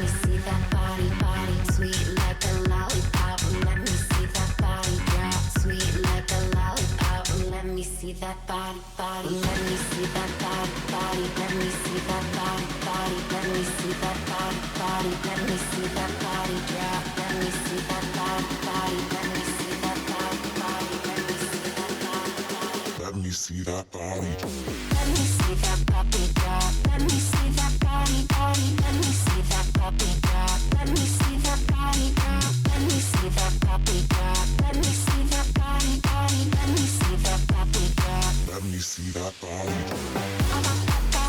me see that body, body, sweet like a lollipop. Let me see that body drop, sweet like a lollipop. Let me see that body, body. Let me see that body, body. Let me see that body, body. Let me see that body, body. Let me see that body drop. Let me see that body, body. Let me see that body, body. Let me see that body, body. Let me see that body. Let me see that puppy drop. Let me see that body, body. Let me see that puppy drop. Let me see that body drop. Let me see that puppy drop. Let me see that body, body. Let me see that puppy drop. Let me see that body.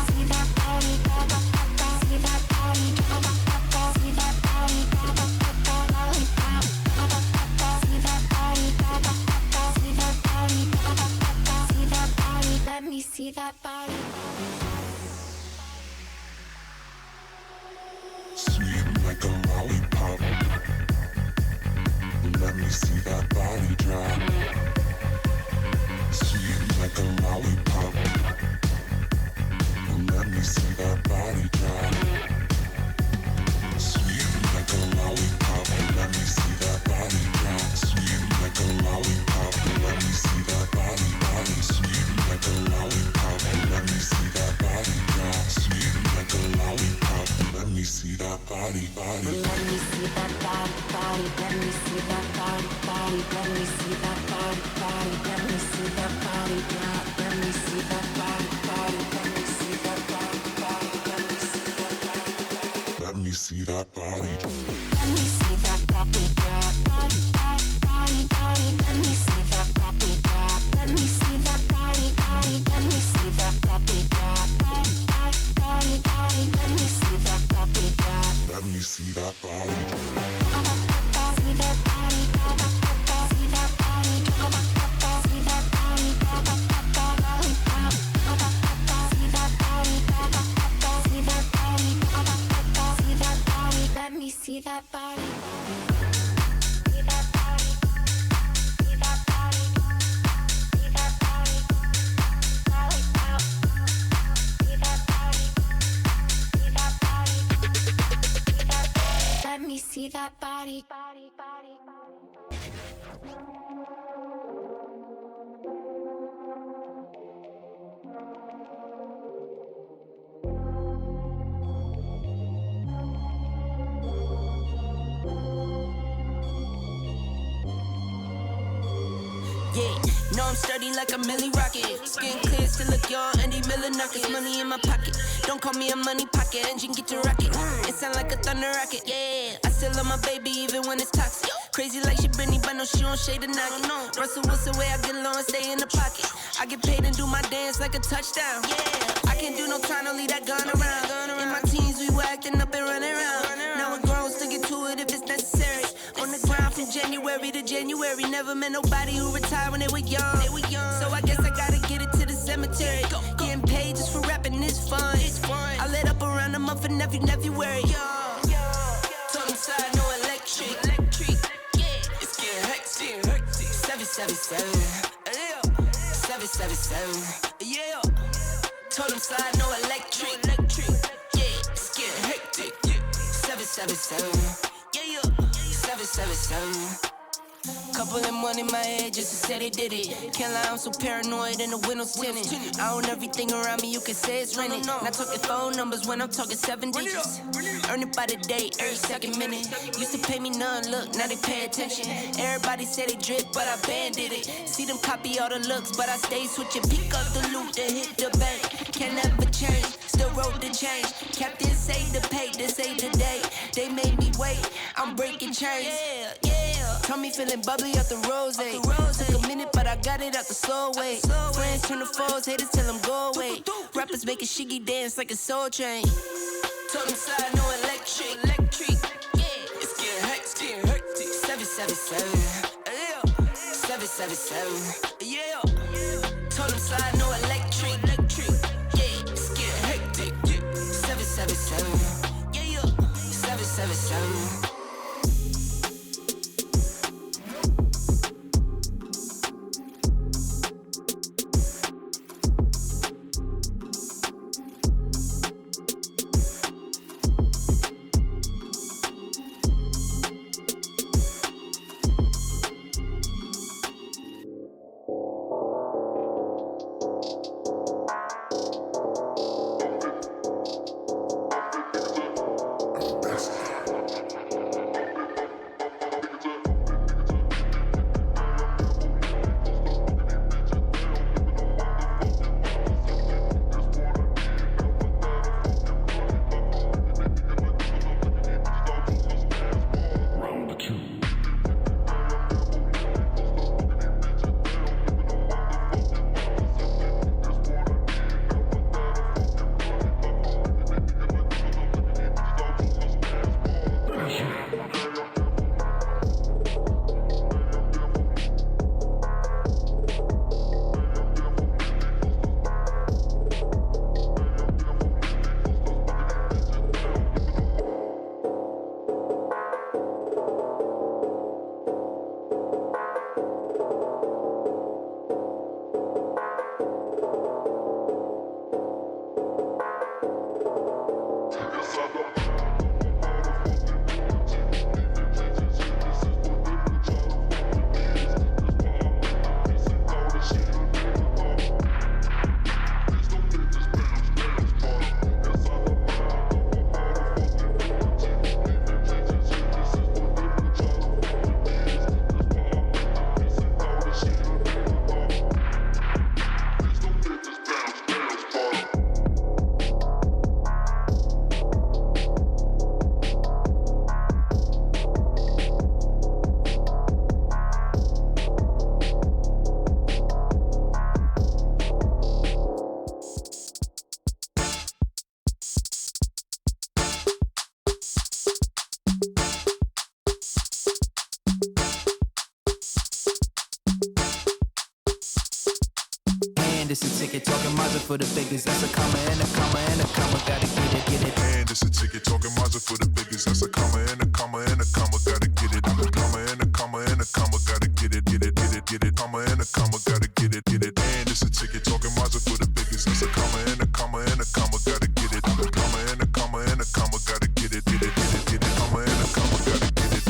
See that body, see that body, see that body, lollipop. See that body, see that body, see that body. Let me see that body. Sweet like a lollipop. Let me see that body drop. Sweet like a lollipop. Let me see that body drop. Sweet like a lollipop. Let me see that body drop. Sweet like a lollipop. Let me see that body, body. Sweet like a lollipop. Let me see that body drop. Sweet like a lollipop. Let me see that body, body. Let me see that body, body. Let me see that body, body. Let me see that body, body. Let me see that body drop. Let me see that body, body. Let me see that body, body. Let me see that body, body. Let me see that body. Let me see that puppy drop. Body, body, body, body. Let me see that puppy drop. Let me see that body, body. Let me see that puppy drop. Body, body, body, body. Let me see that puppy drop. Let me see that body. See that body, see that body, see that body, lollipop. See that body, see that body, see that body. Let me see that body. See that body, see that body, see that body, lollipop. See that body, see that body, see that body. Let me see that body, body, body, body. Yeah, know I'm sturdy like a Millie Rocket. Skin clear, still look young, Andy Miller knockers. Money in my pocket, don't call me a money pocket. Engine get to rocket, it sound like a thunder rocket. Yeah, I still love my baby even when it's toxic. Crazy like she Britney, but no, she don't shade the knock it. Russell Wilson way I get low and stay in the pocket. I get paid and do my dance like a touchdown. Yeah, I can't do no time, don't leave that gun around. In my teens, we were acting up and running around. Now we're grown, still get to it if it's necessary. On the ground from January to January. Never met nobody who retired when they were young. So I guess I gotta get it to the cemetery. Getting paid just for rapping is fun. I lit up around a month in every February. Told him side, no electric. Yeah, it's getting hectic. 777. 777. Yeah. Told him slide, no electric. Yeah, it's getting hectic. 777. Yeah. 777. Couple of money in my head just to say they did it. Can't lie, I'm so paranoid and the windows tinted. I own everything around me, you can say it's rented. Not talking phone numbers when I'm talking 7 digits. Earn it by the day, every second minute. Used to pay me none, look, now they pay attention. Everybody say they drip, but I banded it. See them copy all the looks, but I stay switching. Pick up the loot, then hit the bank. Can never change, still wrote the change. Captain say the pay, this ain't the day. They made me wait, I'm breaking chains. Yeah. Told me feeling bubbly out the rose. Took a minute, but I got it out the slow way. Friends turn to foes, haters tell them go away. Rappers making shiggy dance like a soul train. Told them slide, no electric. Yeah, it's getting hectic. 777. Yeah, 777. Yeah. Told them slide, no electric. Yeah, it's getting hectic. 777. Yeah, 777. And it's a ticket talking Mazda for the biggest. That's a comma and a comma and a comma. Gotta get it, get it. And it's a ticket talking Mazda for the biggest. That's a comma and a comma and a comma. Gotta get it. I'm a comma and a comma and a comma. Gotta get it, get it, get it, get it. Comma and a comma. Gotta get it, get it. And it's a ticket talking Mazda for the biggest. That's a comma and a comma and a comma. Gotta get it. I'm a comma and a comma and a comma. Gotta get it, get it, get it, get it. Comma and a comma. Gotta get it.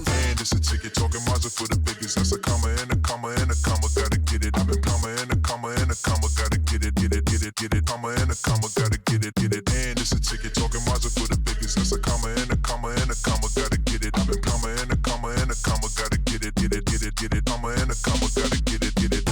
And it's a ticket talking Mazda for the biggest. That's a comma and a comma and a comma. Gotta get it. I'm a comma and a comma and a comma. Gotta get it, get it, get it, get it. Comma and a comma. Gotta get it, get it. And it's a ticket talking Mazda for the biggest. That's a comma and a comma and a comma. Gotta get it. I'm a comma and a comma and a comma. Gotta get it, get it, get it, get it. Comma and a comma. Gotta get it, get it.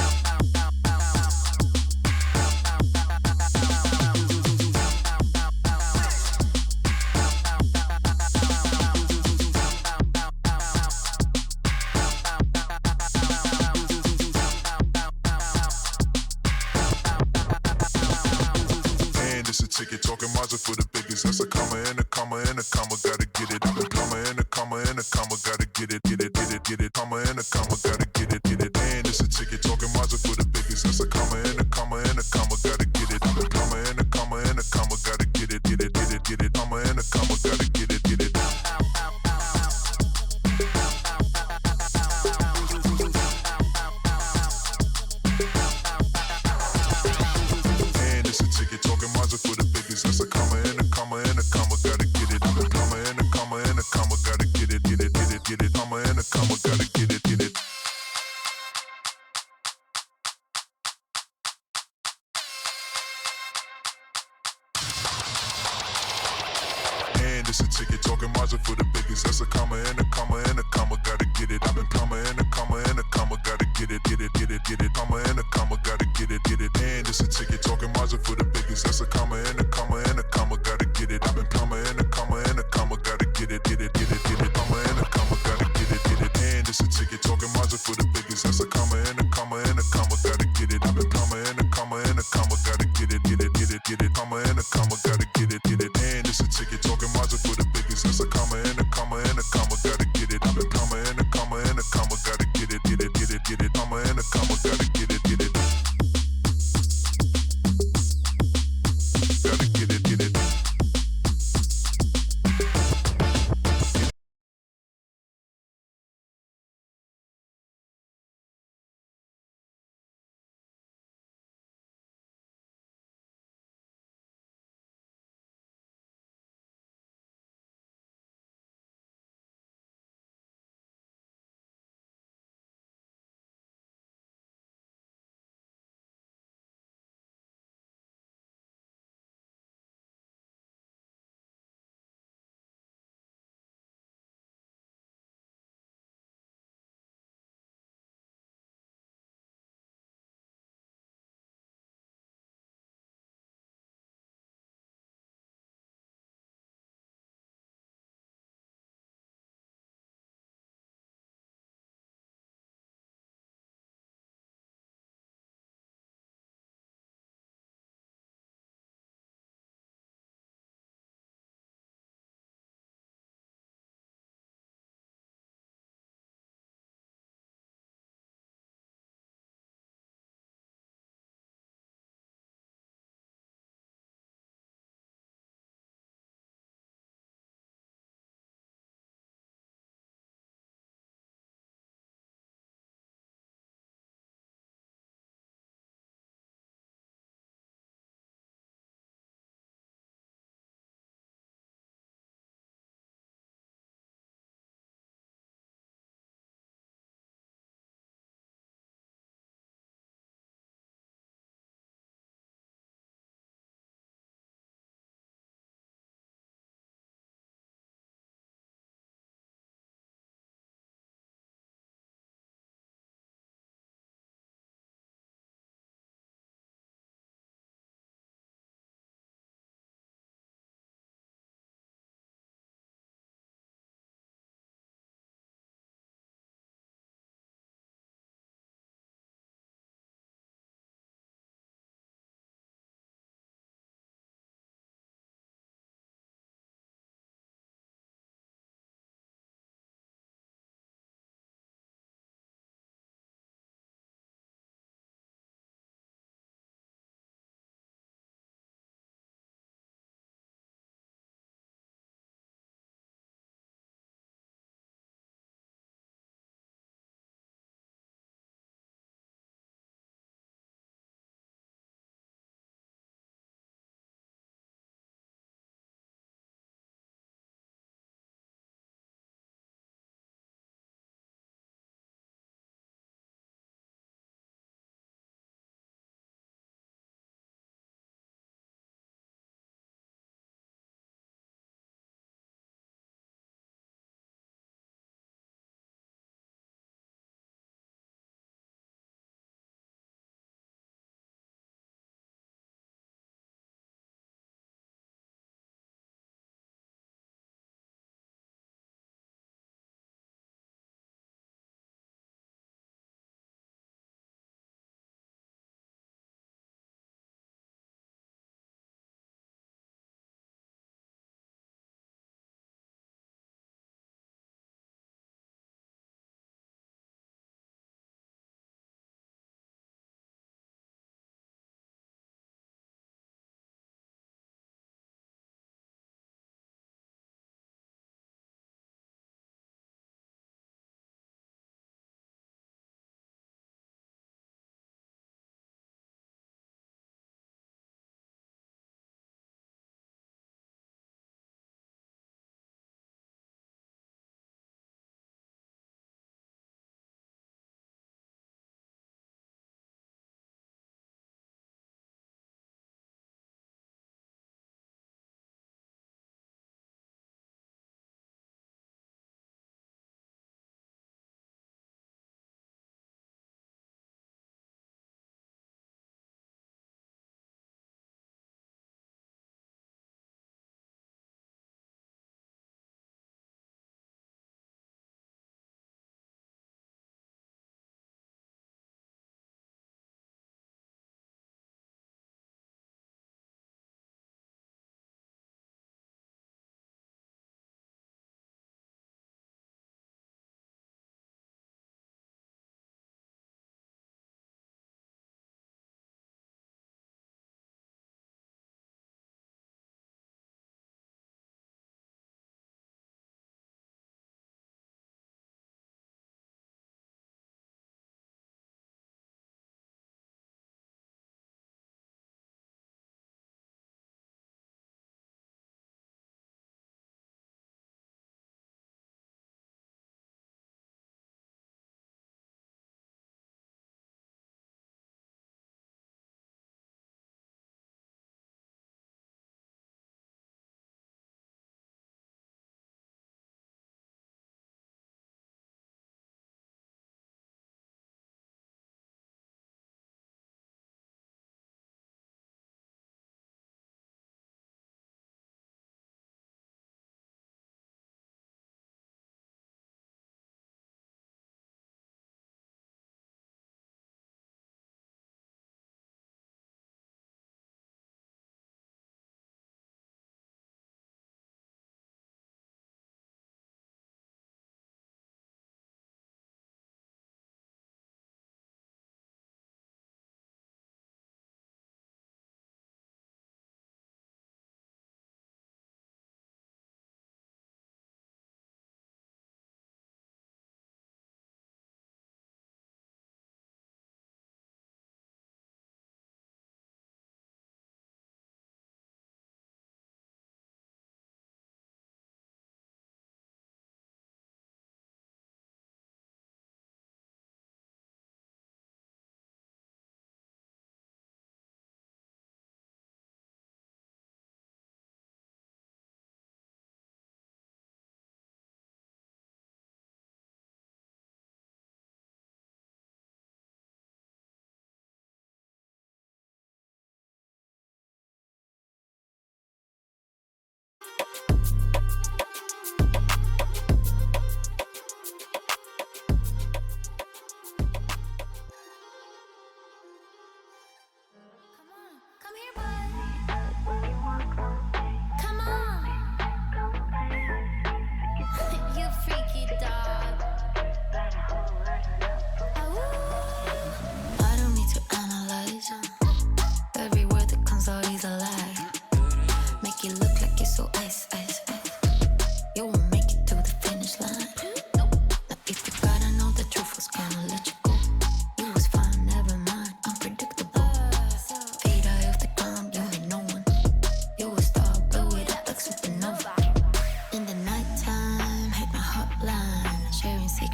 Ticket talking Mazda for the biggest. That's a comma and a comma and a comma. Gotta get it. I'm a comma and a comma and a comma. Gotta get it, get it, get it, get it. Comma and a comma. Gotta get it, get it. And it's a ticket talking Mazda for the biggest. That's a comma and a comma and a comma. Gotta get it. I'm a comma and a comma and a comma. Gotta get it, get it, get it, get it. Comma and a comma. Gotta get it, get it. And it's a ticket talking Mazda for the biggest. That's a comma and a comma and a comma. Gotta get it. I'm a comma and a comma and a comma. Gotta get it, get it, get it, get it. Comma and a comma. Gotta get it, get it. And it's a ticket talking Mazda for the biggest. That's a comma and a comma and a comma. Gotta get it. I'm a comma and a comma and a comma. Gotta get it, get it, get it, get it. Comma and a comma. Gotta get it, get it. And it's a ticket talking Mazda for the biggest. That's a comma and a comma and a comma. Gotta get it. I'm a comma and a comma and a comma. Gotta get it, get it, get it, get it. Comma and a comma. Gotta get it, get it. And it's a ticket talking Mazda for the biggest. That's a comma and a comma and a comma. Gotta get it. I'm a comma and a comma and a comma. Gotta get it, get it, get it, get it. Comma and a comma. Gotta get it, get it. And it's a ticket talking Mazda for the biggest. That's a comma and a comma and a comma. Gotta get it. I'm a comma and a comma and a comma. Gotta get it, get it, get it, get it. Comma and a comma. Gotta get it, get it.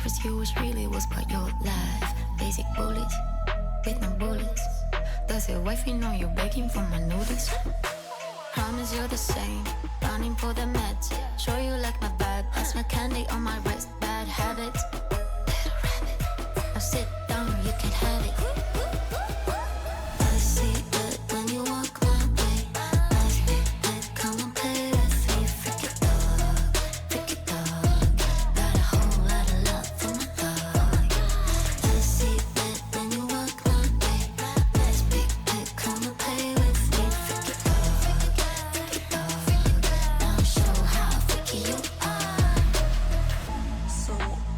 impress you, which really was but your life. Basic bullets with no bullets. Does your wifey know you're begging for my notice? Promise you're the same, running for the meds. Show you like my vibe, that's my candy on my wrist. Bad habits, little rabbit. Now sit down, you can have it. I see it when you walk my way. Nice big head, come and play with me. Freak it dog, freak it dog. Got a whole lot of love for my dog. I see it when you walk my way. Nice big head, come and play with me. Freak it dog, freak it dog. Now show how freaky you are. So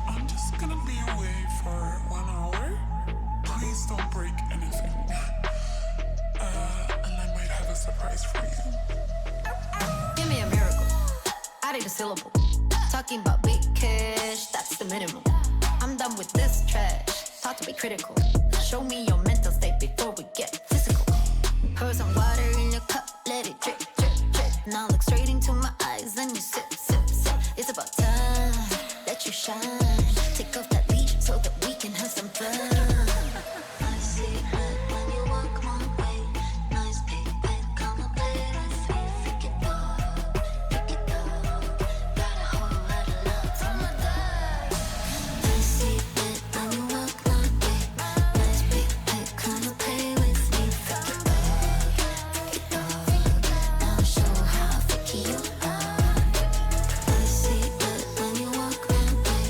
I'm just gonna be away for 1 hour. Please don't break anything. And I might have a surprise for you. Give me a miracle. I need a syllable. Talking about big cash, that's the minimum. I'm done with this trash. Thought to be critical. Show me your mental state before we get physical. Pour some water in your cup, let it drip, drip, drip. Now look straight into my eyes, then you sip, sip, sip. It's about time, let you shine. Take off that leash so that we can have some fun. I see it when you walk my way. Nice big bed, come and play with me. Freak it dog, freak it dog. Got a whole lot of love for my dog. I see it when you walk my way. Nice big bed, come and play with me. Freak it dog, now show how freaky you are. I see it when you walk my way.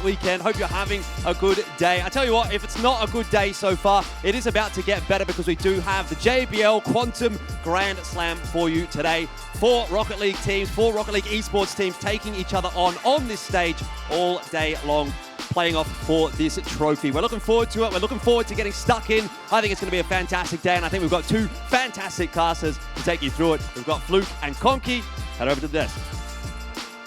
weekend. Hope you're having a good day. I tell you what, if it's not a good day so far, it is about to get better because we do have the JBL Quantum Grand Slam for you today. 4 Rocket League teams, 4 Rocket League esports teams taking each other on this stage all day long, playing off for this trophy. We're looking forward to it. We're looking forward to getting stuck in. I think it's going to be a fantastic day, and I think we've got 2 fantastic casters to take you through it. We've got Fluke and Conky. Head over to the desk.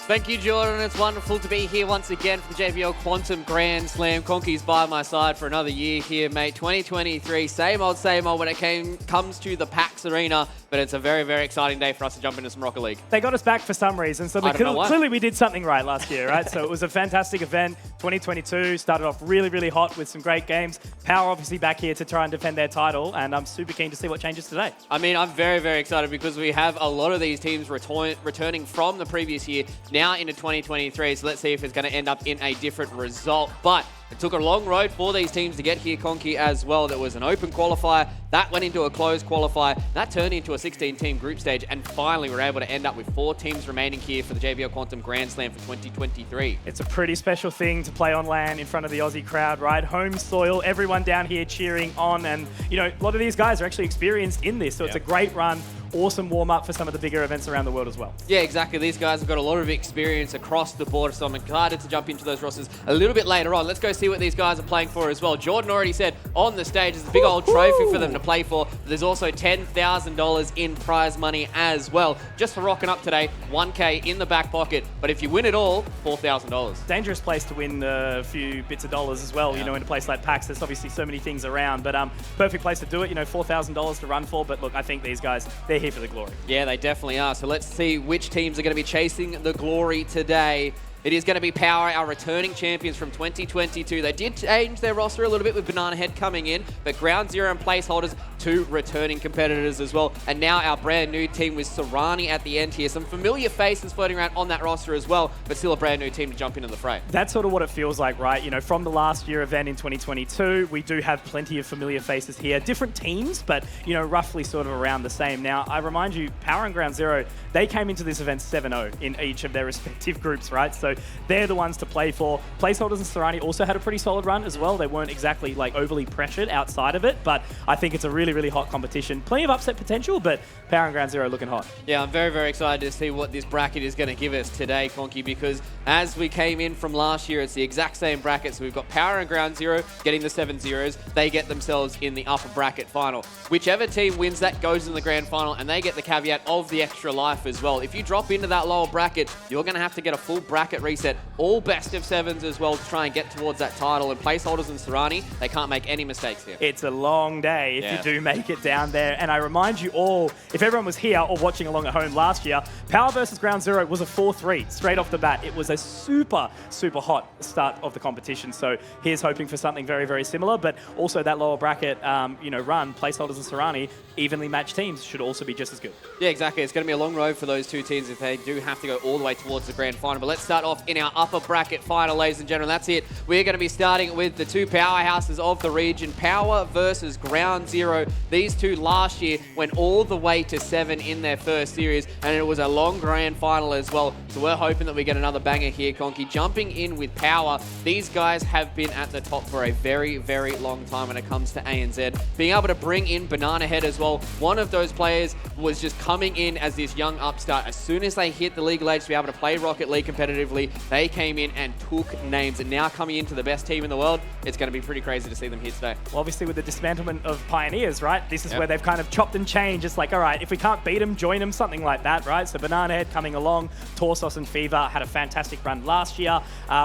Thank you, Jordan. It's wonderful to be here once again for the JBL Quantum Grand Slam. Conky's by my side for another year here, mate. 2023, same old when it comes to the PAX Arena, but it's a very, very exciting day for us to jump into some Rocket League. They got us back for some reason, so clearly we did something right last year, right? So it was a fantastic event. 2022 started off really, really hot with some great games. Power obviously back here to try and defend their title, and I'm super keen to see what changes today. I mean, I'm very, very excited because we have a lot of these teams returning from the previous year now into 2023, so let's see if it's going to end up in a different result. But it took a long road for these teams to get here, Conky, as well. There was an open qualifier, that went into a closed qualifier, that turned into a 16-team group stage, and finally we're able to end up with 4 teams remaining here for the JBL Quantum Grand Slam for 2023. It's a pretty special thing to play on LAN in front of the Aussie crowd, right? Home soil, everyone down here cheering on, and you know, a lot of these guys are actually experienced in this, so it's a great run. Awesome warm-up for some of the bigger events around the world as well. Yeah, exactly. These guys have got a lot of experience across the board, so I'm excited to jump into those rosters a little bit later on. Let's go see what these guys are playing for as well. Jordan already said on the stage there's a big old trophy for them to play for. There's also $10,000 in prize money as well. Just for rocking up today, $1K in the back pocket. But if you win it all, $4,000. Dangerous place to win a few bits of dollars as well, you know, in a place like PAX. There's obviously so many things around, but perfect place to do it. You know, $4,000 to run for. But look, I think these guys, they're here for the glory. Yeah, they definitely are. So let's see which teams are going to be chasing the glory today. It is going to be Power, our returning champions from 2022. They did change their roster a little bit with Banana Head coming in, but Ground Zero and placeholders, 2 returning competitors as well. And now our brand new team with Serrani at the end here. Some familiar faces floating around on that roster as well, but still a brand new team to jump into the fray. That's sort of what it feels like, right? You know, from the last year event in 2022, we do have plenty of familiar faces here. Different teams, but, you know, roughly sort of around the same. Now, I remind you, Power and Ground Zero, they came into this event 7-0 in each of their respective groups, right? So they're the ones to play for. Placeholders and Serrani also had a pretty solid run as well. They weren't exactly like overly pressured outside of it, but I think it's a really, really hot competition. Plenty of upset potential, but Power and Ground Zero looking hot. Yeah, I'm very, very excited to see what this bracket is going to give us today, Conky, because as we came in from last year, it's the exact same bracket. So we've got Power and Ground Zero getting the 7 zeros. They get themselves in the upper bracket final. Whichever team wins that goes in the grand final, and they get the caveat of the extra life as well. If you drop into that lower bracket, you're going to have to get a full bracket reset, all best of 7s as well, to try and get towards that title. And placeholders and Serrani, they can't make any mistakes here. It's a long day if you do make it down there. And I remind you all, if everyone was here or watching along at home last year, Power versus Ground Zero was a 4-3 straight off the bat. It was a super, super hot start of the competition. So here's hoping for something very, very similar, but also that lower bracket, you know, run, placeholders and Serrani, evenly matched teams should also be just as good. Yeah, exactly. It's going to be a long road for those 2 teams if they do have to go all the way towards the grand final. But let's start off in our upper bracket final, ladies and gentlemen. That's it. We're going to be starting with the 2 powerhouses of the region, Power versus Ground Zero. These 2 last year went all the way to 7 in their first series, and it was a long grand final as well. So we're hoping that we get another banger here, Conky. Jumping in with Power, these guys have been at the top for a very, very long time when it comes to ANZ. Being able to bring in Banana Head as well, one of those players was just coming in as this young upstart. As soon as they hit the legal age to be able to play Rocket League competitively, they came in and took names. And now coming into the best team in the world, it's going to be pretty crazy to see them here today. Well, obviously with the dismantlement of Pioneers, right? This is where they've kind of chopped and changed. It's like, all right, if we can't beat them, join them, something like that, right? So Banana Head coming along, Torsos and Fever had a fantastic run last year.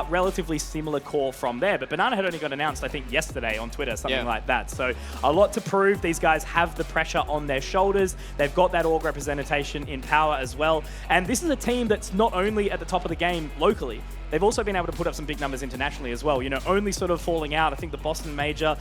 Relatively similar core from there. But Banana Head only got announced, I think, yesterday on Twitter, something like that. So a lot to prove. These guys have the pressure on their shoulders. They've got that org representation in Power as well. And this is a team that's not only at the top of the game locally, they've also been able to put up some big numbers internationally as well. You know, only sort of falling out, I think the Boston Major,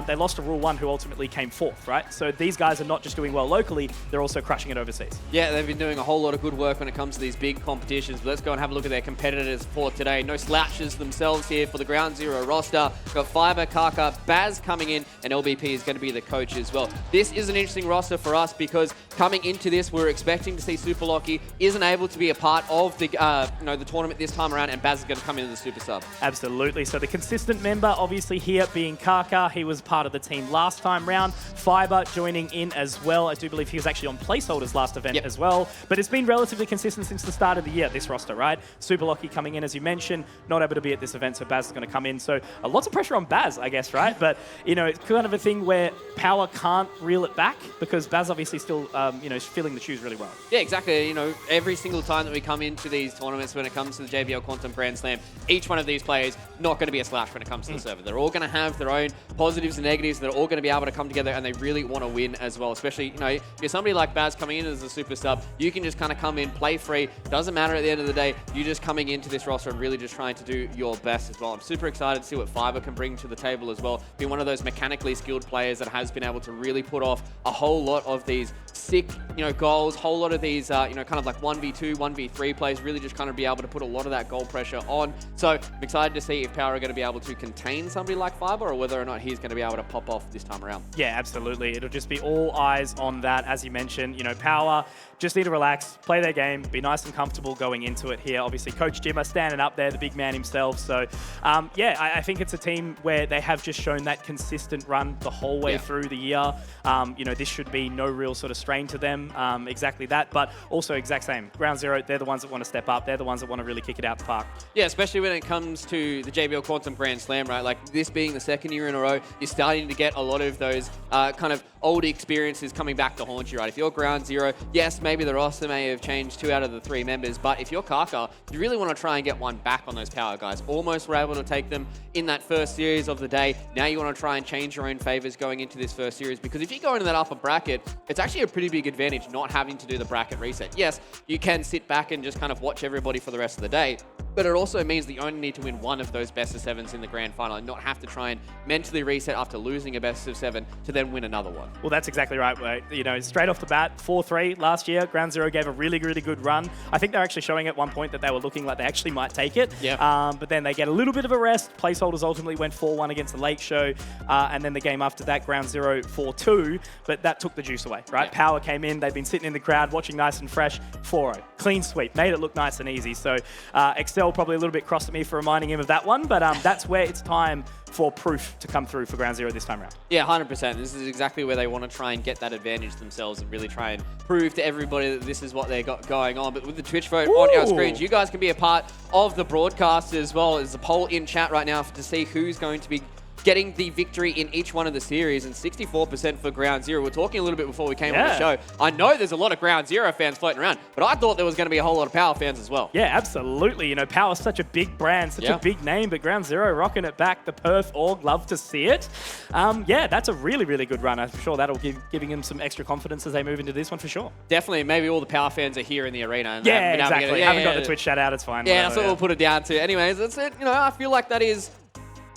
they lost to Rule 1, who ultimately came 4th, right? So these guys are not just doing well locally, they're also crushing it overseas. Yeah, they've been doing a whole lot of good work when it comes to these big competitions. But let's go and have a look at their competitors for today. No slouches themselves here for the Ground Zero roster. We've got Fiber, Kaka, Baz coming in, and LBP is going to be the coach as well. This is an interesting roster for us because coming into this, we're expecting to see Super Locky isn't able to be a part of the the tournament this this time around, and Baz is going to come in as a super sub. Absolutely. So the consistent member, obviously here being Kaka. He was part of the team last time round. Fiber joining in as well. I do believe he was actually on placeholders last event as well. But it's been relatively consistent since the start of the year, this roster, right? Super Lucky coming in, as you mentioned, not able to be at this event, so Baz is going to come in. So lots of pressure on Baz, I guess, right? But, you know, it's kind of a thing where Power can't reel it back because Baz obviously still, you know, is filling the shoes really well. Yeah, exactly. You know, every single time that we come into these tournaments, when it comes to the JBL Quantum Grand Slam, each one of these players not going to be a slash when it comes to the server. They're all going to have their own positives and negatives. They're all going to be able to come together, and they really want to win as well. Especially, you know, if you're somebody like Baz coming in as a super sub, you can just kind of come in, play free. Doesn't matter at the end of the day. You're just coming into this roster and really just trying to do your best as well. I'm super excited to see what Fiber can bring to the table as well. Being one of those mechanically skilled players that has been able to really put off a whole lot of these sick, you know, goals, whole lot of these, you know, kind of like 1v2, 1v3 plays, really just kind of be able to put a lot of that goal pressure on. So I'm excited to see if Power are going to be able to contain somebody like Fiber or whether or not he's going to be able to pop off this time around. Yeah, absolutely. It'll just be all eyes on that. As you mentioned, you know, Power just need to relax, play their game, be nice and comfortable going into it here. Obviously, Coach Jimmer standing up there, the big man himself. So, yeah, I think it's a team where they have just shown that consistent run the whole way through the year. You know, this should be no real sort of strain to them, exactly that. But also exact same. Ground Zero, they're the ones that want to step up. They're the ones that want to really kick it out the park. Yeah, especially when it comes to the JBL Quantum Grand Slam, right? Like this being the second year in a row, you're starting to get a lot of those kind of old experiences coming back to haunt you, right? If you're Ground Zero, yes, maybe the roster may have changed 2 out of the 3 members, but if you're Kaka, you really want to try and get one back on those Power guys. Almost were able to take them in that first series of the day. Now you want to try and change your own favors going into this first series, because if you go into that upper bracket, it's actually a pretty big advantage not having to do the bracket reset. Yes, you can sit back and just kind of watch everybody for the rest of the day, but it also means that you only need to win one of those best of 7s in the grand final and not have to try and mentally reset after losing a best of 7 to then win another one. Well, that's exactly right. You know, straight off the bat, 4-3 last year, Ground Zero gave a really, really good run. I think they're actually showing at one point that they were looking like they actually might take it. Yeah. But then they get a little bit of a rest. Placeholders ultimately went 4-1 against the Lake Show. And then the game after that, Ground Zero 4-2. But that took the juice away, right? Yeah. Power came in. They've been sitting in the crowd watching nice and fresh. 4-0. Clean sweep. Made it look nice and easy. So Excel probably a little bit cross at me for reminding him of that one. But that's where it's time for proof to come through for Ground Zero this time around. Yeah, 100%. This is exactly where they want to try and get that advantage themselves and really try and prove to everybody that this is what they got going on. But with the Twitch vote on our screens, you guys can be a part of the broadcast as well. There's a poll in chat right now to see who's going to be getting the victory in each one of the series, and 64% for Ground Zero. We're talking a little bit before we came on the show. I know there's a lot of Ground Zero fans floating around, but I thought there was going to be a whole lot of Power fans as well. Yeah, absolutely. You know, Power's such a big brand, such a big name, but Ground Zero rocking it back. The Perth org, love to see it. Yeah, that's a really, really good run. I'm sure that'll giving them some extra confidence as they move into this one for sure. Definitely. Maybe all the Power fans are here in the arena. And yeah, exactly. Haven't got the the Twitch chat out. It's fine. Yeah, that's what we'll put it down to. Anyways, that's it. You know, I feel like that is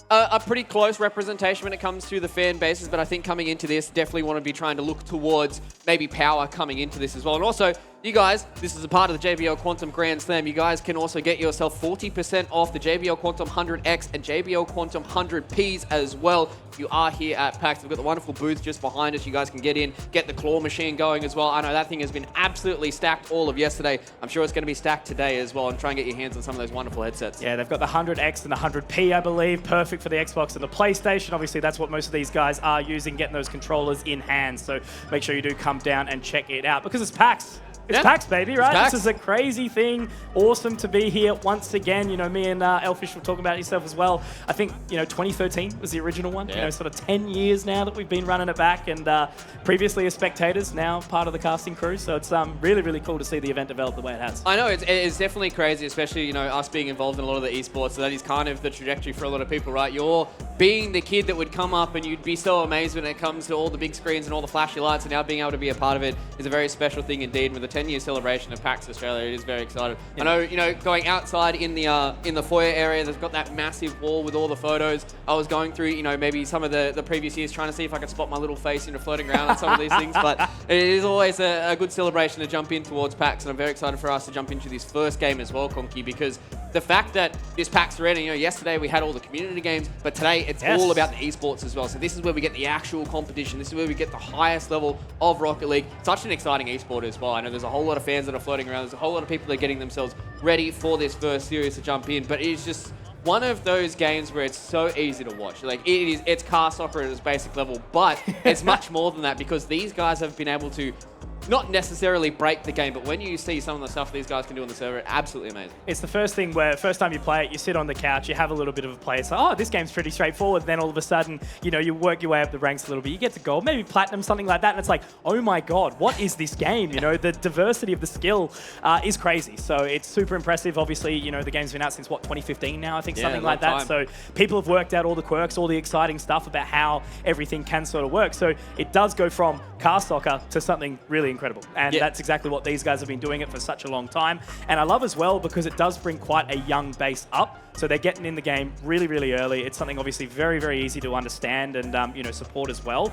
a pretty close representation when it comes to the fan bases, but I think coming into this, definitely want to be trying to look towards maybe Power coming into this as well. And also, you guys, this is a part of the JBL Quantum Grand Slam. You guys can also get yourself 40% off the JBL Quantum 100X and JBL Quantum 100Ps as well. If you are here at PAX, we've got the wonderful booth just behind us. You guys can get in, get the claw machine going as well. I know that thing has been absolutely stacked all of yesterday. I'm sure it's going to be stacked today as well, and try and get your hands on some of those wonderful headsets. Yeah, they've got the 100X and the 100P, I believe. Perfect for the Xbox and the PlayStation. Obviously, that's what most of these guys are using, getting those controllers in hand. So make sure you do come down and check it out, because it's PAX. It's PAX, baby, right? PAX. This is a crazy thing. Awesome to be here once again. You know, me and Elfish were talking about yourself as well. I think, you know, 2013 was the original one. Yeah. You know, sort of 10 years now that we've been running it back, and previously as spectators, now part of the casting crew. So it's really, really cool to see the event develop the way it has. I know, it's definitely crazy, especially, you know, us being involved in a lot of the esports. So that is kind of the trajectory for a lot of people, right? You're being the kid that would come up and you'd be so amazed when it comes to all the big screens and all the flashy lights, and now being able to be a part of it is a very special thing indeed. With a 10-year celebration of PAX Australia, it is very exciting. Yeah. I know, you know, going outside in the foyer area, they've got that massive wall with all the photos. I was going through, you know, maybe some of the previous years trying to see if I could spot my little face, you know, floating around on some of these things, but it is always a good celebration to jump in towards PAX, and I'm very excited for us to jump into this first game as well, Conky, because the fact that this PAX Arena, yesterday we had all the community games, but today it's all about the esports as well. So this is where we get the actual competition. This is where we get the highest level of Rocket League. Such an exciting esport as well. I know there's a whole lot of fans that are floating around. There's a whole lot of people that are getting themselves ready for this first series to jump in, but it's just one of those games where it's so easy to watch. Like it's car soccer at its basic level, but it's much more than that because these guys have been able to not necessarily break the game, but when you see some of the stuff these guys can do on the server, it's absolutely amazing. It's the first thing where first time you play it, you sit on the couch, you have a little bit of a play. It's like, oh, this game's pretty straightforward. Then all of a sudden, you work your way up the ranks a little bit. You get to gold, maybe platinum, something like that. And it's like, oh my God, what is this game? The diversity of the skill is crazy. So it's super impressive. Obviously, the game's been out since 2015 now, I think, something like that. So people have worked out all the quirks, all the exciting stuff about how everything can sort of work. So it does go from car soccer to something really incredible. And that's exactly what these guys have been doing it for such a long time. And I love as well because it does bring quite a young base up. So they're getting in the game really, really early. It's something obviously very, very easy to understand and, support as well.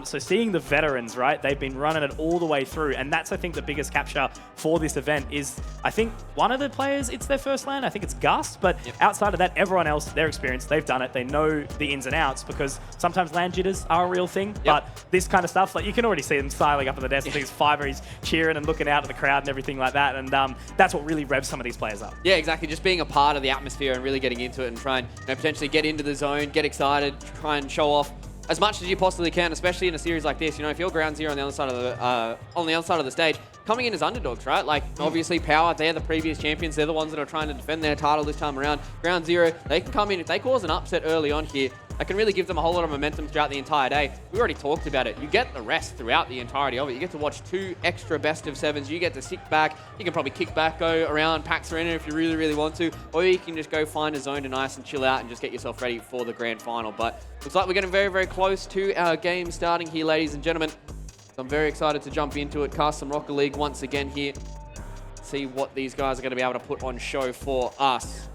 So seeing the veterans, right, they've been running it all the way through. And that's, I think, the biggest capture for this event is, I think, one of the players, it's their first LAN. I think it's Gus. But outside of that, everyone else, they're experienced. They've done it. They know the ins and outs because sometimes LAN jitters are a real thing. But this kind of stuff, like you can already see them styling up on the desk. I think it's Fiverr, he's cheering and looking out at the crowd and everything like that. And that's what really revs some of these players up. Yeah, exactly. Just being a part of the atmosphere and really getting into it and try and potentially get into the zone, get excited, try and show off as much as you possibly can, especially in a series like this. If you're ground zero on the other side of the stage, coming in as underdogs, right? Like obviously Power, they're the previous champions. They're the ones that are trying to defend their title this time around. Ground zero, they can come in if they cause an upset early on here. That can really give them a whole lot of momentum throughout the entire day. We already talked about it. You get the rest throughout the entirety of it. You get to watch 2 extra best of 7s. You get to sit back. You can probably kick back, go around PAX Arena if you really, really want to. Or you can just go find a zone to nice and chill out and just get yourself ready for the grand final. But looks like we're getting very, very close to our game starting here, ladies and gentlemen. So I'm very excited to jump into it. Cast some Rocket League once again here. See what these guys are going to be able to put on show for us.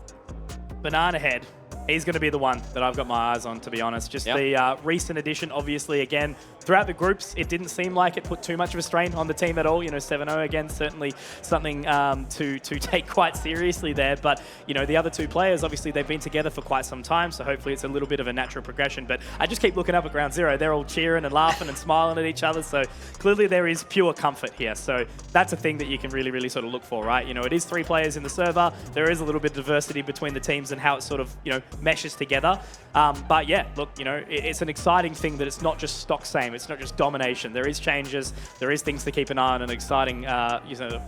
Banana Head. He's going to be the one that I've got my eyes on, to be honest. Just the recent addition, obviously, again, throughout the groups, it didn't seem like it put too much of a strain on the team at all. 7-0 again, certainly something to take quite seriously there. But, the other 2 players, obviously, they've been together for quite some time, so hopefully it's a little bit of a natural progression. But I just keep looking up at ground zero. They're all cheering and laughing and smiling at each other, so clearly there is pure comfort here. So that's a thing that you can really, really sort of look for, right? It is 3 players in the server. There is a little bit of diversity between the teams and how it sort of, meshes together. But yeah, look, it's an exciting thing that it's not just stock same. It's not just domination. There is changes. There is things to keep an eye on. An exciting,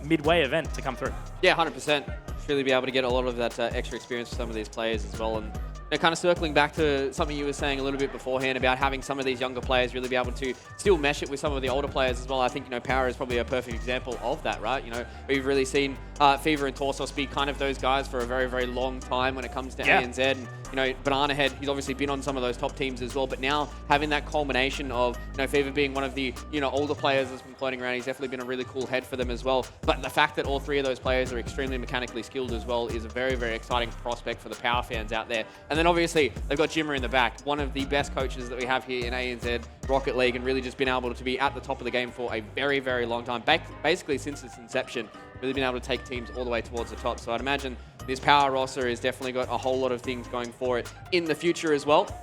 midway event to come through. Yeah, 100%. Really be able to get a lot of that extra experience for some of these players as well. And kind of circling back to something you were saying a little bit beforehand about having some of these younger players really be able to still mesh it with some of the older players as well. I think, Power is probably a perfect example of that, right? We've really seen Fever and Torsos be kind of those guys for a very, very long time when it comes to ANZ. And, Banana Head, he's obviously been on some of those top teams as well, but now having that culmination of, Fever being one of the, older players that's been floating around, he's definitely been a really cool head for them as well. But the fact that all 3 of those players are extremely mechanically skilled as well is a very, very exciting prospect for the Power fans out there. And then obviously they've got Jimmer in the back, one of the best coaches that we have here in ANZ Rocket League, and really just been able to be at the top of the game for a very, very long time, basically since its inception. Really been able to take teams all the way towards the top. So I'd imagine this Power roster has definitely got a whole lot of things going for it in the future as well.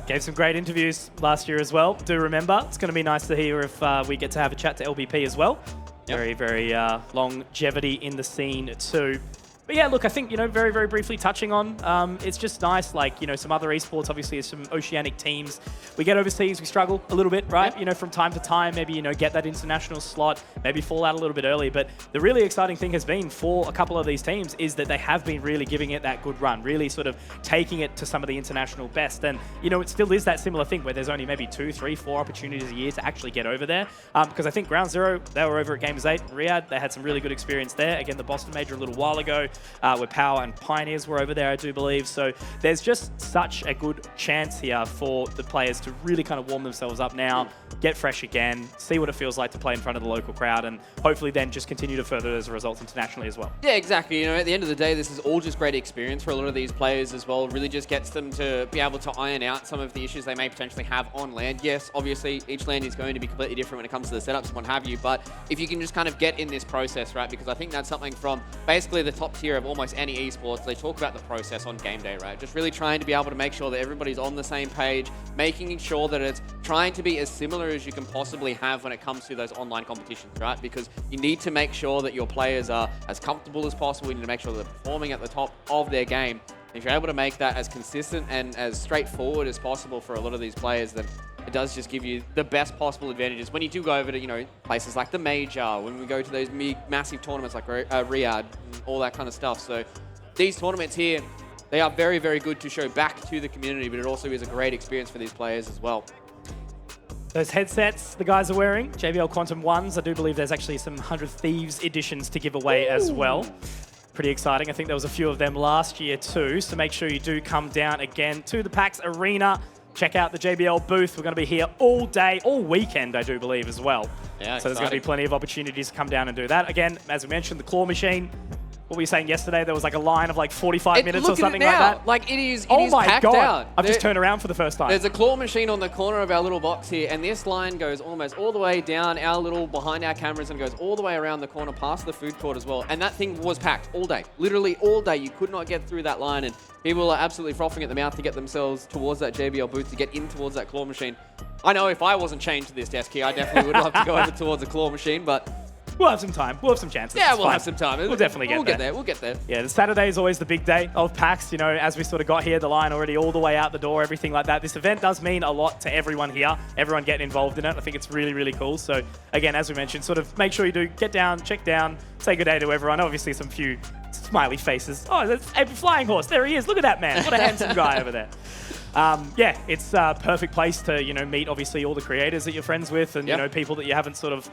Gave some great interviews last year as well. Do remember, it's going to be nice to hear if we get to have a chat to LBP as well. Very, very longevity in the scene too. But yeah, look, I think, very, very briefly touching on, it's just nice, like, some other esports, obviously, some Oceanic teams. We get overseas, we struggle a little bit, right? Yep. From time to time, maybe, get that international slot, maybe fall out a little bit early. But the really exciting thing has been for a couple of these teams is that they have been really giving it that good run, really sort of taking it to some of the international best. And, it still is that similar thing where there's only maybe 2, 3, 4 opportunities a year to actually get over there. Because I think Ground Zero, they were over at Gamers 8 in Riyadh. They had some really good experience there. Again, the Boston Major a little while ago. Where Power and Pioneers were over there, I do believe. So there's just such a good chance here for the players to really kind of warm themselves up now, get fresh again, see what it feels like to play in front of the local crowd, and hopefully then just continue to further those results internationally as well. Yeah, exactly. At the end of the day, this is all just great experience for a lot of these players as well. Really just gets them to be able to iron out some of the issues they may potentially have on land. Yes, obviously, each land is going to be completely different when it comes to the setups and what have you, but if you can just kind of get in this process, right, because I think that's something from basically the top tier hear of almost any esports, they talk about the process on game day, right? Just really trying to be able to make sure that everybody's on the same page, making sure that it's trying to be as similar as you can possibly have when it comes to those online competitions, right? Because you need to make sure that your players are as comfortable as possible. You need to make sure that they're performing at the top of their game. If you're able to make that as consistent and as straightforward as possible for a lot of these players, then it does just give you the best possible advantages when you do go over to, places like the Major, when we go to those massive tournaments like Riyadh, and all that kind of stuff. So these tournaments here, they are very, very good to show back to the community, but it also is a great experience for these players as well. Those headsets the guys are wearing, JBL Quantum 1s, I do believe there's actually some 100 Thieves editions to give away as well. Pretty exciting. I think there was a few of them last year too, so make sure you do come down again to the PAX Arena. Check out the JBL booth. We're going to be here all day, all weekend, I do believe, as well. Yeah, so there's going to be plenty of opportunities to come down and do that. Again, as we mentioned, the claw machine. What were you saying yesterday? There was like a line of like 45 minutes or something like that. Like it is oh my packed God. out. I've just turned around for the first time. There's a claw machine on the corner of our little box here, and this line goes almost all the way down our little behind our cameras and goes all the way around the corner past the food court as well. And that thing was packed all day, literally all day. You could not get through that line, and people are absolutely frothing at the mouth to get themselves towards that JBL booth to get in towards that claw machine. I know if I wasn't chained to this desk here, I definitely would love to go over towards the claw machine, but we'll have some time. We'll have some chances. yeah, it's we'll fine. have some time. We'll definitely get there. We'll get there. Yeah, the Saturday is always the big day of PAX. As we sort of got here, the line already all the way out the door, everything like that. This event does mean a lot to everyone here, everyone getting involved in it. I think it's really, really cool. So again, as we mentioned, sort of make sure you do get down, check down, say good day to everyone. Obviously some few smiley faces. Oh, that's a flying horse. There he is. Look at that man. What a handsome guy over there. Yeah, it's a perfect place to, meet obviously all the creators that you're friends with and, people that you haven't sort of,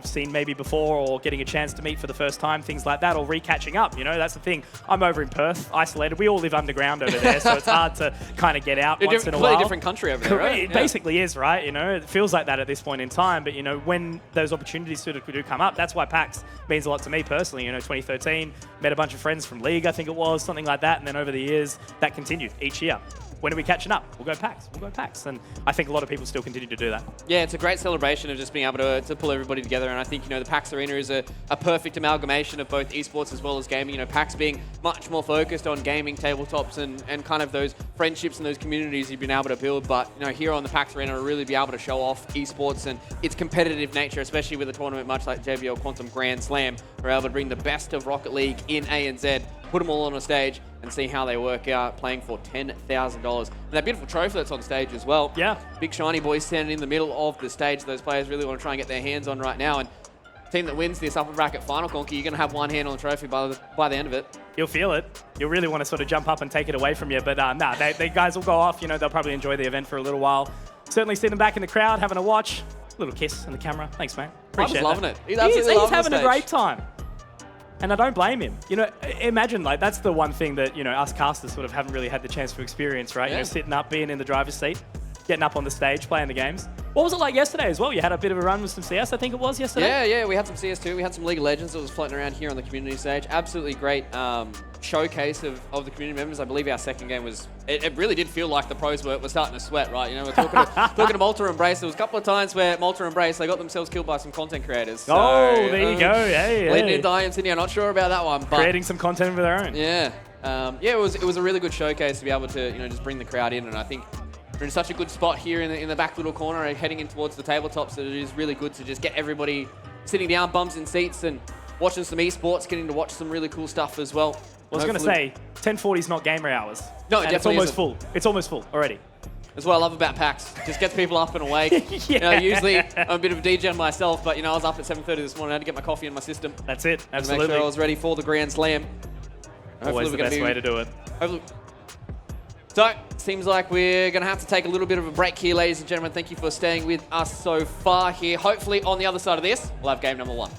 seen maybe before or getting a chance to meet for the first time, things like that, or re-catching up, that's the thing. I'm over in Perth, isolated. We all live underground over there, so it's hard to kind of get out once in a while. Completely different country over there, right? It basically is, right? It feels like that at this point in time, but, when those opportunities sort of do come up, that's why PAX means a lot to me personally. 2013, met a bunch of friends from League, I think it was, something like that, and then over the years, that continued each year. When are we catching up? We'll go PAX. We'll go PAX. And I think a lot of people still continue to do that. Yeah, it's a great celebration of just being able to pull everybody together. And I think, the PAX Arena is a perfect amalgamation of both esports as well as gaming. PAX being much more focused on gaming, tabletops, and kind of those friendships and those communities you've been able to build. But, here on the PAX Arena, we'll really be able to show off esports and its competitive nature, especially with a tournament much like JBL Quantum Grand Slam. We're able to bring the best of Rocket League in ANZ, put them all on a stage, and see how they work out, playing for $10,000. And that beautiful trophy that's on stage as well. Yeah. Big shiny boy standing in the middle of the stage. Those players really want to try and get their hands on right now. And the team that wins this upper bracket final, Conky, you're going to have one hand on the trophy by the end of it. You'll feel it. You'll really want to sort of jump up and take it away from you. But they guys will go off. They'll probably enjoy the event for a little while. Certainly see them back in the crowd, having a watch. A little kiss in the camera. Thanks, mate. Appreciate I was loving that. it. He's having a great time. And I don't blame him. Imagine, that's the one thing that, us casters sort of haven't really had the chance to experience, right? Yeah. Sitting up, being in the driver's seat, getting up on the stage, playing the games. What was it like yesterday as well? You had a bit of a run with some CS, I think it was yesterday? Yeah, we had some CS2. We had some League of Legends that was floating around here on the community stage. Absolutely great showcase of the community members. I believe our second game was... It really did feel like the pros were starting to sweat, right? We're talking to Malta Embrace. There was a couple of times where Malta Embrace, they got themselves killed by some content creators. So, there you go. Hey. Leading into IM I'm not sure about that one. But creating some content of their own. Yeah. It was a really good showcase to be able to, just bring the crowd in. And I think we're in such a good spot here in the back little corner, heading in towards the tabletops, that it is really good to just get everybody sitting down, bums in seats, and watching some esports, getting to watch some really cool stuff as well. I was going to say, 10:40 is not gamer hours. No, it and definitely it's almost isn't. full. It's almost full already. That's what I love about PAX. Just gets people up and awake. Yeah. Usually I'm a bit of a DJ myself, but I was up at 7:30 this morning. I had to get my coffee in my system. That's it. To Absolutely. make sure I was ready for the Grand Slam. Always the best way to do it. So, seems like we're going to have to take a little bit of a break here, ladies and gentlemen. Thank you for staying with us so far here. Hopefully, on the other side of this, we'll have game number 1.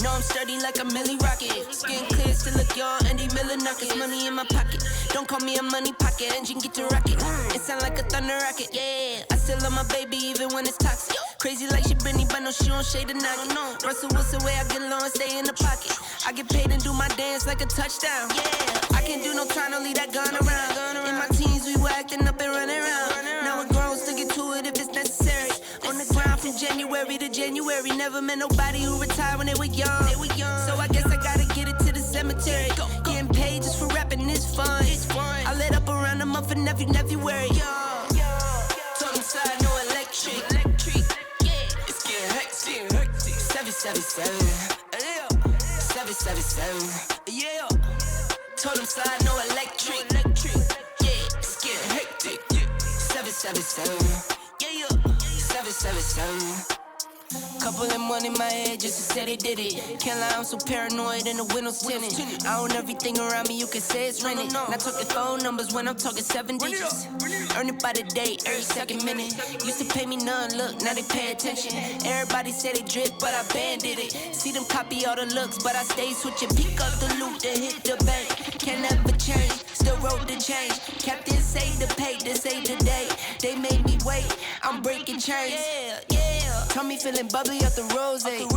No, I'm sturdy like a Millie Rocket. Skin clear, still look young, Andy Miller knockers. Money in my pocket. Don't call me a money pocket. Engine get to rocket. It sound like a thunder rocket. Yeah, I still love my baby even when it's toxic. Crazy like she Britney, but no, she don't shade the knock. No, Russell Wilson, way I get along and stay in the pocket. I get paid and do my dance like a touchdown. Yeah, I can't do no trying to leave that gun around. In my teens, we were acting up and running around. Now we're grown, still get to it if it's necessary. On the ground from January to January. Never met nobody who retired when they were young. So I guess I gotta get it to the cemetery. Getting paid just for rapping is fun. I lit up around a month and every February. Told him side, no electric. It's getting hectic. 777. 777. Yeah. Told him slide, no electric. Yeah. It's getting hectic. 777. Yeah. 777. Couple of money in my head just to say they did it. Can't lie, I'm so paranoid and the windows tinted. I own everything around me, you can say it's rented. Not talking phone numbers when I'm talking 7 digits. Earn it by the day, every second minute. Used to pay me none, look, now they pay attention. Everybody say they drip, but I banded it. See them copy all the looks, but I stay switching. Pick up the loot, then hit the bank. Can never change, still wrote the change. Captain say the pay, this ain't the day. They made me wait, I'm breaking chains. Yeah. Told me feeling bubbly off the rose. Took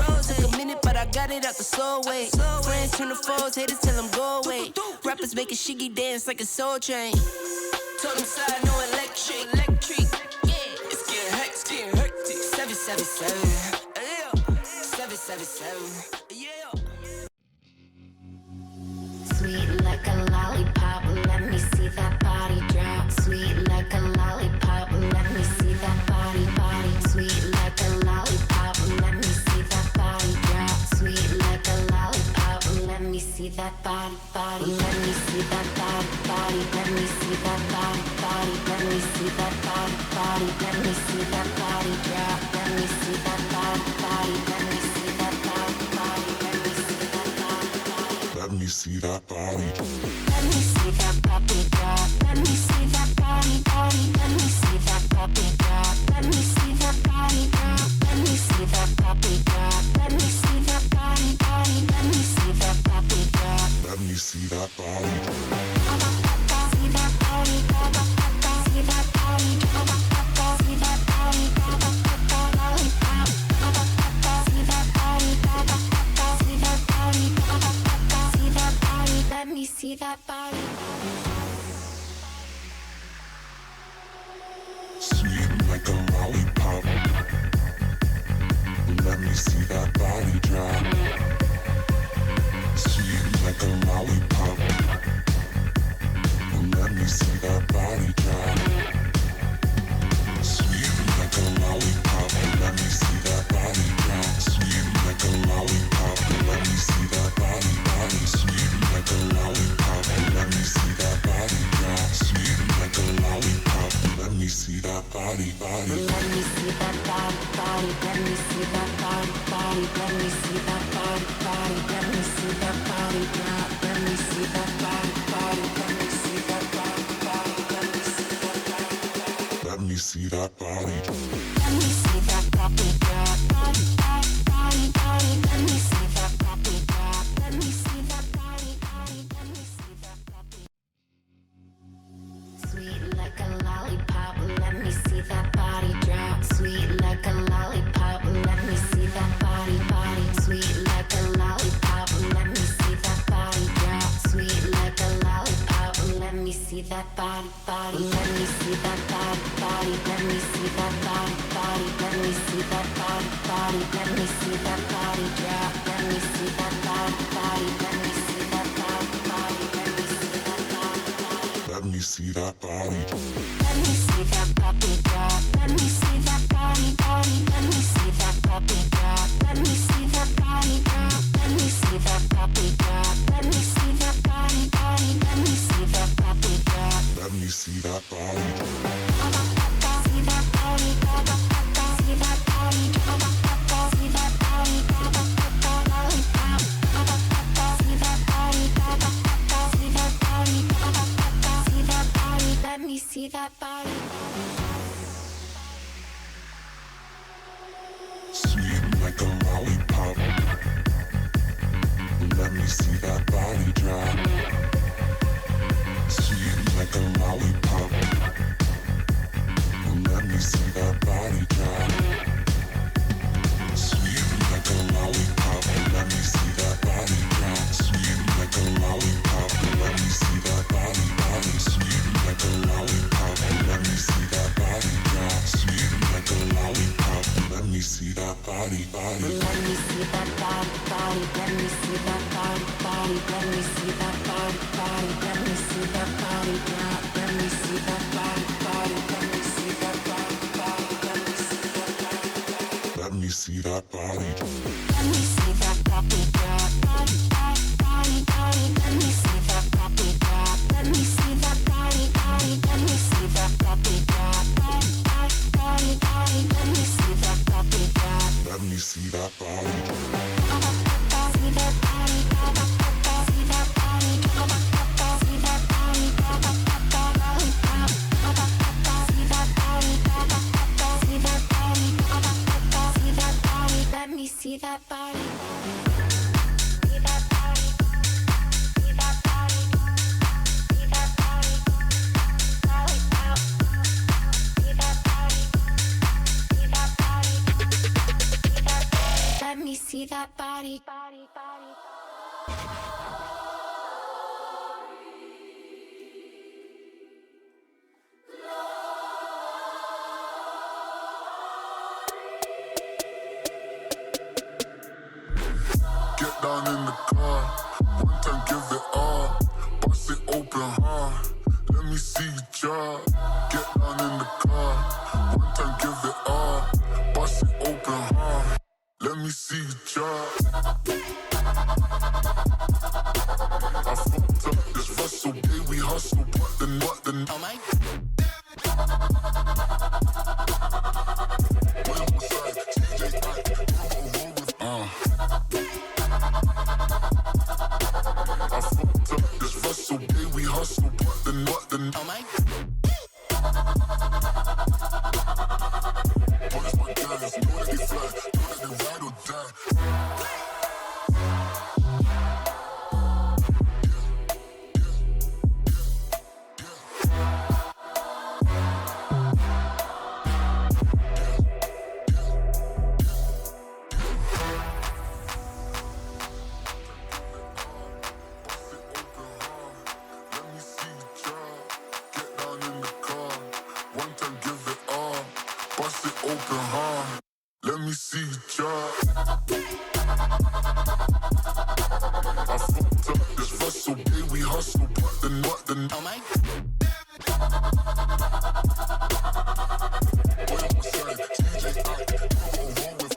a minute, but I got it out the slow way. Friends turn to foes, haters tell them go away. Rappers making shiggy dance like a soul train. Told them slide, no electric. Yeah, it's getting hectic. 777. Yeah, 777. Yeah. Sweet like a lollipop, let me see that body drop. Sweet like a lollipop, let me see that body. Sweet like a lollipop, let me see that body drop. Sweet like a lollipop, let me see that body. Let me see that body. Let me see that body. Let me see that body. Let me see that body drop. Let me see that body. Let me see that body. Let me see that body. Let me see that body. Let me see that puppy drop. Let me see that body. Let me see that puppy drop. Let me see that body drop. Let me see that puppy drop. Let me see that body. Let me see that puppy drop. Let me see that body. See that body. See that body. See that body. Lollipop. See that body. See that body. See that body. Let me see that body. Sweet like a lollipop. Let me see that body drop. Sweet like a lollipop. Let me see that body drop. Sweet like a lollipop. Let me see that body drop. Sweet like a lollipop. Let me see that body. Sweet like a lollipop. Let me see that body drop. Sweet like a lollipop. Let me see that body. Let me see that body. Let me see that body. Let me see that body. Let me see that body drop. Let me see that body. Let me see that body. Let me see that body. Let me see that body. Let me see that puppy drop. Body. Let me see that puppy drop. Let me see that body. Let me see that puppy. Sweet like a lollipop. Let me see that body drop. Sweet like a lollipop. Let me see that body. Sweet like a lollipop. Let me see that body drop. Sweet like a lollipop. Let me see that body. Let me see that body. Let me see that body. Let me see that body. Let me see that body drop. Let me see that body. Let me see that body. Let me see that body. Let me see that body. Let me see that puppy drop. Let me see that body. Let me see that puppy drop. Let me see that body drop. Let me see that puppy drop. Let me see that body. Let me see that puppy drop. Let me see that body. See that body. See that body. See that body. Lollipop. See that body. See that body. See that body. Let me see that body. Sweet like a lollipop. Let me see that body drop. Sweet like a lollipop. Let me me see that body drop. Sweet like a lollipop. Let me see that body drop. Sweet like a lollipop. Let me see that body. Sweet like a lollipop. Let me see that body drop. Sweet like a lollipop. Let me see that body. Let me see that body. Let me see that body. Let me see that body. Let me see that body. Let me see that body. Let me see that body. Let me see that body. Let me see that body. Let me see that body. Let me see that body. Let me see that body. Let me see that body. Let me see that body. Let me see that body. See that body. See that body. See that body. See that body. See that body. See that body. Let me see that body. See that body. See that body. See that body. Lollipop. See that body. See that body. See that body. Let me see that body. Get down in the car, one time give it all. Bust it open hard, let me see you drop. Get down in the car, one time give it all. Bust it open hard, let me see you drop. I fucked up this Russell, yeah, we hustle, but then oh my. I fucked up this Russell, yeah, we hustle, but then oh my. What is my guys? Know that they fly, know that they ride or die. Let me see you drop. I fucked up this Russell, yeah, we hustle, but then oh my. What am I saying? TJ, I roll with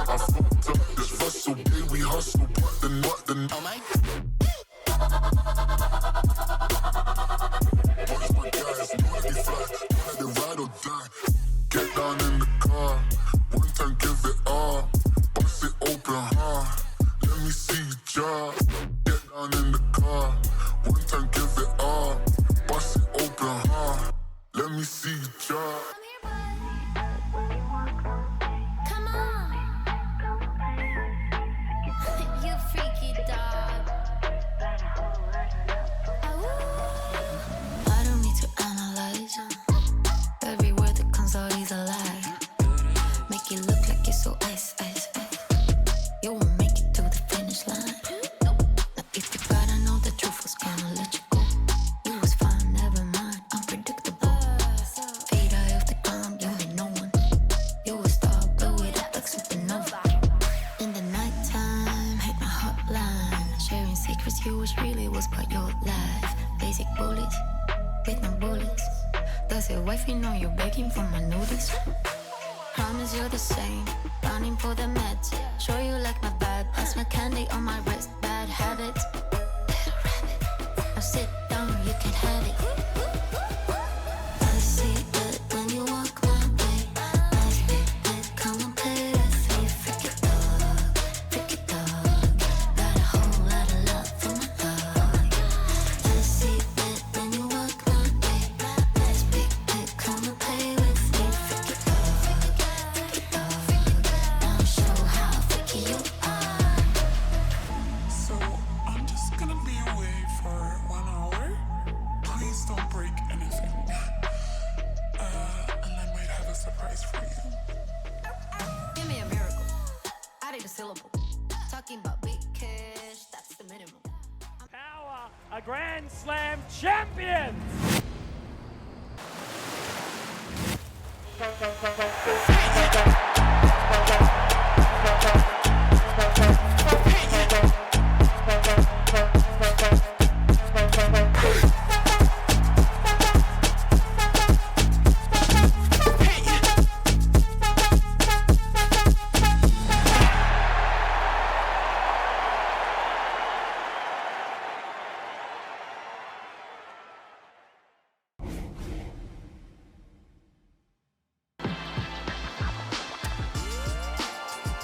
I fucked up this Russell, yeah, we hustle, but then oh my. What is my guys? Know that they fly, know that they ride or die. Get down in the car, one time give it all. Bust it open hard, let me see you drop. Get down in the car, one time give it all. Bust it open hard, let me see you drop. Come on. You freaky dog. I don't need to analyze. Every word that comes out is a lie. Make it look like you're so ice. You won't make it to the finish line. Now if you gotta know the truth, was gonna let you go. You was fine, never mind, unpredictable. Feet eye off the ground, you ain't no one. You a star, blow it up like supernova. In the nighttime, hit my hotline. Sharing secrets, you was really was part your life. Basic bullets, with no bullets. Does your wifey know you're begging for my notice? Promise you're the same, running for the meds. Show you like my vibe, that's my candy on my wrist. Bad habits, little rabbit. Now sit down, you can have it. I see it when you walk my way. Nice big head, come and play with me. Freak it dog. Got a whole lot of love for my dog. I see it when you walk my way. Nice big head, come and play with me. Freak it dog. Now show how freaky you are. So I'm just gonna be away for 1 hour. Please are Grand Slam champions!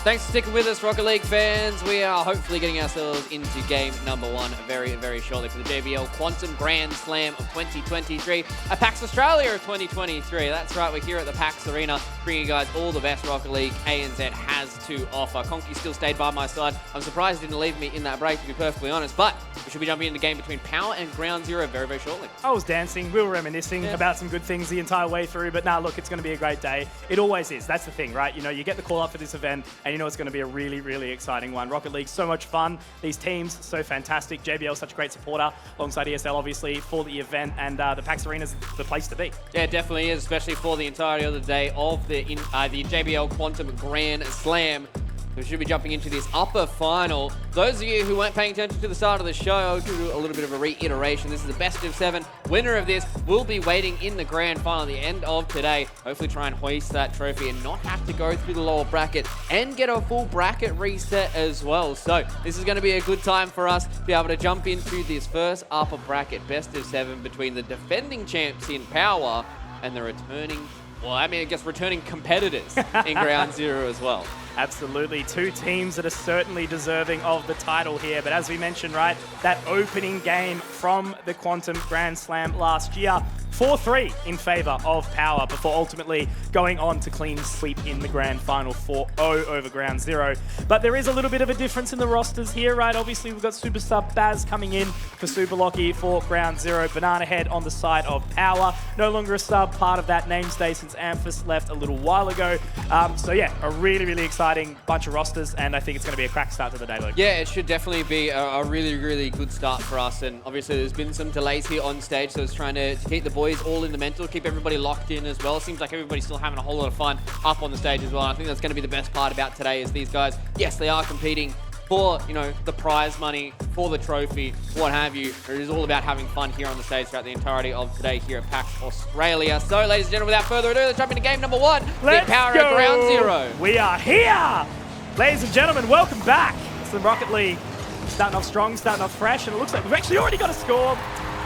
Thanks for sticking with us, Rocket League fans. We are hopefully getting ourselves into game number 1 very, very shortly for the JBL Quantum Grand Slam of 2023, a PAX Australia of 2023. That's right, we're here at the PAX Arena, bringing you guys all the best Rocket League ANZ has to offer. Conky still stayed by my side. I'm surprised he didn't leave me in that break, to be perfectly honest, but we should be jumping into the game between Power and Ground Zero very, very shortly. I was dancing, we were reminiscing about some good things the entire way through, but nah, look, it's going to be a great day. It always is. That's the thing, right? You know, you get the call up for this event, and you know it's going to be a really, really exciting one. Rocket League, so much fun. These teams, so fantastic. JBL, such a great supporter, alongside ESL, obviously, for the event, and the PAX Arena is the place to be. Yeah, it definitely is, especially for the entirety of the day of the JBL Quantum Grand Slam. We should be jumping into this upper final. Those of you who weren't paying attention to the start of the show, I'll give you a little bit of a reiteration. This is the best of 7. Winner of this will be waiting in the grand final at the end of today. Hopefully try and hoist that trophy and not have to go through the lower bracket and get a full bracket reset as well. So this is going to be a good time for us to be able to jump into this first upper bracket best of 7 between the defending champs in Power and the returning competitors in Ground Zero as well. Absolutely. 2 teams that are certainly deserving of the title here. But as we mentioned, right, that opening game from the Quantum Grand Slam last year, 4-3 in favour of Power before ultimately going on to clean sweep in the grand final 4-0 over Ground Zero. But there is a little bit of a difference in the rosters here, right? Obviously, we've got Super Sub Baz coming in for Super Locky for Ground Zero. Banana Head on the side of Power. No longer a sub, part of that namestay since Amphis left a little while ago. So yeah, a really, really exciting bunch of rosters, and I think it's going to be a crack start to the day, Luke. Yeah, it should definitely be a really, really good start for us. And obviously, there's been some delays here on stage, so it's trying to keep the boys all in the mental, keep everybody locked in as well. It seems like everybody's still having a whole lot of fun up on the stage as well. And I think that's going to be the best part about today is these guys, yes, they are competing for, you know, the prize money, for the trophy, what have you. It is all about having fun here on the stage throughout the entirety of today here at PAX Australia. So, ladies and gentlemen, without further ado, let's jump into game number 1. Let's Power go. at Ground Zero. We are here! Ladies and gentlemen, welcome back. It's the Rocket League. Starting off strong, starting off fresh, and it looks like we've actually already got a score.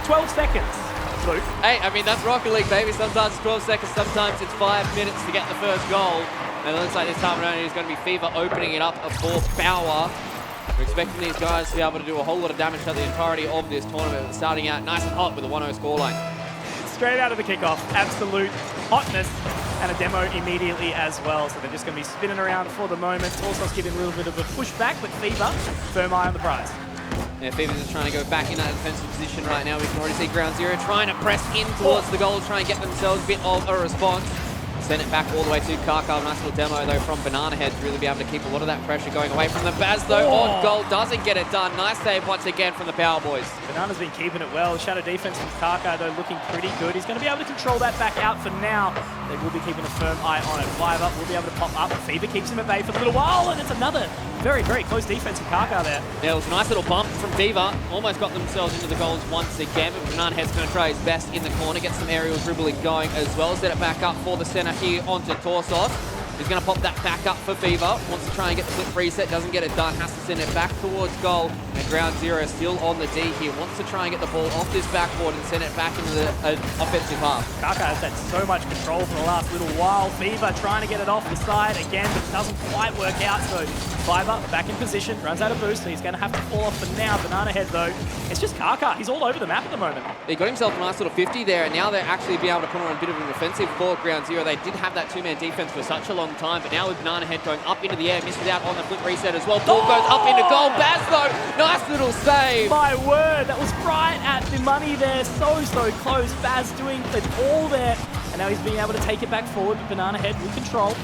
12 seconds. Luke. Hey, I mean, that's Rocket League, baby. Sometimes it's 12 seconds, sometimes it's 5 minutes to get the first goal. And it looks like this time around it is going to be Fever opening it up for Power. We're expecting these guys to be able to do a whole lot of damage to the entirety of this tournament. Starting out nice and hot with a 1-0 scoreline. Straight out of the kickoff, absolute hotness, and a demo immediately as well. So they're just going to be spinning around for the moment. Torsos giving a little bit of a pushback, but Fever, firm eye on the prize. Yeah, Fever's just trying to go back in that defensive position right now. We can already see Ground Zero trying to press in towards the goal, trying to get themselves a bit of a response. Send it back all the way to Kaka. Nice little demo, though, from Banana Head to really be able to keep a lot of that pressure going away from them. Baz, though, on goal, doesn't get it done. Nice save once again from the Power Boys. Banana's been keeping it well. Shadow defense from Kaka, though, looking pretty good. He's going to be able to control that back out for now. They will be keeping a firm eye on it. Fiver will be able to pop up. Fever keeps him at bay for a little while, and it's another very, very close defense from Kaka there. Yeah, it was a nice little bump from Fever. Almost got themselves into the goals once again, but Banana Head's going to try his best in the corner, get some aerial dribbling going as well. Set it back up for the center here onto Torsos. He's going to pop that back up for Fever. Wants to try and get the flip reset, doesn't get it done. Has to send it back towards goal. And Ground Zero still on the D here. Wants to try and get the ball off this backboard and send it back into the offensive half. Kaka has had so much control for the last little while. Fever trying to get it off the side again, but it doesn't quite work out. So Fiver back in position, runs out of boost, so he's going to have to fall off for now. Banana Head, though, it's just Kaka. He's all over the map at the moment. He got himself a nice little 50 there, and now they're actually be able to put on a bit of an offensive for Ground Zero. They did have that two-man defense for such a long time, but now with Banana Head going up into the air, misses out on the flip reset as well. Ball goes up into goal. Baz, though, nice little save. My word, that was right at the money there. So close. Baz doing it all there. And now he's being able to take it back forward, but Banana Head with control.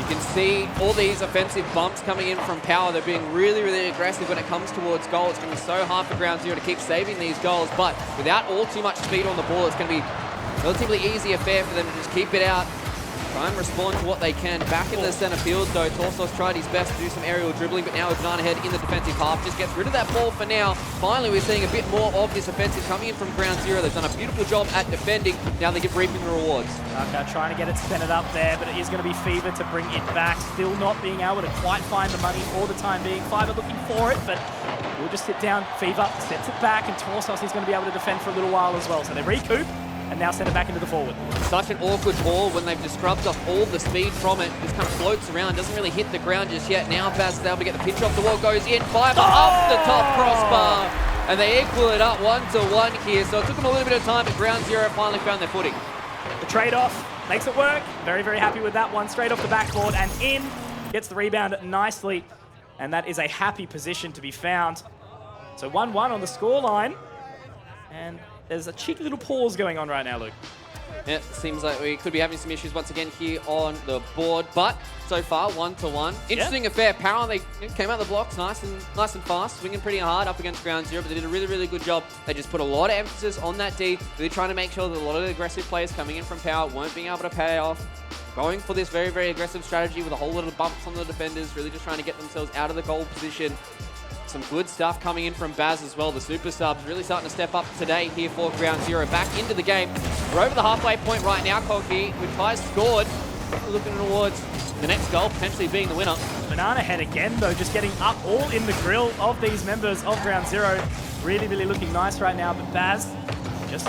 You can see all these offensive bumps coming in from Power. They're being really, really aggressive when it comes towards goal. It's going to be so hard for Ground Zero to keep saving these goals, but without all too much speed on the ball, it's going to be a relatively easy affair for them to just keep it out. Try and respond to what they can. Back in the center field, though, Torsos tried his best to do some aerial dribbling, but now with Banana Head in the defensive half, just gets rid of that ball for now. Finally, we're seeing a bit more of this offensive coming in from Ground Zero. They've done a beautiful job at defending. Now they get reaping the rewards. Okay, trying to get it centered up there, but it is going to be Fever to bring it back. Still not being able to quite find the money for the time being. Fiver looking for it, but we'll just sit down. Fever sets it back, and Torsos is going to be able to defend for a little while as well. So they recoup and now send it back into the forward. Such an awkward ball when they've just scrubbed off all the speed from it. Just kind of floats around, doesn't really hit the ground just yet. Now Baz is able to get the pitch off the wall, goes in, Fiver off the top crossbar, and they equal it up 1-1 here. So it took them a little bit of time, but Ground Zero finally found their footing. The trade-off makes it work. Very, very happy with that one. Straight off the backboard and in. Gets the rebound nicely, and that is a happy position to be found. So 1-1 on the scoreline, and there's a cheeky little pause going on right now, Luke. Yeah, seems like we could be having some issues once again here on the board, but so far 1-1. Interesting affair. Power, they came out the blocks nice and fast, swinging pretty hard up against Ground Zero, but they did a really, really good job. They just put a lot of emphasis on that D, really trying to make sure that a lot of the aggressive players coming in from Power weren't being able to pay off. Going for this very, very aggressive strategy with a whole lot of bumps on the defenders, really just trying to get themselves out of the goal position. Some good stuff coming in from Baz as well. The super subs really starting to step up today here for Ground Zero. Back into the game. We're over the halfway point right now, Koki, with Ty scored. Looking towards the next goal, potentially being the winner. Banana Head again, though, just getting up all in the grill of these members of Ground Zero. Really, really looking nice right now, but Baz just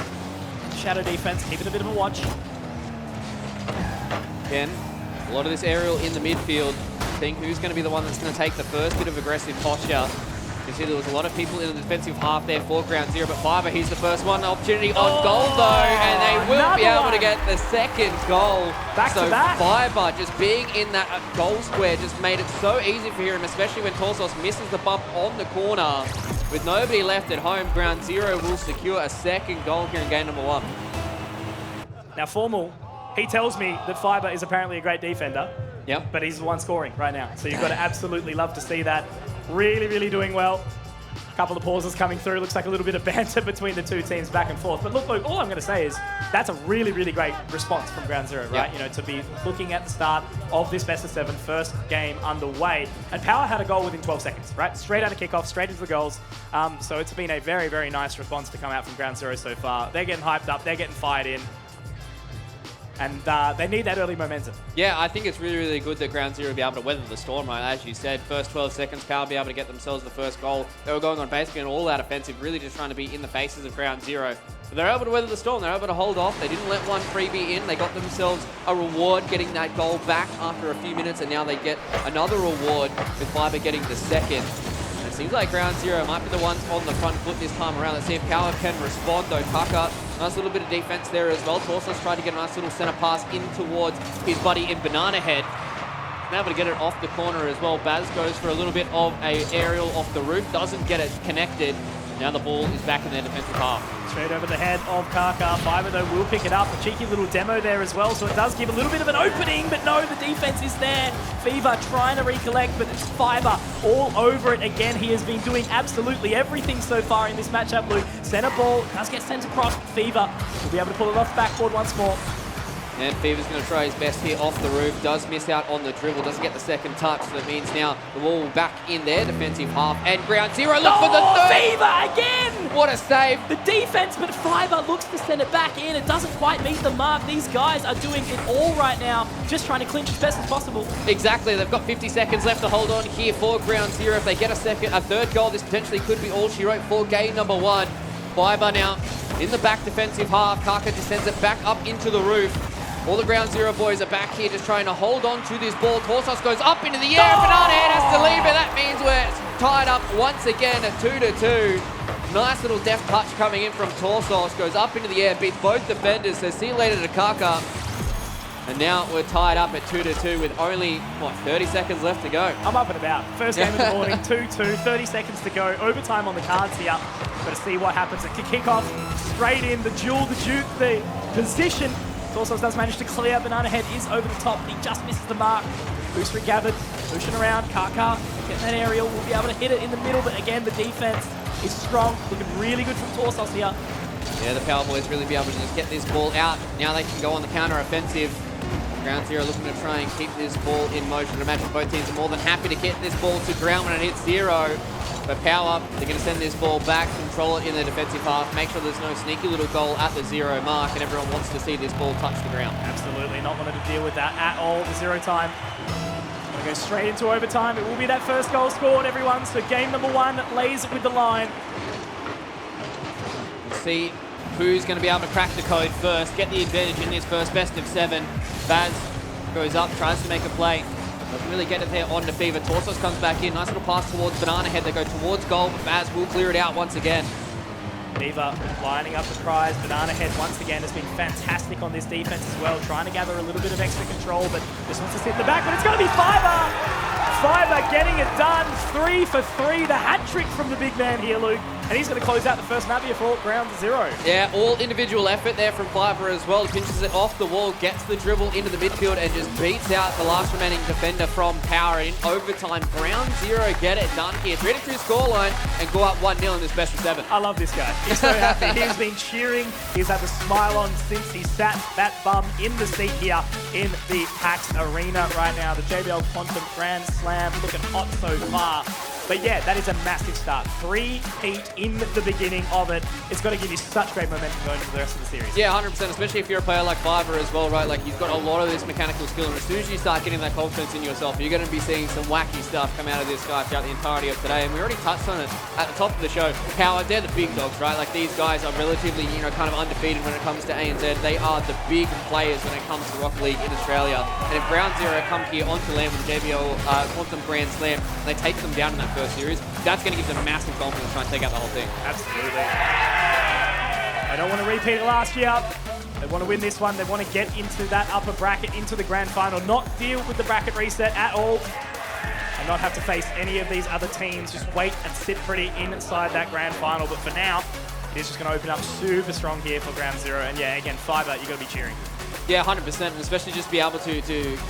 shadow defense, keeping a bit of a watch. Again, a lot of this aerial in the midfield. Think who's going to be the one that's going to take the first bit of aggressive posture. You see there was a lot of people in the defensive half there for Ground Zero, but Fiver, he's the first one. Opportunity on goal though, and they will be able to get the second goal. Back to back. Fiver just being in that goal square just made it so easy for him, especially when Torsos misses the bump on the corner. With nobody left at home, Ground Zero will secure a second goal here in game number 1. Now, Formal, he tells me that Fiver is apparently a great defender. Yep. But he's the one scoring right now. So you've got to absolutely love to see that. Really, really doing well. A couple of pauses coming through. Looks like a little bit of banter between the two teams back and forth. But look, all I'm going to say is that's a really, really great response from Ground Zero, right? Yep. You know, to be looking at the start of this best of 7, first game underway. And Power had a goal within 12 seconds, right? Straight out of kickoff, straight into the goals. So it's been a very, very nice response to come out from Ground Zero so far. They're getting hyped up. They're getting fired in. And they need that early momentum. Yeah, I think it's really, really good that Ground Zero will be able to weather the storm, right? As you said, first 12 seconds, Power will be able to get themselves the first goal. They were going on basically an all-out offensive, really just trying to be in the faces of Ground Zero. But they're able to weather the storm. They're able to hold off. They didn't let one freebie in. They got themselves a reward getting that goal back after a few minutes, and now they get another reward with Fiver getting the second. And it seems like Ground Zero might be the ones on the front foot this time around. Let's see if Power can respond, though. Kaka, nice little bit of defense there as well. Torsos tried to get a nice little center pass in towards his buddy in Banana Head. Now able to get it off the corner as well. Baz goes for a little bit of a aerial off the roof. Doesn't get it connected. Now the ball is back in their defensive half. Straight over the head of Kaka. Fiver, though, will pick it up. A cheeky little demo there as well, so it does give a little bit of an opening, but no, the defense is there. Fever trying to recollect, but it's Fiver all over it again. He has been doing absolutely everything so far in this matchup, Luke. Center ball does get sent across. Fever will be able to pull it off the backboard once more. And Fever's going to try his best here off the roof. Does miss out on the dribble. Doesn't get the second touch. So that means now the ball back in their defensive half. And Ground Zero look for the third. Fever again! What a save. The defense, but Fiver looks to send it back in. It doesn't quite meet the mark. These guys are doing it all right now. Just trying to clinch as best as possible. Exactly. They've got 50 seconds left to hold on here for Ground Zero. If they get a third goal, this potentially could be all she wrote for game number 1. Fiver now in the back defensive half. Kaka just sends it back up into the roof. All the Ground Zero boys are back here just trying to hold on to this ball. Torsos goes up into the air. Banana Head has to leave it. That means we're tied up once again at 2-2. Nice little deft touch coming in from Torsos. Goes up into the air, beats both defenders. So see you later to Kaka. And now we're tied up at 2-2 with only, 30 seconds left to go. I'm up and about. First game of the morning, 2-2, 30 seconds to go. Overtime on the cards here. Got to see what happens at kickoff. Straight in, the duel, the juke, the position. Torsos does manage to clear. Banana Head is over the top. He just misses the mark. Booster gathered, pushing around. Kaka getting that aerial. Will be able to hit it in the middle, but again, the defense is strong. Looking really good from Torsos here. Yeah, the Power Boys really be able to just get this ball out. Now they can go on the counter offensive. Ground Zero looking to try and keep this ball in motion. I imagine both teams are more than happy to get this ball to ground when it hits zero. But Power, they're going to send this ball back, control it in the defensive half, make sure there's no sneaky little goal at the zero mark, and everyone wants to see this ball touch the ground. Absolutely not wanting to deal with that at all. The zero time. Going to go straight into overtime. It will be that first goal scored, everyone. So game number 1 lays with the line. We'll see who's going to be able to crack the code first, get the advantage in this first best of 7. Baz goes up, tries to make a play. Doesn't really get it there on the Fever. Torsos comes back in. Nice little pass towards Banana Head. They go towards goal, but Baz will clear it out once again. Fever lining up the tries. Banana Head once again has been fantastic on this defense as well, trying to gather a little bit of extra control, but just wants to sit in the back, but it's going to be Fiver! Fiver getting it done. 3 for 3. The hat trick from the big man here, Luke. And he's going to close out the first map here for ground 0. Yeah, all individual effort there from Fiver as well. Pinches it off the wall, gets the dribble into the midfield, and just beats out the last remaining defender from Power in overtime. Ground 0 get it done here. 3-2 scoreline and go up 1-0 in this best of 7. I love this guy. He's so happy. He's been cheering. He's had the smile on since he sat that bum in the seat here in the PAX Arena right now. The JBL Quantum Grand Slam looking hot so far. But yeah, that is a massive start. 3-peat in the beginning of it. It's got to give you such great momentum going into the rest of the series. Yeah, 100%, especially if you're a player like Fiver as well, right? Like, you've got a lot of this mechanical skill, and as soon as you start getting that confidence in yourself, you're going to be seeing some wacky stuff come out of this guy throughout the entirety of today. And we already touched on it at the top of the show. Power, they're the big dogs, right? Like, these guys are relatively, kind of undefeated when it comes to ANZ. They are the big players when it comes to Rocket League in Australia. And if Ground Zero come here onto land with the JBL Quantum Grand Slam, and they take them down in that first series, that's going to give them massive confidence to try and take out the whole thing. Absolutely. They don't want to repeat it last year. They want to win this one. They want to get into that upper bracket, into the grand final, not deal with the bracket reset at all, and not have to face any of these other teams. Just wait and sit pretty inside that grand final. But for now, it is just going to open up super strong here for Ground Zero. And yeah, again, Fiver, you've got to be cheering. Yeah, 100%, and especially just be able to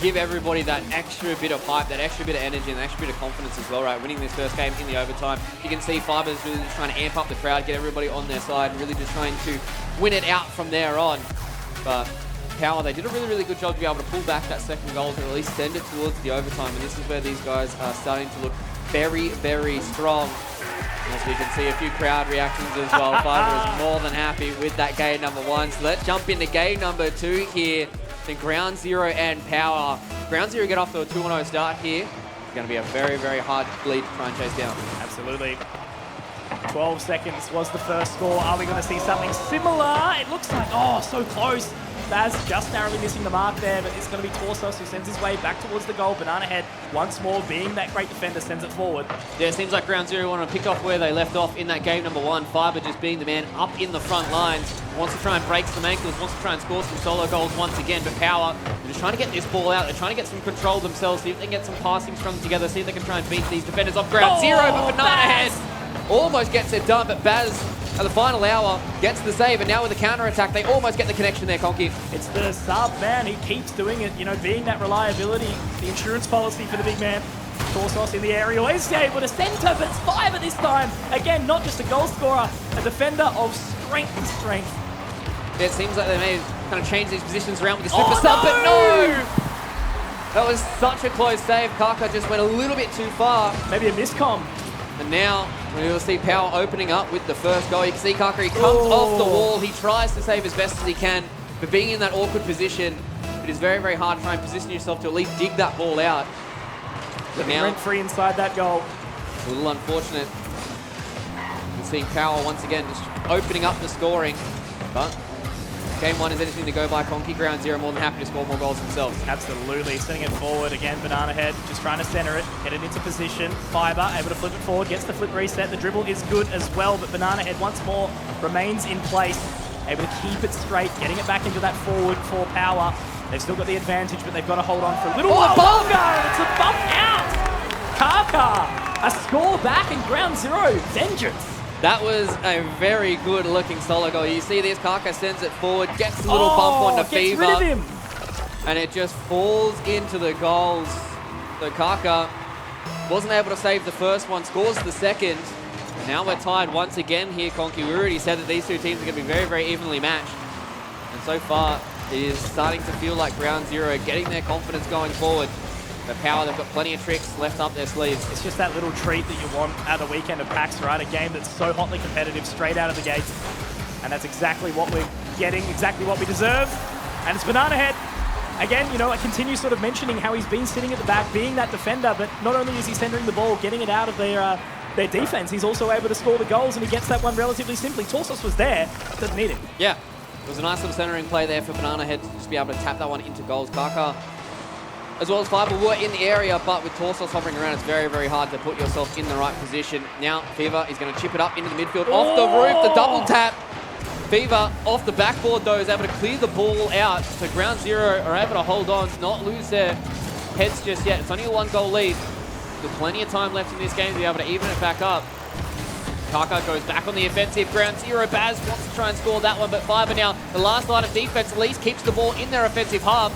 give everybody that extra bit of hype, that extra bit of energy, and that extra bit of confidence as well, right? Winning this first game in the overtime. You can see Fiver's really just trying to amp up the crowd, get everybody on their side, and really just trying to win it out from there on. But Power, they did a really, really good job to be able to pull back that second goal to at least send it towards the overtime, and this is where these guys are starting to look very, very strong. As we can see, a few crowd reactions as well. Fiver is more than happy with that game number 1. So let's jump into game number 2 here. Then Ground Zero and Power. Ground Zero get off to a 2-0 start here. It's going to be a very, very hard lead to try and chase down. Absolutely. 12 seconds was the first score. Are we going to see something similar? It looks like, oh, so close. Baz just narrowly missing the mark there, but it's going to be Torsos who sends his way back towards the goal. Banana Head, once more, being that great defender, sends it forward. Yeah, it seems like Ground Zero want to pick off where they left off in that game number 1. Fiver just being the man up in the front lines. Wants to try and break some ankles, wants to try and score some solo goals once again, but Power, they're just trying to get this ball out. They're trying to get some control themselves, see if they can get some passing strung together, see if they can try and beat these defenders off Ground Zero, but Banana Head almost gets it done, but Baz at the final hour gets the save, and now with the counter-attack, they almost get the connection there, Conky. It's the sub man. He keeps doing it, being that reliability, the insurance policy for the big man. Torsos in the aerial is able to center, but it's Fiver this time. Again, not just a goal scorer, a defender of strength to strength. Yeah, it seems like they may kind of change these positions around with the super sub, but no! That was such a close save. Kaka just went a little bit too far. Maybe a miscomm. And now we will see Power opening up with the first goal. You can see Kaka, he comes off the wall. He tries to save as best as he can, but being in that awkward position, it is very, very hard to try and position yourself to at least dig that ball out. But now, rent-free inside that goal. A little unfortunate. You can see Power once again just opening up the scoring, but game 1 is anything to go by. Conky, Ground Zero more than happy to score more goals themselves. Absolutely. Sending it forward again. Banana Head just trying to center it, get it into position. Fiver able to flip it forward, gets the flip reset. The dribble is good as well, but Banana Head once more remains in place, able to keep it straight, getting it back into that forward for Power. They've still got the advantage, but they've got to hold on for a little while longer, and it's a bump out. Kaka, a score back in Ground Zero. Vengeance. That was a very good looking solo goal. You see this, Kaka sends it forward, gets a little bump on the Fever. Gets rid of him. And it just falls into the goals. So Kaka wasn't able to save the first one, scores the second. Now we're tied once again here, Conky. We already said that these two teams are going to be very, very evenly matched. And so far, it is starting to feel like Ground Zero getting their confidence going forward. The Power, they've got plenty of tricks left up their sleeves. It's just that little treat that you want at the weekend of PAX, right? A game that's so hotly competitive straight out of the gates. And that's exactly what we're getting, exactly what we deserve. And it's Banana Head. Again, you know, I continue sort of mentioning how he's been sitting at the back, being that defender, but not only is he centering the ball, getting it out of their defense, he's also able to score the goals, and he gets that one relatively simply. Torsos was there, doesn't need it. Yeah, it was a nice little centering play there for Banana Head to just be able to tap that one into goals. Kaka, as well as Fiber, were in the area, but with Torsos hovering around, it's very, very hard to put yourself in the right position. Now, Fever is going to chip it up into the midfield, off the roof, the double tap. Fever off the backboard, though, is able to clear the ball out. So Ground Zero are able to hold on, not lose their heads just yet. It's only a 1-goal lead. With plenty of time left in this game to be able to even it back up. Kaka goes back on the offensive. Ground Zero, Baz wants to try and score that one, but Fiber now, the last line of defense, at least keeps the ball in their offensive half.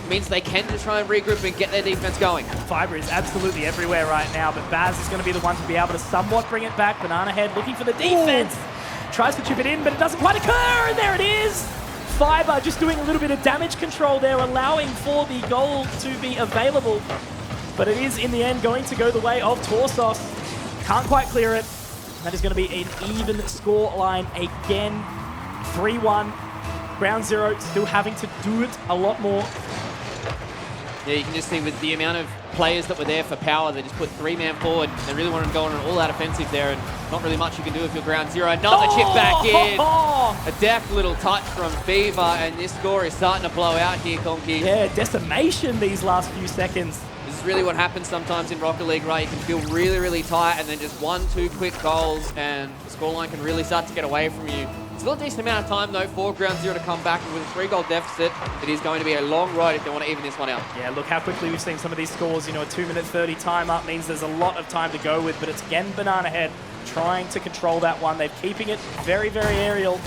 Means they can just try and regroup and get their defense going. Fiber is absolutely everywhere right now, but Baz is going to be the one to be able to somewhat bring it back. Banana Head looking for the defense. Ooh. Tries to chip it in, but it doesn't quite occur, and there it is! Fiber just doing a little bit of damage control there, allowing for the goal to be available. But it is, in the end, going to go the way of Torsos. Can't quite clear it. That is going to be an even score line again. 3-1. Ground Zero still having to do it a lot more. Yeah, you can just see with the amount of players that were there for Power, they just put 3-man forward. They really wanted to go on an all-out offensive there, and not really much you can do if you're Ground Zero. Another chip back in. A deft little touch from Fever, and this score is starting to blow out here, Conky. Yeah, decimation these last few seconds. This is really what happens sometimes in Rocket League, right? You can feel really, really tight, and then just 1-2 quick goals, and the scoreline can really start to get away from you. Still a decent amount of time, though, for Ground Zero to come back. And with a 3-goal deficit, it is going to be a long road if they want to even this one out. Yeah, look how quickly we've seen some of these scores. You know, a 2-minute 30 time up means there's a lot of time to go with, but it's again Banana Head trying to control that one. They're keeping it very, very aerial.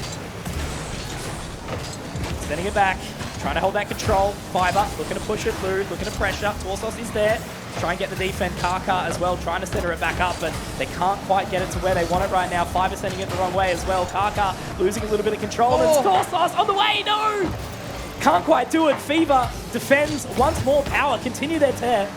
Sending it back, trying to hold that control. Fiber looking to push it through, looking to pressure. Torsos is there. Try and get the defense. Kaka as well, trying to center it back up, but they can't quite get it to where they want it right now. Fiber sending it the wrong way as well. Kaka losing a little bit of control. And it's Torsos on the way. No! Can't quite do it. Fever defends once more. Power continue their tear.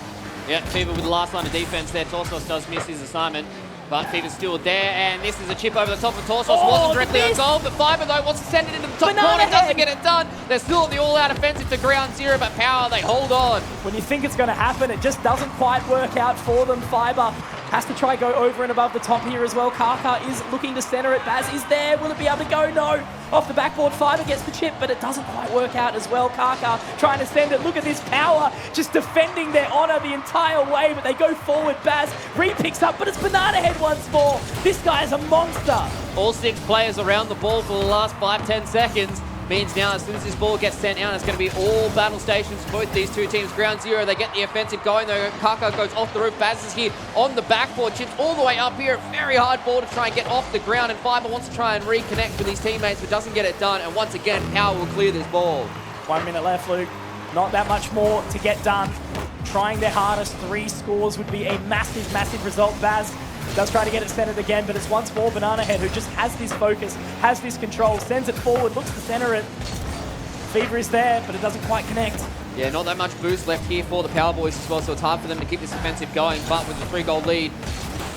Yeah, Fever with the last line of defense there. Torsos does miss his assignment, but Fever's still there, and this is a chip over the top of Torsos. Wasn't directly on goal, but Fiber, though, wants to send it into the top corner. Doesn't get it done. They're still on the all-out offensive to Ground Zero, but Power, they hold on. When you think it's going to happen, it just doesn't quite work out for them. Fiber has to try go over and above the top here as well. Kaka is looking to center it. Baz is there. Will it be able to go? No. Off the backboard, Fiber gets the chip, but it doesn't quite work out as well. Kaka trying to send it. Look at this Power just defending their honor the entire way, but they go forward. Baz re-picks up, but it's Banana Head once more. This guy is a monster. All 6 players around the ball for the last 5-10 seconds. Means now as soon as this ball gets sent out, it's going to be all battle stations for both these two teams. Ground Zero, they get the offensive going though. Kaka goes off the roof. Baz is here on the backboard, chips all the way up here. Very hard ball to try and get off the ground, and Fiber wants to try and reconnect with his teammates, but doesn't get it done. And once again, Power will clear this ball. 1 minute left, Luke. Not that much more to get done. Trying their hardest. 3 scores would be a massive, massive result. Baz does try to get it centered again, but it's once more Banana Head who just has this focus, has this control, sends it forward, looks to center it. Fever is there, but it doesn't quite connect. Yeah, not that much boost left here for the Power Boys as well, so it's hard for them to keep this offensive going, but with the 3-goal lead,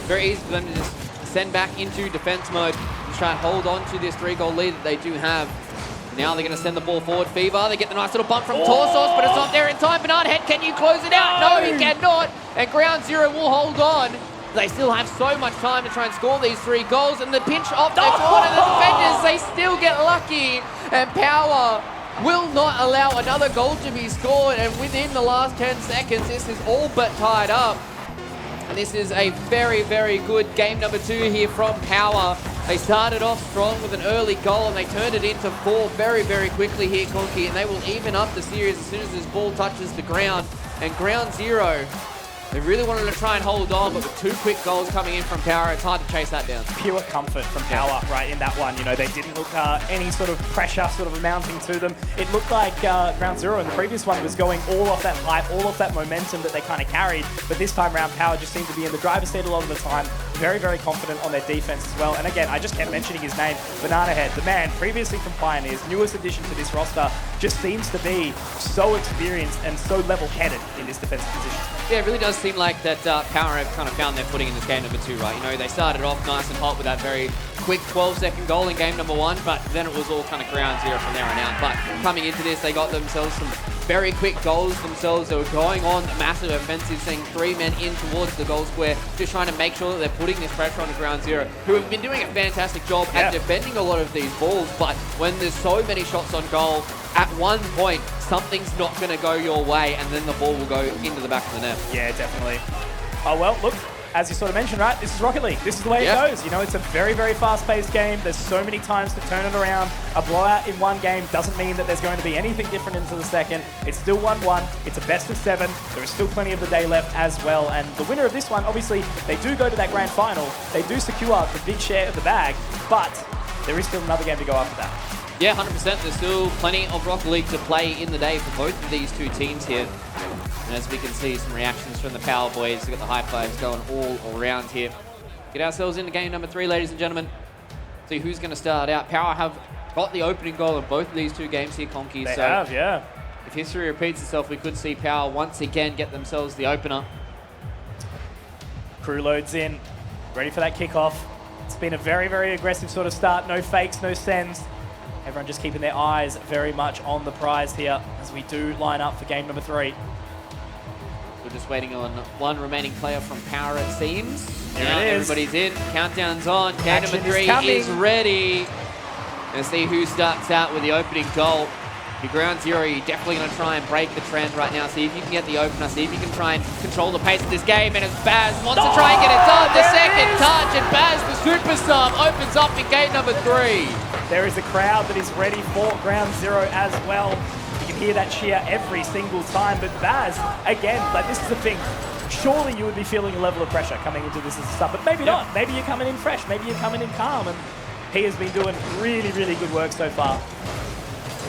very easy for them to just send back into defense mode and try and hold on to this 3-goal lead that they do have. Now they're going to send the ball forward. Fever, they get the nice little bump from Torsos, but it's not there in time. Banana Head, can you close it out? No, he cannot, and Ground Zero will hold on. They still have so much time to try and score these 3 goals, and the pinch off one of the defenders, they still get lucky, and Power will not allow another goal to be scored, and within the last 10 seconds, this is all but tied up. And this is a very, very good game number 2 here from Power. They started off strong with an early goal, and they turned it into 4 very, very quickly here, Conky, and they will even up the series as soon as this ball touches the ground. And Ground Zero They really wanted to try and hold on, but with 2 quick goals coming in from Power, it's hard to chase that down. Pure comfort from Power right in that one. You know, they didn't look any sort of pressure sort of amounting to them. It looked like Ground Zero in the previous one was going all off that hype, all off that momentum that they kind of carried. But this time around, Power just seemed to be in the driver's seat a lot of the time. Very, very confident on their defense as well. And again, I just kept mentioning his name, Banana Head. The man, previously from Pioneers, newest addition to this roster, just seems to be so experienced and so level-headed in this defensive position. Yeah, it really does seem like that Power have kind of found their footing in this game number 2, right? You know, they started off nice and hot with that very quick 12-second goal in game number 1, but then it was all kind of Ground Zero from there on out. But coming into this, they got themselves some very quick goals themselves. They were going on massive offensive, seeing 3 men in towards the goal square, just trying to make sure that they're putting this pressure on the Ground Zero, who have been doing a fantastic job at defending a lot of these balls. But when there's so many shots on goal, at one point, something's not going to go your way, and then the ball will go into the back of the net. Yeah, definitely. Oh, well, look, as you sort of mentioned, right, this is Rocket League. This is the way it goes. You know, it's a very, very fast-paced game. There's so many times to turn it around. A blowout in one game doesn't mean that there's going to be anything different into the second. It's still 1-1. It's a best of 7. There is still plenty of the day left as well. And the winner of this one, obviously, they do go to that grand final. They do secure the big share of the bag, but there is still another game to go after that. Yeah, 100%. There's still plenty of Rocket League to play in the day for both of these 2 teams here. And as we can see, some reactions from the Power boys. We've got the high fives going all around here. Get ourselves into game number 3, ladies and gentlemen. See who's going to start out. Power have got the opening goal in both of these 2 games here, Conky. They have, yeah. If history repeats itself, we could see Power once again get themselves the opener. Crew loads in, ready for that kickoff. It's been a very, very aggressive sort of start. No fakes, no sends. Everyone just keeping their eyes very much on the prize here as we do line up for game number 3. We're just waiting on one remaining player from Power, it seems. There now it is. Everybody's in. Countdown's on. Game Action number 3 is ready. Let's see who starts out with the opening goal. The Ground Zero, you're definitely going to try and break the trend right now. See if you can get the opener. See if you can try and control the pace of this game. And it's Baz wants to try and get it done. The second touch, and Baz, the superstar, opens up in game number 3. There is a crowd that is ready for Ground Zero as well. You can hear that cheer every single time. But Baz, again, like this is the thing. Surely you would be feeling a level of pressure coming into this and stuff, but maybe not. Maybe you're coming in fresh. Maybe you're coming in calm. And he has been doing really, really good work so far.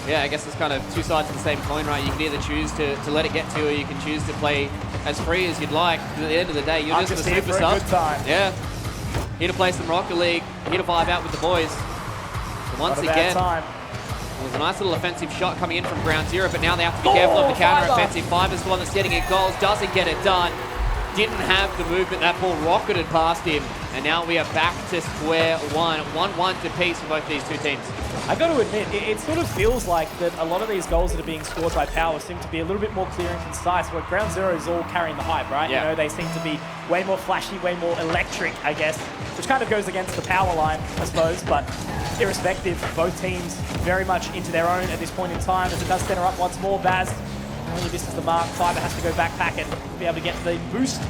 Yeah, I guess it's kind of 2 sides of the same coin, right? You can either choose to let it get to you, or you can choose to play as free as you'd like. But at the end of the day, you're just a here super for sub. a good time. Yeah. Here to play some Rocket League, here to vibe out with the boys. So once again, it was a nice little offensive shot coming in from Ground Zero, but now they have to be careful of the counter-offensive. Fiver's the one that's getting it goals, doesn't get it done. Didn't have the movement, that ball rocketed past him. And now we are back to square one. 1-1 to piece for both these 2 teams. I got to admit, it sort of feels like that a lot of these goals that are being scored by Power seem to be a little bit more clear and concise, where Ground Zero is all carrying the hype, right? Yeah. You know, they seem to be way more flashy, way more electric, I guess, which kind of goes against the Power line, I suppose, but irrespective, both teams very much into their own at this point in time. As it does center up once more, Baz only misses the mark. Fiver has to go backpack and be able to get the boost.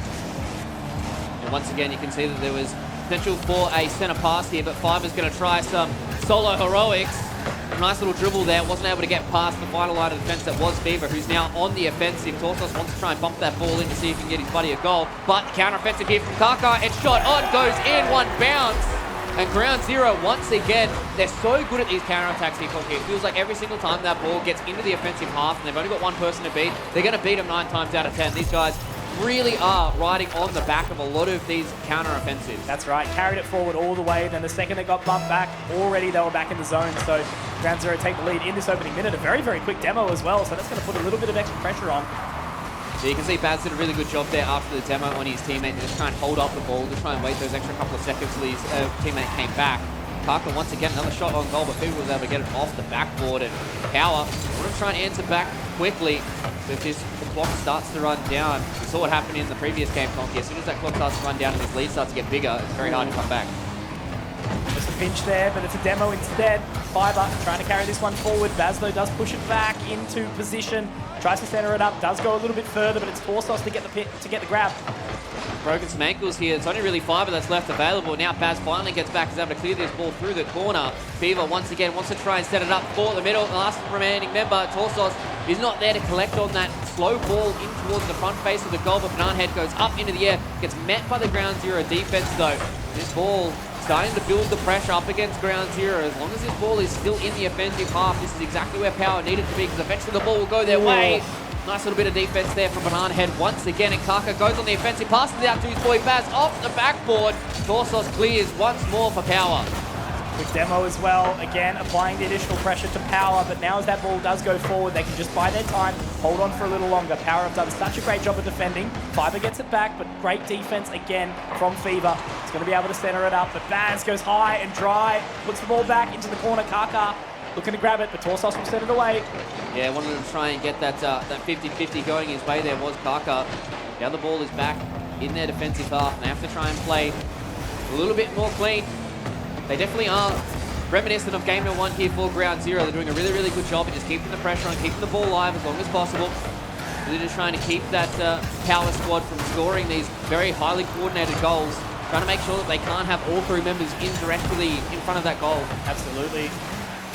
And once again, you can see that there was potential for a center pass here, but Fiver's going to try some solo heroics. A nice little dribble there. Wasn't able to get past the final line of defense that was Fever, who's now on the offensive. Tortos wants to try and bump that ball in to see if he can get his buddy a goal. But counter-offensive here from Kaka, and shot on, goes in, 1 bounce. And Ground Zero, once again, they're so good at these counter-attacks here, Cocky. It feels like every single time that ball gets into the offensive half and they've only got 1 person to beat, they're going to beat them 9 times out of 10. These guys really are riding on the back of a lot of these counter-offensives. That's right, carried it forward all the way. Then the second they got bumped back, already they were back in the zone. So Ground Zero take the lead in this opening minute. A very, very quick demo as well. So that's going to put a little bit of extra pressure on. So you can see Baz did a really good job there after the demo on his teammate to just try and hold up the ball, to try and wait those extra couple of seconds till his teammate came back. Parker once again, another shot on goal, but Fever was able to get it off the backboard, and Power want to try and answer back quickly if the clock starts to run down. We saw what happened in the previous game, Conky. As soon as that clock starts to run down and this lead starts to get bigger, it's very hard to come back. Just a pinch there, but it's a demo instead. Fiver trying to carry this one forward. Baslo does push it back into position, tries to center it up, does go a little bit further, but it's Torsos to get the grab. broken some ankles here. It's only really Fiber that's left available. Now Baz finally gets back, is able to clear this ball through the corner. Fever once again wants to try and set it up for the middle. The last remaining member, Torsos, is not there to collect on that slow ball in towards the front face of the goal, but Banana Head goes up into the air, gets met by the ground zero defense though. This ball starting to build the pressure up against ground zero. As long as this ball is still in the offensive half, this is exactly where Power needed to be, because eventually the ball will go their way. Nice little bit of defense there from Banana Head once again, and Kaka goes on the offensive, passes it out to his boy Baz off the backboard. Torsos clears once more for Power. Quick demo as well, again applying the additional pressure to Power, but now as that ball does go forward, they can just buy their time, hold on for a little longer. Power have done such a great job of defending. Fiber gets it back, but great defense again from Fever. It's going to be able to center it up, but Baz goes high and dry, puts the ball back into the corner. Kaka looking to grab it, but Torsos will set it away. Yeah, wanted to try and get that 50-50 going his way there was Kaka. Now the ball is back in their defensive half, and they have to try and play a little bit more clean. They definitely are reminiscent of game number 1 here for ground zero. They're doing a really, really good job of just keeping the pressure on, keeping the ball alive as long as possible. They're just trying to keep that Power squad from scoring these very highly coordinated goals, trying to make sure that they can't have all 3 members indirectly in front of that goal. Absolutely.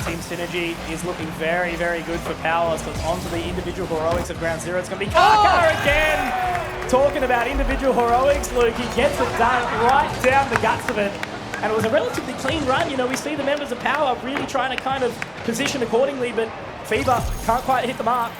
Team synergy is looking very, very good for Power. So it's on to the individual heroics of ground zero. It's going to be Kaka again. Talking about individual heroics, Luke. He gets it done right down the guts of it. And it was a relatively clean run. You know, we see the members of Power really trying to kind of position accordingly, but Fever can't quite hit the mark.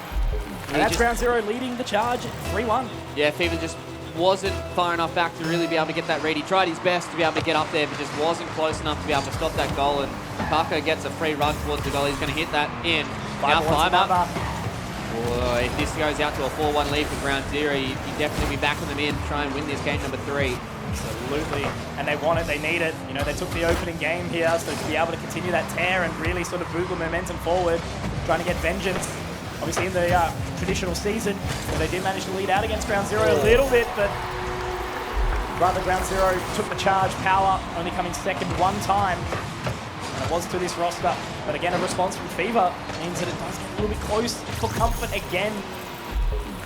And that's ground zero leading the charge 3-1. Yeah, Fever just wasn't far enough back to really be able to get that read. He tried his best to be able to get up there, but just wasn't close enough to be able to stop that goal. And Kaka gets a free run towards the goal. He's going to hit that in. Now Fiber. If this goes out to a 4-1 lead for ground zero, you definitely be backing them in to try and win this game number 3. Absolutely, and they want it, they need it. You know, they took the opening game here, so to be able to continue that tear and really sort of move the momentum forward, trying to get vengeance. Obviously in the traditional season, well, they did manage to lead out against ground zero a little bit, but rather ground zero took the charge. Power only coming second one time, and it was to this roster. But again, a response from Fever means that it does get a little bit close for comfort again.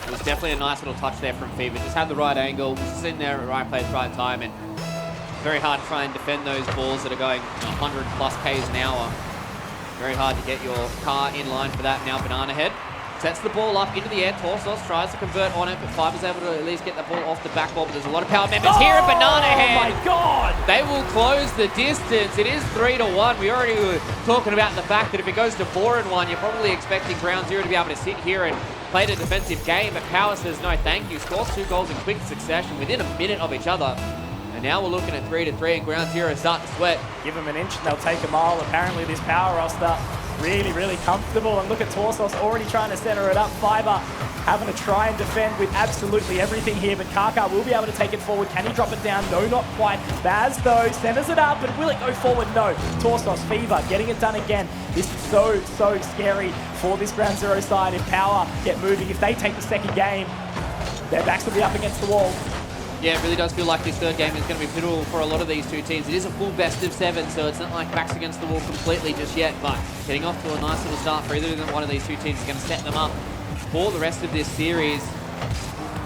It was definitely a nice little touch there from Fever. Just had the right angle, was in there at the right place, right time, and very hard to try and defend those balls that are going 100 plus Ks an hour. Very hard to get your car in line for that. Now Banana Head sets the ball up into the air. Torsos tries to convert on it, but Fiber's able to at least get the ball off the backboard. But there's a lot of Power members here at Banana Head. Oh my God! They will close the distance. It is 3-1. We already were talking about the fact that if it goes to 4-1, you're probably expecting ground zero to be able to sit here and play the defensive game. But Power says no thank you. Scores 2 goals in quick succession within a minute of each other. And now we're looking at 3-3, and ground zero start to sweat. Give them an inch and they'll take a mile. Apparently this Power roster really, really comfortable. And look at Torsos already trying to center it up. Fiber having to try and defend with absolutely everything here, but Kaka will be able to take it forward. Can he drop it down? No, not quite. Baz, though, centers it up, but will it go forward? No. Torsos, Fever, getting it done again. This is so, so scary for this ground zero side. If Power get moving, if they take the second game, their backs will be up against the wall. Yeah, it really does feel like this third game is going to be pivotal for a lot of these two teams. It is a full best of 7, so it's not like backs against the wall completely just yet, but getting off to a nice little start for either one of these two teams is going to set them up for the rest of this series.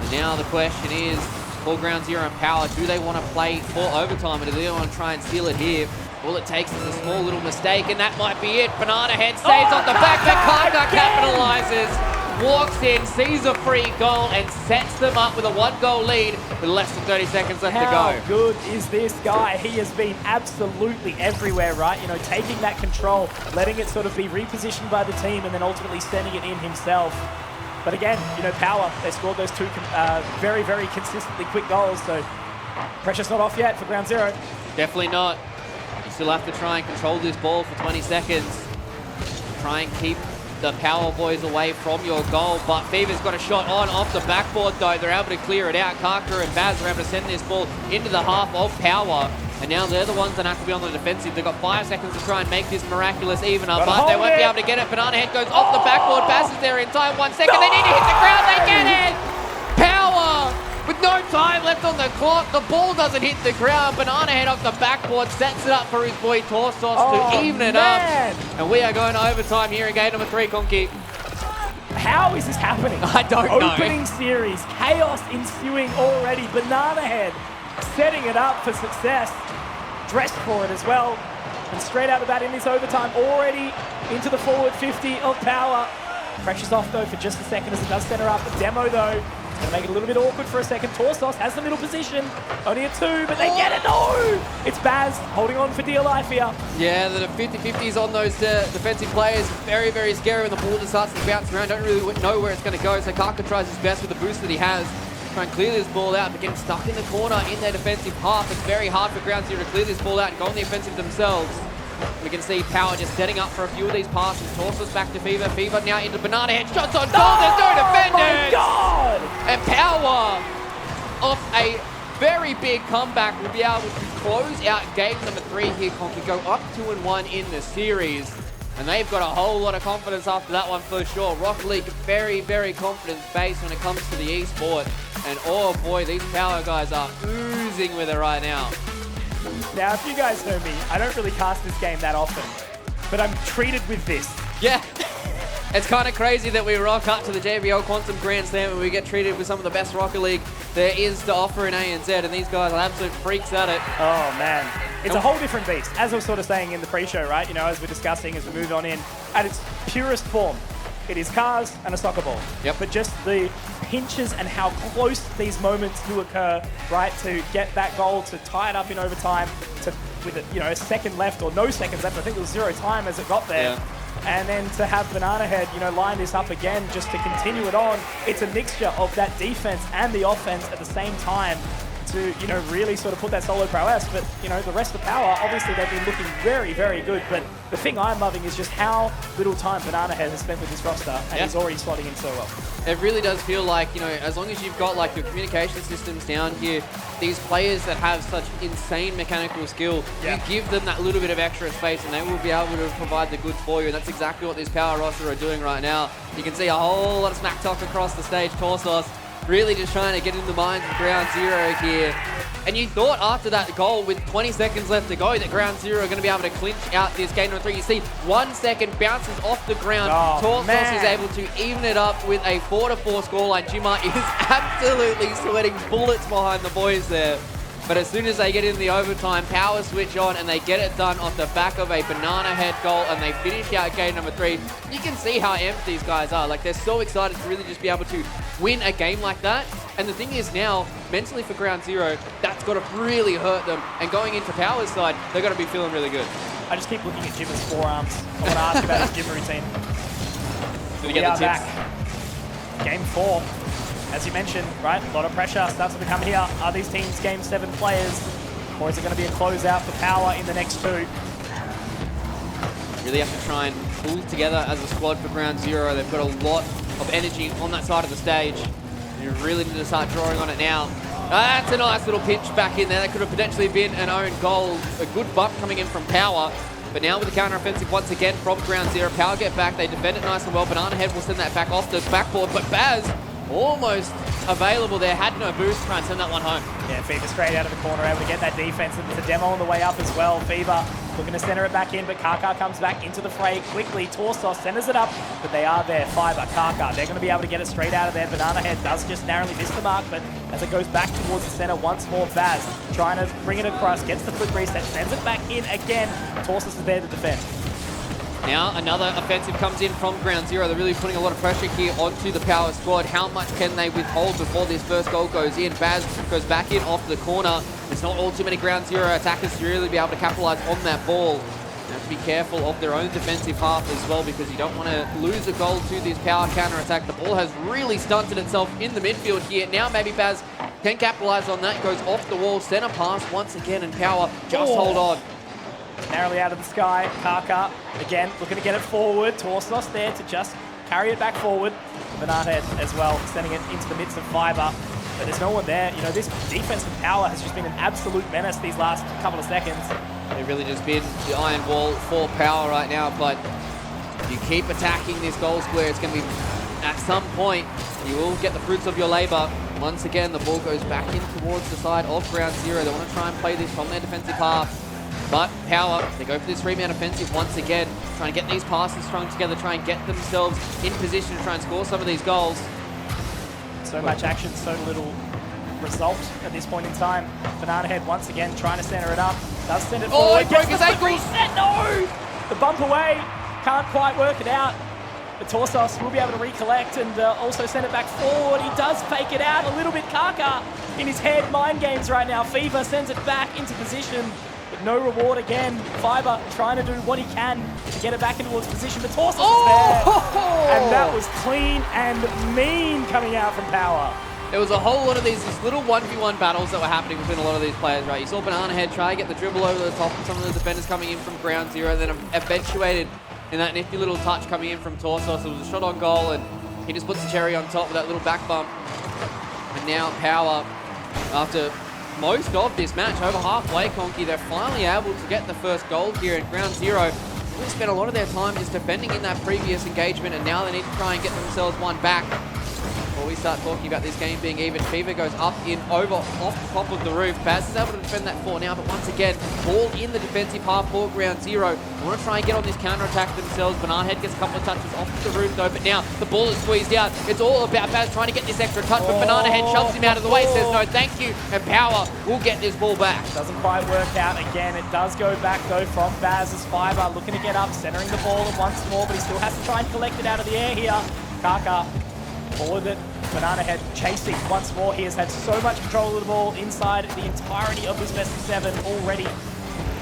And now the question is, for ground zero and Power, do they want to play for overtime, or do they want to try and steal it here? All it takes is a small little mistake, and that might be it. Banana Head saves off the back, but Kaka capitalizes. Walks in, sees a free goal, and sets them up with a 1-goal lead with less than 30 seconds left to go. How good is this guy? He has been absolutely everywhere, right? You know, taking that control, letting it sort of be repositioned by the team, and then ultimately sending it in himself. But again, you know, Power, they scored those 2 very, very consistently quick goals, so pressure's not off yet for ground zero. Definitely not. You still have to try and control this ball for 20 seconds. Try and keep the Power boys away from your goal, but Fever's got a shot on off the backboard though. They're able to clear it out. Kaka and Baz are able to send this ball into the half of Power, and now they're the ones that have to be on the defensive. They've got 5 seconds to try and make this miraculous evener, but they won't be able to get it. Banana Head goes off the backboard. Baz is there in time. 1 second. They need to hit the ground. They get it! Power! With no time left on the clock, the ball doesn't hit the ground. Banana Head off the backboard sets it up for his boy Torsos to even it up. And we are going to overtime here in game number 3, Conky. How is this happening? I don't know. Opening series, chaos ensuing already. Banana Head setting it up for success. Dressed for it as well. And straight out of that in this overtime, already into the forward 50 of Power. Pressure's off though for just a second as it does center up. The demo though, it's going to make it a little bit awkward for a second. Torsos has the middle position, only a 2, but they get it. No! It's Baz holding on for dear life here. Yeah, the 50-50s on those defensive players, very, very scary when the ball just starts to bounce around. Don't really know where it's going to go, so Kaka tries his best with the boost that he has. Try and clear this ball out, but getting stuck in the corner in their defensive half. It's very hard for Ground Zero to clear this ball out and go on the offensive themselves. We can see Power just setting up for a few of these passes. Torsos back to Fever. Fever now into Banana Head. Shots on goal. There's no defenders. Oh my God! And Power, off a very big comeback, will be able to close out game number 3 here. Conky go up 2-1 in the series. And they've got a whole lot of confidence after that one for sure. Rocket League, very, very confidence-based when it comes to the esport. And oh boy, these Power guys are oozing with it right now. Now, if you guys know me, I don't really cast this game that often, but I'm treated with this. Yeah. It's kind of crazy that we rock up to the JBL Quantum Grand Slam and we get treated with some of the best Rocket League there is to offer in ANZ, and these guys are absolute freaks at it. Oh, man. It's a whole different beast. As I was sort of saying in the pre-show, right? You know, as we're discussing, as we move on in, at its purest form, it is cars and a soccer ball. Yep. But just the pinches and how close these moments do occur, right? To get that goal, to tie it up in overtime, with a second left or no seconds left. I think it was 0 time as it got there. Yeah. And then to have Banana Head, line this up again just to continue it on. It's a mixture of that defense and the offense at the same time to, really sort of put that solo prowess. But, the rest of Power, obviously they've been looking very, very good. But the thing I'm loving is just how little time Banana Head has spent with this roster, and he's already slotting in so well. It really does feel like, as long as you've got like your communication systems down here, these players that have such insane mechanical skill, you give them that little bit of extra space and they will be able to provide the goods for you. And that's exactly what these Power roster are doing right now. You can see a whole lot of smack talk across the stage. Torsos really just trying to get in the minds of Ground Zero here. And you thought after that goal with 20 seconds left to go that Ground Zero are going to be able to clinch out this game number 3. You see 1 second bounces off the ground. Torsos is able to even it up with a 4-4 scoreline. Jima is absolutely sweating bullets behind the boys there. But as soon as they get in the overtime, Power switch on and they get it done off the back of a Banana Head goal and they finish out game number 3. You can see how amped these guys are. Like, they're so excited to really just be able to win a game like that. And the thing is now, mentally for Ground Zero, that's got to really hurt them. And going into Power's side, they're going to be feeling really good. I just keep looking at Jimmer's forearms. I want to ask about his gym routine. Did he get the tips? Back. Game 4. As you mentioned, right, a lot of pressure starts to become here. Are these teams Game 7 players, or is it going to be a closeout for Power in the next 2? Really have to try and pull together as a squad for Ground Zero. They've got a lot of energy on that side of the stage. You really need to start drawing on it now. That's a nice little pinch back in there. That could have potentially been an own goal. A good bump coming in from Power. But now with the counter-offensive once again from Ground Zero. Power get back. They defend it nice and well. Banana Head will send that back off the backboard. But Baz almost available there. Had no boost. Try and send that one home. Yeah, Fever straight out of the corner. Able to get that defense. And there's a demo on the way up as well. Fever looking to center it back in, but Kaka comes back into the fray quickly. Torsos centers it up, but they are there. Fiber, Kaka, they're going to be able to get it straight out of there. Banana Head does just narrowly miss the mark, but as it goes back towards the center once more, Baz trying to bring it across, gets the quick reset, sends it back in again. Torsos is there to defend. Now another offensive comes in from Ground Zero. They're really putting a lot of pressure here onto the Power squad. How much can they withhold before this first goal goes in? Baz goes back in off the corner. There's not all too many Ground Zero attackers to really be able to capitalize on that ball. They have to be careful of their own defensive half as well, because you don't want to lose a goal to this Power counter-attack. The ball has really stunted itself in the midfield here. Now maybe Baz can capitalize on that. Goes off the wall, center pass once again, and Power just hold on. Narrowly out of the sky, Kaka, again, looking to get it forward. Torsos there to just carry it back forward. Banana Head as well, sending it into the midst of Fiber. But there's no one there. This defense from Power has just been an absolute menace these last couple of seconds. They've really just been the iron wall for Power right now, but if you keep attacking this goal square, it's going to be, at some point, you will get the fruits of your labor. Once again, the ball goes back in towards the side of Ground Zero. They want to try and play this from their defensive half. But Power, they go for this 3-man offensive once again, trying to get these passes strung together, try and get themselves in position to try and score some of these goals. So much action, so little result at this point in time. Banana Head once again trying to center it up. Does send it forward. He broke his Gets the ankles. reset. No! The bump away. Can't quite work it out. But Torsos will be able to recollect and also send it back forward. He does fake it out a little bit. Kaka in his head, mind games right now. Fever sends it back into position, but no reward again. Fiber trying to do what he can to get it back into its position, but Torsos is there. And that was clean and mean coming out from Power. There was a whole lot of these little 1v1 battles that were happening between a lot of these players, right? You saw Banana Head try to get the dribble over the top of some of the defenders coming in from ground zero, then eventuated in that nifty little touch coming in from Torsos. It was a shot on goal, and he just puts the cherry on top with that little back bump. And now Power, after most of this match, over halfway, Conky, they're finally able to get the first goal here at ground zero. They spent a lot of their time just defending in that previous engagement, and now they need to try and get themselves one back. Before we start talking about this game being even, Fever goes up in over off the top of the roof. Baz is able to defend that for now, but once again, ball in the defensive half for ground zero. They want to try and get on this counter-attack themselves. Banana Head gets a couple of touches off the roof though, but now the ball is squeezed out. It's all about Baz trying to get this extra touch, but Banana Head shoves him out of the way, says no thank you, and Power will get this ball back. Doesn't quite work out again. It does go back though from Baz as Fiber looking to get up, centering the ball once more, but he still has to try and collect it out of the air here. Kaka forward it. Banana Head chasing once more. He has had so much control of the ball inside the entirety of this best of 7 already.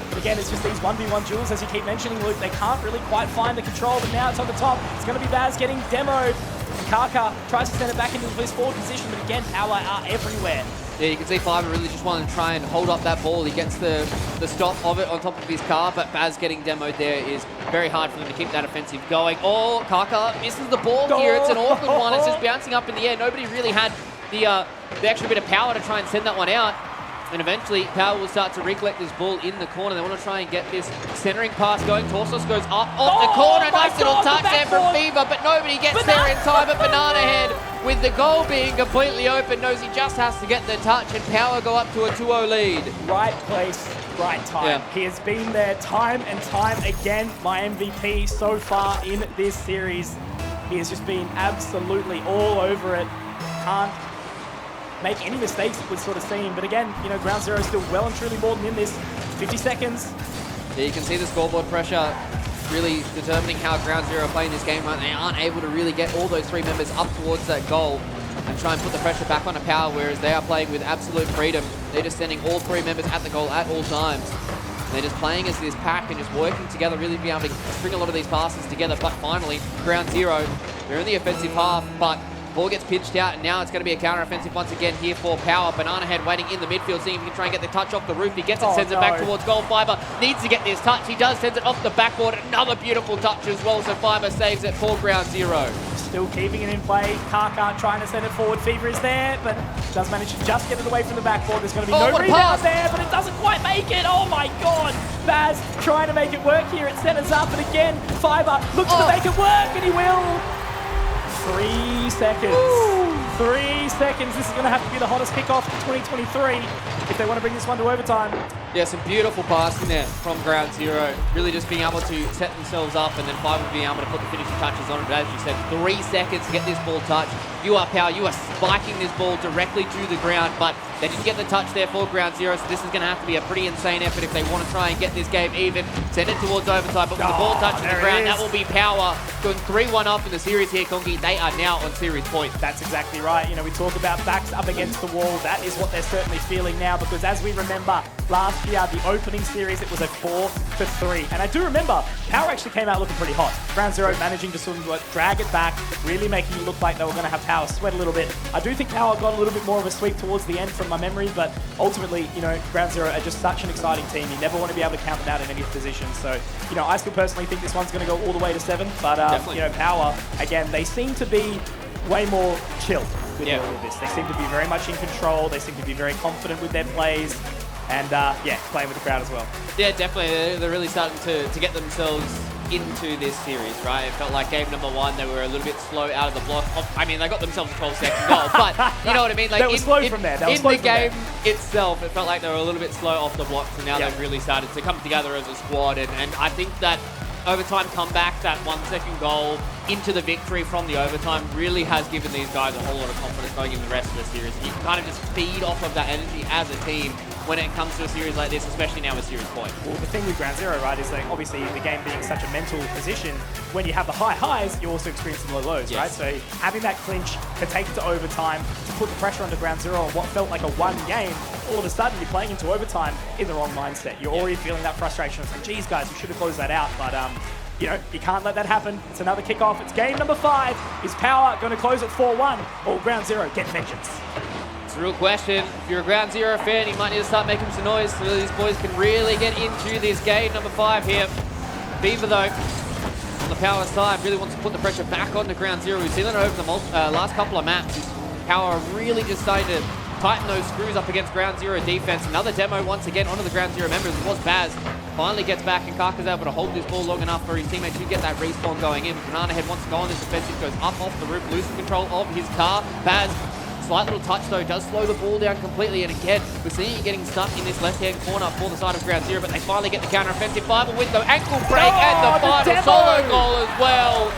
But again, it's just these 1v1 duels, as you keep mentioning, Luke. They can't really quite find the control, but now it's on the top. It's going to be Baz getting demoed. And Kaka tries to send it back into his forward position, but again, Power are everywhere. Yeah, you can see Fiber really just wanting to try and hold up that ball. He gets the stop of it on top of his car, but Baz getting demoed there is very hard for them to keep that offensive going. Oh, Kaka misses the ball here. It's an awkward one. It's just bouncing up in the air. Nobody really had the extra bit of power to try and send that one out. And eventually, Power will start to recollect this ball in the corner. They want to try and get this centering pass going. Torsos goes up off the corner. Nice little touch there from Fever, but nobody gets there in time. But Banana Head, with the goal being completely open, knows he just has to get the touch, and Power go up to a 2-0 lead. Right place, right time. Yeah. He has been there time and time again. My MVP so far in this series. He has just been absolutely all over it. Can't make any mistakes, it would sort of seem. But again, you know, ground zero is still well and truly more than in this. 50 seconds. Yeah, you can see the scoreboard pressure really determining how ground zero are playing this game. Right? They aren't able to really get all those 3 members up towards that goal and try and put the pressure back on a Power, whereas they are playing with absolute freedom. They're just sending all 3 members at the goal at all times. And they're just playing as this pack and just working together, really being able to string a lot of these passes together. But finally, ground zero, they're in the offensive half, but ball gets pitched out, and now it's going to be a counter-offensive once again here for Power. Banana Head waiting in the midfield, seeing if he can try and get the touch off the roof. He gets it, sends it back towards goal. Fiber needs to get this touch. He does, sends it off the backboard. Another beautiful touch as well, so Fiber saves it for ground zero. Still keeping it in play. Kaka trying to send it forward. Fever is there, but does manage to just get it away from the backboard. There's going to be no rebound there, but it doesn't quite make it. Oh my God. Baz trying to make it work here. It centers up, and again, Fiber looks to make it work, and he will. 3 seconds. Woo. 3 seconds. This is going to have to be the hottest kickoff of 2023 if they want to bring this one to overtime. Yeah, some beautiful passing there from ground zero. Really just being able to set themselves up, and then Fiber being able to put the finishing touches on it. But as you said, 3 seconds to get this ball touched. You are Power. You are spiking this ball directly to the ground, but they didn't get the touch there for ground zero, so this is going to have to be a pretty insane effort if they want to try and get this game even. Send it towards overtime, but with the ball touching the ground, that will be Power going 3-1 up in the series here, Conky. They are now on series point. That's exactly right. You know, we talk about backs up against the wall. That is what they're certainly feeling now, because as we remember, last year, the opening series, it was a 4-3. And I do remember, Power actually came out looking pretty hot. Ground zero managing to sort of drag it back, really making it look like they were going to have Power sweat a little bit. I do think Power got a little bit more of a sweep towards the end from my memory, but ultimately, you know, ground zero are just such an exciting team. You never want to be able to count them out in any position. So, you know, I still personally think this one's going to go all the way to 7, but, you know, Power, again, they seem to be way more chill with all of this. They seem to be very much in control. They seem to be very confident with their plays. And, yeah, playing with the crowd as well. Yeah, definitely. They're really starting to get themselves into this series, right? It felt like game number 1, they were a little bit slow out of the block. I mean, they got themselves a 12-second goal, but you know what I mean? Like They were slow from there. In the game itself, it felt like they were a little bit slow off the blocks, and now they've really started to come together as a squad. And I think that overtime comeback, that 1-second goal into the victory from the overtime really has given these guys a whole lot of confidence going into the rest of the series. And you can kind of just feed off of that energy as a team when it comes to a series like this, especially now with Series Point. Well, the thing with Ground Zero, right, is that obviously the game being such a mental position, when you have the high highs, you also experience the low lows, right? So having that clinch to take it to overtime, to put the pressure onto Ground Zero on what felt like a one game, all of a sudden you're playing into overtime in the wrong mindset. You're already feeling that frustration. It's like, geez, guys, we should have closed that out. But, you know, you can't let that happen. It's another kickoff. It's game number 5. Is Power going to close at 4-1 or Ground Zero get vengeance? It's a real question. If you're a Ground Zero fan, you might need to start making some noise so these boys can really get into this game number 5 here. Beaver, though, on the Power side, really wants to put the pressure back onto Ground Zero. We've seen it over the last couple of maps. Power really just starting to tighten those screws up against Ground Zero defense. Another demo once again onto the Ground Zero members. It was Baz. Finally gets back, and Kaka's able to hold this ball long enough for his teammate to get that respawn going in. Banana Head wants to go on this offensive, goes up off the roof, losing control of his car. Baz, slight little touch though, does slow the ball down completely, and again, we're seeing it getting stuck in this left-hand corner for the side of Ground Zero, but they finally get the counter-offensive. Fiber with the ankle break and the final solo goal as well.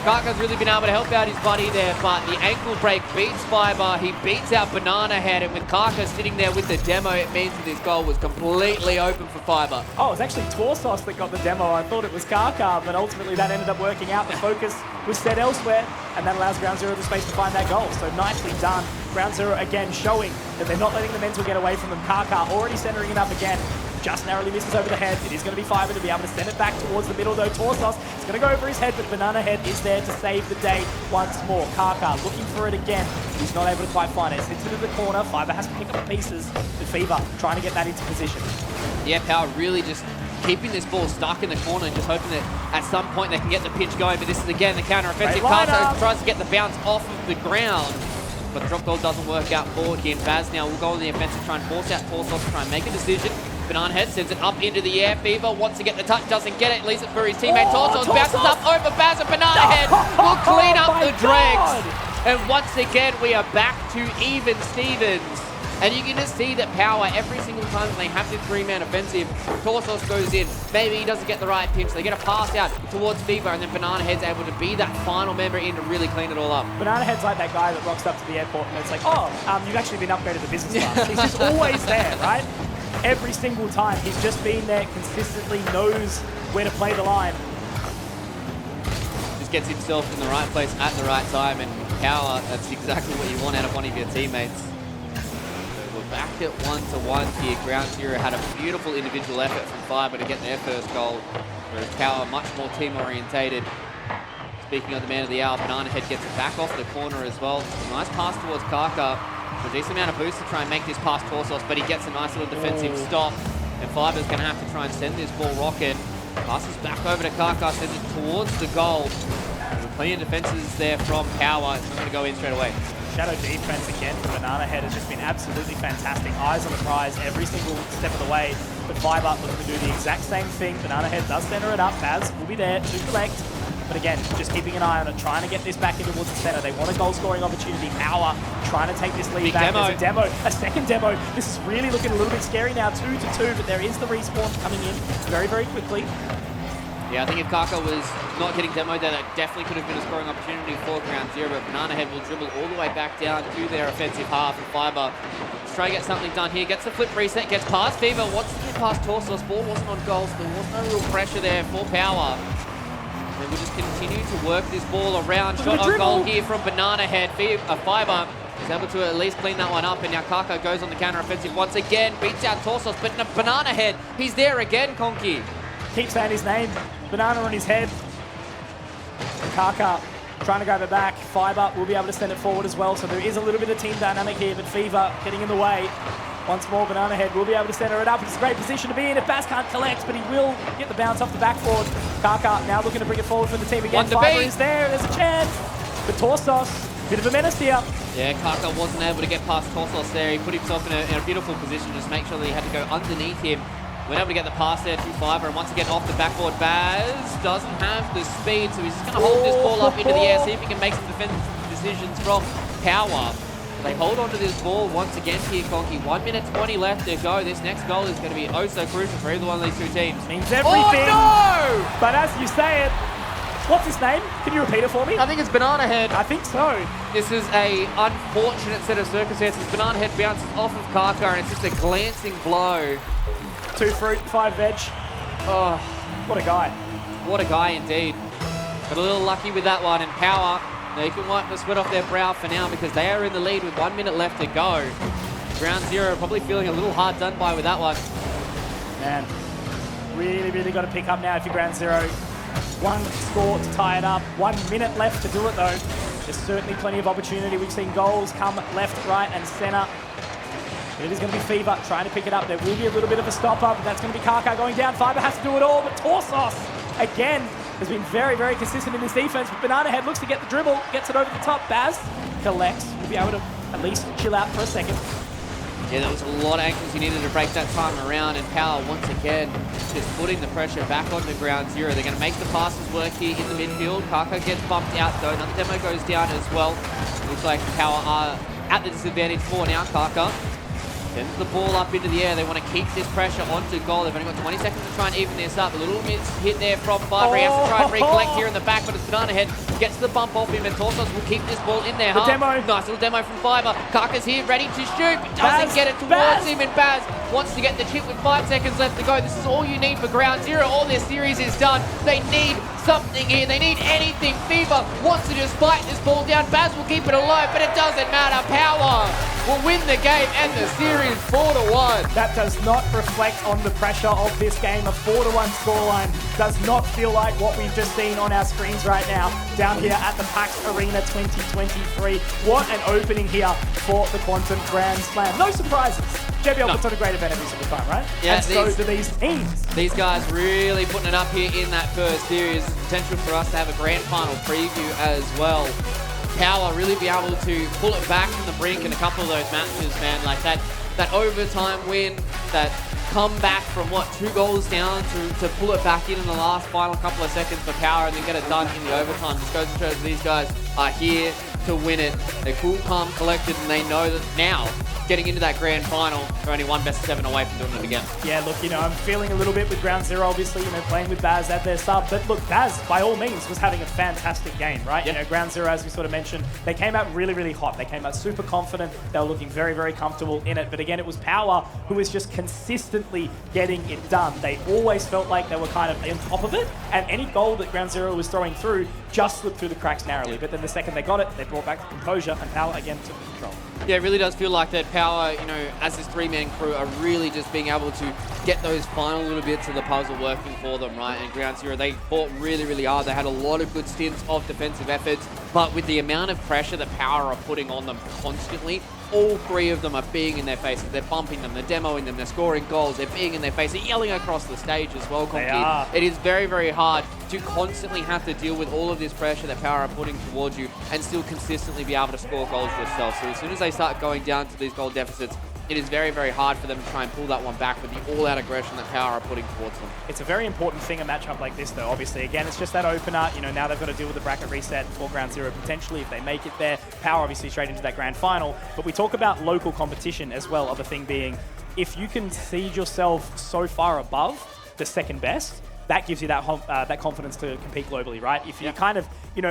Kaka's really been able to help out his buddy there, but the ankle break beats Fiber. He beats out Banana Head, and with Kaka sitting there with the demo, it means that this goal was completely open for Fiber. Oh, it was actually Torsos that got the demo. I thought it was Kaka, but ultimately that ended up working out. The focus was set elsewhere, and that allows Ground Zero the space to find that goal. So nicely done. Ground Zero again showing that they're not letting the mental get away from them. Kaka already centering it up again. Just narrowly misses over the head. It is going to be Fiber to be able to send it back towards the middle though. Torsos is going to go over his head, but Banana Head is there to save the day once more. Kaka looking for it again. He's not able to quite find it. It's into the corner. Fiber has to pick up the pieces. The Fever trying to get that into position. Yeah, Power really just keeping this ball stuck in the corner and just hoping that at some point they can get the pitch going. But this is again the counter-offensive. Kaka tries to get the bounce off of the ground, but the drop goal doesn't work out for him. Baz now will go on the offensive, try and force out Torsos to try and make a decision. Banana Head sends it up into the air. Fever wants to get the touch, doesn't get it, leaves it for his teammate. Torsos bounces up over Baz, and Banana Head will clean up the dregs. And once again, we are back to even Stevens. And you can just see that Power, every single time that they have this 3-man offensive, Torsos goes in. Maybe he doesn't get the right pinch. They get a pass out towards Fever, and then Banana Head's able to be that final member in to really clean it all up. Banana Head's like that guy that rocks up to the airport and it's like, oh, you've actually been upgraded to business class. He's just always there, right? Every single time. He's just been there, consistently knows where to play the line. Just gets himself in the right place at the right time, and Power, that's exactly what you want out of one of your teammates. We're back at 1-1 here. Ground Zero had a beautiful individual effort from Fiber to get their first goal, whereas Power much more team-orientated. Speaking of the man of the hour, Banana Head gets it back off the corner as well. Nice pass towards Kaka. A decent amount of boost to try and make this past Torsos, but he gets a nice little defensive stop. And Fiber's going to have to try and send this ball rocking. Passes back over to Kaka, sends it towards the goal. There's plenty of defenses there from Power. It's not going to go in straight away. Shadow defense again from Banana Head has just been absolutely fantastic. Eyes on the prize every single step of the way. But Fiber looking to do the exact same thing. Banana Head does center it up. Baz will be there to collect. But again, just keeping an eye on it, trying to get this back in towards the center. They want a goal-scoring opportunity. Power trying to take this lead Big back. demo. There's a demo, a second demo. This is really looking a little bit scary now, 2-2, but there is the respawn coming in very, very quickly. Yeah, I think if Kaka was not getting demoed there, that definitely could have been a scoring opportunity for Ground Zero, but Banana Head will dribble all the way back down to their offensive half, and Fiber let's try and get something done here. Gets the flip reset, gets past Fever, wants to get past Torsos. Ball wasn't on goal, so there was no real pressure there for Power. And we'll just continue to work this ball around. Shot on goal here from Banana Head. Fiber is able to at least clean that one up, and now Kaka goes on the counter-offensive once again, beats out Torsos, but Banana Head, he's there again, Conky. Keeps saying his name, Banana on his head. Kaka trying to grab it back. Fiber will be able to send it forward as well, so there is a little bit of team dynamic here, but Fever getting in the way. Once more, Banana Head will be able to center it up. It's a great position to be in if Baz can't collect, but he will get the bounce off the backboard. Kaka now looking to bring it forward for the team again. Fiber is there, there's a chance. But Torsos, bit of a menace here. Yeah, Kaka wasn't able to get past Torsos there. He put himself in a beautiful position, just make sure that he had to go underneath him. We're able to get the pass there to Fiverr, and once again off the backboard, Baz doesn't have the speed, so he's just going to hold this ball up into the air, see if he can make some defensive decisions from Power. They hold on to this ball once again here, Conky. 1 minute 20 left to go. This next goal is going to be oh so crucial for either one of these two teams. Means everything. Oh no! But as you say it, what's his name? Can you repeat it for me? I think it's Banana Head. I think so. This is a unfortunate set of circumstances. Banana Head bounces off of Kaka, and it's just a glancing blow. 2 fruit, 5 veg. Oh, What a guy. what a guy indeed. Got a little lucky with that one, and Power, they can wipe the sweat off their brow for now because they are in the lead with 1 minute left to go. Ground Zero probably feeling a little hard done by with that one. Man, really got to pick up now if you're Ground Zero. 1 score to tie it up. 1 minute left to do it though. There's certainly plenty of opportunity. We've seen goals come left, right, and center. But it is going to be Fever trying to pick it up. There will be a little bit of a stop up, but that's going to be Kaka going down. Fiber has to do it all, but Torsos again has been very consistent in this defense. But Banana Head looks to get the dribble, gets it over the top. Baz collects. We'll be able to at least chill out for a second. Yeah, there was a lot of angles he needed to break that time around, and Power once again just putting the pressure back onto Ground Zero. They're going to make the passes work here in the midfield. Kaka gets bumped out though. Another demo goes down as well. Looks like Power are at the disadvantage for now. Kaka sends the ball up into the air. They want to keep this pressure onto goal. They've only got 20 seconds to try and even this up. A little miss hit there from Fiver. He has to try and recollect here in the back, but it's Banana Head. Gets the bump off him, and Torsos will keep this ball in there. The demo. Nice little demo from Fiver. Kaka's here, ready to shoot. Doesn't Baz, get it towards Baz. him, and Baz wants to get the chip with 5 seconds left to go. This is all you need for Ground Zero. All their series is done. They need something here. They need anything. Fever wants to just fight this ball down. Baz will keep it alive, but it doesn't matter. Power will win the game and the series 4-1. That does not reflect on the pressure of this game. A 4-1 scoreline does not feel like what we've just seen on our screens right now down here at the PAX Arena 2023. What an opening here for the Quantum Grand Slam. No surprises. JBL puts on a great event every single time, right? Yeah, and so do these teams. These guys really putting it up here in that first series. There's potential for us to have a grand final preview as well. Power really be able to pull it back from the brink in a couple of those matches, man. Like that overtime win, that comeback from 2 goals down to pull it back in the last final couple of seconds for Power and then get it done in the overtime. Just goes to show that these guys are here to win it. They're cool, calm, collected, and they know that now, getting into that grand final, they're only 1 best of 7 away from doing it again. Yeah, look, I'm feeling a little bit with Ground Zero, obviously, playing with Baz at their sub. But look, Baz, by all means, was having a fantastic game, right? Yep. Ground Zero, as we sort of mentioned, they came out really hot. They came out super confident. They were looking very comfortable in it. But again, it was Power who was just consistently getting it done. They always felt like they were kind of on top of it. And any goal that Ground Zero was throwing through just slipped through the cracks narrowly. But then the second they got it, they brought back the composure, and Power again took control. Yeah, it really does feel like that Power, as this 3-man crew are really just being able to get those final little bits of the puzzle working for them, right? And Ground Zero, they fought really hard. They had a lot of good stints of defensive efforts, but with the amount of pressure that Power are putting on them constantly, all 3 of them are being in their faces. They're bumping them, they're demoing them, they're scoring goals, they're being in their face, they're yelling across the stage as well, They are. It is very hard to constantly have to deal with all of this pressure that Power are putting towards you and still consistently be able to score goals yourself. So as soon as they start going down to these goal deficits, it is very hard for them to try and pull that one back with the all-out aggression that Power are putting towards them. It's a very important thing, a matchup like this, though, obviously. Again, it's just that opener. Now they've got to deal with the bracket reset for Ground Zero, potentially, if they make it there. Power, obviously, straight into that grand final. But we talk about local competition as well, other thing being, if you can seed yourself so far above the second best, that gives you that confidence to compete globally, right? If you're kind of,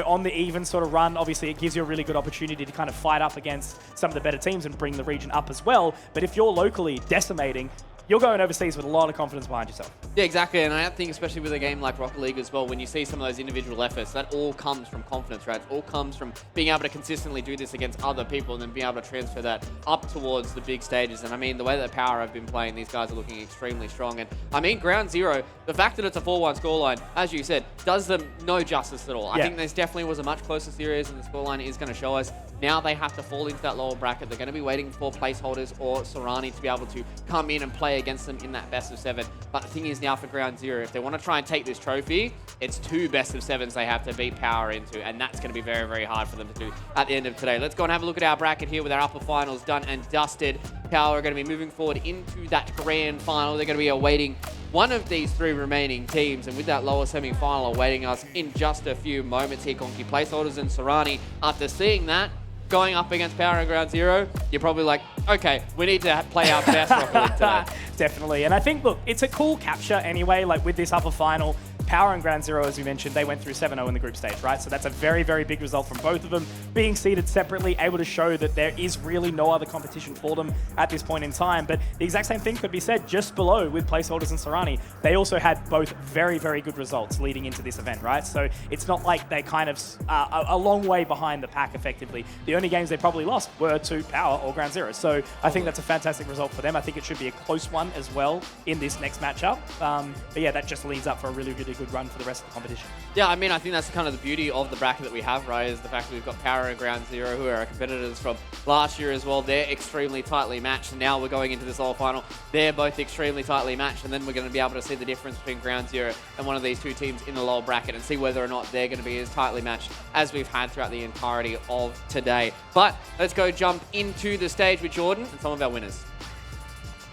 on the even sort of run, obviously it gives you a really good opportunity to kind of fight up against some of the better teams and bring the region up as well. But if you're locally decimating, you're going overseas with a lot of confidence behind yourself. Yeah, exactly. And I think especially with a game like Rocket League as well, when you see some of those individual efforts, that all comes from confidence, right? It all comes from being able to consistently do this against other people and then being able to transfer that up towards the big stages. And I mean, the way that Power have been playing, these guys are looking extremely strong. And I mean, Ground Zero, the fact that it's a 4-1 scoreline, as you said, does them no justice at all. I think this definitely was a much closer series and the scoreline is going to show us. Now they have to fall into that lower bracket. They're going to be waiting for placeholders or Sorani to be able to come in and play against them in that best of 7. But the thing is now for Ground Zero, if they want to try and take this trophy, it's 2 best of 7s they have to beat Power into, and that's going to be very hard for them to do at the end of today. Let's go and have a look at our bracket here with our upper finals done and dusted. Power are going to be moving forward into that grand final. They're going to be awaiting one of these 3 remaining teams, and with that lower semi-final awaiting us in just a few moments here, Conky placeholders and Serrani, after seeing that, going up against Power and Ground Zero, you're probably like, okay, we need to play our best Rocket League today. Definitely. And I think, look, it's a cool capture anyway, like with this upper final. Power and Ground Zero, as we mentioned, they went through 7-0 in the group stage, right? So that's a very, very big result from both of them. Being seeded separately, able to show that there is really no other competition for them at this point in time. But the exact same thing could be said just below with placeholders and Serrani. They also had both very, very good results leading into this event, right? So it's not like they kind of a long way behind the pack, effectively. The only games they probably lost were to Power or Ground Zero. So I think that's a fantastic result for them. I think it should be a close one as well in this next matchup. But yeah, that just leads up for a really, really good run for the rest of the competition. Yeah, I mean, I think that's kind of the beauty of the bracket that we have, right, is the fact that we've got Power and Ground Zero, who are our competitors from last year as well. They're extremely tightly matched, and now we're going into this all final. They're both extremely tightly matched, and then we're going to be able to see the difference between Ground Zero and one of these 2 teams in the lower bracket and see whether or not they're going to be as tightly matched as we've had throughout the entirety of today. But let's go jump into the stage with Jordan and some of our winners.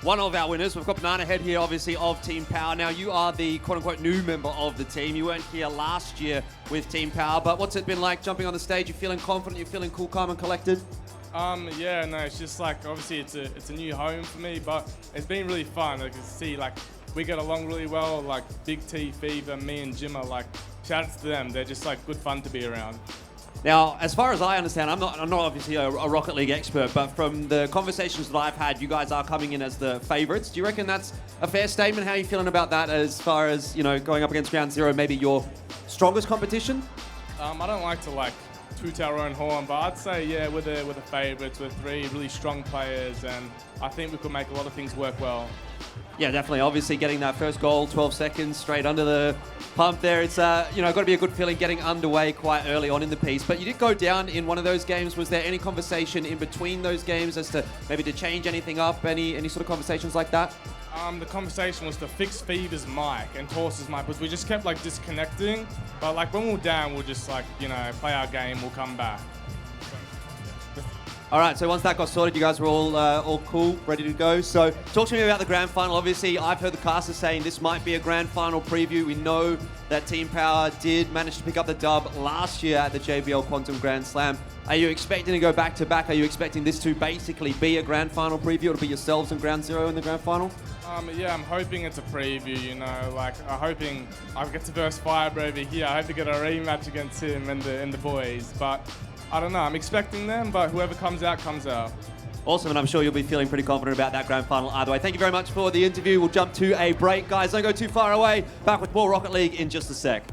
One of our winners, we've got Banana Head here, obviously, of Team Power. Now, you are the quote-unquote new member of the team. You weren't here last year with Team Power, but what's it been like jumping on the stage? You feeling confident? You feeling cool, calm, and collected? Yeah, no, it's just like, obviously it's a new home for me, but it's been really fun. I can see, like, we get along really well, like, Big T, Fever, me and Jim are like, shouts to them. They're just, like, good fun to be around. Now, as far as I understand, I'm not obviously a Rocket League expert, but from the conversations that I've had, you guys are coming in as the favourites. Do you reckon that's a fair statement? How are you feeling about that as far as, you know, going up against Ground Zero, maybe your strongest competition? I don't like to, like, toot our own horn, but I'd say, yeah, we're the favourites. We're 3 really strong players, and I think we could make a lot of things work well. Yeah, definitely. Obviously, getting that first goal, 12 seconds, straight under the pump there. It's, you know, got to be a good feeling getting underway quite early on in the piece. But you did go down in one of those games. Was there any conversation in between those games as to maybe to change anything up? Any sort of conversations like that? The conversation was to fix Fever's mic and Torse's mic, because we just kept, like, disconnecting. But, like, when we're down, we'll just, like, you know, play our game, we'll come back. All right, so once that got sorted, you guys were all cool, ready to go. So talk to me about the grand final. Obviously, I've heard the casters saying this might be a grand final preview. We know that Team Power did manage to pick up the dub last year at the JBL Quantum Grand Slam. Are you expecting to go back-to-back? Are you expecting this to basically be a grand final preview? It'll be yourselves and Ground Zero in the grand final? Yeah, I'm hoping it's a preview, you know, like, I'm hoping I get to verse Fiber over here. I hope to get a rematch against him and the boys, but I don't know. I'm expecting them, but whoever comes out, comes out. Awesome, and I'm sure you'll be feeling pretty confident about that grand final either way. Thank you very much for the interview. We'll jump to a break. Guys, don't go too far away. Back with more Rocket League in just a sec.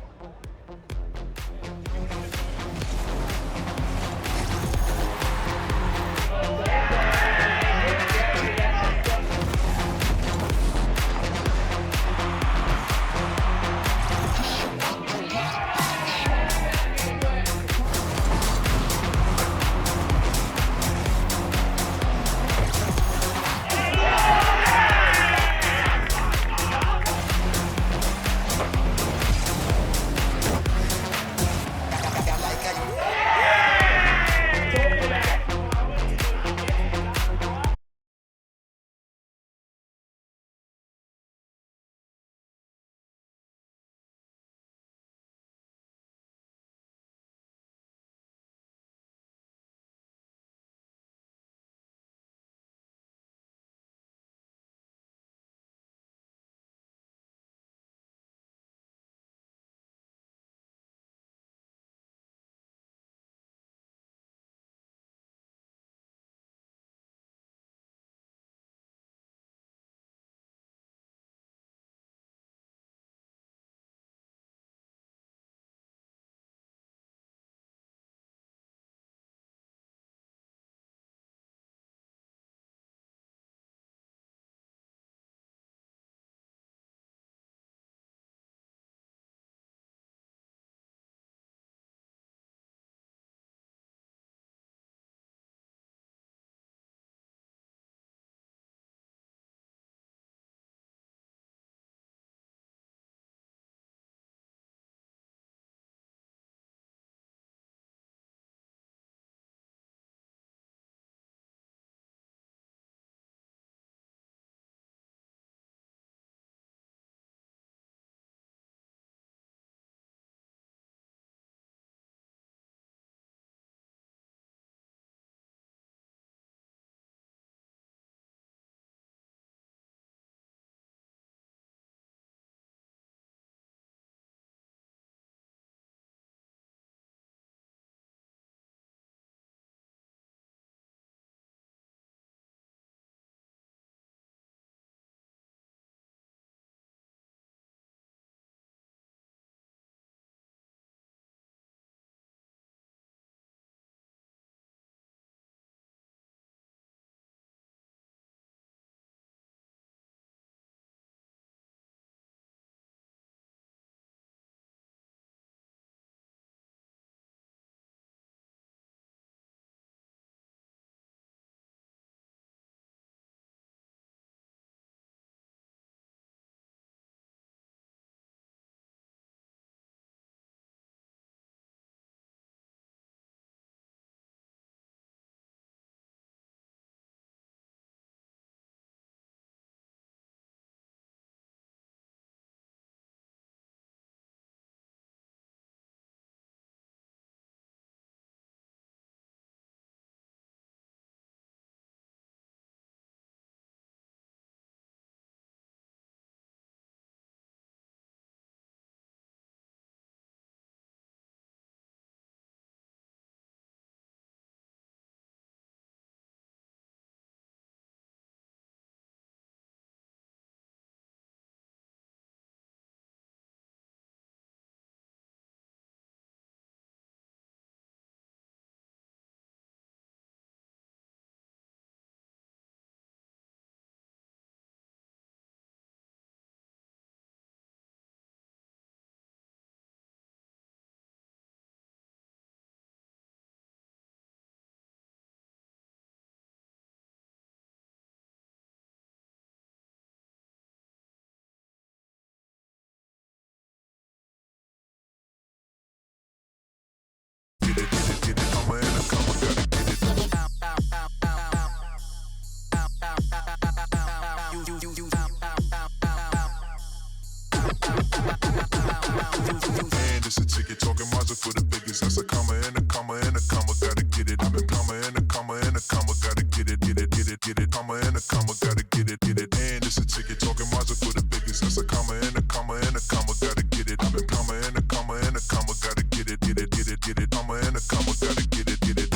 And it's a ticket talking Mazda for the biggest. That's a comma and a comma and a comma. Gotta get it. I'm a comma and a comma and a comma. Gotta get it, get it, get it, get it. Comma and a comma. Gotta get it, get it. And it's a ticket talking Mazda for the biggest. That's a comma and a comma and a comma. Gotta get it. I'm a comma and a comma and a comma. Gotta get it, get it, get it, get it. Comma and a comma. Gotta get it, get it.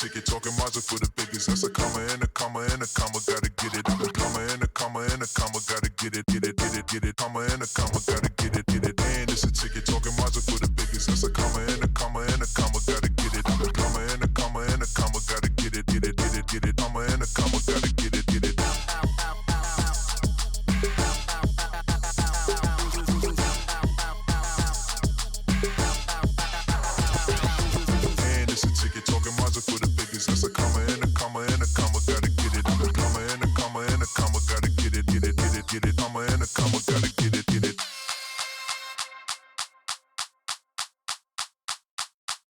Ticket talking Mazda for the biggest. That's a comma and a comma and a comma. Gotta get it. I'm a comma and a comma and a comma. Gotta get it, get it, get it, get it. Comma and a comma. Gotta get it, get it. And it's a ticket talking Mazda for the biggest. That's a comma and a comma and a comma. Gotta get it. I'm a comma and a comma and a comma. Gotta get it, get it, get it, get it. Comma and a comma. Gotta get it, get it. For the biggest, that's a comma and a comma and a comma, gotta get it. I'm a comma and a comma and a comma, gotta get it, get it, get it, get it. Comma and a comma, gotta get it, get it. And it's a ticket talking Mazda for the biggest. That's a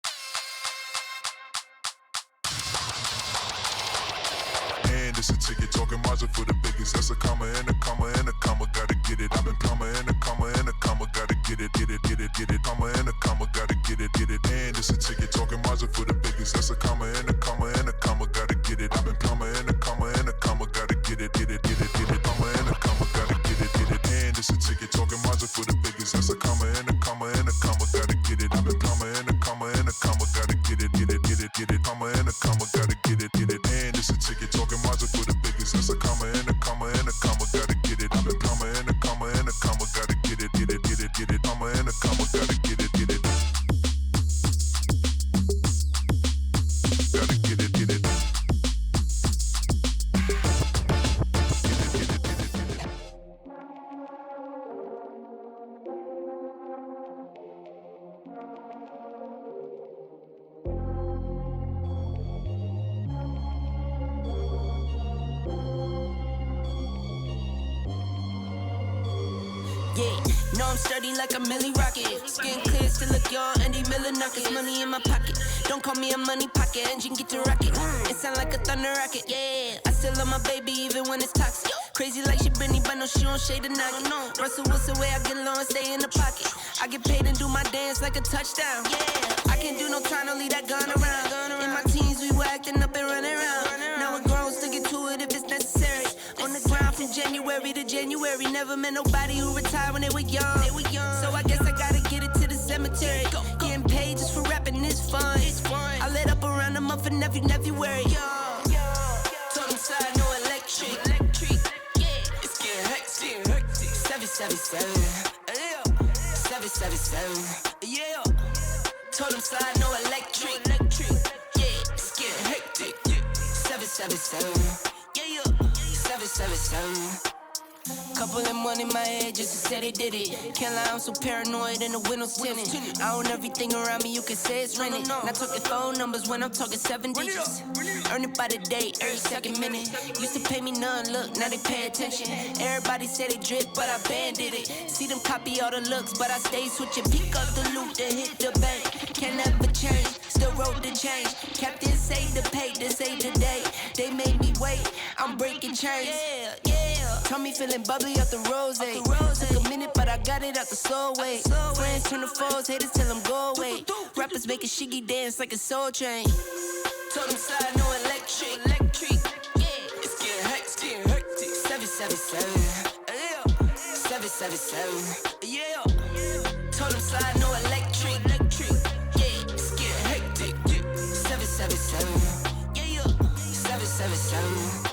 comma and a comma and a comma, gotta get it. I'm a comma and a comma and a comma, gotta get it, get it, get it, get it. Comma and a comma, gotta get it, get it. And it's a ticket talking Mazda for the biggest. That's a comma and a comma and a comma, gotta get it. I'm a comma and a comma and a comma, gotta get it, get it, get it, get it. Comma and a comma, gotta get it, get it. And it's a ticket talking Mazda for the biggest. That's a comma and a comma and a comma, gotta get it. I'm a comma and a comma and a comma, gotta get it, get it, get it, get it. Comma and a comma, gotta get it, get it. And it's a ticket talking Mazda for the biggest. That's a comma and a comma and a comma, gotta get it. I'm a comma and a comma and a comma, gotta get it, get it, get it, get it. Comma and a comma, gotta get it, get it. Gotta get it, get it. Yeah, know I'm sturdy like a Millie Rocket. Skin clear, still look young, Andy Miller knockers. Money in my pocket, don't call me a money pocket. Engine get to rocket, it sound like a thunder rocket. Yeah, I still love my baby even when it's toxic. Crazy like she Britney, but no, she don't shade the knock. No, Russell Wilson way I get along, stay in the pocket. I get paid and do my dance like a touchdown. Yeah, I can't do no time, don't leave that gun around. In my teens, we were acting up and running around. Now we're grown, still get to it if it's necessary. On the ground from January to January. Never met nobody who retired when they were young. So I guess I gotta get it to the cemetery. Getting paid just for rapping is fun. I lit up around a month in February. Told them side, no electric. Yeah, it's getting hectic. 777. 777. Yeah. Told them side, no electric. Yeah, it's getting hectic. 777. Yeah. 777. Couple of money in my head just to say they did it. Can't lie, I'm so paranoid and the windows tinted. I own everything around me, you can say it's rented. Not talking phone numbers when I'm talking 7 digits. Earn it by the day, every second minute. Used to pay me none, look, now they pay attention. Everybody say they drip, but I banded it. See them copy all the looks, but I stay switching. Pick up the loot, then hit the bank. Can never change, still wrote the change. Captain say the pay, this ain't the day. They made me wait, I'm breaking chains. Yeah. Tell me feeling bubbly off the rose. Took a minute, but I got it out the soul way. Friends turn to foes, haters tell them go away. Rappers make a shiggy dance like a soul train. Told them side, no electric. Yeah, it's getting hectic. 777. 777. Yeah. Told them side, no electric. Yeah, it's getting hectic. 777. Yeah. 777.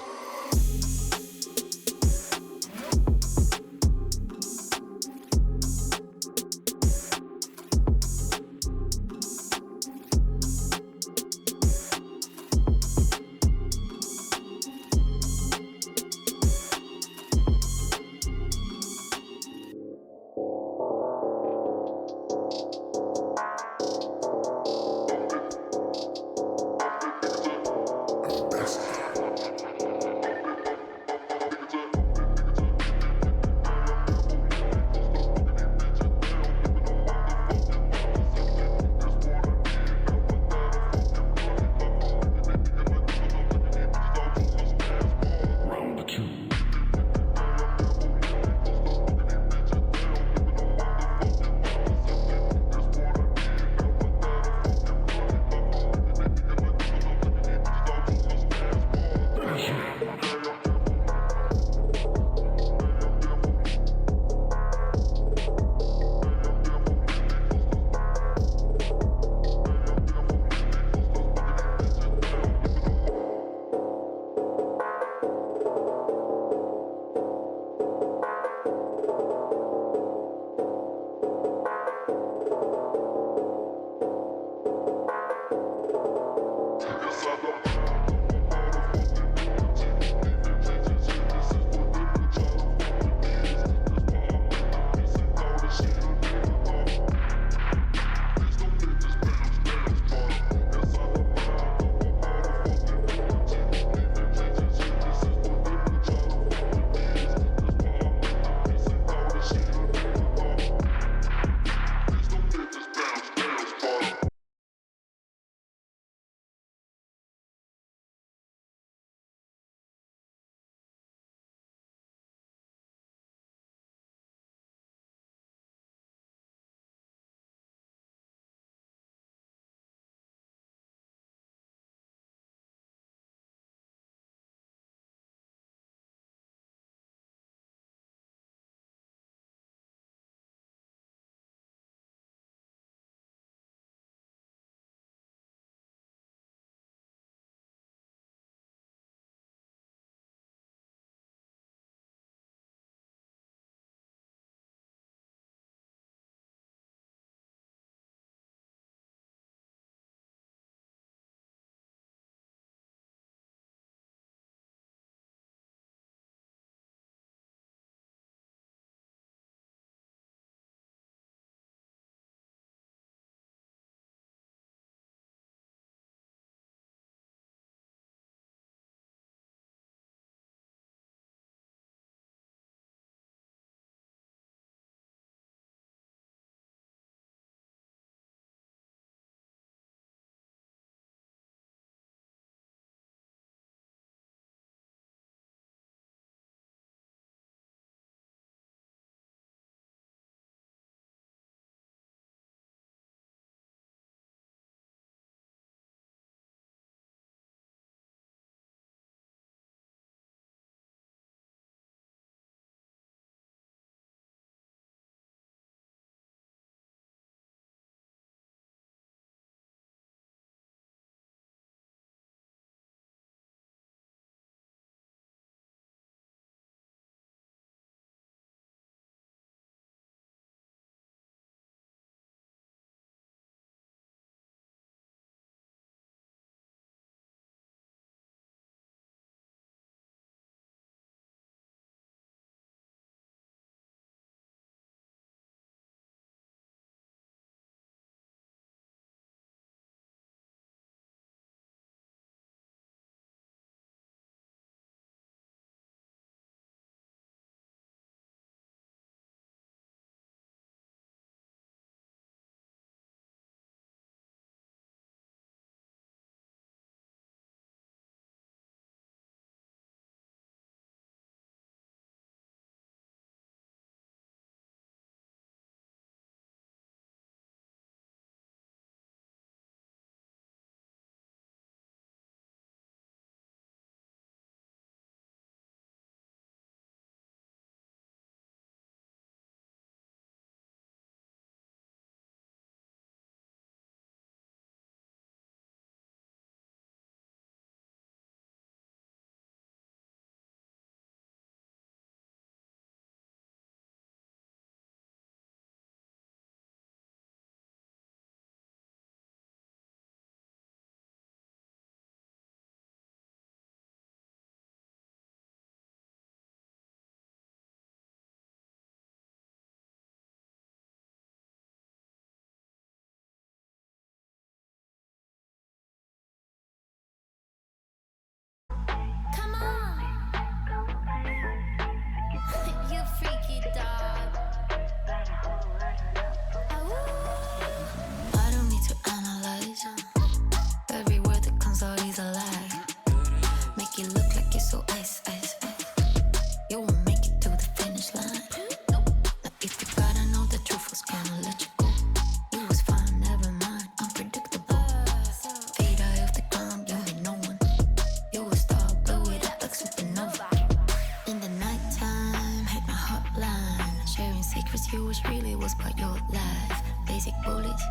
your secrets, you wish really was part your life. Basic bullets,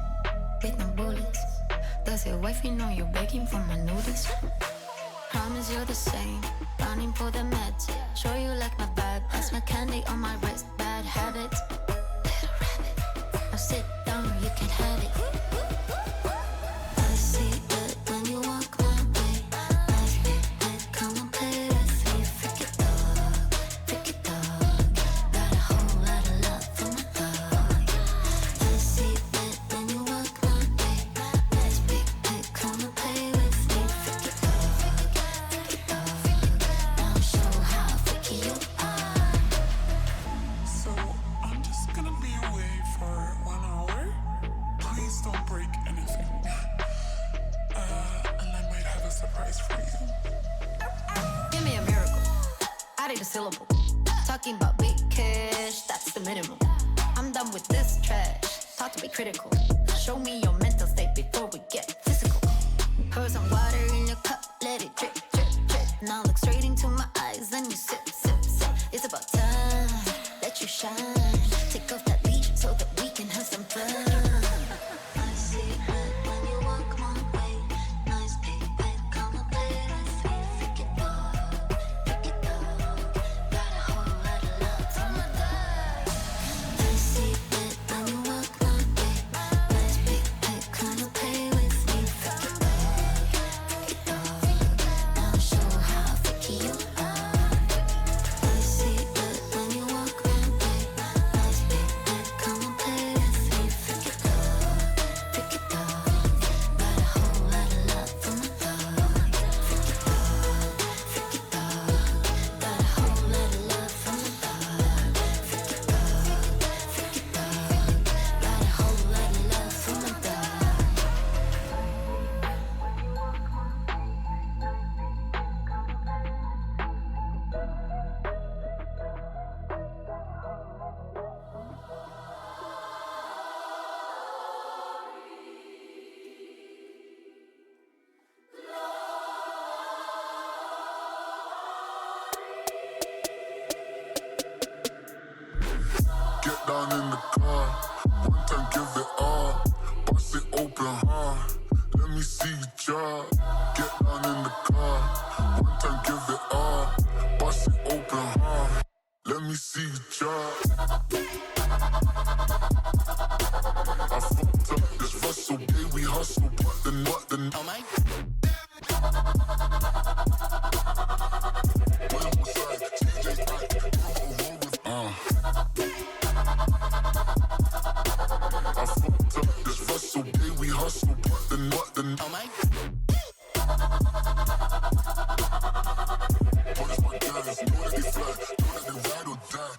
with no bullets. Does your wifey know you're begging for my notice? Promise you're the same, running for the meds. Show you like my vibe, pass my candy on my wrist. Bad habits, little rabbit. Now sit down, you can have it. I see it when you walk my way. Nice big head, come and play with me. Freaky dog, got a whole lot of love for my dog. I see it when you walk my way. Nice big head, come and play with me. Freaky dog, now show how freaky you are. So I'm just gonna be away for 1 hour. Please don't break anything. And I might have a surprise for you. Give me a miracle. I need a syllable. Talking about big cash, that's the minimum. I'm done with this trash. Thought to be critical. Show me your mental state before we get physical. Pour some water in your cup, let it drip, drip, drip. Now look straight into my eyes, then you sip, sip, sip. It's about time, let you shine. Take off that leash so that we can have some fun. I see it when you walk my way. Nice big bed, come and play with me. Freaky dog, got a whole lot of love for my dog. I see it when you walk my way. Nice big bed, come and play with me. Freaky dog, now show how freaky you are. I see it when you walk my way. Nice big bed, come and play with me. Freaky dog, got a whole lot of love for my dog. Freaky dog, got a whole lot of love for my dog. Freaky dog, got a whole lot of love for my dog. Get down in the car, one time give it all. Bust it open hard, let me see you drop. Get down in the car, one time give it all. Bust it open hard, let me see you drop. I fucked up this Russell, yeah, we hustle, but then what the oh my. I fucked up this Russell, yeah, we hustle, but then what the oh my. What is my guys? Know that they fly, know that they ride or die.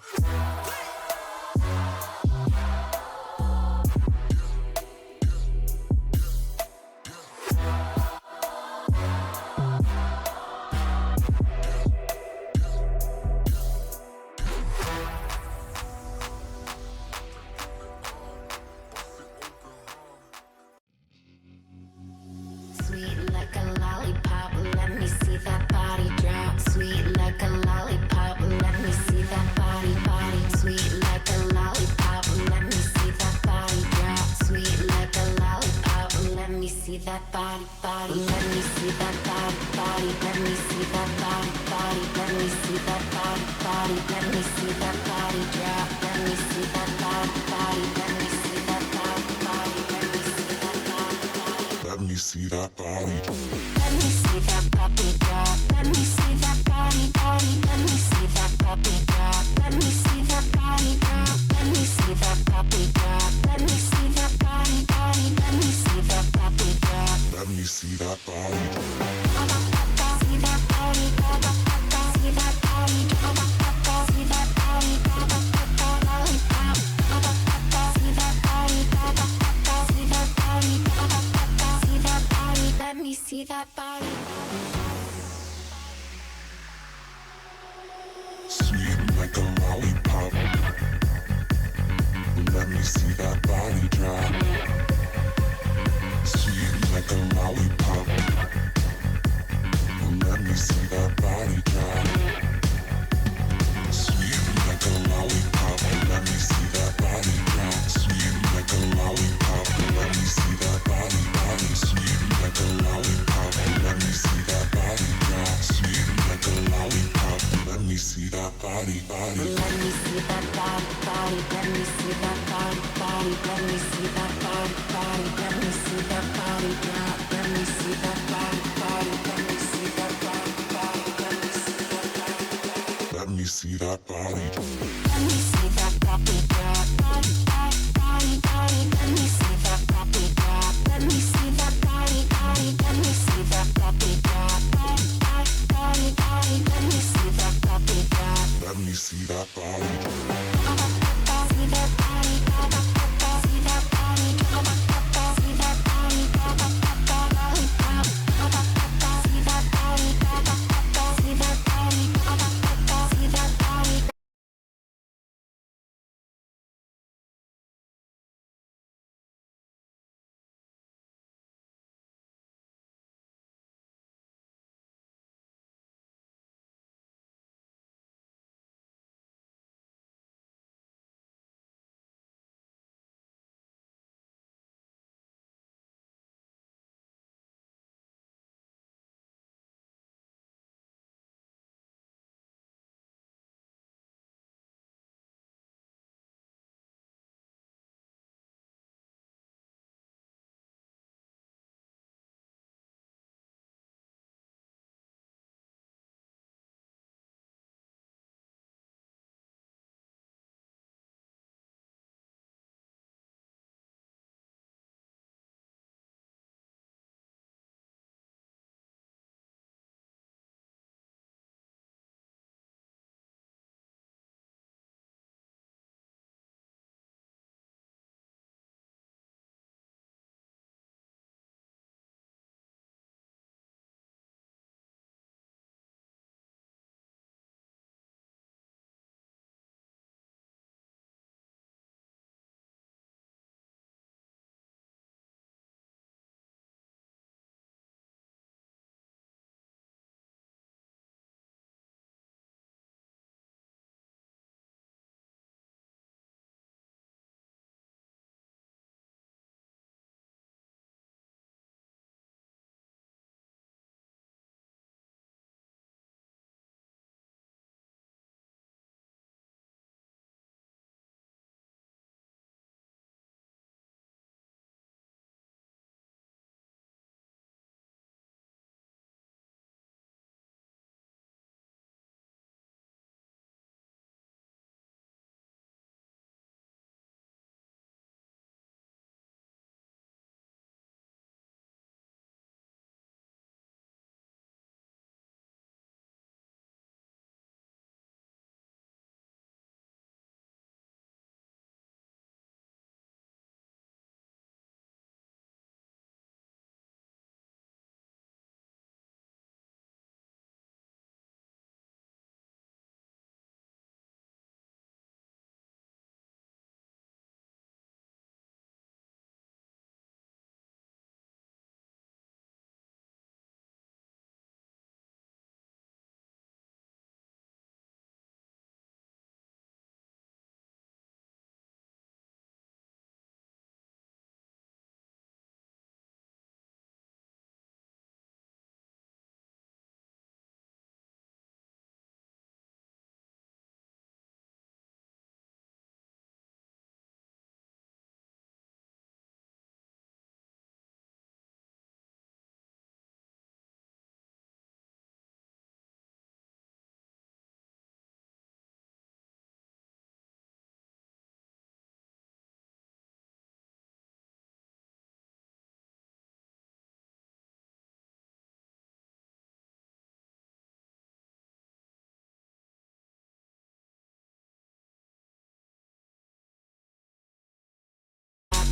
Sweet like a lollipop, let me see that body drop. Sweet like a lollipop, let me see that body, body. Sweet like a lollipop, let me see that body drop. Sweet like a lollipop, let me see that body, body. Let me see that body, body. Let me see that body, body. Let me see that body, body. Let me see that body drop. Let me see that body, body. Let me see that body, body. Let me see that body, body. Let me see that body. Let me see that puppy drop. Let me see that body, body. Let me see that puppy drop. Let me see that body drop. Let me see that puppy drop. Let me see that body, body. Let me see that puppy drop. Let me see that body. See that body, see that body, see that body, lollipop. See that body, see that body, see that body. Let me see that body. Sweet like a lollipop. Let me see that body drop. Sweet like a lollipop. Let me see that body drop. Sweet like a lollipop. Let me see body, let me see that body, body, let me see that body, body, let me see that body, yeah, let me see that body, body, let me see that body, body, let me see that body, Let me see that body. let me see that body, yeah, body, body, body, body, let me see that body, yeah, let me see that body, body, let me see that body, yeah, body, body, body, body, let me see that body, yeah. Let me see that body. See that body, see that body, see that body, see that body, see that body, see that body.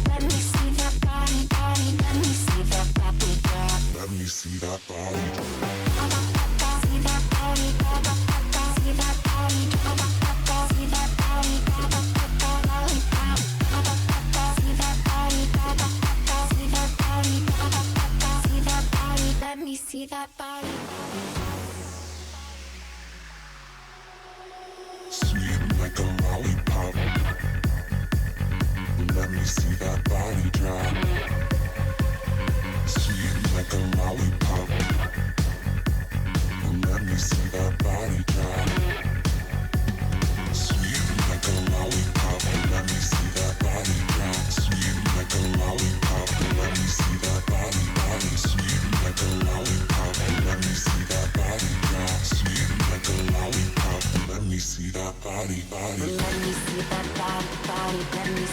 Let me see that body, body, let me see that body, yeah. Let me see that body. See that body, see that body, see that body, see that body, see that body, let me see that body. Sweet like a lollipop. Let me see that body drop. Sweet like a lollipop. Let me see that body drop. Sweet like a lollipop.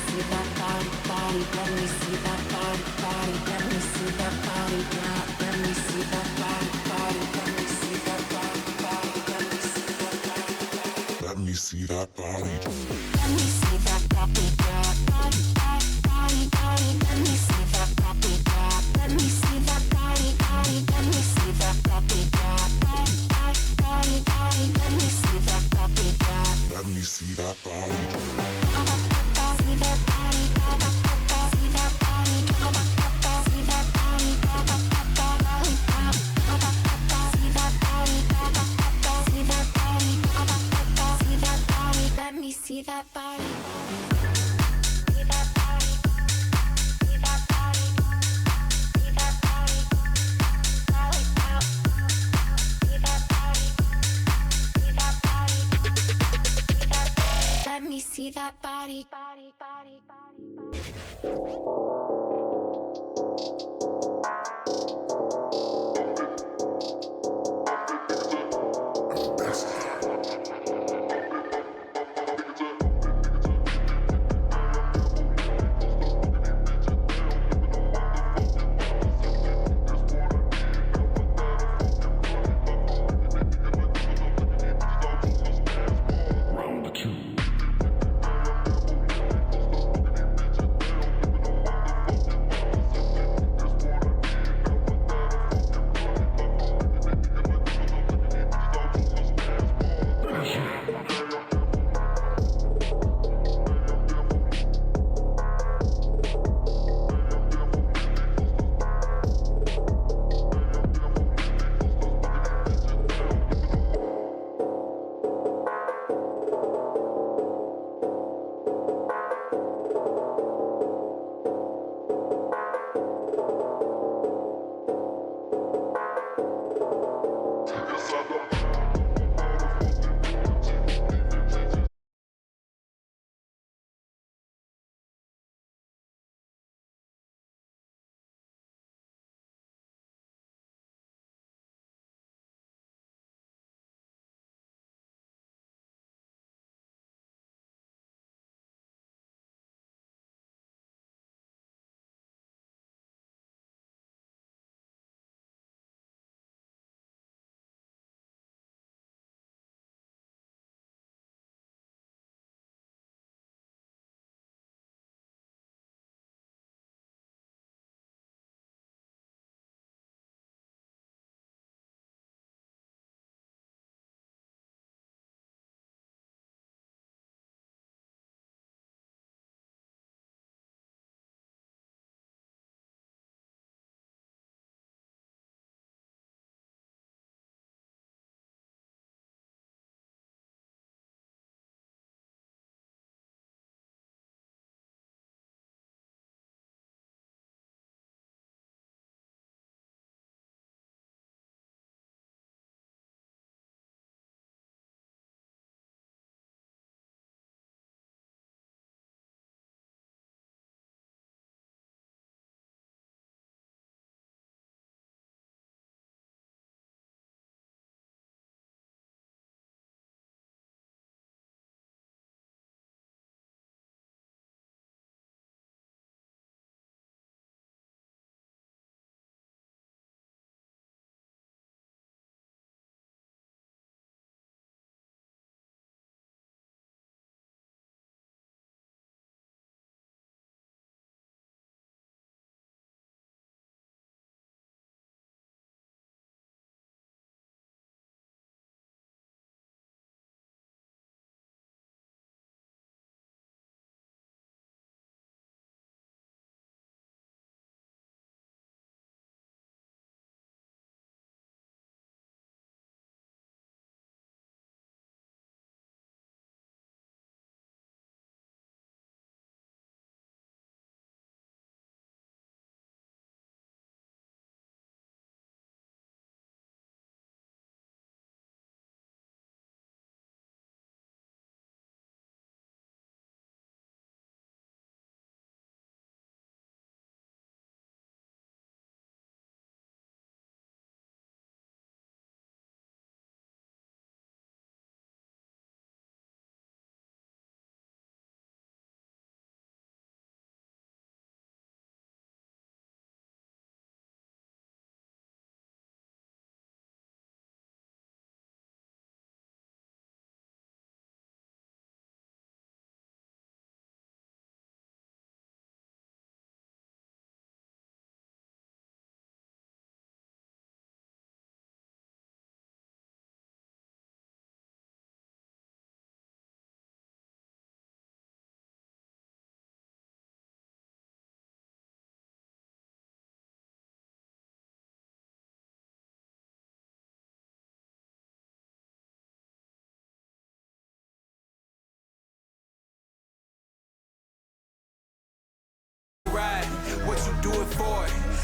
see that body, body. Let me see that body, body. Let me see that body, girl. Let me see that body, body. Let me see that body, body. Let me see that body, body. Let me see that body. Let me see that body, girl. Body, body, body, body. Let me see that body, girl. Let me see that body, body. Let me see that body, girl. Body, body, body, body. Let me see that body, girl. Let me see that body. See that body, see that body, see that body, lollipop. See that body, see that body, see that body. Let me see that body. See that body, see that body, see that body, lollipop. See that body, see that body, see that body. Let me see that body, body, body, body.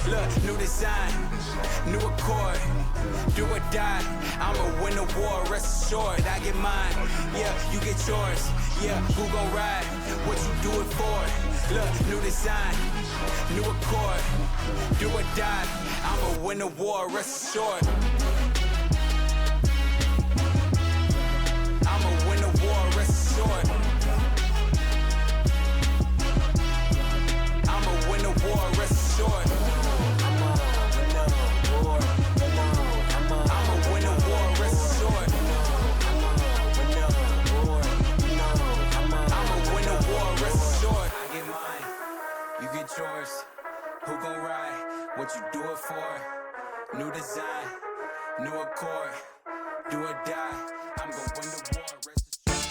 Look, new design, new accord, do or die. I'ma win the war, rest assured, I get mine. Yeah, you get yours. Yeah, who gon' ride? What you do it for? Look, new design, new accord, do or die. I'ma win the war, rest assured. I'ma win the war, rest assured. I'ma win the war, rest assured. I'ma win the war, I'ma win the war, rest assured. I'ma win the war, rest assured. I get mine, you get yours. Who gon' ride? What you do it for? New design, new accord, do or die. I'm gon' win the war, rest assured.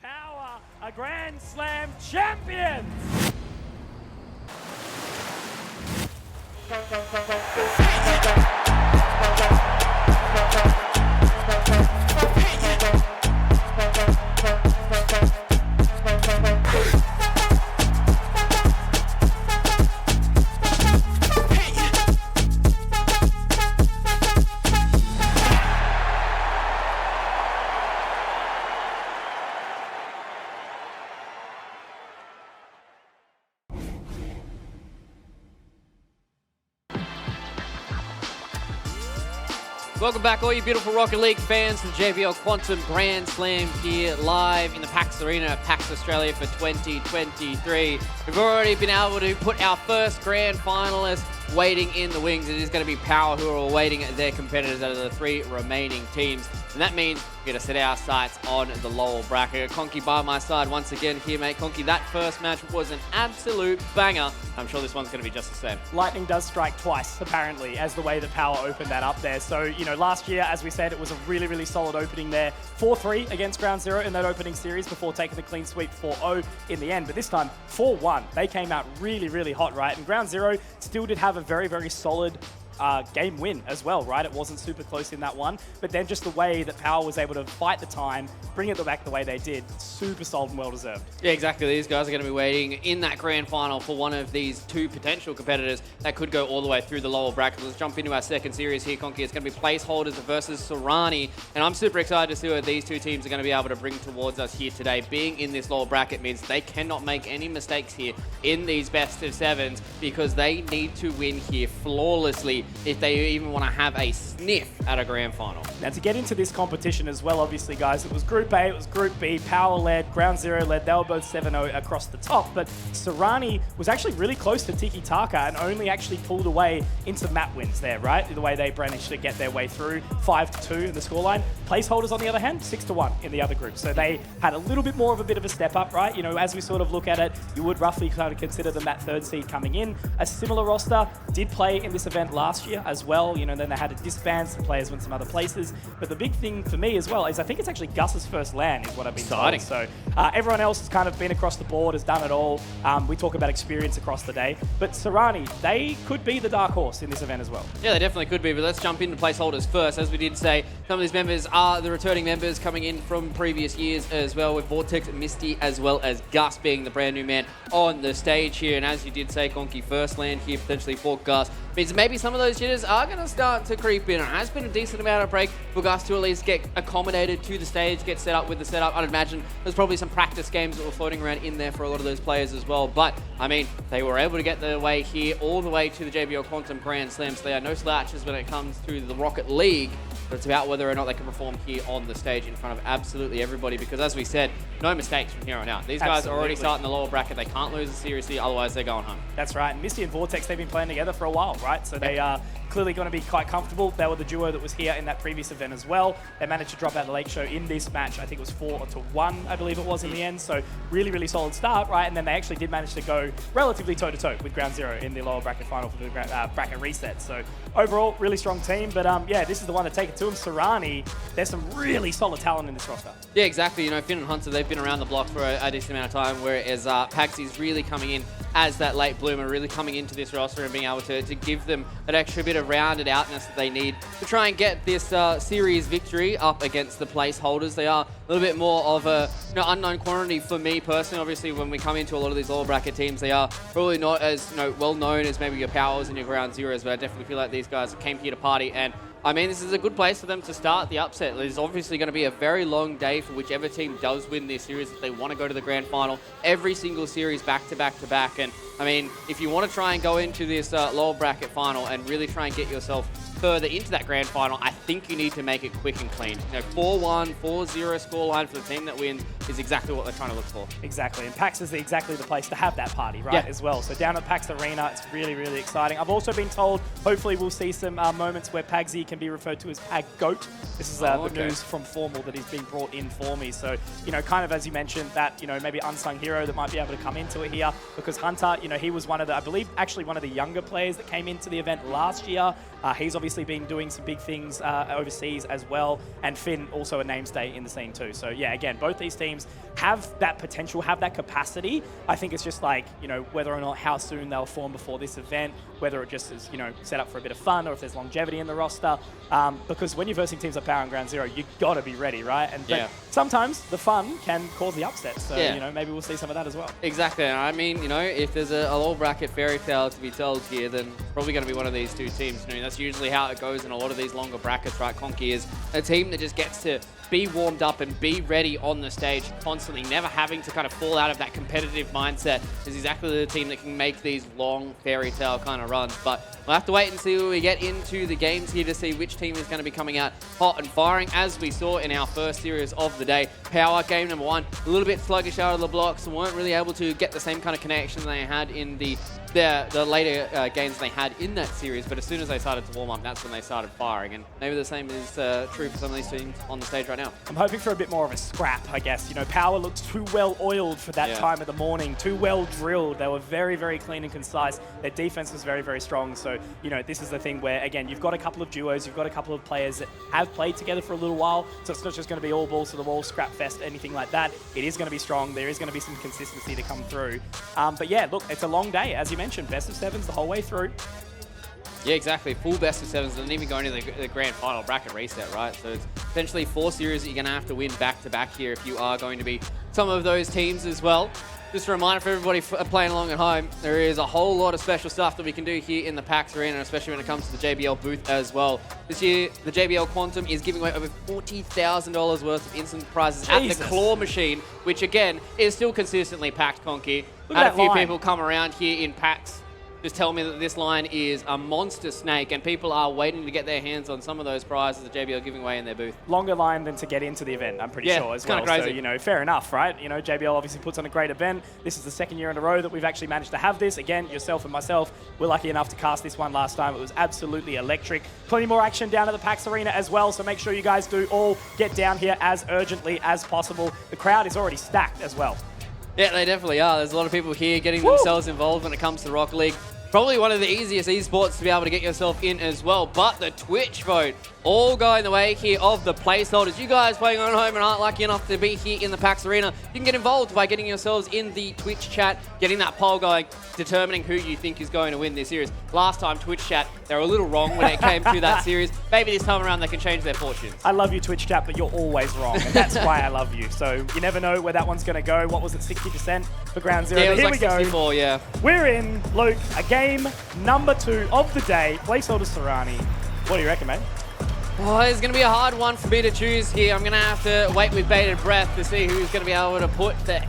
Power, a Grand Slam champions! Welcome back, all you beautiful Rocket League fans, to the JBL Quantum Grand Slam here live in the PAX Arena at PAX Australia for 2023. We've already been able to put our first grand finalist waiting in the wings. It is going to be Power who are awaiting their competitors out of the 3 remaining teams. And that means we're going to set our sights on the lower bracket. Conky by my side once again here, mate. Conky, that first match was an absolute banger. I'm sure this one's going to be just the same. Lightning does strike twice, apparently, as the way that Power opened that up there. So, you know, last year, as we said, it was a really, really solid opening there. 4-3 against Ground Zero in that opening series before taking the clean sweep 4-0 in the end. But this time, 4-1. They came out really, really hot, right? And Ground Zero still did have a very, very solid game win as well, right? It wasn't super close in that one, but then just the way that Power was able to fight the time, bring it back the way they did, super solid and well deserved. Yeah, exactly. These guys are going to be waiting in that grand final for one of these 2 potential competitors that could go all the way through the lower bracket. Let's jump into our second series here, Conky. It's going to be placeholders versus Serrani, and I'm super excited to see what these 2 teams are going to be able to bring towards us here today. Being in this lower bracket means they cannot make any mistakes here in these best of 7s because they need to win here flawlessly if they even want to have a sniff at a grand final. Now, to get into this competition as well, obviously, guys, it was Group A, it was Group B, Power led, Ground Zero led. They were both 7-0 across the top, but Serrani was actually really close to Tiki Taka and only actually pulled away into map wins there, right? The way they managed to get their way through, 5-2 in the scoreline. Placeholders, on the other hand, 6-1 in the other group. So they had a little bit more of a bit of a step up, right? You know, as we sort of look at it, you would roughly kind of consider them that 3rd seed coming in. A similar roster did play in this event last year as well. You know, then they had to disband, some players went some other places. But the big thing for me as well is I think it's actually Gus's first LAN is what I've been told. So everyone else has kind of been across the board, has done it all. We talk about experience across the day. But Serrani, they could be the dark horse in this event as well. Yeah, they definitely could be, but let's jump into placeholders first. As we did say, some of these members are the returning members coming in from previous years as well, with Vortex, Misty, as well as Gus being the brand new man on the stage here. And as you did say, Conky, first land here potentially for Gus means maybe some of those jitters are going to start to creep in. It has been a decent amount of break for Gus to at least get accommodated to the stage, get set up with the setup. I'd imagine there's probably some practice games that were floating around in there for a lot of those players as well. But, I mean, they were able to get their way here all the way to the JBL Quantum Grand Slam. So they are no slouches when it comes to the Rocket League. But it's about whether or not they can perform here on the stage in front of absolutely everybody. Because as we said, no mistakes from here on out. These guys are already starting the lower bracket. They can't lose it seriously, otherwise they're going home. That's right. And Misty and Vortex, they've been playing together for a while, right? So they are clearly going to be quite comfortable. They were the duo that was here in that previous event as well. They managed to drop out the late show in this match. I think it was 4-1, I believe it was in the end. So really, really solid start, right? And then they actually did manage to go relatively toe-to-toe with Ground Zero in the lower bracket final for the bracket reset. So overall, really strong team. But yeah, this is the one to take it to them. Serrani, there's some really solid talent in this roster. Yeah, exactly. You know, Finn and Hunter, they've been around the block for a decent amount of time, whereas Pagsy's really coming in as that late bloomer, really coming into this roster and being able to give them that extra bit of rounded outness that they need to try and get this series victory up against the placeholders. They are a little bit more of a unknown quantity for me personally. Obviously, when we come into a lot of these lower bracket teams, they are probably not as well known as maybe your Powers and your Ground Zeros, but I definitely feel like these guys came here to party. And I mean, this is a good place for them to start the upset. There's obviously going to be a very long day for whichever team does win this series if they want to go to the grand final. Every single series back to back to back. And I mean, if you want to try and go into this lower bracket final and really try and get yourself further into that grand final, I think you need to make it quick and clean. 4-1, 4-0 scoreline for the team that wins is exactly what they're trying to look for. Exactly, and PAX is exactly the place to have that party, right, Yeah. as well. So down at PAX Arena, it's really, really exciting. I've also been told, hopefully we'll see some moments where Pagsy can be referred to as Pag Goat. This is the news from Formal that he's been brought in for me. So, kind of as you mentioned, that, maybe unsung hero that might be able to come into it here, because Hunter, he was one of the, I believe, actually one of the younger players that came into the event last year. He's obviously been doing some big things overseas as well, and Finn also a namestay in the scene too. So yeah, again, both these teams have that potential, have that capacity. I think it's just like, whether or not how soon they'll form before this event, whether it just is, set up for a bit of fun or if there's longevity in the roster. Because when you're versing teams like Power and Ground Zero, you got to be ready, right? And but sometimes the fun can cause the upset. So, maybe we'll see some of that as well. Exactly. I mean, if there's a low bracket fairy tale to be told here, then probably going to be one of these two teams. That's usually how it goes in a lot of these longer brackets, right? Conky is a team that just gets to be warmed up and be ready on the stage constantly, never having to kind of fall out of that competitive mindset. Is exactly the team that can make these long fairy tale kind of runs. But we'll have to wait and see when we get into the games here to see which team is going to be coming out hot and firing. As we saw in our first series of the day, Power game number 1, a little bit sluggish out of the blocks and weren't really able to get the same kind of connection they had in the later games they had in that series, but as soon as they started to warm up, that's when they started firing, and maybe the same is true for some of these teams on the stage right now. I'm hoping for a bit more of a scrap, I guess. Power looks too well oiled for that time of the morning, too well drilled. They were very, very clean and concise. Their defense was very, very strong. So, this is the thing where, again, you've got a couple of duos, you've got a couple of players that have played together for a little while, so it's not just going to be all balls to the wall, scrap fest, anything like that. It is going to be strong. There is going to be some consistency to come through. But yeah, look, it's a long day, as you mentioned, best of 7s the whole way through. Yeah, exactly. Full best of 7s and even going to the grand final bracket reset, right? So it's essentially 4 series that you're going to have to win back-to-back here if you are going to be some of those teams as well. Just a reminder for everybody playing along at home, there is a whole lot of special stuff that we can do here in the PAX Arena, especially when it comes to the JBL booth as well. This year, the JBL Quantum is giving away over $40,000 worth of instant prizes at the claw machine, which again is still consistently packed, Conky. Had a few people come around here in PAX just tell me that this line is a monster snake and people are waiting to get their hands on some of those prizes that JBL are giving away in their booth. Longer line than to get into the event, I'm pretty sure as well. It's kind of crazy. So, fair enough, right? JBL obviously puts on a great event. This is the second year in a row that we've actually managed to have this. Again, yourself and myself, we're lucky enough to cast this one last time. It was absolutely electric. Plenty more action down at the PAX Arena as well, so make sure you guys do all get down here as urgently as possible. The crowd is already stacked as well. Yeah, they definitely are. There's a lot of people here getting themselves involved when it comes to Rocket League. Probably one of the easiest esports to be able to get yourself in as well. But the Twitch vote, all going the way here of the placeholders. You guys playing on home and aren't lucky enough to be here in the PAX Arena, you can get involved by getting yourselves in the Twitch chat, getting that poll going, determining who you think is going to win this series. Last time, Twitch chat, they were a little wrong when it came to that series. Maybe this time around they can change their fortunes. I love you, Twitch chat, but you're always wrong, and that's why I love you. So you never know where that one's going to go. What was it, 60% for Ground Zero? Yeah, it was here like we 64, go. yeah. We're in, Luke, a game number 2 of the day. Placeholder Serrani. What do you reckon, mate? Oh, it's going to be a hard one for me to choose here. I'm going to have to wait with bated breath to see who's going to be able to put the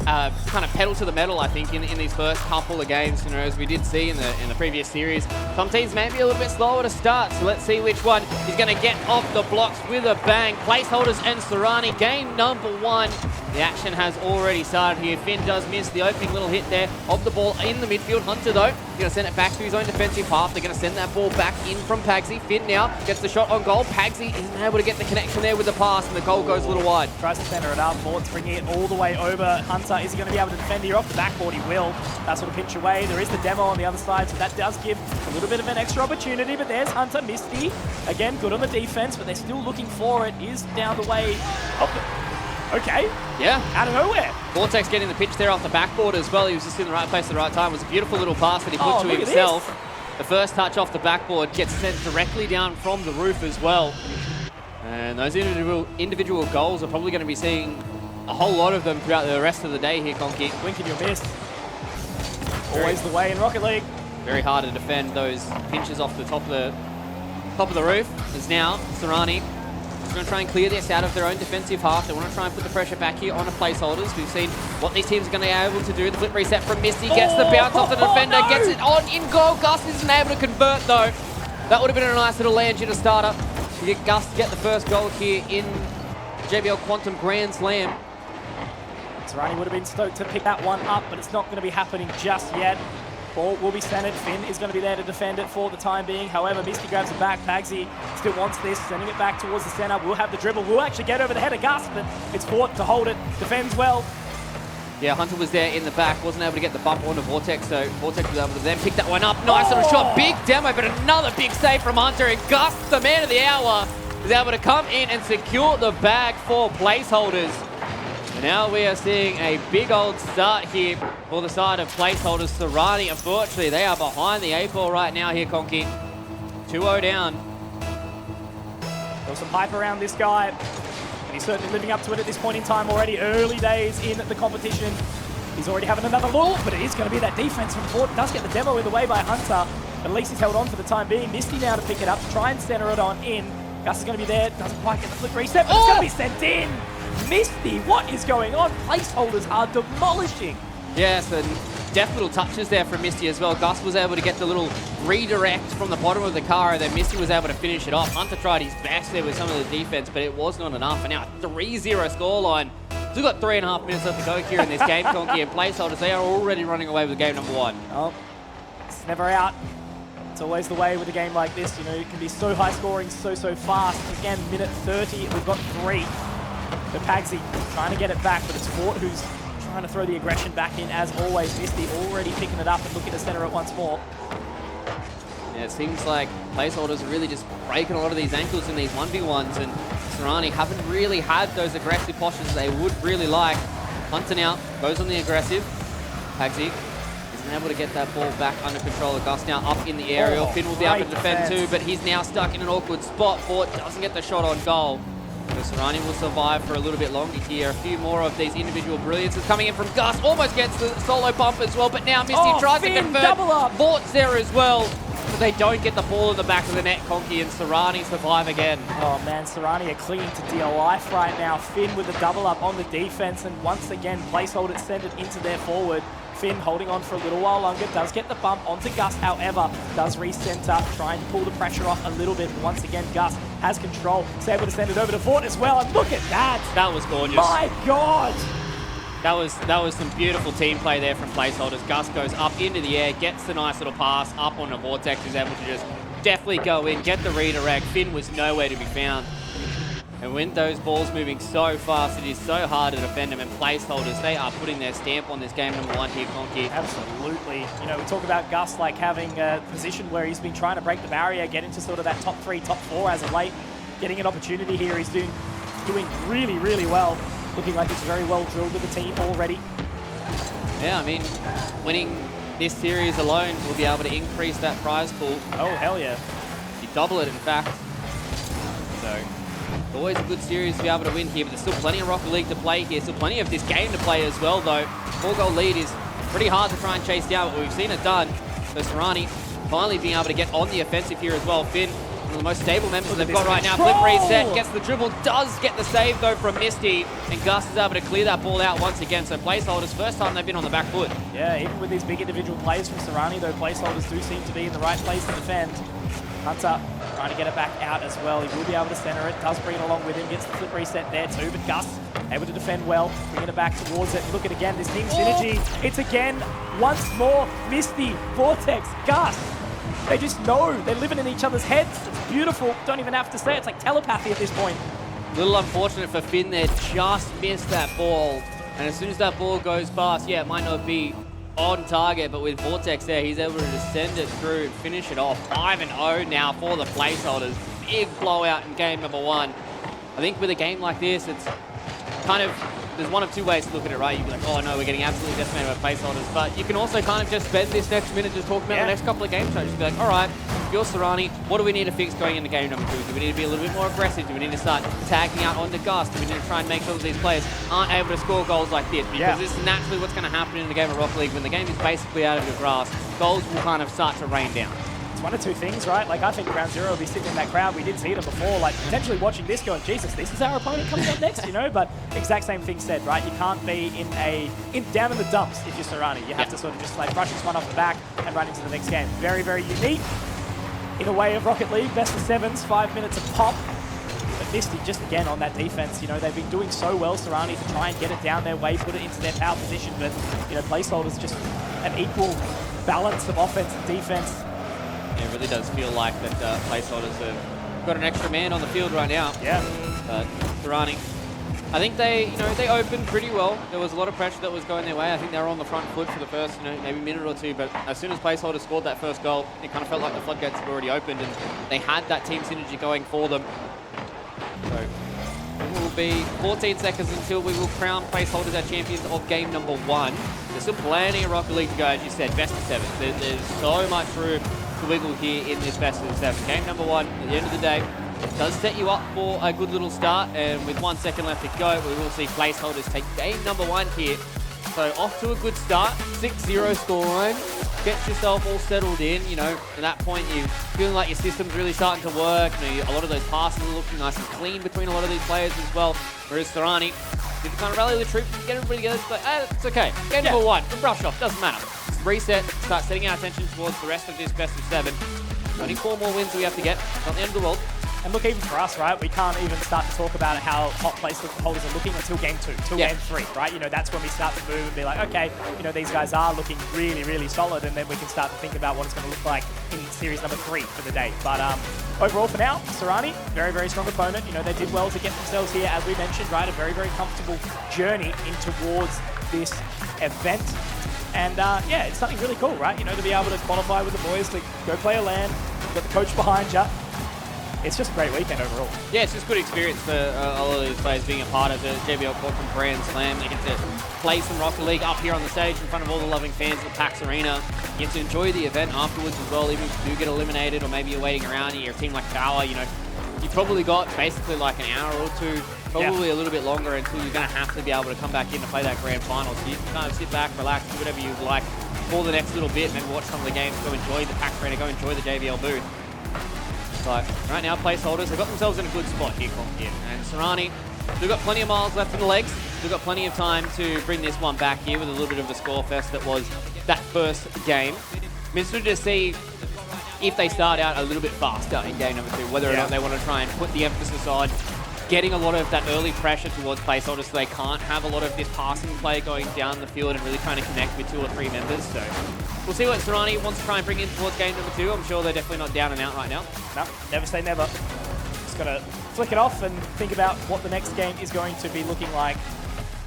kind of pedal to the metal, I think, in these first couple of games. As we did see in the previous series, some teams may be a little bit slower to start. So let's see which one is going to get off the blocks with a bang. Placeholders and Serrani, game number 1. The action has already started here. Finn does miss the opening little hit there of the ball in the midfield. Hunter, though, going to send it back to his own defensive half. They're going to send that ball back in from Pagsy. Finn now gets the shot on goal. Pagsy isn't able to get the connection there with the pass, and the goal goes a little wide. Tries to center it up. Mort's bringing it all the way over. Hunter, is he going to be able to defend here off the backboard? He will. That sort of pinch away. There is the demo on the other side, so that does give a little bit of an extra opportunity, but there's Hunter. Misty, again, good on the defense, but they're still looking for it. Is down the way of the... Okay. Yeah. Out of nowhere. Vortex getting the pitch there off the backboard as well. He was just in the right place at the right time. It was a beautiful little pass that he put to look at himself. this. The first touch off the backboard gets sent directly down from the roof as well. And those individual goals are probably going to be seeing a whole lot of them throughout the rest of the day here, Conky. Blink and you'll miss. Always the way in Rocket League. Very hard to defend those pinches off the top of the roof. As now, Serrani is going to try and clear this out of their own defensive half. They want to try and put the pressure back here on the placeholders. We've seen what these teams are going to be able to do. The flip reset from Misty gets the bounce off the defender, gets it on in goal. Gus isn't able to convert though. That would have been a nice little land jitter starter to get Gus to get the first goal here in JBL Quantum Grand Slam. Serrani would have been stoked to pick that one up, but it's not going to be happening just yet. Ball will be centered. Finn is going to be there to defend it for the time being. However, Misty grabs it back. Pagsy still wants this, sending it back towards the center. We'll have the dribble. We'll actually get over the head of Gus, but it's Fort to hold it. Defends well. Yeah, Hunter was there in the back, wasn't able to get the bump onto Vortex, so Vortex was able to then pick that one up. Nice little shot, big demo, but another big save from Hunter. And Gus, the man of the hour, is able to come in and secure the bag for placeholders. And now we are seeing a big old start here for the side of placeholders. Serrani, unfortunately, they are behind the 8-ball right now here, Conky. 2-0 down. There's some hype around this guy, and he's certainly living up to it at this point in time already. Early days in the competition. He's already having another look, but it is going to be that defense from Fort. Does get the demo in the way by Hunter, but at least he's held on for the time being. Misty now to pick it up, to try and center it on in. Gus is going to be there, doesn't quite get the flip reset, but it's going to be sent in. Misty, what is going on? Placeholders are demolishing. Yes, and deft little touches there from Misty as well. Gus was able to get the little redirect from the bottom of the car, and then Misty was able to finish it off. Hunter tried his best there with some of the defense, but it was not enough. And now a 3-0 scoreline. We've got 3.5 minutes left to go here in this game, Conky, and placeholders, they are already running away with game number 1. Oh, it's never out. It's always the way with a game like this. You know, it can be so high scoring, so fast. Again, minute 30, we've got 3. The Pagsy trying to get it back, but it's Fort who's trying to throw the aggression back in as always. Misty already picking it up and looking to center it once more. Yeah, it seems like placeholders are really just breaking a lot of these ankles in these 1v1s, and Serrani haven't really had those aggressive postures they would really like. Hunter now goes on the aggressive. Pagsy isn't able to get that ball back under control. Gus now up in the aerial. Finn will be able to defend too, but he's now stuck in an awkward spot. Fort doesn't get the shot on goal. So Serrani will survive for a little bit longer here. A few more of these individual brilliances coming in from Gus. Almost gets the solo bump as well, but now Misty tries to convert. Double up. Vort's there as well. But they don't get the ball in the back of the net, Conky, and Serrani survive again. Oh man, Serrani are clinging to dear life right now. Finn with the double up on the defense, and once again, placeholders send it into their forward. Finn holding on for a little while longer, does get the bump onto Gus, however, does recenter, trying to pull the pressure off a little bit. Once again, Gus has control, is able to send it over to Fort as well, and look at that! That was gorgeous. My God! That was some beautiful team play there from placeholders. Gus goes up into the air, gets the nice little pass up on a Vortex, who's able to just definitely go in, get the redirect. Finn was nowhere to be found. And when those balls moving so fast, it is so hard to defend them. And placeholders, they are putting their stamp on this game number 1 here, Conky. Absolutely. You know, we talk about Gus like having a position where he's been trying to break the barrier, get into sort of that top 3, top 4 as of late. Getting an opportunity here, he's doing really, really well. Looking like it's very well drilled with the team already. Yeah, I mean, winning this series alone will be able to increase that prize pool. Oh, hell yeah. You double it, in fact. So, always a good series to be able to win here, but there's still plenty of Rocket League to play here. Still plenty of this game to play as well, though. 4-goal lead is pretty hard to try and chase down, but we've seen it done. So Serrani finally being able to get on the offensive here as well. Finn, one of the most stable members they've got right now. Flip reset, gets the dribble, does get the save though from Misty, and Gus is able to clear that ball out once again. So placeholders, first time they've been on the back foot. Yeah, even with these big individual plays from Serrani, though, placeholders do seem to be in the right place to defend. Hunter trying to get it back out as well. He will be able to center it, does bring it along with him, gets the flip reset there too, but Gus able to defend well, bringing it back towards it. Look at again, this team synergy. It's again, once more, Misty, Vortex, Gus. They just know, they're living in each other's heads. It's beautiful, don't even have to say it. It's like telepathy at this point. A little unfortunate for Finn there, just missed that ball. And as soon as that ball goes past, yeah, it might not be on target, but with Vortex there, he's able to just send it through and finish it off. 5-0 now for the placeholders. Big blowout in game number 1. I think with a game like this, it's kind of, there's one of two ways to look at it, right? You'd be like, oh no, we're getting absolutely decimated by placeholders. But you can also kind of just spend this next minute just talking about the next couple of games. Just be like, all right, if you're Serrani, what do we need to fix going into game number 2? Do we need to be a little bit more aggressive? Do we need to start tagging out onto Gus? Do we need to try and make sure that these players aren't able to score goals like this? Because this is naturally what's going to happen in the game of Rocket League. When the game is basically out of your grasp, goals will kind of start to rain down. It's one of two things, right? Like, I think Ground Zero will be sitting in that crowd. We did see them before, like, potentially watching this going, Jesus, this is our opponent coming up next, you know? But exact same thing said, right? You can't be down in the dumps if you're Serrani. You have to sort of just, like, brush this one off the back and run into the next game. Very, very unique in a way of Rocket League. Best of 7s, 5 minutes a pop. But Misty, just again on that defense, you know, they've been doing so well, Serrani, to try and get it down their way, put it into their power position. But, you know, placeholders just an equal balance of offense and defense. It really does feel like that placeholders have got an extra man on the field right now. Yeah. But Serrani, I think they opened pretty well. There was a lot of pressure that was going their way. I think they were on the front foot for the first, maybe minute or two. But as soon as placeholders scored that first goal, it kind of felt like the floodgates had already opened, and they had that team synergy going for them. So it will be 14 seconds until we will crown placeholders our champions of game number 1. There's still plenty of Rocket League to go, as you said, best of 7. There's so much room to wiggle here in this best of 7. Game number 1, at the end of the day, it does set you up for a good little start, and with 1 second left to go, we will see placeholders take game number 1 here. So off to a good start, 6-0 scoreline. Get yourself all settled in, at that point you're feeling like your system's really starting to work. A lot of those passes are looking nice and clean between a lot of these players as well. Whereas Serrani, you can kind of rally the troops and get everybody together. It's like, it's okay. Game number 1, the brush off, doesn't matter. Just reset, start setting our attention towards the rest of this best of 7. Only 4 more wins we have to get, not the end of the world. And look, even for us, right, we can't even start to talk about how hot placeholders are looking until game 2, till game 3, right? That's when we start to move and be like, okay, these guys are looking really, really solid, and then we can start to think about what it's going to look like in series number 3 for the day. But overall, for now, Serrani, very, very strong opponent. They did well to get themselves here, as we mentioned, right? A very, very comfortable journey in towards this event. And it's something really cool, right? To be able to qualify with the boys, to go play a LAN, got the coach behind you. It's just a great weekend overall. Yeah, it's just a good experience for a lot of these players being a part of the JBL Quantum Grand Slam. They get to play some Rocket League up here on the stage in front of all the loving fans at PAX Arena. You get to enjoy the event afterwards as well, even if you do get eliminated or maybe you're waiting around and you're a team like Power, you probably got basically like an hour or two, probably a little bit longer until you're going to have to be able to come back in to play that grand final. So you can kind of sit back, relax, do whatever you like for the next little bit and then watch some of the games, go enjoy the PAX Arena, go enjoy the JBL booth. But right now, placeholders, they've got themselves in a good spot here, and Serrani, they've got plenty of miles left in the legs. They've got plenty of time to bring this one back here with a little bit of a score fest that was that first game. I'm interested to see if they start out a little bit faster in game number 2, whether or not they want to try and put the emphasis on getting a lot of that early pressure towards placeholders so they can't have a lot of this passing play going down the field and really trying to connect with 2 or 3 members. So we'll see what Serrani wants to try and bring in towards game number 2. I'm sure they're definitely not down and out right now. No, never say never. Just got to flick it off and think about what the next game is going to be looking like.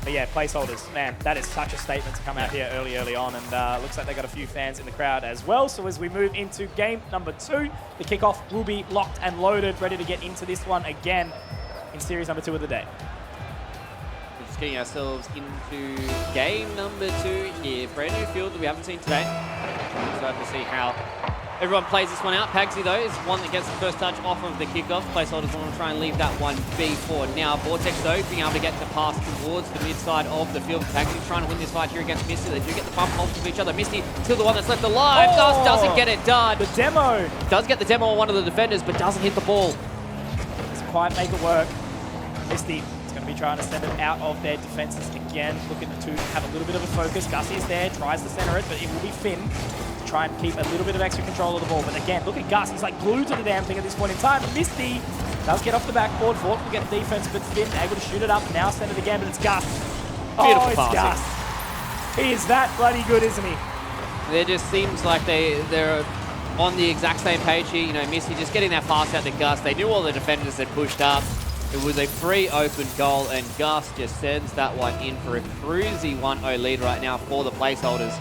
But yeah, placeholders, man, that is such a statement to come out here early on. And looks like they got a few fans in the crowd as well. So as we move into game number 2, the kickoff will be locked and loaded, ready to get into this one again in series number 2 of the day. We're just getting ourselves into game number 2 here. Brand new field that we haven't seen today. I'm excited to see how everyone plays this one out. Pagsy, though, is one that gets the first touch off of the kickoff. Placeholders want to try and leave that one be for now. Vortex, though, being able to get the pass towards the mid-side of the field. Pagsy trying to win this fight here against Misty. They do get the bump off of each other. Misty still the one that's left alive. Oh, doesn't get it done. The demo. Does get the demo on one of the defenders, but doesn't hit the ball. Doesn't quite make it work. Misty is going to be trying to send it out of their defenses again, looking to have a little bit of a focus. Gussie is there, tries to center it, but it will be Finn to try and keep a little bit of extra control of the ball. But again, look at Gus. He's like glued to the damn thing at this point in time. Misty does get off the backboard. Vort will get the defense, but Finn able to shoot it up. Now send it again, but it's Gus. Beautiful it's passing. Gus. He is that bloody good, isn't he? It just seems like they're on the exact same page here. Misty just getting that pass out to Gus. They knew all the defenders had pushed up. It was a free open goal, and Gus just sends that one in for a cruisy 1-0 lead right now for the placeholders.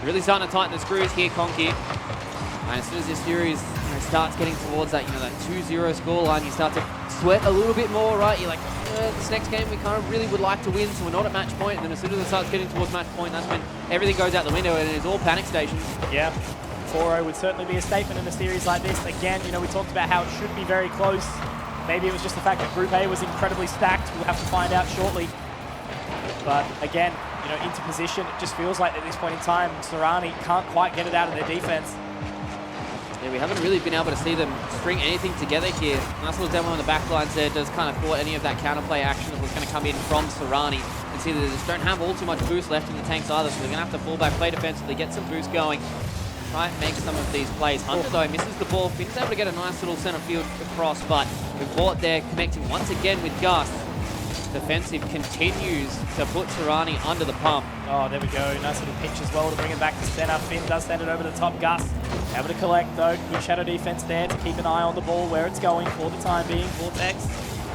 Really starting to tighten the screws here, Conky. And as soon as this series starts getting towards that, that 2-0 scoreline, you start to sweat a little bit more, right? You're like, this next game we kind of really would like to win, so we're not at match point. And then as soon as it starts getting towards match point, that's when everything goes out the window and it's all panic stations. Yeah. 4-0 would certainly be a statement in a series like this. Again, you know, we talked about how it should be very close. Maybe it was just the fact that Group A was incredibly stacked. We'll have to find out shortly. But again, you know, into position, it just feels like at this point in time, Serrani can't quite get it out of their defense. Yeah, we haven't really been able to see them string anything together here. Nice little demo on the back lines there does kind of thwart any of that counterplay action that was going to come in from Serrani. And see that they just don't have all too much boost left in the tanks either, so they're going to have to fall back, play defensively, get some boost going. Try and make some of these plays. Hunter, though, misses the ball. Finn's able to get a nice little center field across, but with Vort there connecting once again with Gus. Defensive continues to put Serrani under the pump. Oh, there we go. Nice little pitch as well to bring it back to center. Finn does send it over the top. Gus able to collect, though. Good shadow defense there to keep an eye on the ball where it's going for the time being. Vortex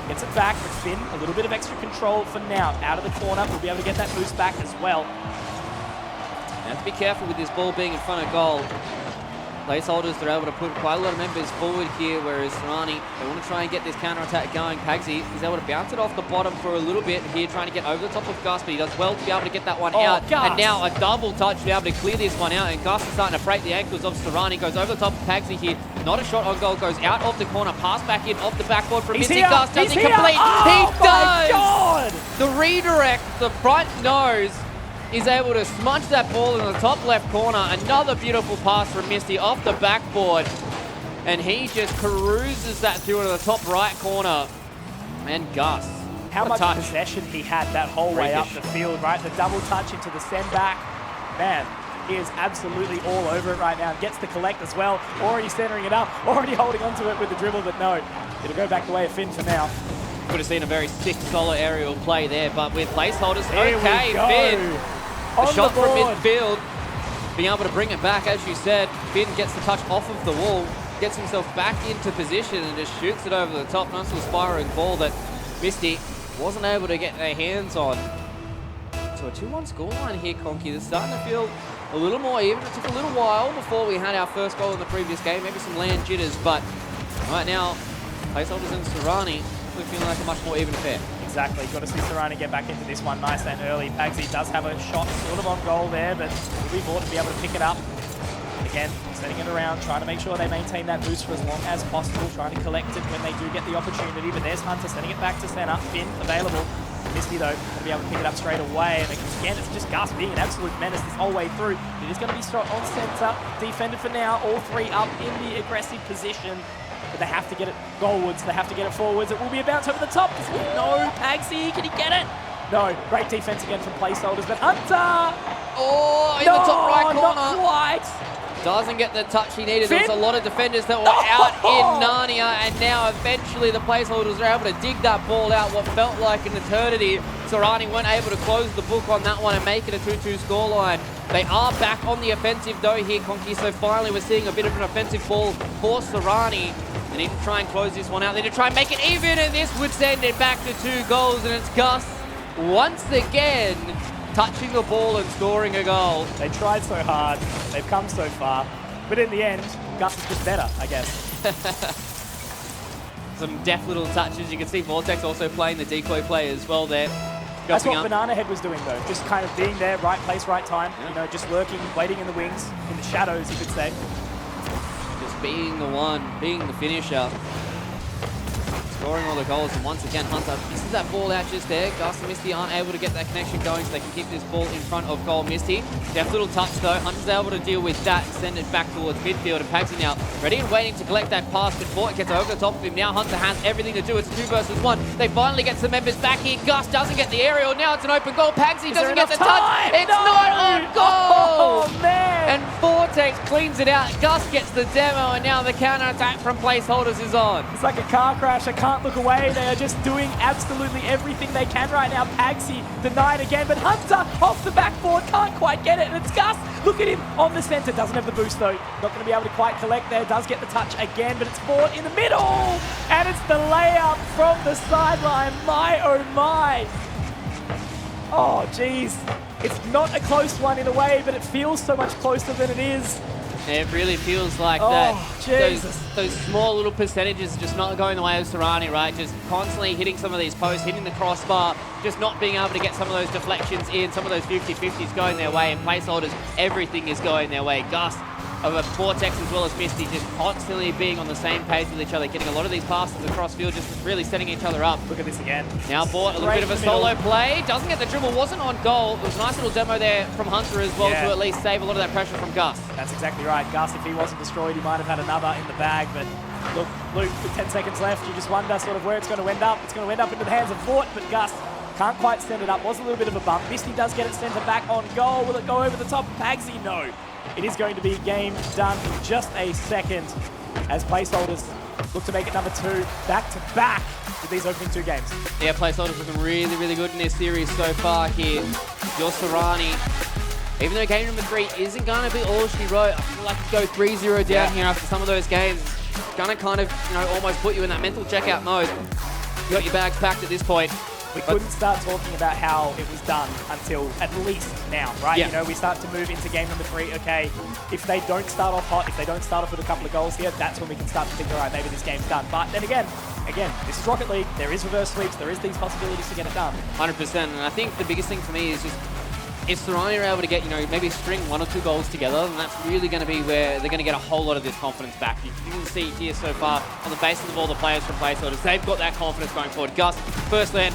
gets it back, but Finn, a little bit of extra control for now. Out of the corner, we'll be able to get that boost back as well. You have to be careful with this ball being in front of goal. Placeholders, they're able to put quite a lot of members forward here, whereas Serrani, they want to try and get this counter-attack going. Pagsy is able to bounce it off the bottom for a little bit here, trying to get over the top of Gus, but he does well to be able to get that one out. Gus. And now a double touch to be able to clear this one out, and Gus is starting to break the ankles of Serrani. Goes over the top of Pagsy here. Not a shot on goal, goes out of the corner, pass back in off the backboard from Missy. Gus doesn't complete. Oh, he does! God. The redirect, the front nose, is able to smudge that ball in the top left corner. Another beautiful pass from Misty off the backboard. And he just cruises that through into the top right corner. And Gus. How much possession he had that whole way up the field, right? The double touch into the send back. Man, he is absolutely all over it right now. Gets the collect as well. Already centering it up. Already holding onto it with the dribble, but no. It'll go back the way of Finn for now. Could have seen a very sick solo aerial play there, but with placeholders, Here okay, we go. Finn. A shot from board. midfield, being able to bring it back, as you said. Finn gets the touch off of the wall, gets himself back into position and just shoots it over the top. Nice little spiraling ball that Misty wasn't able to get their hands on. So a 2-1 scoreline here, Conky. They're starting to feel a little more even. It took a little while before we had our first goal in the previous game. Maybe some land jitters, but right now, placeholders and Serrani we're feeling like a much more even affair. Exactly. Got to see Serrani get back into this one nice and early. Pagsy does have a shot sort of on goal there, but will be Vort to be able to pick it up. Again, setting it around, trying to make sure they maintain that boost for as long as possible, trying to collect it when they do get the opportunity. But there's Hunter sending it back to center. Finn available. Misty, though, going to be able to pick it up straight away. And again, it's just Gus being an absolute menace this whole way through. It is going to be shot on center. Defended for now. All three up in the aggressive position. But they have to get it goalwards. They have to get it forwards. It will be a bounce over the top. No, Pagsy, can he get it? No, great defense again from placeholders. But Hunter! Oh, in the top right corner. Not quite. Doesn't get the touch he needed. There was a lot of defenders that were out in Narnia, and now eventually the placeholders are able to dig that ball out what felt like an eternity. Serrani weren't able to close the book on that one and make it a 2-2 scoreline. They are back on the offensive though here, Conky, so finally we're seeing a bit of an offensive ball for Serrani. They need to try and close this one out. They need to try and make it even, and this would send it back to 2 goals, and it's Gus once again touching the ball and scoring a goal. They tried so hard. They've come so far. But in the end, Gus is just better, I guess. Some deft little touches. You can see Vortex also playing the decoy play as well there. That's what Banana Head was doing, though. Just kind of being there, right place, right time. Yeah. You know, just lurking, waiting in the wings, in the shadows, you could say. Just being the one, being the finisher. Scoring all the goals, and once again, Hunter misses that ball out just there. Gus and Misty aren't able to get that connection going, so they can keep this ball in front of goal. Misty, deft little touch though. Hunter's able to deal with that, send it back towards midfield, and Pagsy now ready and waiting to collect that pass before it gets over the top of him. Now Hunter has everything to do. It's 2 versus 1. They finally get some members back here. Gus doesn't get the aerial. Now it's an open goal. Pagsy doesn't get the touch. It's not on goal! Oh, man! And Vortex cleans it out. Gus gets the demo, and now the counter attack from placeholders is on. It's like a car crash. I can't look away. They are just doing absolutely everything they can right now. Pagsy denied again, but Hunter off the backboard can't quite get it, and it's Gus. Look at him on the center. Doesn't have the boost though. Not going to be able to quite collect there. Does get the touch again, but it's Ford in the middle, and it's the layup from the sideline. My oh my. Oh geez. It's not a close one in a way, but it feels so much closer than it is. It really feels like Oh, that. Jesus. Those small little percentages just not going the way of Serrani, right? Just constantly hitting some of these posts, hitting the crossbar, just not being able to get some of those deflections in, some of those 50-50s going their way, and placeholders, everything is going their way. Gus, of a Vortex as well as Misty, just constantly being on the same page with each other, getting a lot of these passes across field, just really setting each other up. Look at this again. Now Bort, a little Great bit of a middle. solo play. Doesn't get the dribble, wasn't on goal. It was a nice little demo there from Hunter as well Yeah. to at least save a lot of that pressure from Gus. That's exactly right. Gus, if he wasn't destroyed, he might have had another in the bag. But look, Luke, with 10 seconds left, you just wonder sort of where it's going to end up. It's going to end up into the hands of Vort, but Gus can't quite send it up. Was a little bit of a bump. Misty does get it centre back on goal. Will it go over the top? Pagsy, no. It is going to be game done in just a second as placeholders look to make it number 2 back-to-back with these opening 2 games. Yeah, placeholders looking really, really good in this series so far here. Your Serrani, even though game number 3 isn't going to be all she wrote, I feel like you go 3-0 down here after some of those games. It's going to kind of, almost put you in that mental checkout mode. You got your bags packed at this point. We couldn't start talking about how it was done until at least now, right? Yeah. We start to move into game number 3. Okay, if they don't start off hot, if they don't start off with a couple of goals here, that's when we can start to think, all right, maybe this game's done. But then again, this is Rocket League. There is reverse sweeps. There is these possibilities to get it done. 100%. And I think the biggest thing for me is just if Serrani are able to get, maybe string 1 or 2 goals together, then that's really going to be where they're going to get a whole lot of this confidence back. You can see here so far on the basis of all the players from placeholders, they've got that confidence going forward. Gus, first land,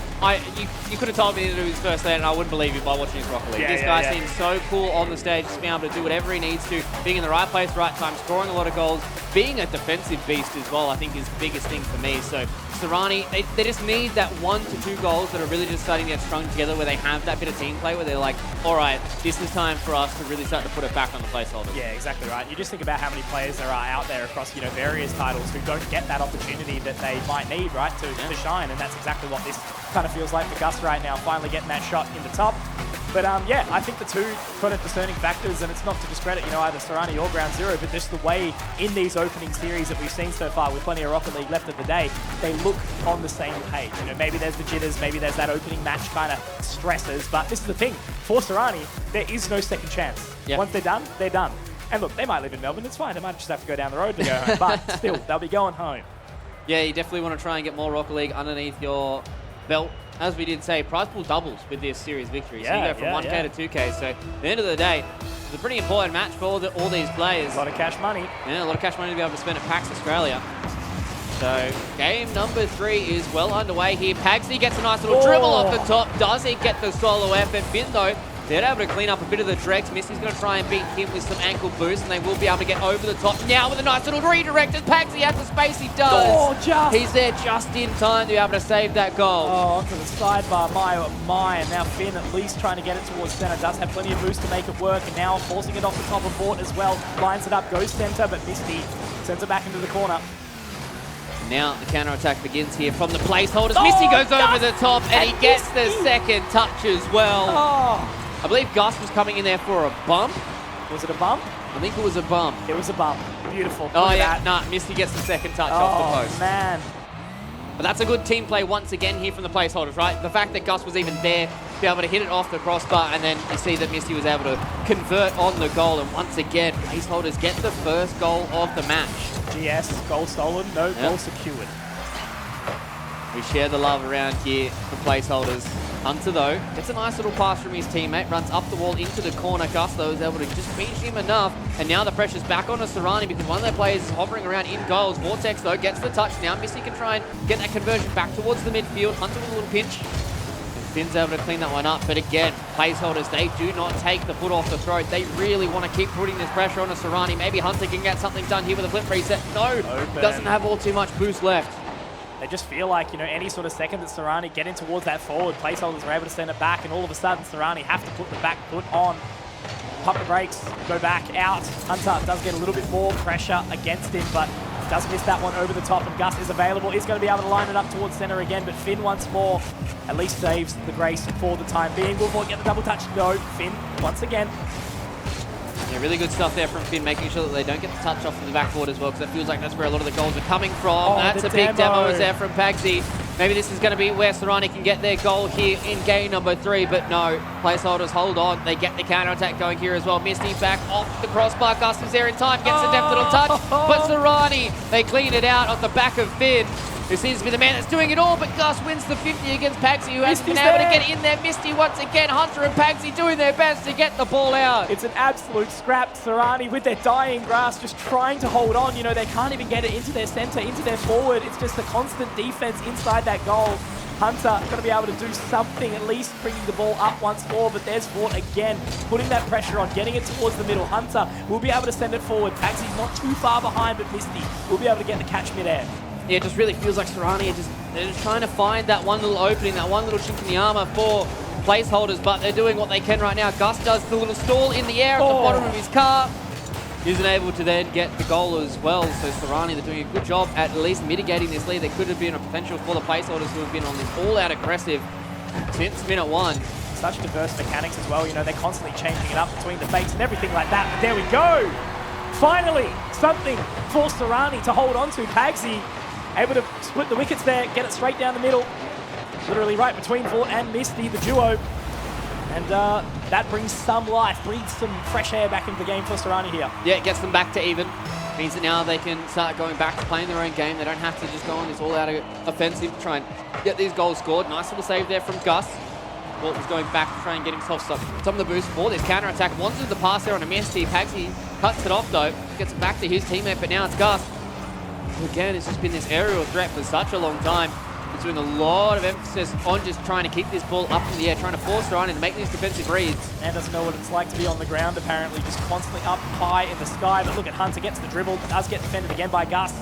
you could have told me to do his first land and I wouldn't believe you by watching his Rocket League. This guy seems so cool on the stage, just being able to do whatever he needs to, being in the right place, right time, scoring a lot of goals, being a defensive beast as well, I think is the biggest thing for me. So Serrani, they just need that 1 to 2 goals that are really just starting to get strung together, where they have that bit of team play, where they're like, all right, this is time for us to really start to put it back on the placeholders. Yeah, exactly right. You just think about how many players there are out there across, various titles who don't get that opportunity that they might need, right, to shine, and that's exactly what this kind of feels like for Gus right now, finally getting that shot in the top. But yeah, I think the 2 kind of discerning factors, and it's not to discredit, either Serrani or Ground Zero, but just the way in these opening series that we've seen so far with plenty of Rocket League left of the day, they look on the same page. Maybe there's the jitters, maybe there's that opening match kind of stresses, but this is the thing. For Serrani, there is no second chance. Yep. Once they're done, they're done. And look, they might live in Melbourne, it's fine. They might just have to go down the road to go home, but still, they'll be going home. Yeah, you definitely want to try and get more Rocket League underneath your belt. As we did say, prize pool doubles with this series victory. So you go from 1K to 2K. So at the end of the day, it's a pretty important match for all these players. A lot of cash money. Yeah, a lot of cash money to be able to spend at PAX Australia. So game number 3 is well underway here. Pagsy gets a nice little dribble off the top. Does he get the solo effort? Finn, though, they're able to clean up a bit of the dregs. Misty's going to try and beat him with some ankle boost, and they will be able to get over the top now with a nice little redirect as Pagsy has the space. He does. He's there just in time to be able to save that goal. Oh, onto the sidebar, my. And now Finn at least trying to get it towards center. Does have plenty of boost to make it work, and now forcing it off the top of Fort as well. Lines it up, goes center, but Misty sends it back into the corner. Now the counter-attack begins here from the placeholders. Misty goes over the top, and he gets the second touch as well. Oh. I believe Gus was coming in there for a bump. Was it a bump? I think it was a bump. It was a bump. Beautiful. Oh, yeah. Nah, Misty gets the second touch off the post. Oh, man. But that's a good team play once again here from the placeholders, right? The fact that Gus was even there to be able to hit it off the crossbar, and then you see that Misty was able to convert on the goal. And once again, placeholders get the first goal of the match. GS, goal stolen, no goal secured. We share the love around here for placeholders. Hunter, though, gets a nice little pass from his teammate, runs up the wall into the corner. Gus, though, is able to just reach him enough, and now the pressure's back on Serrani because one of their players is hovering around in goals. Vortex, though, gets the touch now. Misty can try and get that conversion back towards the midfield. Hunter with a little pinch. And Finn's able to clean that one up, but again, placeholders, they do not take the foot off the throat. They really want to keep putting this pressure on Serrani. Maybe Hunter can get something done here with a flip reset. No, doesn't have all too much boost left. They just feel like, any sort of second that Serrani getting towards that forward, placeholders are able to send it back, and all of a sudden Serrani have to put the back foot on, pump the brakes, go back out. Hunter does get a little bit more pressure against him, but does miss that one over the top, and Gus is available. He's going to be able to line it up towards center again, but Finn once more at least saves the grace for the time being. Will Vaught get the double touch? No, Finn once again. Yeah, really good stuff there from Finn, making sure that they don't get the touch off from the backboard as well, because it feels like that's where a lot of the goals are coming from. Oh, that's a big demo is there from Pagsy. Maybe this is going to be where Serrani can get their goal here in game number 3, but no. Placeholders hold on. They get the counter-attack going here as well. Misty back off the crossbar. Gus is there in time, gets a deft little touch, but Serrani, they clean it out off the back of Finn, who seems to be the man that's doing it all, but Gus wins the 50 against Pagsy, who hasn't been able to get in there. Misty once again, Hunter and Pagsy doing their best to get the ball out. It's an absolute scrap. Serrani with their dying grass just trying to hold on. You know, they can't even get it into their center, into their forward. It's just a constant defense inside that goal. Hunter going to be able to do something, at least bringing the ball up once more, but there's Fort again, putting that pressure on, getting it towards the middle. Hunter will be able to send it forward. Pagsy's not too far behind, but Misty will be able to get the catch mid-air. Yeah, it just really feels like Serrani they're just trying to find that one little opening, that one little chink in the armor for placeholders, but they're doing what they can right now. Gus does the little stall in the air at the bottom of his car. Isn't able to then get the goal as well. So Serrani, they're doing a good job at least mitigating this lead. There could have been a potential for the placeholders who have been on this all-out aggressive since minute 1. Such diverse mechanics as well. You know, they're constantly changing it up between the fakes and everything like that. But there we go. Finally, something for Serrani to hold on to. Pagsy able to split the wickets there, get it straight down the middle. Literally right between Fort and Misty, the duo. And that brings some life, breathes some fresh air back into the game for Serrani here. Yeah, it gets them back to even. Means that now they can start going back to playing their own game. They don't have to just go on this all-out offensive to try and get these goals scored. Nice little save there from Gus. Walt was going back to try and get himself some of the boost for this counter-attack. Wanted the pass there on a Misty. Pagsy cuts it off though, gets it back to his teammate, but now it's Gus. Who again, it's just been this aerial threat for such a long time. He's doing a lot of emphasis on just trying to keep this ball up in the air, trying to force Serrani to make these defensive reads. Man doesn't know what it's like to be on the ground, apparently, just constantly up high in the sky. But look at Hunter, gets the dribble, does get defended again by Gus.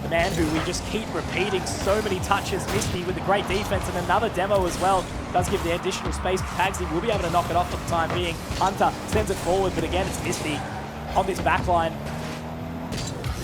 The man who we just keep repeating so many touches. Misty with a great defense and another demo as well. Does give the additional space. Pagsy will be able to knock it off for the time being. Hunter sends it forward, but again, it's Misty on this back line.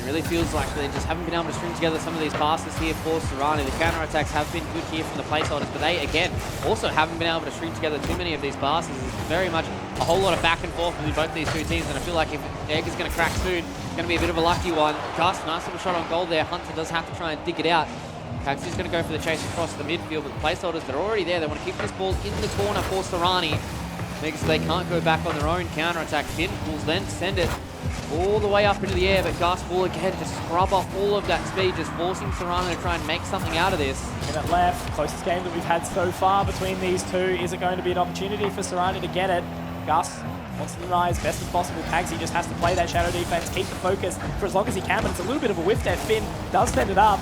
It really feels like they just haven't been able to string together some of these passes here for Serrani. The counter-attacks have been good here from the placeholders, but they, again, also haven't been able to string together too many of these passes. It's very much a whole lot of back and forth between both these two teams, and I feel like if Egg is going to crack soon, it's going to be a bit of a lucky one. Gus, nice little shot on goal there. Hunter does have to try and dig it out. Pagsy's going to go for the chase across the midfield, but the placeholders, they're already there. They want to keep this ball in the corner for Serrani, because they can't go back on their own counter-attack. Finn will then send it all the way up into the air, but Gus will again just scrub off all of that speed, just forcing Serrano to try and make something out of this. Minute left, closest game that we've had so far between these two. Is it going to be an opportunity for Serrano to get it? Gus wants to deny as best as possible. Pagsy just has to play that shadow defense, keep the focus for as long as he can, but it's a little bit of a whiff there. Finn does send it up.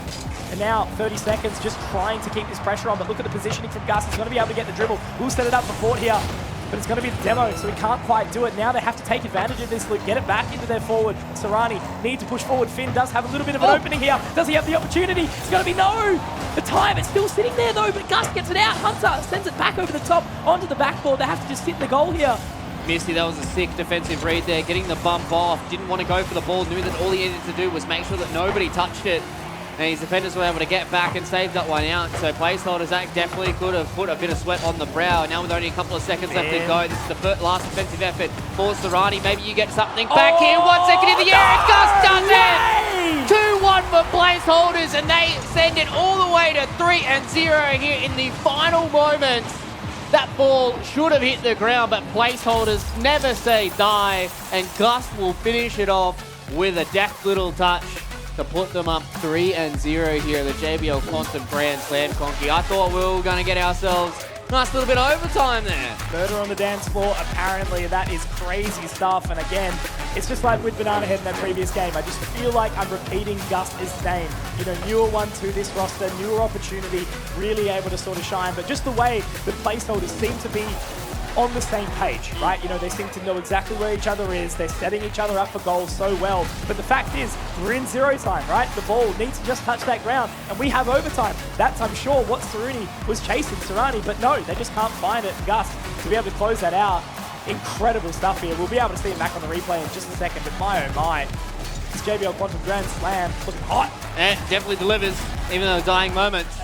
And now 30 seconds just trying to keep this pressure on, but look at the positioning from Gus. He's going to be able to get the dribble. We'll set it up for Fort here. But it's going to be the demo, so he can't quite do it. Now they have to take advantage of this loop, get it back into their forward. Serrani needs to push forward. Finn does have a little bit of an opening here. Does he have the opportunity? It's going to be no! The time, it's still sitting there though, but Gus gets it out. Hunter sends it back over the top onto the backboard. They have to just sit the goal here. Misty, that was a sick defensive read there, getting the bump off. Didn't want to go for the ball, knew that all he needed to do was make sure that nobody touched it. And his defenders were able to get back and save that one out. So placeholders, that definitely could have put a bit of sweat on the brow. Now with only a couple of seconds left to go, this is the last defensive effort for Serrani. Maybe you get something back here. 1 second in the air, and Gus does it! 2-1 for placeholders, and they send it all the way to 3-0 here in the final moments. That ball should have hit the ground, but placeholders never say die, and Gus will finish it off with a deft little touch to put them up 3-0 here at the JBL Quantum Grand Slam Conky. I thought we were going to get ourselves a nice little bit of overtime there. Murder on the dance floor, apparently that is crazy stuff. And again, it's just like with Banana Head in that previous game. I just feel like I'm repeating Gus's name. You know, newer one to this roster, newer opportunity, really able to sort of shine. But just the way the placeholders seem to be on the same page, right? You know, they seem to know exactly where each other is. They're setting each other up for goals so well. But the fact is, we're in zero time, right? The ball needs to just touch that ground, and we have overtime. That's, I'm sure, what Serrani was chasing Serrani, but no, they just can't find it. Gus, to be able to close that out, incredible stuff here. We'll be able to see it back on the replay in just a second, but my oh my. This JBL Quantum Grand Slam looking hot. And it definitely delivers, even though dying moments.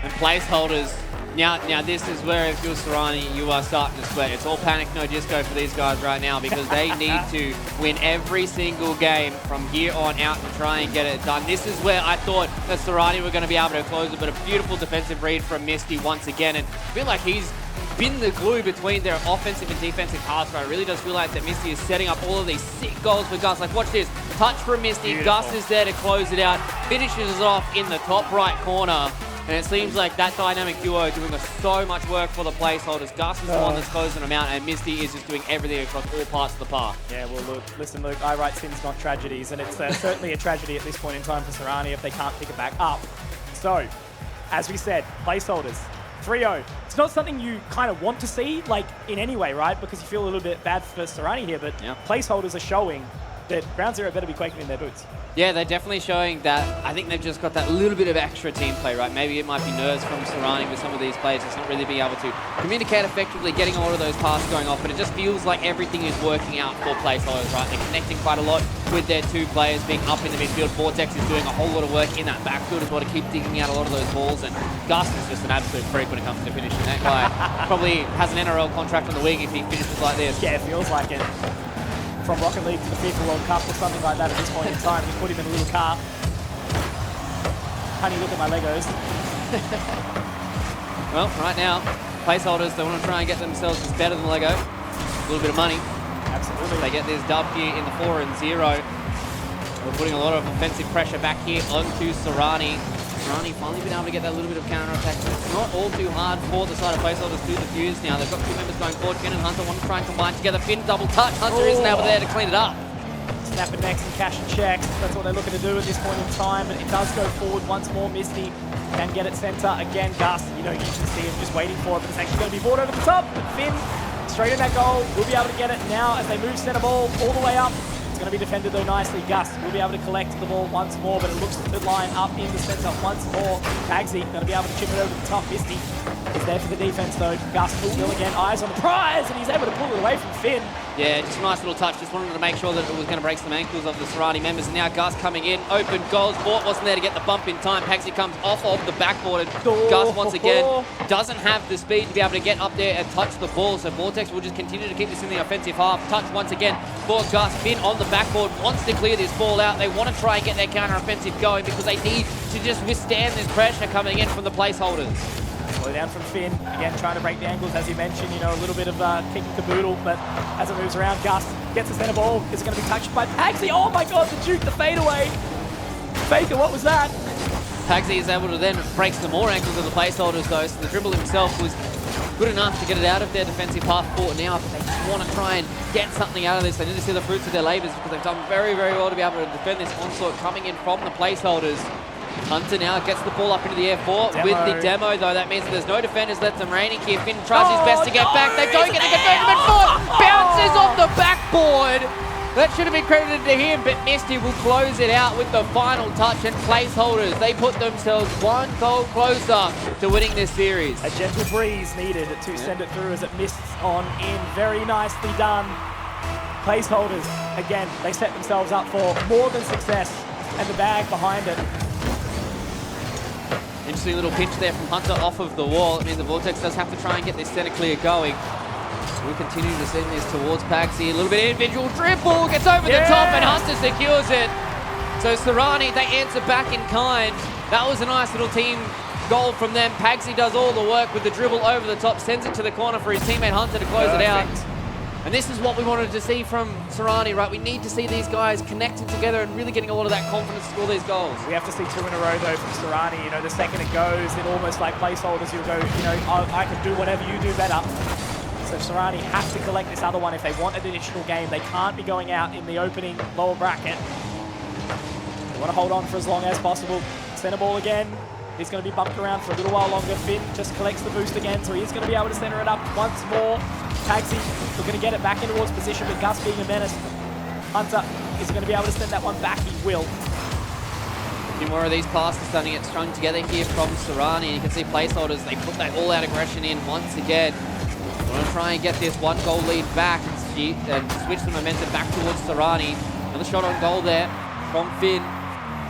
And placeholders Now this is where, if you're Serrani, you are starting to sweat. It's all panic, no disco for these guys right now because they need to win every single game from here on out to try and get it done. This is where I thought that Serrani were going to be able to close it, but a beautiful defensive read from Misty once again, and I feel like he's been the glue between their offensive and defensive halves. But it really does feel like that Misty is setting up all of these sick goals for Gus. Like, watch this. Touch from Misty. Beautiful. Gus is there to close it out. Finishes it off in the top right corner. And it seems like that dynamic duo are doing so much work for the placeholders. Gus is the one that's closing them out, and Misty is just doing everything across all parts of the park. Yeah, well, Luke, I write sins, not tragedies, and it's certainly a tragedy at this point in time for Serrani if they can't pick it back up. So, as we said, placeholders, 3-0. It's not something you kind of want to see, like, in any way, right? Because you feel a little bit bad for Serrani here, but placeholders are showing that Ground Zero better be quaking in their boots. Yeah, they're definitely showing that. I think they've just got that little bit of extra team play, right? Maybe it might be nerves from Serrani with some of these players just not really being able to communicate effectively, getting a lot of those passes going off, but it just feels like everything is working out for placeholders, right? They're connecting quite a lot with their two players being up in the midfield. Vortex is doing a whole lot of work in that backfield as well to keep digging out a lot of those balls, and Gus is just an absolute freak when it comes to finishing. That guy probably has an NRL contract on the wing if he finishes like this. Yeah, it feels like it. From Rocket League to the FIFA World Cup or something like that at this point in time. You put him in a little car. Honey, look at my Legos. Well, right now, placeholders, they want to try and get themselves just better than Lego. A little bit of money. Absolutely. They get this dub here in the 4-0. We're putting a lot of offensive pressure back here onto Serrani. Serrani finally been able to get that little bit of counter-attack, but it's not all too hard for the side of placeholders to defuse now. They've got two members going forward. Finn and Hunter want to try and combine together. Finn double touch. Hunter isn't able there to clean it up. Snapping necks and cash and checks. That's what they're looking to do at this point in time. But it does go forward once more. Misty can get it centre. Again, Gus, you should see him just waiting for it, but it's actually going to be brought over the top. But Finn, straight in that goal, will be able to get it now as they move centre ball all the way up. It's going to be defended though nicely. Gus will be able to collect the ball once more, but it looks to line up in the centre once more. Tagsy going to be able to chip it over the top. Misty is there for the defense though. Gus full still again, eyes on the prize, and he's able to pull it away from Finn. Yeah, just a nice little touch. Just wanted to make sure that it was going to break some ankles of the Serrani members. And now Gus coming in, open goals. Bort wasn't there to get the bump in time. Pagsy comes off of the backboard, and Gus once again doesn't have the speed to be able to get up there and touch the ball. So Vortex will just continue to keep this in the offensive half. Touch once again for Gus. Finn on the backboard wants to clear this ball out. They want to try and get their counter-offensive going because they need to just withstand this pressure coming in from the placeholders. Slow down from Finn, again trying to break the angles as you mentioned, a little bit of kicking caboodle, but as it moves around, Gus gets the centre ball. Is it going to be touched by Pagsy? Oh my god, the juke, the fadeaway. Faker, what was that? Pagsy is able to then break some more ankles of the placeholders though, so the dribble himself was good enough to get it out of their defensive half court now, but they just want to try and get something out of this. They need to see the fruits of their labours because they've done very, very well to be able to defend this onslaught coming in from the placeholders. Hunter now gets the ball up into the air with the demo, though. That means that there's no defenders left them raining here. Finn tries his best to get back. They don't get the conversion, but bounces off the backboard. That should have been credited to him, but Misty will close it out with the final touch, and placeholders, they put themselves one goal closer to winning this series. A gentle breeze needed to send it through as it missed on in. Very nicely done. Placeholders, again, they set themselves up for more than success, and the bag behind it. Interesting little pinch there from Hunter off of the wall. It means the Vortex does have to try and get this centre clear going. We'll continue to send this towards Pagsy. A little bit of individual dribble, gets over the top, and Hunter secures it. So Serrani, they answer back in kind. That was a nice little team goal from them. Pagsy does all the work with the dribble over the top, sends it to the corner for his teammate Hunter to close it out. And this is what we wanted to see from Serrani, right? We need to see these guys connecting together and really getting a lot of that confidence to score these goals. We have to see two in a row, though, from Serrani. The second it goes, it almost like placeholders, you'll go, I can do whatever you do better. So Serrani have to collect this other one if they want an additional game. They can't be going out in the opening lower bracket. They want to hold on for as long as possible. Centre ball again. He's going to be bumped around for a little while longer. Finn just collects the boost again, so he's going to be able to centre it up once more. Tagsy, we're going to get it back in towards position, but Gus being a menace. Hunter is going to be able to send that one back. He will. A few more of these passes starting to get strung together here from Serrani. You can see placeholders, they put that all-out aggression in once again. We're going to try and get this one-goal lead back and switch the momentum back towards Serrani. Another shot on goal there from Finn.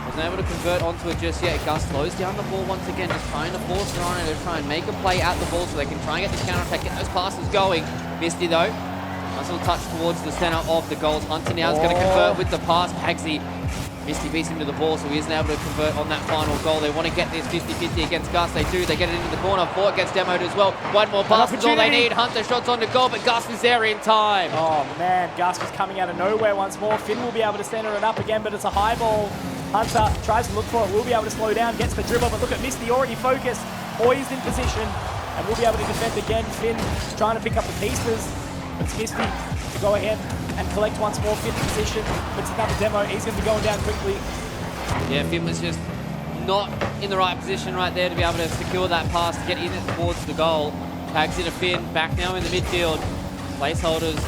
Wasn't able to convert onto it just yet. Gus slows down the ball once again, just trying to force Serrano to try and make a play at the ball so they can try and get the counter attack, get those passes going. Misty though, nice little touch towards the center of the goals. Hunter now is going to convert with the pass. Pagsy, Misty beats him to the ball, so he isn't able to convert on that final goal. They want to get this 50-50 against Gus. They do. They get it into the corner. Fort gets demoed as well. One more pass is all they need. Hunter shots on the goal, but Gus is there in time. Oh man, Gus was coming out of nowhere once more. Finn will be able to center it up again, but it's a high ball. Hunter tries to look for it. Will be able to slow down, gets the dribble, but look at Misty already focused, poised in position, and will be able to defend again. Finn trying to pick up the pieces. It's Misty to go ahead and collect once more. Finn in position. It's another demo. He's going to be going down quickly. Yeah, Finn was just not in the right position right there to be able to secure that pass to get in it towards the goal. Tags it to Finn, back now in the midfield. Placeholders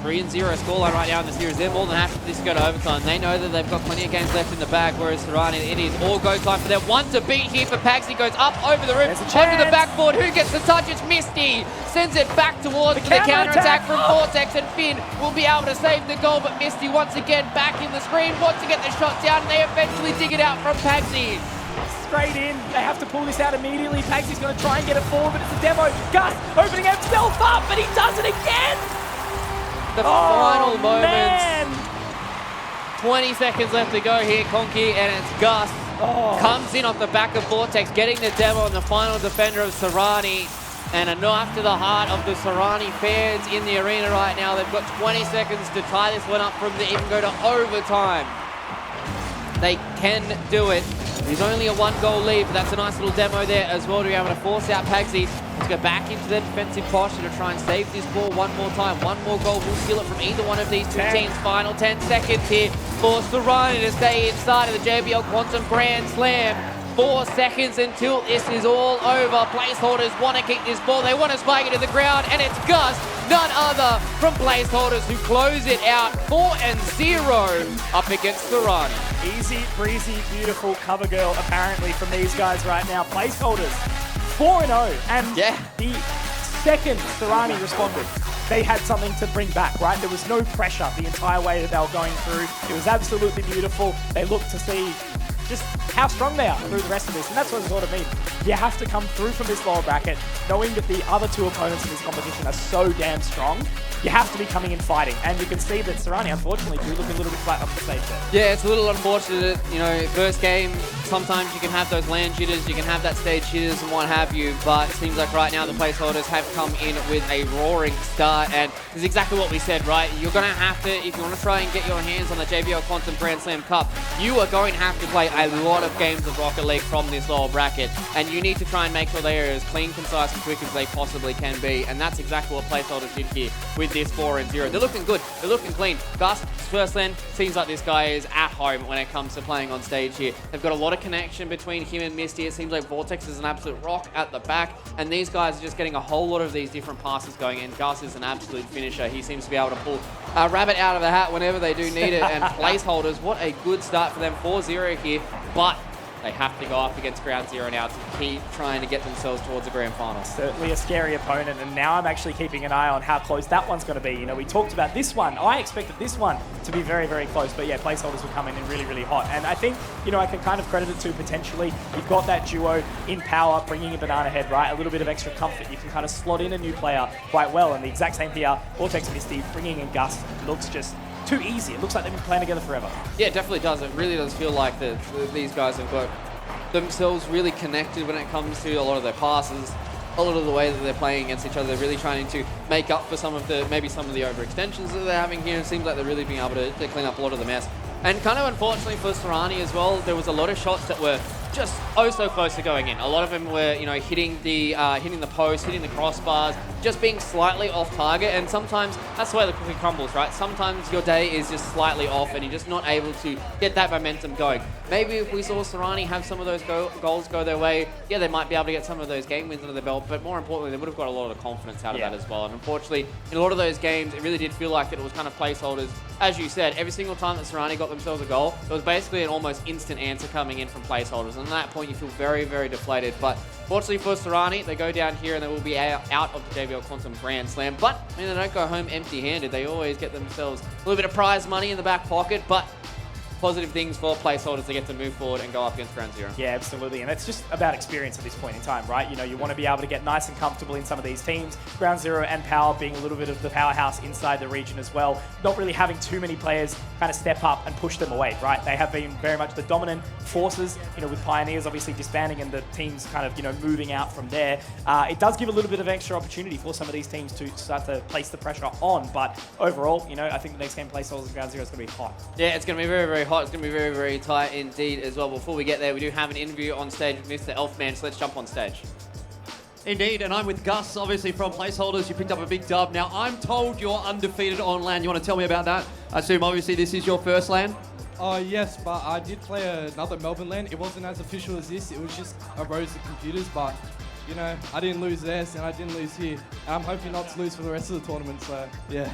3-0 scoreline right now in the series. They're more than happy for this to go to overtime. They know that they've got plenty of games left in the bag, whereas Serrani, it is all go time for them. One to beat here for Pagsy, goes up over the roof, onto the backboard. Who gets the touch? It's Misty. Sends it back towards the counter-attack from Vortex, and Finn will be able to save the goal, but Misty once again back in the screen, wants to get the shot down, and they eventually dig it out from Pagsy. Straight in. They have to pull this out immediately. Pagsy's going to try and get it forward, but it's a demo. Gus opening himself up, but he does it again. The final moments. Man. 20 seconds left to go here, Conky, and it's Gus. Comes in off the back of Vortex, getting the demo on the final defender of Serrani. And a knife to the heart of the Serrani fans in the arena right now. They've got 20 seconds to tie this one up from the even go to overtime. They can do it. There's only a 1-goal lead, but that's a nice little demo there as well to be able to force out Pagsy to go back into their defensive posture to try and save this ball one more time. One more goal will steal it from either one of these two teams. Final 10 seconds here for Serrani to stay inside of the JBL Quantum Grand Slam. 4 seconds until this is all over. Placeholders want to keep this ball. They want to spike it to the ground, and it's Gus, none other from Placeholders, who close it out 4-0 up against Serrani. Easy, breezy, beautiful cover girl apparently from these guys right now. Placeholders 4-0, and the second Serrani responded, they had something to bring back, right? There was no pressure the entire way that they were going through. It was absolutely beautiful. They looked to see just how strong they are through the rest of this, and that's what it's all to mean. You have to come through from this lower bracket, knowing that the other two opponents in this competition are so damn strong. You have to be coming in fighting, and you can see that Serrani, unfortunately, do look a little bit flat on the stage there. Yeah, it's a little unfortunate. You know, first game, sometimes you can have those land jitters, you can have that stage jitters and what have you, but it seems like right now the Placeholders have come in with a roaring start, and this is exactly what we said, right? You're going to have to, if you want to try and get your hands on the JBL Quantum Grand Slam Cup, you are going to have to play a lot of games of Rocket League from this lower bracket, and you need to try and make sure they are as clean, concise, and quick as they possibly can be, and that's exactly what Placeholders did here with this 4-0. They're looking good, they're looking clean. Gus, first lane, seems like this guy is at home when it comes to playing on stage here. They've got a lot of connection between him and Misty. It seems like Vortex is an absolute rock at the back, and these guys are just getting a whole lot of these different passes going, and Gus is an absolute finisher. He seems to be able to pull a rabbit out of the hat whenever they do need it, and Placeholders, what a good start for them, 4-0 here, but they have to go up against Ground Zero now to keep trying to get themselves towards the grand final. Certainly a scary opponent, and now I'm actually keeping an eye on how close that one's going to be. You know, we talked about this one. I expected this one to be very, very close, but yeah, Placeholders will come in really, really hot. And I think, you know, I can kind of credit it to potentially, you've got that duo in power, bringing in Banana Head, right? A little bit of extra comfort. You can kind of slot in a new player quite well, and the exact same here, Vortex Misty, bringing in Gus, looks just too easy. It looks like they've been playing together forever. Yeah, it definitely does. It really does feel like that these guys have got themselves really connected when it comes to a lot of their passes, a lot of the way that they're playing against each other. They're really trying to make up for some of the overextensions that they're having here. It seems like they're really being able to clean up a lot of the mess. And kind of unfortunately for Serrani as well, there was a lot of shots that were just so close to going in. A lot of them were, you know, hitting the post, hitting the crossbars, just being slightly off target. And sometimes that's the way the cookie crumbles, right? Sometimes your day is just slightly off and you're just not able to get that momentum going. Maybe if we saw Serrani have some of those goals go their way, yeah, they might be able to get some of those game wins under their belt, but more importantly, they would have got a lot of confidence out of that as well. And unfortunately, in a lot of those games, it really did feel like that it was kind of Placeholders. As you said, every single time that Serrani got themselves a goal, it was basically an almost instant answer coming in from Placeholders. And at that point, you feel very, very deflated. But fortunately for Serrani, they go down here and they will be out of the JBL Quantum Grand Slam. But I mean, they don't go home empty-handed. They always get themselves a little bit of prize money in the back pocket. But positive things for placeholders to get to move forward and go up against Ground Zero. Yeah, absolutely. And it's just about experience at this point in time, right? You know, you want to be able to get nice and comfortable in some of these teams. Ground Zero and Power being a little bit of the powerhouse inside the region as well. Not really having too many players kind of step up and push them away, right? They have been very much the dominant forces, you know, with Pioneers obviously disbanding and the teams kind of, you know, moving out from there. It does give a little bit of extra opportunity for some of these teams to start to place the pressure on. But overall, you know, I think the next game placeholders and Ground Zero is going to be hot. Yeah, it's going to be very, very hot. It's going to be very, very tight indeed as well. Before we get there, we do have an interview on stage with Mr. Elfman, so let's jump on stage. Indeed, and I'm with Gus, obviously from Placeholders. You picked up a big dub. Now, I'm told you're undefeated on LAN. You want to tell me about that? I assume, obviously, this is your first LAN? Yes, but I did play another Melbourne LAN. It wasn't as official as this. It was just a rows of computers, but, you know, I didn't lose there, and I didn't lose here. And I'm hoping not to lose for the rest of the tournament, so, yeah.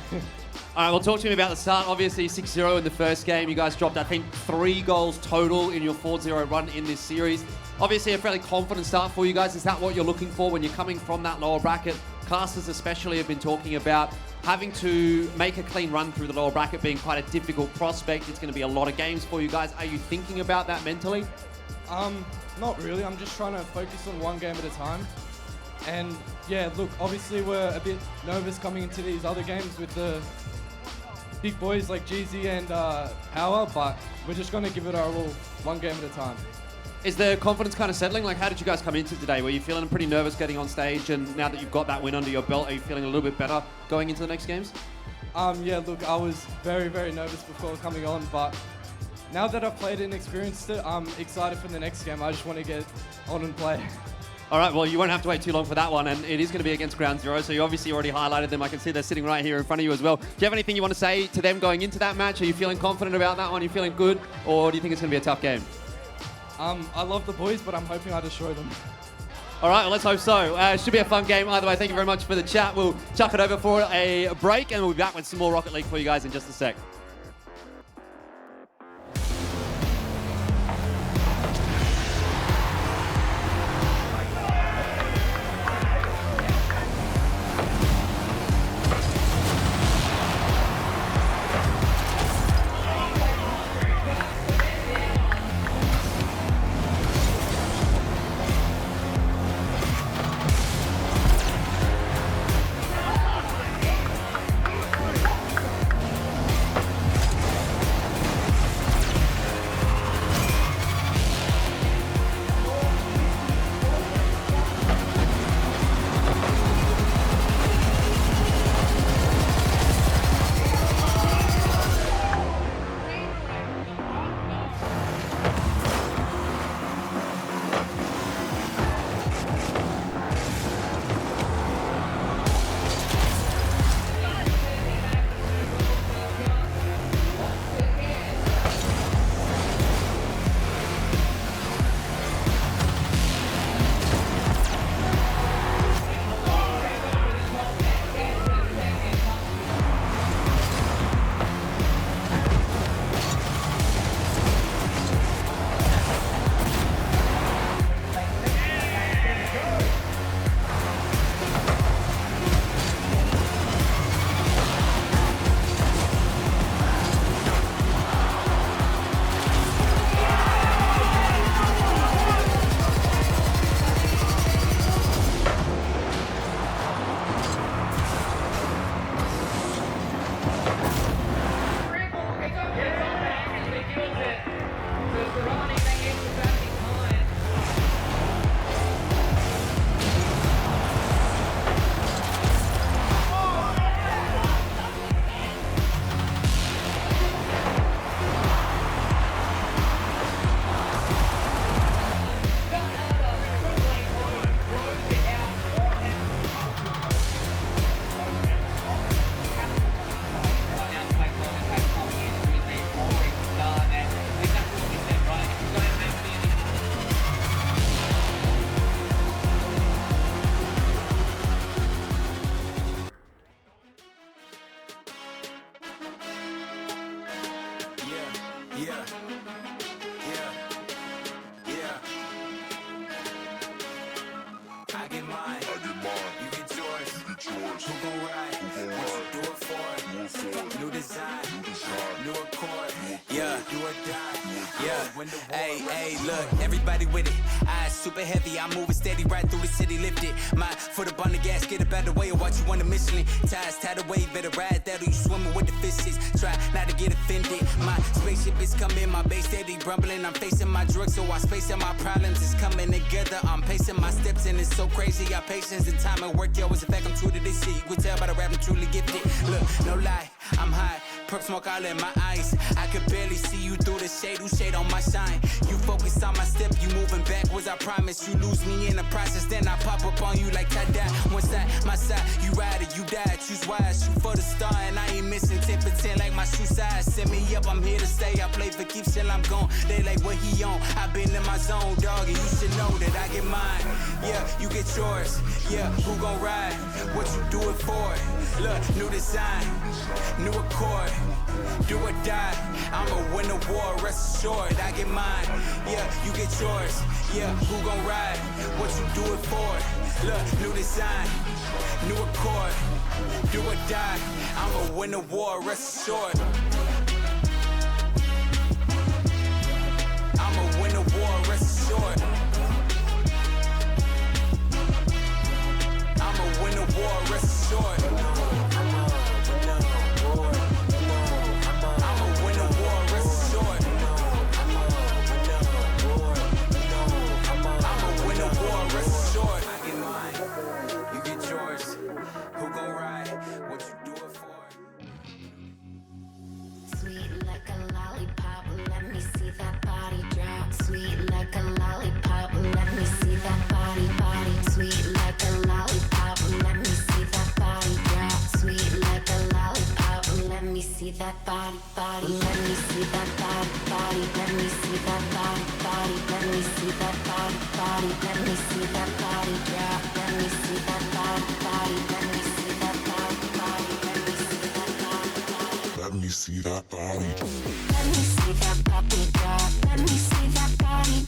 All right, well, talk to me about the start. Obviously, 6-0 in the first game. You guys dropped, I think, 3 goals total in your 4-0 run in this series. Obviously, a fairly confident start for you guys. Is that what you're looking for when you're coming from that lower bracket? Casters especially have been talking about having to make a clean run through the lower bracket being quite a difficult prospect. It's going to be a lot of games for you guys. Are you thinking about that mentally? Not really. I'm just trying to focus on one game at a time. And, yeah, look, obviously we're a bit nervous coming into these other games with the big boys like GZ and Power, but we're just going to give it our all one game at a time. Is the confidence kind of settling? Like, how did you guys come into today? Were you feeling pretty nervous getting on stage, and now that you've got that win under your belt, are you feeling a little bit better going into the next games? Yeah, look, I was very, very nervous before coming on, but now that I've played it and experienced it, I'm excited for the next game. I just want to get on and play. All right, well, you won't have to wait too long for that one, and it is going to be against Ground Zero, so you obviously already highlighted them. I can see they're sitting right here in front of you as well. Do you have anything you want to say to them going into that match? Are you feeling confident about that one? Are you feeling good, or do you think it's going to be a tough game? I love the boys, but I'm hoping I destroy them. All right, well, let's hope so. Should be a fun game either way. Thank you very much for the chat. We'll chuck it over for a break, and we'll be back with some more Rocket League for you guys in just a sec. Hey, hey, look, everybody with it. Eyes super heavy, I'm moving steady right through the city, lift it. My foot up on the gas, get a better way, or watch you on the Michelin. Ties tied away, better ride that or you swimming with the fishes. Try not to get offended. My spaceship is coming, my base steady rumbling. I'm facing my drugs, so I spacing my problems. It's coming together, I'm pacing my steps, and it's so crazy. Our patience and time and work, yo, it's a fact I'm true to this shit. You can tell by the rap, I'm truly gifted. Look, no lie, I'm high. Perp smoke all in my eyes. I could barely see you through the shade. Who shade on my shine? You focus on my step. You moving backwards. I promise. You lose me in the process. Then I pop up on you like tie-dye. One side, my side. You ride it, you die. Choose wise. Shoot for the star. And I ain't missing 10 for 10 like my shoe size. Send me up. I'm here to stay. I play for keeps till I'm gone. They like what he on. I been in my zone, dog. And you should know that I get mine. Yeah, you get yours. Yeah, who gon' ride? What you do it for? Look, new design. New accord. Do or die, I'ma win the war, rest assured, I get mine, yeah, you get yours, yeah, who gon' ride, what you do it for, look, new design, new accord, do or die, I'ma win the war, rest assured, I'ma win the war, rest assured, I'ma win the war, rest assured. Sweet like a lollipop, let me see that body drop. Sweet like a lollipop, let me see that body. Sweet like a lollipop, let me see that body drop. Sweet like a lollipop, let me see that body. Let me see that body. Let me see that body. Let me see that body. Let me see that body drop. Let me see that body. Let me see that body. Let me see that body. Let me see that body. Let me see that puppy drop. Let me see that body.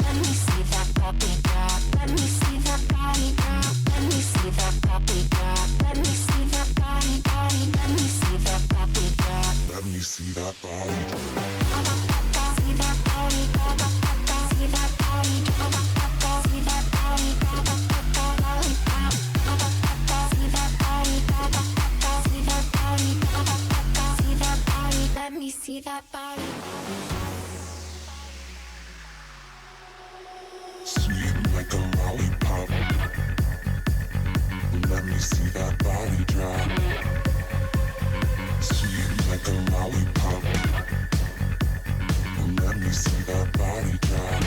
Let me see that puppy drop. Let me see that body drop. Let me see that puppy drop. Let me see that body. Let me see that puppy drop. Let me see that body. See that body. See that body. See that body. Lollipop. See that body. See that body. See that body. Let me see that body. Sweet like a lollipop. Let me see that body drop. Sweet like a lollipop. Let me see that body drop.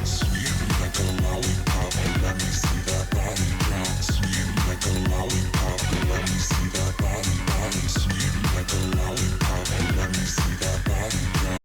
Sweet like a lollipop. Let me see that body drop. Sweet like a lollipop. Let me see that body. Sweet like a lollipop. Let me see that body drop.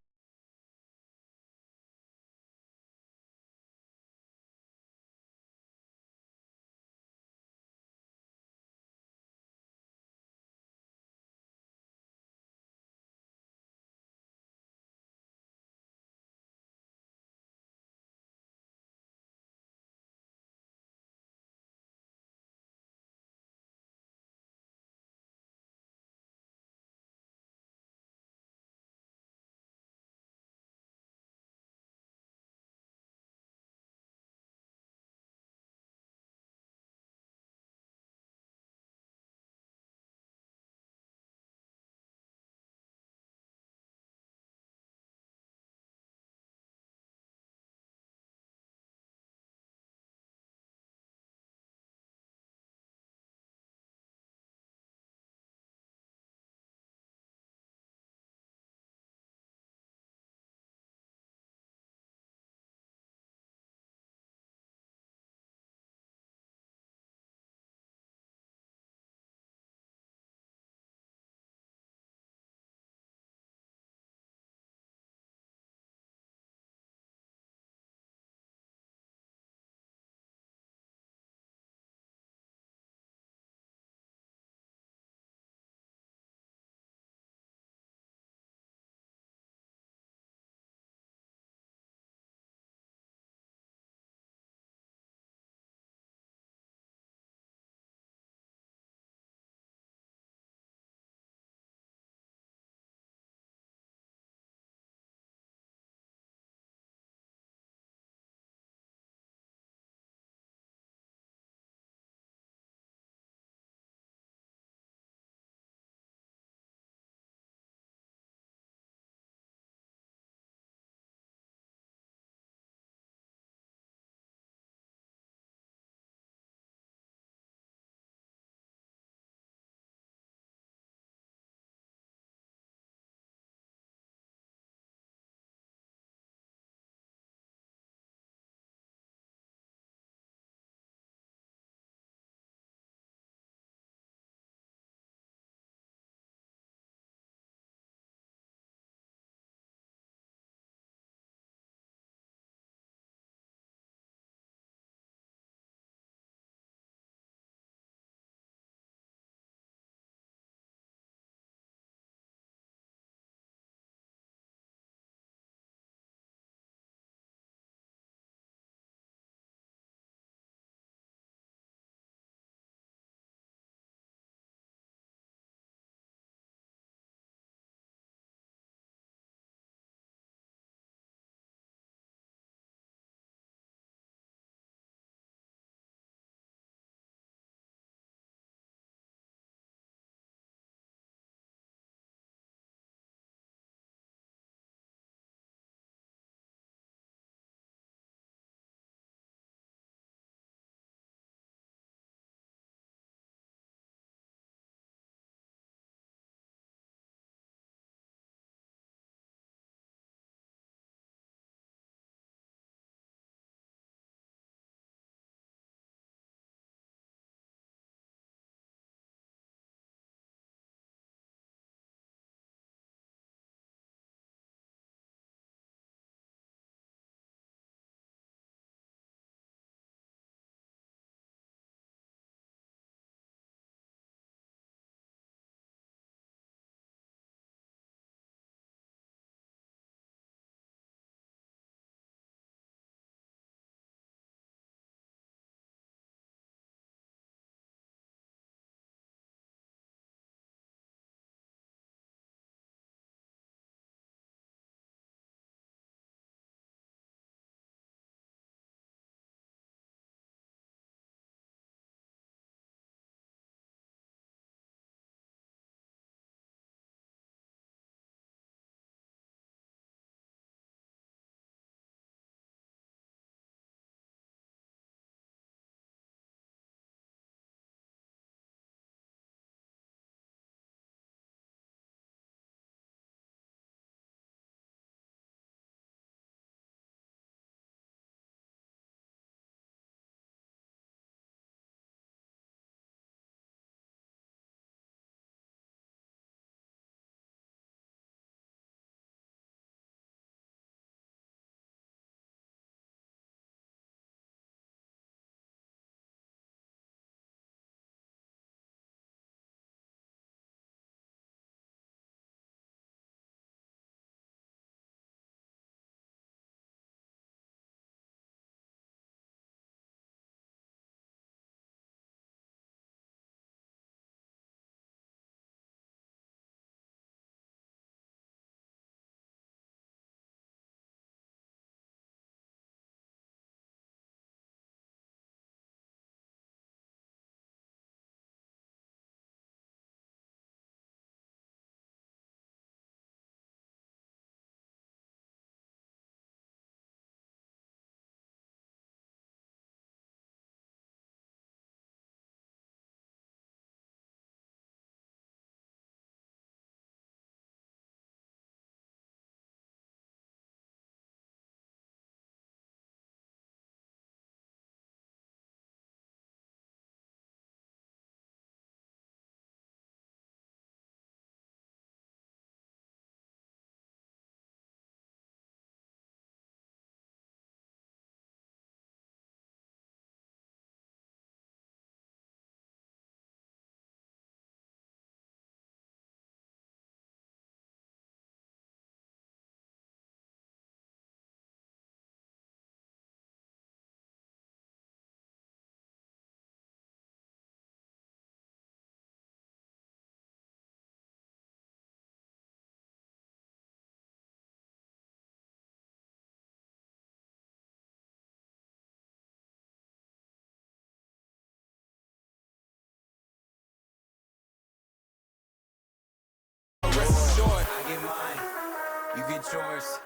get yours.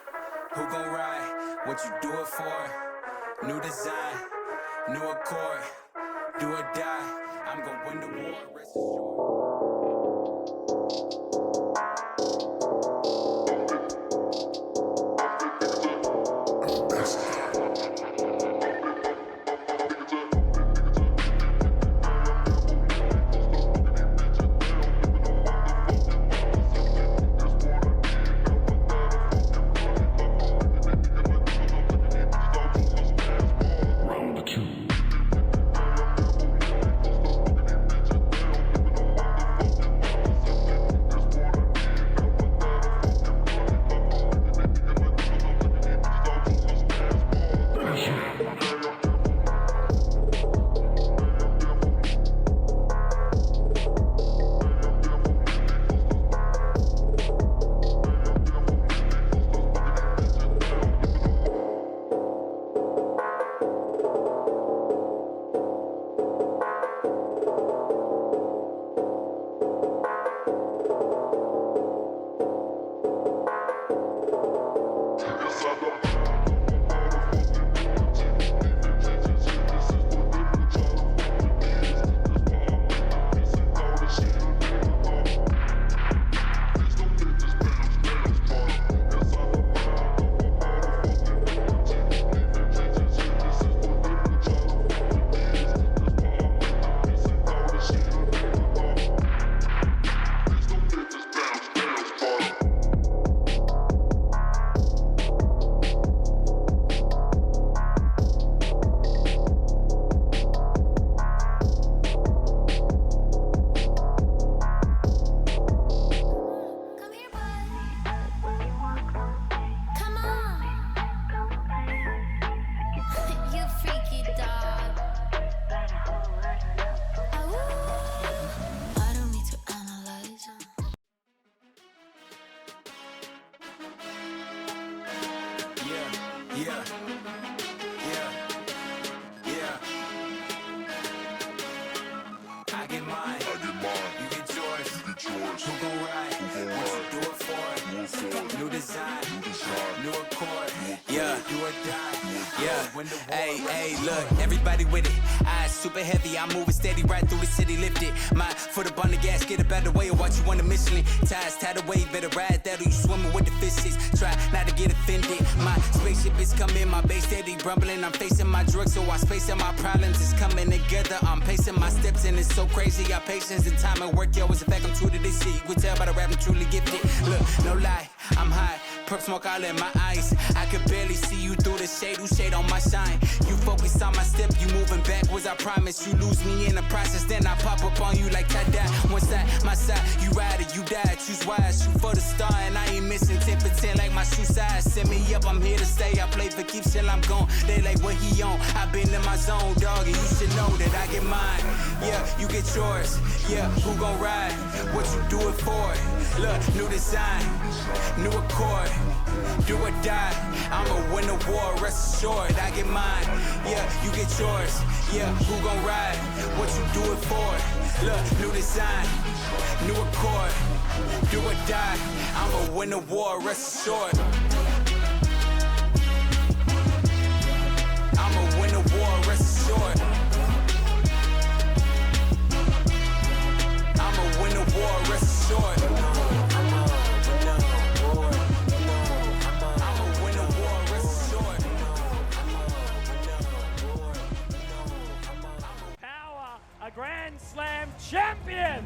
Who gon' ride? What you do it for? New design, new accord. Do or die. I'm gon' win the war. Rest assured. Come here, boy. Come on. You freaky dog. I don't need to analyze. Yeah. I get mine. You get yours. Who gon' ride? What you do it for? New design, new accord. Yeah, do or die. Yeah. Hey, look, everybody with it. Eyes super heavy, I'm moving steady right through the city, lifted. My foot up on the gas, get a better way, or watch you on the Michelin. Ties tied away, better ride that or you swimming with the fishes. Try not to get offended. My spaceship is coming, my base steady rumbling. I'm facing my drugs, so I spacing my problems. It's coming together, I'm pacing my steps, and it's so crazy. Our patience and time and work, yo, it's a fact I'm true to this shit. You can tell by the rap, I'm truly gifted. Look, no lie, I'm high. Perp smoke all in my eyes. I could barely see you through the shade. Who shade on my shine? You focus on my step. You moving backwards. I promise. You lose me in the process. Then I pop up on you like tie-dye. One side, my side. You ride it, you die. Choose wise. Shoot for the star. And I ain't missing 10% like my shoe size. Send me up. I'm here to stay. I play for keeps till I'm gone. They like what he on. I been in my zone, dog. And you should know that I get mine. Yeah, you get yours. Yeah, who gon' ride? What you do it for? Look, new design. New accord. Do or die, I'ma win the war, rest assured, I get mine, yeah, you get yours, yeah, who gon' ride, what you do it for, look, new design, new accord, do or die, I'ma win the war, rest assured, I'ma win the war, rest assured, I'ma win the war, rest assured. A Grand Slam champions!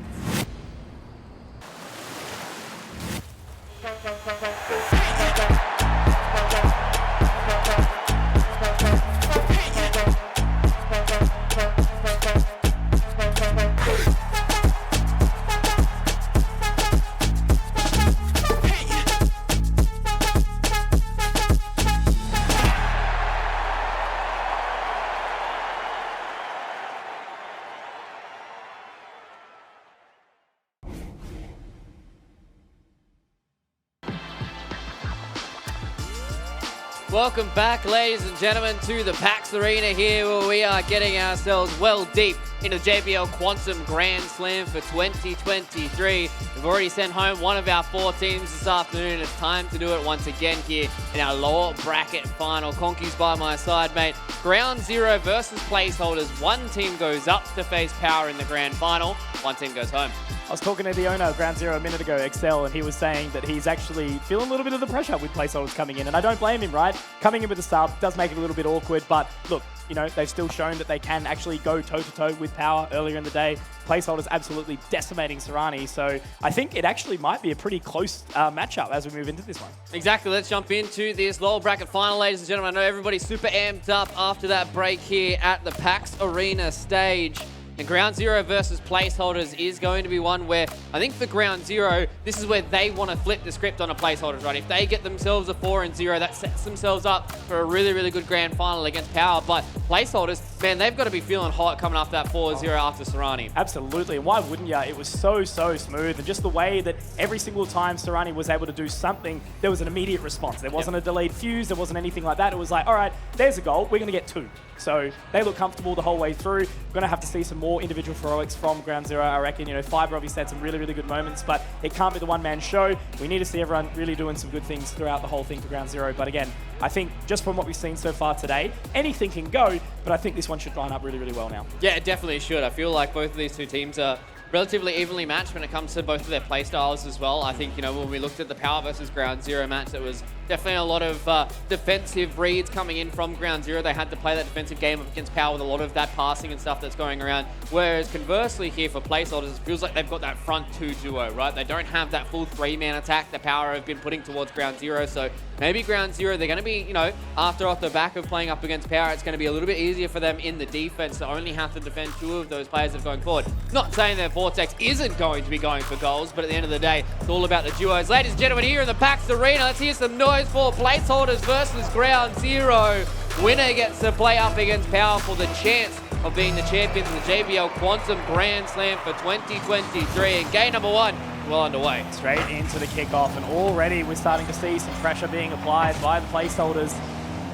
Welcome back, ladies and gentlemen, to the PAX Arena here, where we are getting ourselves well deep into the JBL Quantum Grand Slam for 2023. We've already sent home one of our 4 teams this afternoon. It's time to do it once again here in our lower bracket final. Conky's by my side, mate. Ground Zero versus placeholders. One team goes up to face Power in the grand final. One team goes home. I was talking to the owner of Ground Zero a minute ago, Excel, and he was saying that he's actually feeling a little bit of the pressure with placeholders coming in, and I don't blame him, right? Coming in with a sub does make it a little bit awkward, but look, you know, they've still shown that they can actually go toe-to-toe with Power earlier in the day. Placeholders absolutely decimating Serrani, so I think it actually might be a pretty close matchup as we move into this one. Exactly, let's jump into this lower bracket final, ladies and gentlemen. I know everybody's super amped up after that break here at the PAX Arena stage. And Ground Zero versus placeholders is going to be one where I think for Ground Zero, this is where they want to flip the script on a placeholders, right? If they get themselves a 4-0, that sets themselves up for a really, really good grand final against Power. But placeholders, man, they've got to be feeling hot coming off that 4-0 after Serrani. Absolutely, and why wouldn't you? It was so smooth, and just the way that every single time Serrani was able to do something, there was an immediate response. There wasn't a delayed fuse, there wasn't anything like that. It was like, all right, there's a goal, we're going to get 2. So they look comfortable the whole way through. We're going to have to see some more individual heroics from Ground Zero, I reckon. You know, Fiber obviously had some really, really good moments, but it can't be the one-man show. We need to see everyone really doing some good things throughout the whole thing for Ground Zero. But again, I think just from what we've seen so far today, anything can go, but I think this one should line up really, really well now. Yeah, it definitely should. I feel like both of these two teams are relatively evenly matched when it comes to both of their play styles as well. I think, you know, when we looked at the Power versus Ground Zero match, there was definitely a lot of defensive reads coming in from Ground Zero. They had to play that defensive game up against Power with a lot of that passing and stuff that's going around. Whereas conversely here for placeholders, it feels like they've got that front 2 duo, right? They don't have that full 3-man attack that Power have been putting towards Ground Zero. So maybe Ground Zero, they're going to be, you know, off the back of playing up against Power, it's going to be a little bit easier for them in the defense to only have to defend 2 of those players that are going forward. Not saying that Vortex isn't going to be going for goals, but at the end of the day, it's all about the duos. Ladies and gentlemen, here in the PAX Arena, let's hear some noise for placeholders versus Ground Zero. Winner gets to play up against Power for the chance of being the champions of the JBL Quantum Grand Slam for 2023. And game number 1 well underway. Straight into the kickoff, and already we're starting to see some pressure being applied by the placeholders.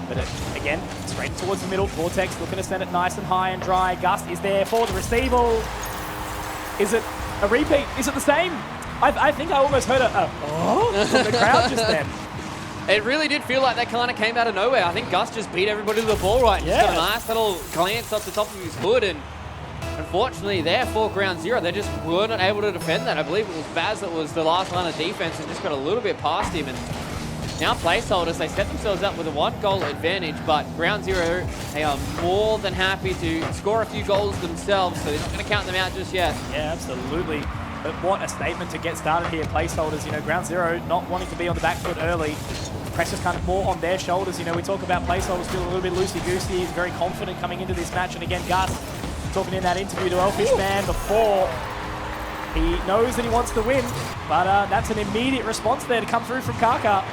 But again, straight towards the middle. Vortex looking to send it nice and high and dry. Gus is there for the receival. Is it a repeat? Is it the same? I think I almost heard oh from the crowd just then. It really did feel like that kind of came out of nowhere. I think Gus just beat everybody to the ball right. Yeah. Just got a nice little glance off the top of his hood, and unfortunately there for Ground Zero, they just weren't able to defend that. I believe it was Baz that was the last line of defense and just got a little bit past him. And now placeholders, they set themselves up with a 1-goal advantage, but Ground Zero, they are more than happy to score a few goals themselves, so they're not going to count them out just yet. Yeah, absolutely. But what a statement to get started here, placeholders. You know, Ground Zero not wanting to be on the back foot early. Pressure's kind of more on their shoulders. You know, we talk about placeholders feeling a little bit loosey-goosey. He's very confident coming into this match. And again, Gus, talking in that interview to Elfish Man before, he knows that he wants to win, but that's an immediate response there to come through from Kaka.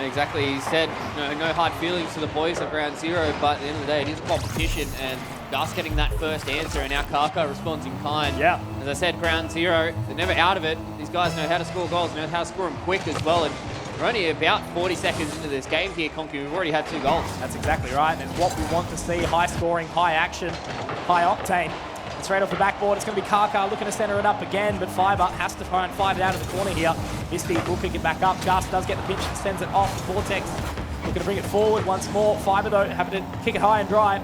Exactly, he said no hard feelings to the boys of Ground Zero, but at the end of the day, it is a competition, and Gus getting that first answer, and now Kaka responds in kind. Yeah. As I said, Ground Zero, they're never out of it. These guys know how to score goals, know how to score them quick as well, and we're only about 40 seconds into this game here, Conky. We've already had 2 goals. That's exactly right, and it's what we want to see. High scoring, high action, high octane. And straight off the backboard, it's going to be Kaka looking to center it up again, but Fiber has to try and fight it out of the corner here. Misty will pick it back up. Gus does get the pinch and sends it off. Vortex looking to bring it forward once more. Fiber, though, having to kick it high and dry.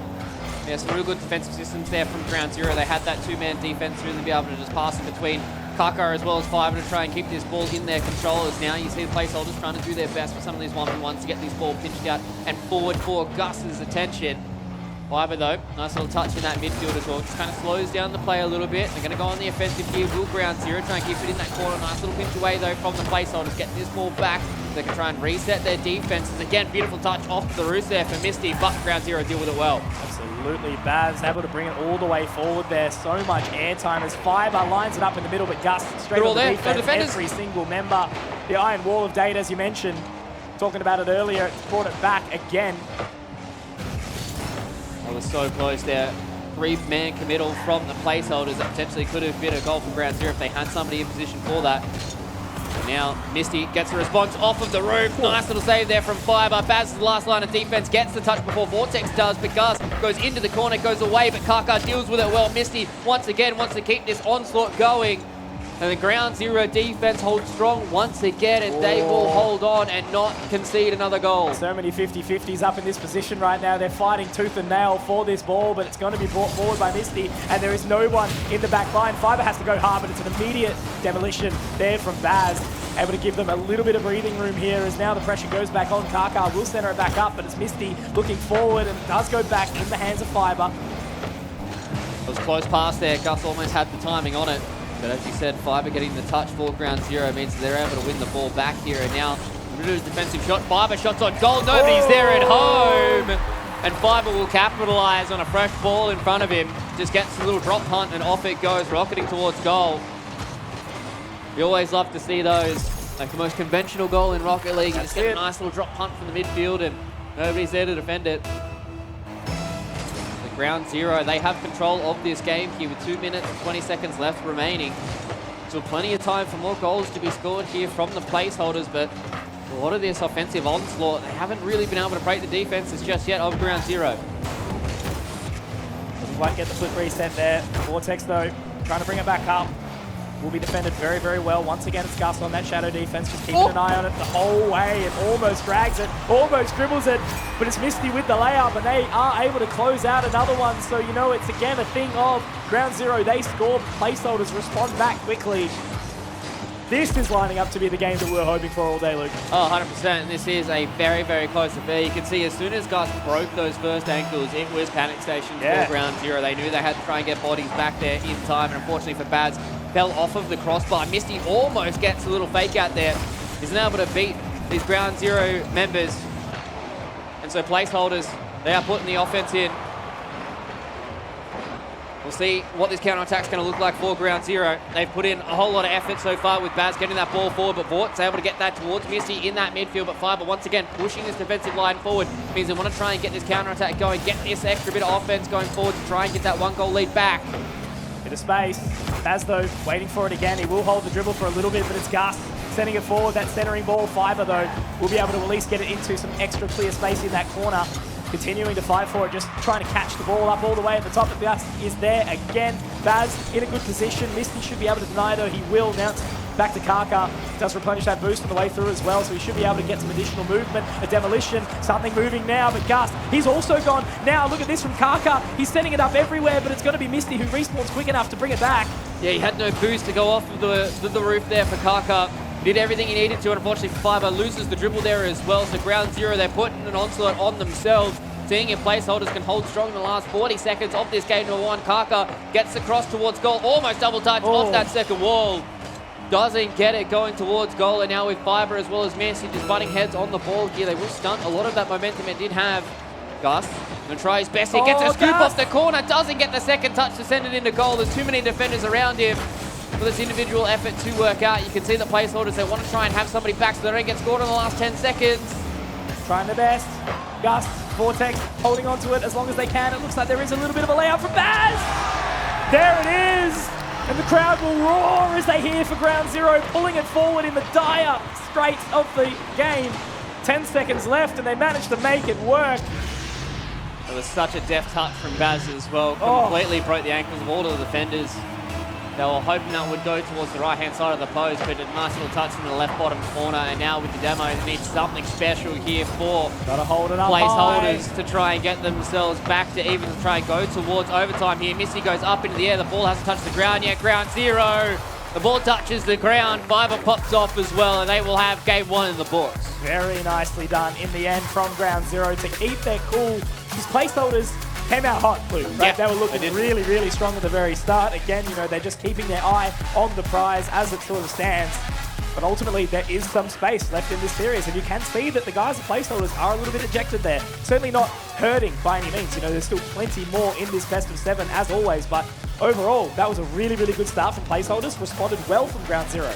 Yeah, some real good defensive systems there from Ground Zero. They had that 2-man defense to really be able to just pass it between Kaka as well as Fiber to try and keep this ball in their controllers. Now you see the placeholders trying to do their best with some of these 1v1s to get this ball pitched out and forward for Gus's attention. Fiber though, nice little touch in that midfield as well. Just kind of slows down the play a little bit. They're going to go on the offensive here. Will Ground Zero try and keep it in that corner. Nice little pinch away though from the placeholders. Get this ball back. They can try and reset their defenses. Again, beautiful touch off the roost there for Misty, but Ground Zero deal with it well. Absolutely, Baz able to bring it all the way forward there. So much airtime as Fiber lines it up in the middle, but Gus straight on the defense. Every single member. The Iron Wall of Data, as you mentioned, talking about it earlier, it's brought it back again. That was so close there. 3-man committal from the placeholders that potentially could have been a goal for Ground Zero if they had somebody in position for that. now Misty gets a response off of the roof. Nice little save there from Fiber. Baz is the last line of defense, gets the touch before Vortex does, but Gus goes into the corner, goes away, but Kaka deals with it well. Misty once again wants to keep this onslaught going. And the ground zero defense holds strong once again, and they will hold on and not concede another goal. So many 50-50s up in this position right now. They're fighting tooth and nail for this ball, but it's going to be brought forward by Misty, and there is no one in the back line. Fiber has to go hard, but it's an immediate demolition there from Baz. Able to give them a little bit of breathing room here as now the pressure goes back on. Kaka will center it back up, but it's Misty looking forward and does go back in the hands of Fiber. It was close pass there. Gus almost had the timing on it. But as you said, Fiber getting the touch for ground zero means they're able to win the ball back here. And now, Ridder's defensive shot. Fiber shots on goal. Nobody's there at home. And Fiber will capitalize on a fresh ball in front of him. Just gets a little drop punt and off it goes, rocketing towards goal. We always love to see those. Like the most conventional goal in Rocket League. You just get a nice little drop punt from the midfield and nobody's there to defend it. Ground zero, they have control of this game here with 2 minutes and 20 seconds left remaining. So plenty of time for more goals to be scored here from the placeholders, but a lot of this offensive onslaught, they haven't really been able to break the defenses just yet of ground zero. Doesn't quite get the flip reset there. Vortex though, trying to bring it back up. Will be defended very, very well. Once again, it's Gus on that shadow defense, just keeping an eye on it the whole way. It almost drags it, almost dribbles it, but it's Misty with the layup, and they are able to close out another one. So, you know, it's again a thing of ground zero. They score, placeholders respond back quickly. This is lining up to be the game that we're hoping for all day, Luke. Oh, 100%. And this is a very, very close affair. You can see as soon as Gus broke those first ankles, it was panic station for ground zero. They knew they had to try and get bodies back there in time. And unfortunately for Baz, fell off of the crossbar. Misty almost gets a little fake out there. He's not able to beat these ground zero members. And so placeholders, they are putting the offense in. We'll see what this counter-attack's going to look like for ground zero. They've put in a whole lot of effort so far with Baz getting that ball forward, but Vort's able to get that towards Misty in that midfield. But Fiber once again pushing this defensive line forward means they want to try and get this counter-attack going, get this extra bit of offense going forward to try and get that 1-goal lead back. Bit of space. Baz though, waiting for it again. He will hold the dribble for a little bit, but it's Gus sending it forward. That centering ball. Fiber though will be able to at least get it into some extra clear space in that corner. Continuing to fight for it, just trying to catch the ball up all the way at the top. But Gus is there again. Baz in a good position. Misty should be able to deny though. He will. Now it's back to Kaka. Does replenish that boost on the way through as well, so he should be able to get some additional movement. A demolition, something moving now, but Gus, he's also gone. Now look at this from Kaka. He's setting it up everywhere, but it's going to be Misty who respawns quick enough to bring it back. Yeah, he had no boost to go off of the roof there for Kaka. Did everything he needed to, and unfortunately Fiber loses the dribble there as well. So ground zero, they're putting an onslaught on themselves. Seeing if placeholders can hold strong in the last 40 seconds of this game to 1. Kaka gets across towards goal, almost double touch off that second wall. Doesn't get it going towards goal, and now with Fiber as well as Messi just butting heads on the ball here, they will stunt a lot of that momentum it did have. Gus gonna try his best. He gets a scoop off the corner, doesn't get the second touch to send it into goal. There's too many defenders around him for this individual effort to work out. You can see the placeholders, they want to try and have somebody back so they don't get scored in the last 10 seconds. Trying their best. Gus, Vortex holding on to it as long as they can. It looks like there is a little bit of a layup from Baz. There it is. And the crowd will roar as they hear for ground zero, pulling it forward in the dire straits of the game. 10 seconds left and they managed to make it work. It was such a deft touch from Baz as well. Completely broke the ankles of all of the defenders. They were hoping that would go towards the right-hand side of the post, but a nice little touch from the left bottom corner. And now with the demo, they need something special here for gotta hold it up placeholders to try and get themselves back to even to try and go towards overtime here. Missy goes up into the air. The ball hasn't touched the ground yet. Ground zero. The ball touches the ground. Fiber pops off as well, and they will have game 1 in the books. Very nicely done in the end from ground zero to keep their cool. These placeholders came out hot, Luke, right? Yeah, they were looking really, really strong at the very start. Again, you know, they're just keeping their eye on the prize as it sort of stands. But ultimately, there is some space left in this series, and you can see that the guys, the placeholders, are a little bit ejected there. Certainly not hurting by any means. You know, there's still plenty more in this best of 7, as always, but overall, that was a really, really good start from placeholders. Responded well from ground zero.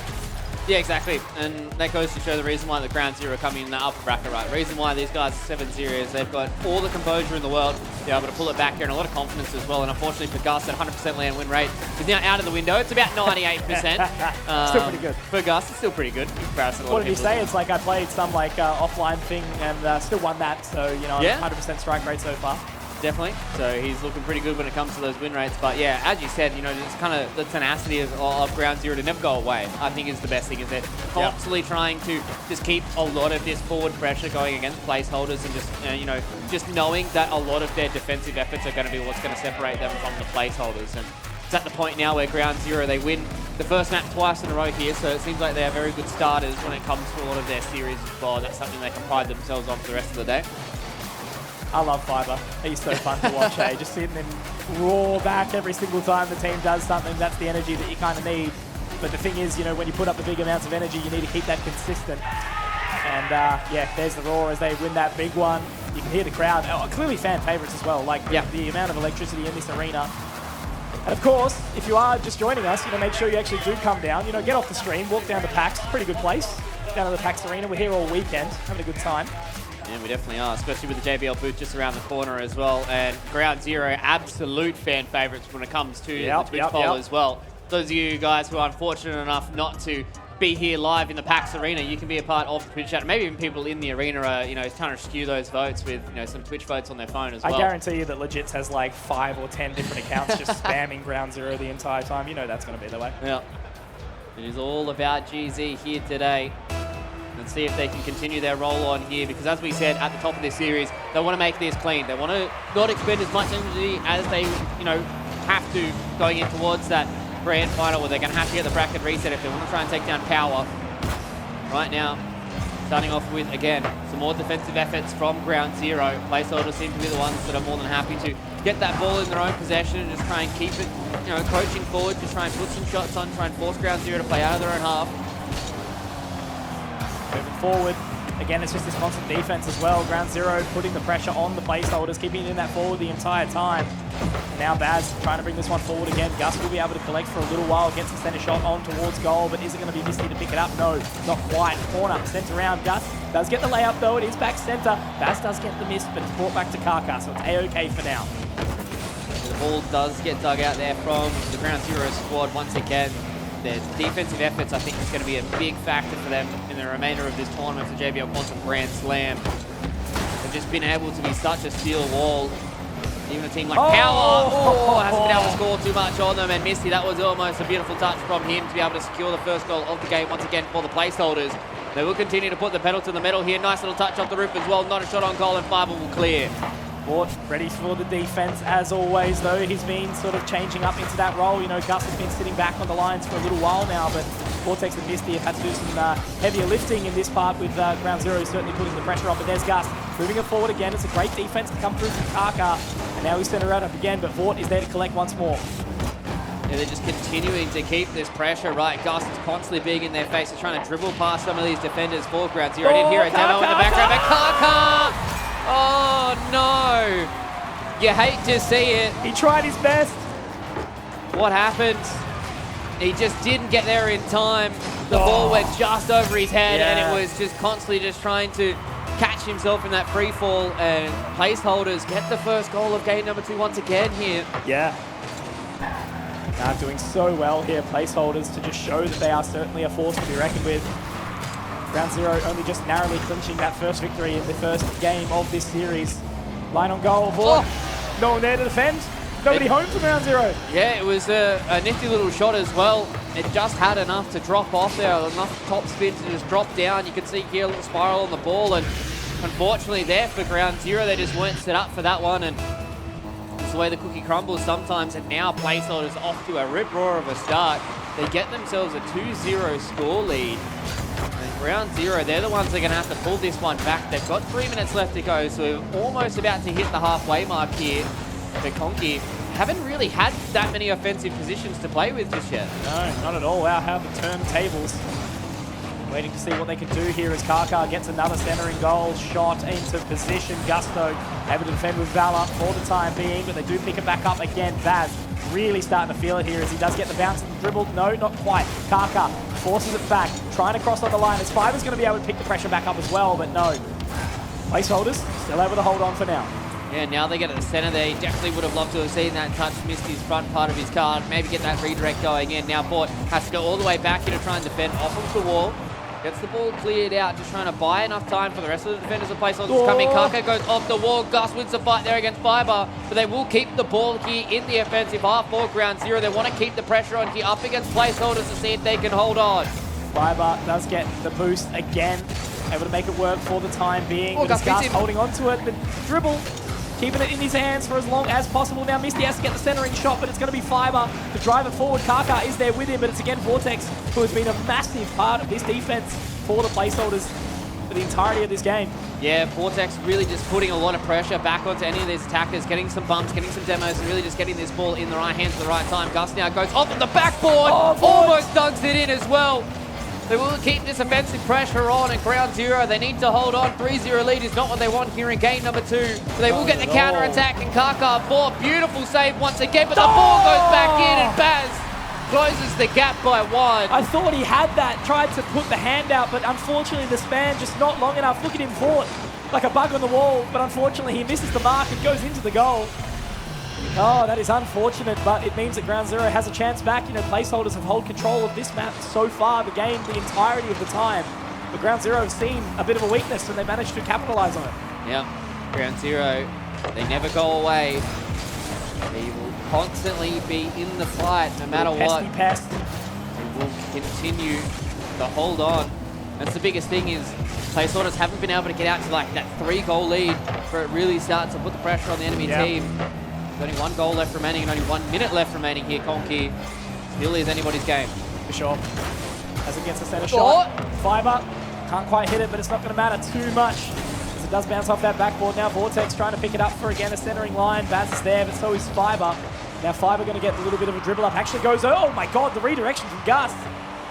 Yeah, exactly. And that goes to show the reason why the Ground Zero are coming in the upper bracket, right? The reason why these guys are 7-0 is they've got all the composure in the world to be able to pull it back here and a lot of confidence as well. And unfortunately for Gus, that 100% land win rate is now out of the window. It's about 98%. Still pretty good. For Gus, it's still pretty good in comparison to a lot What of did he people. say? It's like I played some like offline thing and still won that. So, you know, Yeah. 100% strike rate so far. Definitely. So he's looking pretty good when it comes to those win rates. But yeah, as you said, you know, it's kind of the tenacity of Ground Zero to never go away, I think is the best thing, is they're constantly trying to just keep a lot of this forward pressure going against placeholders and just, you know, just knowing that a lot of their defensive efforts are going to be what's going to separate them from the placeholders. And it's at the point now where Ground Zero, they win the first map twice in a row here, so it seems like they are very good starters when it comes to a lot of their series as well. That's something they can pride themselves on for the rest of the day. I love Fiber. He's so fun to watch, eh? Just sitting and roar back every single time the team does something. That's the energy that you kind of need. But the thing is, you know, when you put up the big amounts of energy, you need to keep that consistent. And yeah, there's the roar as they win that big one. You can hear the crowd. Oh, clearly fan favorites as well. Like the amount of electricity in this arena. And of course, if you are just joining us, you know, make sure you actually do come down. You know, get off the stream, walk down to PAX. Pretty good place. Down to the PAX Arena. We're here all weekend, having a good time. Yeah, we definitely are, especially with the JBL booth just around the corner as well. And Ground Zero, absolute fan favourites when it comes to the Twitch poll as well. Those of you guys who are unfortunate enough not to be here live in the PAX Arena, you can be a part of the Twitch chat. Maybe even people in the arena are, you know, trying to skew those votes with, you know, some Twitch votes on their phone as well. I guarantee you that Legits has like 5 or 10 different accounts just spamming Ground Zero the entire time. You know that's going to be the way. Yeah. It is all about GZ here today. And see if they can continue their roll on here, because as we said at the top of this series, they want to make this clean. They want to not expend as much energy as they, you know, have to going in towards that grand final, where they're going to have to get the bracket reset if they want to try and take down Power. Right now, starting off with, again, some more defensive efforts from Ground Zero. Placeholders seem to be the ones that are more than happy to get that ball in their own possession and just try and keep it, you know, coaching forward, just try and put some shots on, try and force Ground Zero to play out of their own half. Moving forward, again, it's just this constant defense as well. Ground Zero putting the pressure on the placeholders, keeping it in that forward the entire time. Now Baz trying to bring this one forward again. Gus will be able to collect for a little while, gets the center shot on towards goal, but is it going to be Misty to pick it up? No, not quite. Corner, sent around. Gus does get the layup though, it is back center. Baz does get the miss, but it's brought back to Kaka, so it's A-OK for now. The ball does get dug out there from the Ground Zero squad once again. Their defensive efforts, I think, is going to be a big factor for them in the remainder of this tournament for JBL Quantum Grand Slam. They've just been able to be such a steel wall. Even a team like Power hasn't been able to score too much on them. And Misty, that was almost a beautiful touch from him to be able to secure the first goal of the game once again for the placeholders. They will continue to put the pedal to the metal here. Nice little touch off the roof as well. Not a shot on goal, and Fiber will clear. Fort ready for the defense as always, though. He's been sort of changing up into that role. You know, Gus has been sitting back on the lines for a little while now, but Vortex and Misty have had to do some heavier lifting in this part with Ground Zero certainly putting the pressure on. But there's Gus moving it forward again. It's a great defense to come through from Kaka. And now he's sent around up again, but Vort is there to collect once more. Yeah, they're just continuing to keep this pressure, right? Gus is constantly being in their face. They're trying to dribble past some of these defenders for Ground Zero. I did hear a demo in the background, but Kaka! Oh no! You hate to see it. He tried his best. What happened? He just didn't get there in time. The ball went just over his head, and it was just constantly just trying to catch himself in that free fall. And placeholders get the first goal of game number 2 once again here. Yeah. Doing so well here, placeholders, to just show that they are certainly a force to be reckoned with. Ground Zero only just narrowly clinching that first victory in the first game of this series. Line on goal, Vort. No one there to defend. Nobody home for Ground Zero. Yeah, it was a nifty little shot as well. It just had enough to drop off there, enough top spin to just drop down. You can see here a little spiral on the ball, and unfortunately there for Ground Zero, they just weren't set up for that one. And it's the way the cookie crumbles sometimes, and now placeholders off to a rip-roar of a start. They get themselves a 2-0 score lead. And Ground Zero, they're the ones that are going to have to pull this one back. They've got 3 minutes left to go, so we're almost about to hit the halfway mark here. But Conky haven't really had that many offensive positions to play with just yet. No, not at all. Wow, how the turntables. Waiting to see what they can do here as Kaka gets another centering goal, shot into position. Gusto able to defend with Valor for the time being, but they do pick it back up again. Baz really starting to feel it here as he does get the bounce and the dribble. No, not quite. Kaka forces it back, trying to cross on the line. As Fiver's going to be able to pick the pressure back up as well, but no. Placeholders still able to hold on for now. Yeah, now they get at the center there. He definitely would have loved to have seen that touch, missed his front part of his card. Maybe get that redirect going in. Now Port has to go all the way back here to try and defend off of the wall. Gets the ball cleared out, just trying to buy enough time for the rest of the defenders of placeholders coming. Kaka goes off the wall. Gus wins the fight there against Fiber, but they will keep the ball here in the offensive half for ground zero. They want to keep the pressure on here up against placeholders to see if they can hold on. Fiber does get the boost again, able to make it work for the time being. Oh, Gus holding on to it, the dribble, keeping it in his hands for as long as possible. Now Misty has to get the centering shot, but it's going to be Fiber to drive it forward. Kaka is there with him, but it's again Vortex, who has been a massive part of this defense for the placeholders for the entirety of this game. Yeah, Vortex really just putting a lot of pressure back onto any of these attackers, getting some bumps, getting some demos, and really just getting this ball in the right hands at the right time. Gus now goes off of the backboard, almost dunks it in as well. They will keep this offensive pressure on at ground zero. They need to hold on. 3-0 lead is not what they want here in game number 2. But they will get the counter attack, and Kaka, beautiful save once again, but the ball goes back in, and Baz closes the gap by 1. I thought he had that, tried to put the hand out, but unfortunately the span just not long enough. Look at him Fort, like a bug on the wall, but unfortunately he misses the mark and goes into the goal. Oh, that is unfortunate, but it means that ground zero has a chance back. You know, placeholders have held control of this map so far, the game, the entirety of the time. But ground zero have seen a bit of a weakness and they managed to capitalize on it. Yeah, ground zero, they never go away. They will constantly be in the fight no matter what. Pest. They will continue to hold on. That's the biggest thing is placeholders haven't been able to get out to like that 3-goal lead where it really starts to put the pressure on the enemy team. There's only 1 goal left remaining and only 1 minute left remaining here. Conky still is anybody's game. For sure. As it gets the center shot. Fiber can't quite hit it, but it's not going to matter too much as it does bounce off that backboard. Now Vortex trying to pick it up for again a centering line. Baz is there, but so is Fiber. Now Fiber going to get a little bit of a dribble up. Actually goes, oh my god, the redirection from Gus.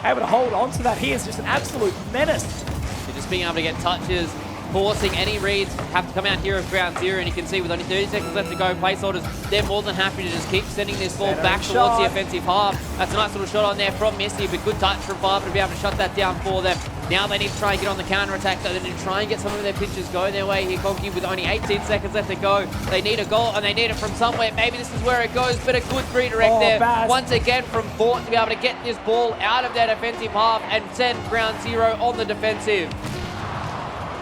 Able to hold on to that. He is just an absolute menace. You're just being able to get touches, forcing any reads, have to come out here of ground zero, and you can see with only 30 seconds left to go, placeholders, they're more than happy to just keep sending this ball back towards the offensive half. That's a nice little shot on there from Misty, but good touch from Fiber to be able to shut that down for them. Now they need to try and get on the counter-attack, though. They need to try and get some of their pitches go their way here, Conky, with only 18 seconds left to go. They need a goal, and they need it from somewhere. Maybe this is where it goes, but a good redirect there. Bad. Once again from Fort to be able to get this ball out of that offensive half and send ground zero on the defensive.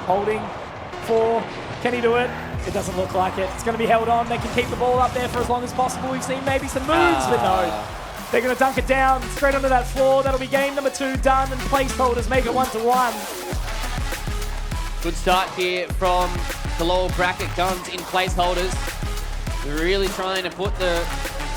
Holding. 4. Can he do it? It doesn't look like it. It's going to be held on. They can keep the ball up there for as long as possible. We've seen maybe some moves, but no. They're going to dunk it down straight onto that floor. That'll be game number 2 done, and placeholders make it 1-1. Good start here from the lower bracket guns in placeholders. They're really trying to put the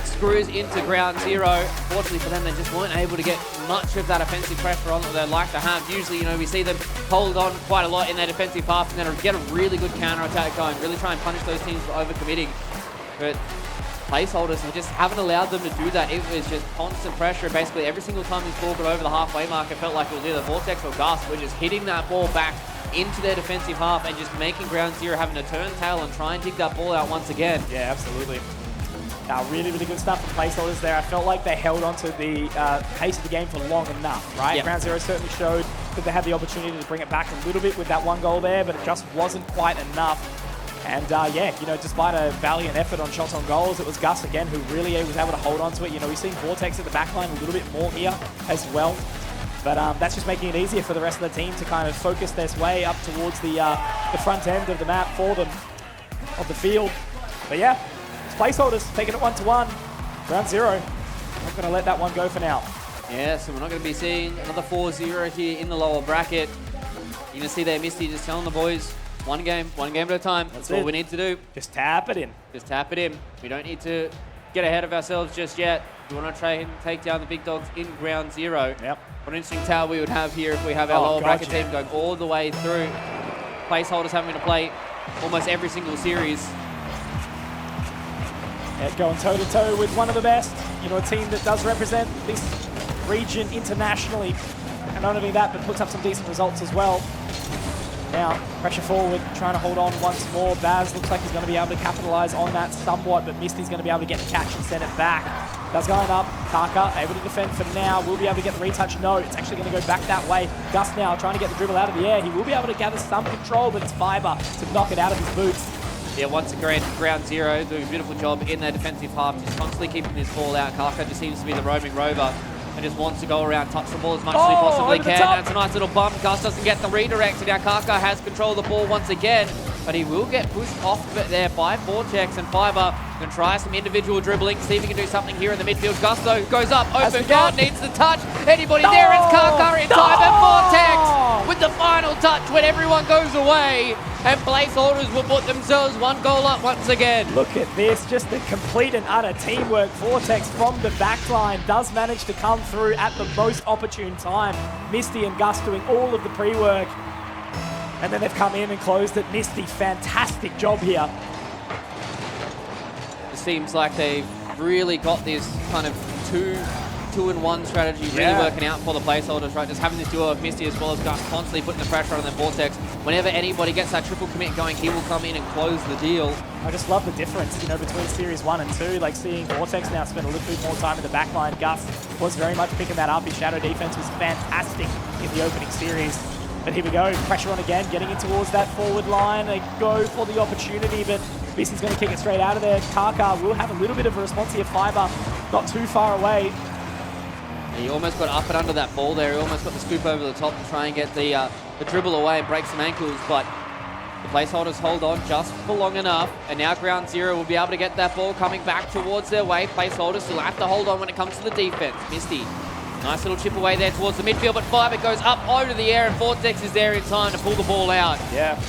screws into ground zero. Fortunately for them, they just weren't able to get much of that offensive pressure on that they'd like to have. Usually, you know, we see them hold on quite a lot in their defensive half and then get a really good counter-attack going, really try and punish those teams for overcommitting. But placeholders, they just haven't allowed them to do that. It was just constant pressure. Basically, every single time this ball got over the halfway mark, it felt like it was either Vortex or Gus were just hitting that ball back into their defensive half and just making ground zero having to turn tail and try and dig that ball out once again. Yeah, absolutely. Really, really good stuff from placeholders there. I felt like they held on to the pace of the game for long enough, right? Yep. Ground zero certainly showed that they had the opportunity to bring it back a little bit with that 1 goal there, but it just wasn't quite enough. And yeah, you know, despite a valiant effort on shots on goals, it was Gus again who really was able to hold on to it. You know, we've seen Vortex at the back line a little bit more here as well. But that's just making it easier for the rest of the team to kind of focus their way up towards the front end of the map for them, of the field. But yeah, it's placeholders taking it 1-1. Ground zero. Not going to let that one go for now. Yeah, so we're not going to be seeing another 4-0 here in the lower bracket. You're going to see there Misty just telling the boys, one game at a time. That's all we need to do. Just tap it in. Just tap it in. We don't need to get ahead of ourselves just yet. We want to try and take down the big dogs in ground zero. Yep. What an interesting tale we would have here if we have our lower bracket team going all the way through. Placeholders having to play almost every single series. Yeah, going toe-to-toe with one of the best. You know, a team that does represent this region internationally. And not only that, but puts up some decent results as well. Now, pressure forward, trying to hold on once more. Baz looks like he's going to be able to capitalize on that somewhat, but Misty's going to be able to get the catch and send it back. Baz going up. Kaka able to defend for now. Will be able to get the retouch. No, it's actually going to go back that way. Gus now trying to get the dribble out of the air. He will be able to gather some control, but it's Fiber to knock it out of his boots. Yeah, once again, ground zero, doing a beautiful job in their defensive half, just constantly keeping this ball out. Kaka just seems to be the roaming rover and just wants to go around, touch the ball as much as he possibly can. That's a nice little bump. Gus doesn't get the redirect, and now Kaka has control of the ball once again, but he will get pushed off of it there by Vortex, and Fiber can try some individual dribbling, see if he can do something here in the midfield. Gusto goes up, open goal, needs the touch. Anybody there? It's Kaka in time, and Vortex with the final touch when everyone goes away, and placeholders will put themselves one goal up once again. Look at this, just the complete and utter teamwork. Vortex from the back line does manage to come through at the most opportune time. Misty and Gus doing all of the pre-work, and then they've come in and closed it. Misty, fantastic job here. It seems like they've really got this kind of two-in-one strategy really working out for the placeholders, right? Just having this duo of Misty as well as Gus constantly putting the pressure on the Vortex. Whenever anybody gets that triple commit going, he will come in and close the deal. I just love the difference, you know, between Series 1 and 2. Like seeing Vortex now spend a little bit more time in the back line. Gus was very much picking that up. His shadow defense was fantastic in the opening series. But here we go, pressure on again, getting in towards that forward line. They go for the opportunity, but Misty's going to kick it straight out of there. Kaka will have a little bit of a response here. Fiber not too far away. He almost got up and under that ball there. He almost got the scoop over the top to try and get the dribble away and break some ankles, but the placeholders hold on just for long enough, and now ground zero will be able to get that ball coming back towards their way. Placeholders still have to hold on when it comes to the defense. Misty, nice little chip away there towards the midfield, but Fiber goes up over the air, and Vortex is there in time to pull the ball out. Yeah.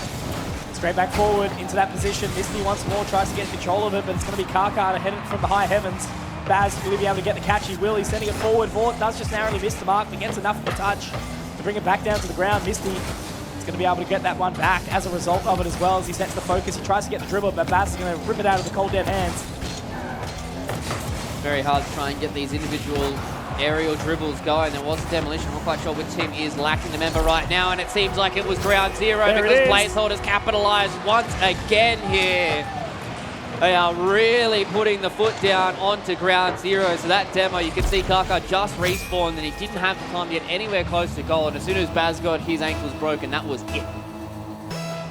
Straight back forward into that position. Misty once more tries to get control of it, but it's going to be Kaka to head it from the high heavens. Baz will be able to get the catch. He will. He's sending it forward. Vort does just narrowly miss the mark, but gets enough of a touch to bring it back down to the ground. Misty is going to be able to get that one back as a result of it as well as he sets the focus. He tries to get the dribble, but Baz is going to rip it out of the cold dead hands. Very hard to try and get these individual aerial dribbles going. There was a demolition. I'm not quite sure which team is lacking the member right now, and it seems like it was ground zero because placeholders capitalized once again here. They are really putting the foot down onto ground zero. So that demo, you can see Kaka just respawned and he didn't have the time to get anywhere close to goal. And as soon as Baz got his ankles broken, that was it.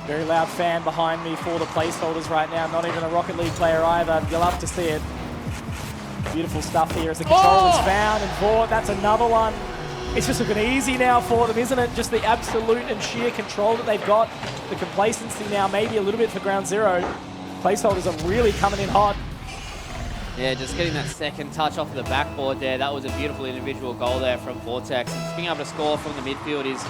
Very loud fan behind me for the placeholders right now. Not even a Rocket League player either. You'll love to see it. Beautiful stuff here as the control is found. And Vort, that's another one. It's just looking easy now for them, isn't it? Just the absolute and sheer control that they've got. The complacency now maybe a little bit for ground zero. Placeholders are really coming in hot. Yeah, just getting that second touch off of the backboard there. That was a beautiful individual goal there from Vortex. And just being able to score from the midfield is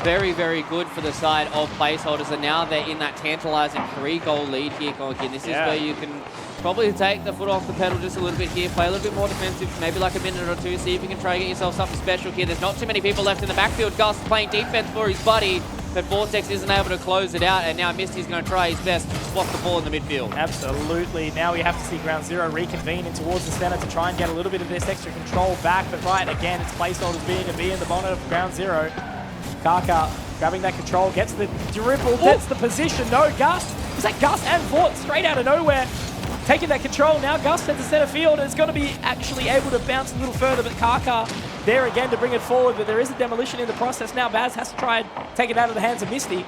very, very good for the side of placeholders. And now they're in that tantalizing 3-goal lead here, Gonkin. This is where you can probably take the foot off the pedal just a little bit here, play a little bit more defensive, maybe like a minute or two, see if you can try and get yourself something special here. There's not too many people left in the backfield. Gus playing defense for his buddy, but Vortex isn't able to close it out, and now Misty's going to try his best to swap the ball in the midfield. Absolutely. Now we have to see ground zero reconvene in towards the center to try and get a little bit of this extra control back, but right, again, it's placeholders being a bee in the bonnet of ground zero. Kaka grabbing that control, gets the dribble, gets the position. No, Gus. Was that Gus and Vort straight out of nowhere? Taking that control now, Gus heads to center field and is going to be actually able to bounce a little further, but Kaka there again to bring it forward, but there is a demolition in the process now. Baz has to try and take it out of the hands of Misty.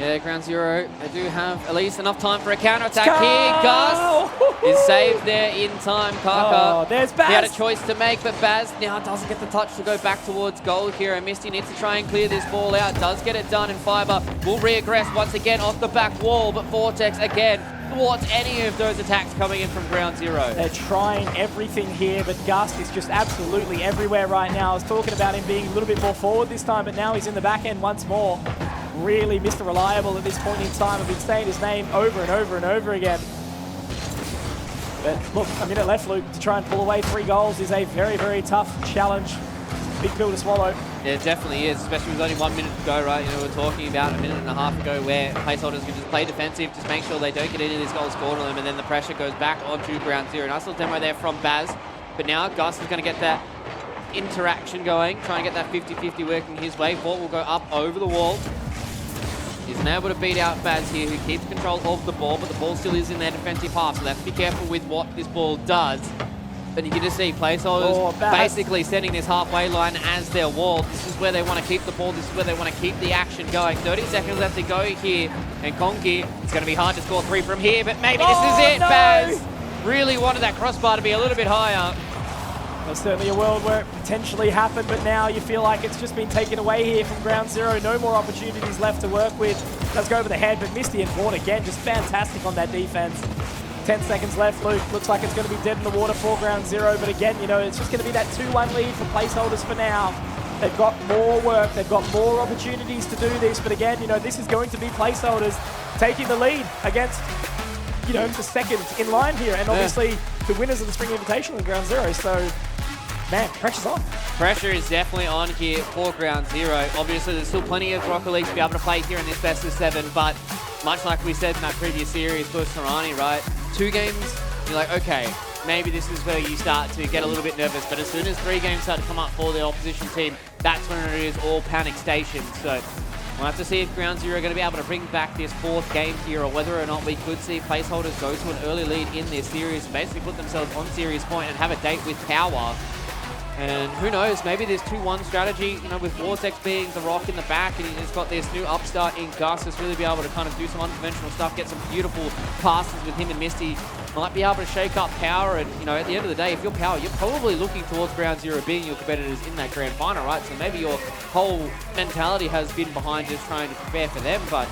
Yeah, ground zero, they do have at least enough time for a counter-attack here. Gus is saved there in time. Kaka, there's Baz. He had a choice to make, but Baz now doesn't get the touch to go back towards goal here, and Misty needs to try and clear this ball out. Does get it done, and Fiber will reaggress once again off the back wall, but Vortex again thwarts any of those attacks coming in from ground zero. They're trying everything here, but Gus is just absolutely everywhere right now. I was talking about him being a little bit more forward this time, but now he's in the back end once more. Really Mr. Reliable at this point in time. I've been saying his name over and over and over again. But look, a minute left, Luke, to try and pull away 3 goals is a very, very tough challenge. Big pill to swallow. Yeah, it definitely is, especially with only 1 minute to go, right? You know, we were talking about a minute and a half ago where placeholders can just play defensive, just make sure they don't get any of these goals scored on them, and then the pressure goes back onto ground zero. Nice little demo there from Baz, but now Gus is going to get that interaction going, try and get that 50-50 working his way. Vort will go up over the wall. Isn't able to beat out Baz here, who keeps control of the ball, but the ball still is in their defensive half, so they have to be careful with what this ball does. But you can just see placeholders basically setting this halfway line as their wall. This is where they want to keep the ball. This is where they want to keep the action going. 30 seconds left to go here. And Conky, it's going to be hard to score 3 from here, but maybe this is it. No. Baz really wanted that crossbar to be a little bit higher. There's certainly a world where it potentially happened, but now you feel like it's just been taken away here from ground zero. No more opportunities left to work with. Does go over the head, but Misty and Vaughn again, just fantastic on that defense. 10 seconds left, Luke. Looks like it's going to be dead in the water for ground zero, but again, you know, it's just going to be that 2-1 lead for placeholders for now. They've got more work, they've got more opportunities to do this, but again, you know, this is going to be placeholders taking the lead against, you know, the second in line here, and obviously the winners of the Spring Invitational in ground zero, so man, pressure's on. Pressure is definitely on here for ground zero. Obviously, there's still plenty of Rocket League to be able to play here in this best of 7, but much like we said in that previous series for Sarani, right? 2 games, you're like, okay, maybe this is where you start to get a little bit nervous, but as soon as 3 games start to come up for the opposition team, that's when it is all panic station. So we'll have to see if ground zero are going to be able to bring back this 4th game here, or whether or not we could see placeholders go to an early lead in this series, basically put themselves on series point and have a date with power. And who knows, maybe this 2-1 strategy, you know, with Vortex being the rock in the back, and he's got this new upstart in Gus, just really be able to kind of do some unconventional stuff, get some beautiful passes with him and Misty, might be able to shake up power. And, you know, at the end of the day, if you're power, you're probably looking towards ground zero being your competitors in that grand final, right? So maybe your whole mentality has been behind just trying to prepare for them, but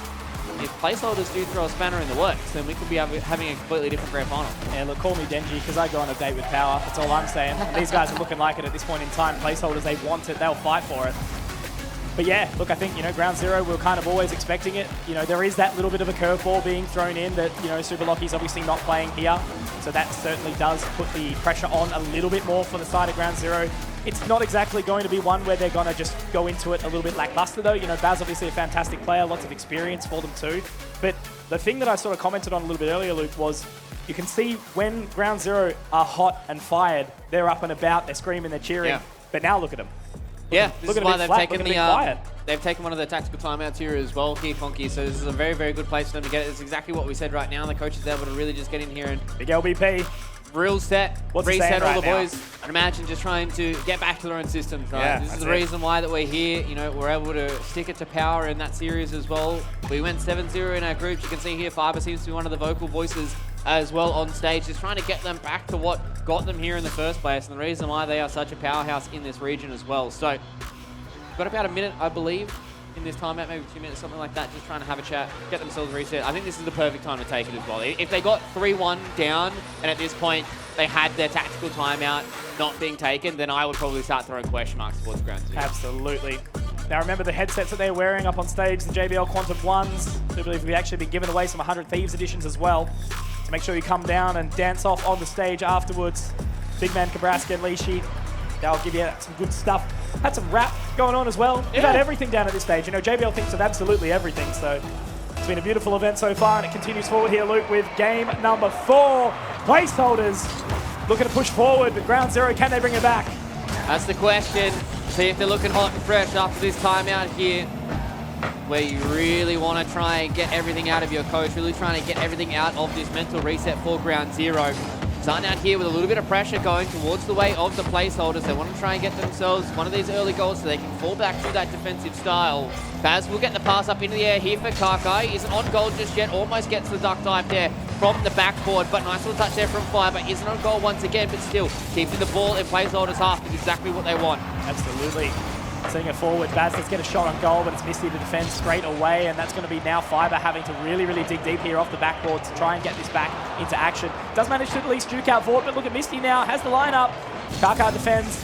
if placeholders do throw a spanner in the works, then we could be having a completely different grand final. Yeah, look, call me Denji, because I go on a date with power. That's all I'm saying. And these guys are looking like it at this point in time. Placeholders, they want it, they'll fight for it. But yeah, look, I think, you know, ground zero, we're kind of always expecting it. You know, there is that little bit of a curveball being thrown in that, you know, Super Lockie's obviously not playing here. So that certainly does put the pressure on a little bit more for the side of ground zero. It's not exactly going to be one where they're going to just go into it a little bit lackluster, though. You know, Baz obviously a fantastic player, lots of experience for them too. But the thing that I sort of commented on a little bit earlier, Luke, was you can see when ground zero are hot and fired, they're up and about, they're screaming, they're cheering. Yeah. But now look at them. This is why they've taken they've taken one of the tactical timeouts here as well, here, Funky. So this is a very, very good place for them to get it. It's exactly what we said right now. The coach is able to really just get in here and big LBP. Real set, reset all the boys, and imagine just trying to get back to their own systems, right? Yeah, this is the reason why that we're here. You know, we're able to stick it to power in that series as well. We went 7-0 in our groups. You can see here, Fiber seems to be one of the vocal voices as well on stage, just trying to get them back to what got them here in the first place, and the reason why they are such a powerhouse in this region as well. So, we've got about a minute, I believe, in this timeout, maybe 2 minutes, something like that, just trying to have a chat, get themselves reset. I think this is the perfect time to take it as well. If they got 3-1 down, and at this point, they had their tactical timeout not being taken, then I would probably start throwing question marks towards ground zero. Absolutely. Now remember the headsets that they're wearing up on stage, the JBL Quantum 1s. I believe we've actually been giving away some 100 Thieves editions as well. So make sure you come down and dance off on the stage afterwards. Big Man Kabraska and Lishi, they'll give you some good stuff. Had some rap going on as well. We've had everything down at this stage. You know, JBL thinks of absolutely everything, so it's been a beautiful event so far, and it continues forward here, Luke, with game number 4. Placeholders looking to push forward, but ground zero, can they bring it back? That's the question. See if they're looking hot and fresh after this timeout here, where you really want to try and get everything out of your coach, really trying to get everything out of this mental reset for ground zero. Starting out here with a little bit of pressure going towards the way of the placeholders. They want to try and get themselves one of these early goals so they can fall back to that defensive style. Baz will get the pass up into the air here for Kakai. Isn't on goal just yet, almost gets the duck dive there from the backboard, but nice little touch there from Fiber. Isn't on goal once again, but still keeping the ball in placeholders half is exactly what they want. Absolutely. Seeing it forward, Baz, let's get a shot on goal, but it's Misty to defend straight away, and that's going to be now Fiber having to really, really dig deep here off the backboard to try and get this back into action. Does manage to at least juke out Vaught, but look at Misty now, has the lineup. Kaka defends.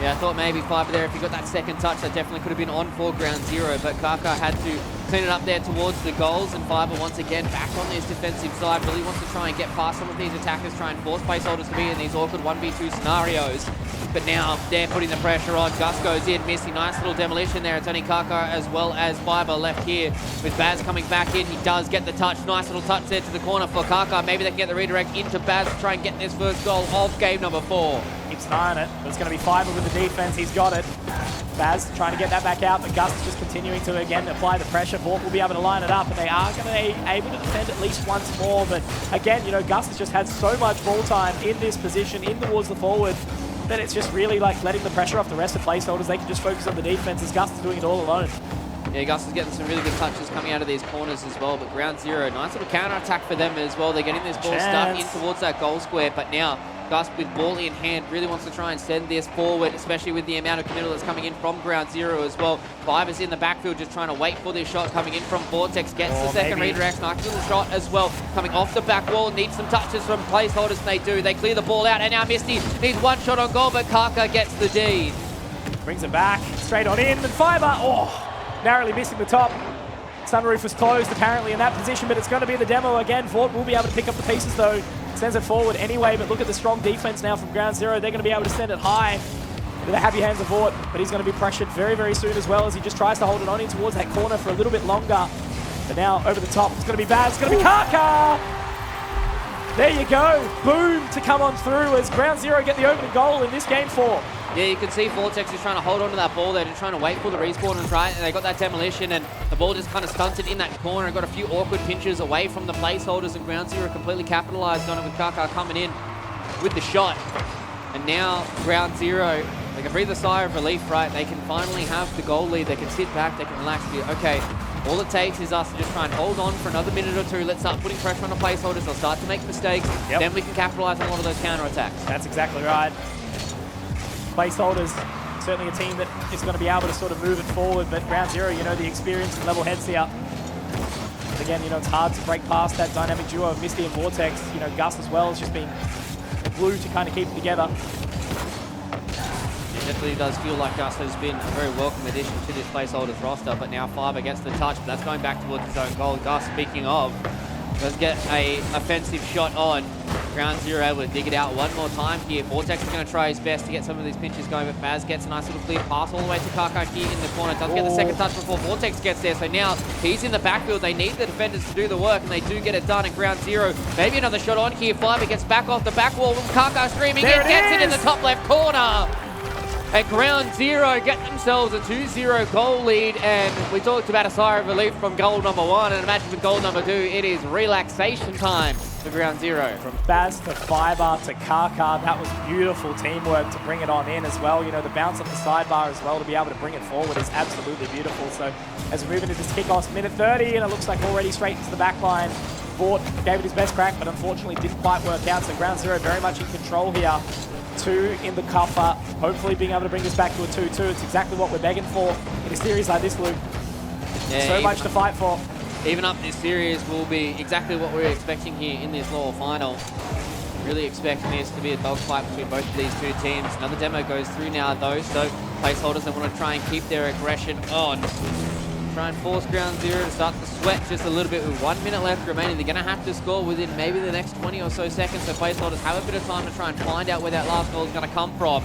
Yeah, I thought maybe Fiber there, if he got that second touch, that definitely could have been on for ground zero, but Kaka had to clean it up there towards the goals, and Fiber once again back on this defensive side, really wants to try and get past some of these attackers, try and force placeholders to be in these awkward 1v2 scenarios. But now they're putting the pressure on. Gus goes in, Misty, nice little demolition there. It's only Kaka as well as Fiber left here with Baz coming back in. He does get the touch, nice little touch there to the corner for Kaka. Maybe they can get the redirect into Baz to try and get this first goal of game number 4. Keeps an eye on it, but it's going to be Fiber with the defense. He's got it. Baz trying to get that back out, but Gus is just continuing to, again, apply the pressure. Vaught will be able to line it up, and they are going to be able to defend at least once more. But again, you know, Gus has just had so much ball time in this position, in towards the forward, that it's just really like letting the pressure off the rest of placeholders. They can just focus on the defense as Gus is doing it all alone. Yeah, Gus is getting some really good touches coming out of these corners as well, but Ground Zero, nice little counter-attack for them as well. They're getting this ball stuck in towards that goal square, but now Gus, with ball in hand, really wants to try and send this forward, especially with the amount of committal that's coming in from Ground Zero as well. Fiver's in the backfield just trying to wait for this shot coming in from Vortex. Gets the second redirect. Nice little shot as well. Coming off the back wall. Needs some touches from placeholders, and they do. They clear the ball out, and now Misty needs one shot on goal, but Kaka gets the D. Brings it back. Straight on in, and Fiver, narrowly missing the top. Sunroof was closed apparently in that position, but it's going to be the demo again. Vaught will be able to pick up the pieces though. Sends it forward anyway, but look at the strong defense now from Ground Zero. They're going to be able to send it high with the happy hands of Vaught, but he's going to be pressured very, very soon as well as he just tries to hold it on in towards that corner for a little bit longer. But now over the top, it's going to be Baz, it's going to be Kaka! There you go, boom to come on through as Ground Zero get the opening goal in this game 4. Yeah, you can see Vortex is trying to hold on to that ball there, just trying to wait for the respawn and try, and they got that demolition, and the ball just kind of stunted in that corner and got a few awkward pinches away from the placeholders, and Ground Zero completely capitalized on it with Kaka coming in with the shot. And now Ground Zero, they can breathe a sigh of relief, right? They can finally have the goal lead. They can sit back, they can relax. Okay, all it takes is us to just try and hold on for another minute or two. Let's start putting pressure on the placeholders. They'll start to make mistakes. Then we can capitalize on a lot of those counter-attacks. That's exactly right. Placeholders, certainly a team that is going to be able to sort of move it forward, but Ground Zero, you know, the experience and level heads here. But again, you know, it's hard to break past that dynamic duo of Misty and Vortex. You know, Gus as well has just been the glue to kind of keep it together. It definitely does feel like Gus has been a very welcome addition to this placeholders roster, but now Fiver gets the touch, but that's going back towards his own goal. Gus, speaking of, does get a offensive shot on. Ground Zero able to dig it out one more time here. Vortex is going to try his best to get some of these pinches going, but Baz gets a nice little clear pass all the way to Kaka here in the corner. Does get the second touch before Vortex gets there, so now he's in the backfield. They need the defenders to do the work, and they do get it done at Ground Zero. Maybe another shot on here. Fiver gets back off the back wall with Kaka screaming. He gets it in the top left corner. And Ground Zero get themselves a 2-0 goal lead, and we talked about a sigh of relief from goal number 1, and imagine with goal number 2, it is relaxation time for Ground Zero. From Baz to Fiver to Kaka, that was beautiful teamwork to bring it on in as well. You know, the bounce off the sidebar as well to be able to bring it forward is absolutely beautiful. So as we move into this kickoff, minute 30, and it looks like already straight into the back line. Vaught gave it his best crack, but unfortunately didn't quite work out. So Ground Zero very much in control here. 2 in the coffer, hopefully being able to bring this back to a 2-2. It's exactly what we're begging for in a series like this, Luke. Yeah, so much to fight for. Even up this series will be exactly what we're expecting here in this lower final. Really expecting this to be a dogfight between both of these two teams. Another demo goes through now though, so placeholders, they want to try and keep their aggression on. Try and force Ground Zero to start to sweat just a little bit with 1 minute left remaining. They're going to have to score within maybe the next 20 or so seconds, so placeholders have a bit of time to try and find out where that last goal is going to come from.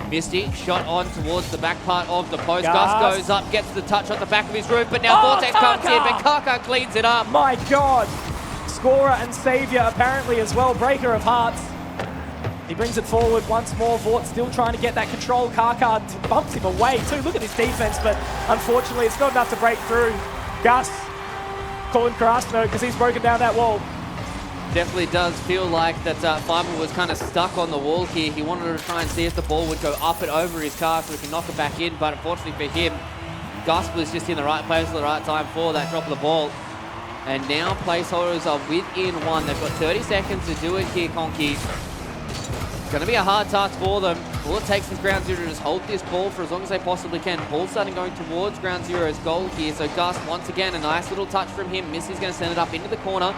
Misty shot on towards the back part of the post. Gus goes up, gets the touch on the back of his roof, but now Vortex comes in, but Kaka cleans it up. My God! Scorer and saviour apparently as well, breaker of hearts. He brings it forward once more. Vaught still trying to get that control. Kaka bumps him away too. Look at this defense, but unfortunately it's not enough to break through. Gus calling Krasno because he's broken down that wall. Definitely does feel like that Fiver was kind of stuck on the wall here. He wanted to try and see if the ball would go up and over his car so he can knock it back in, but unfortunately for him, Gus was just in the right place at the right time for that drop of the ball. And now placeholders are within 1. They've got 30 seconds to do it here, Conky. It's going to be a hard task for them. All it takes is Ground Zero to just hold this ball for as long as they possibly can. Ball starting going towards Ground Zero's goal here. So Gus, once again, a nice little touch from him. Missy's going to send it up into the corner.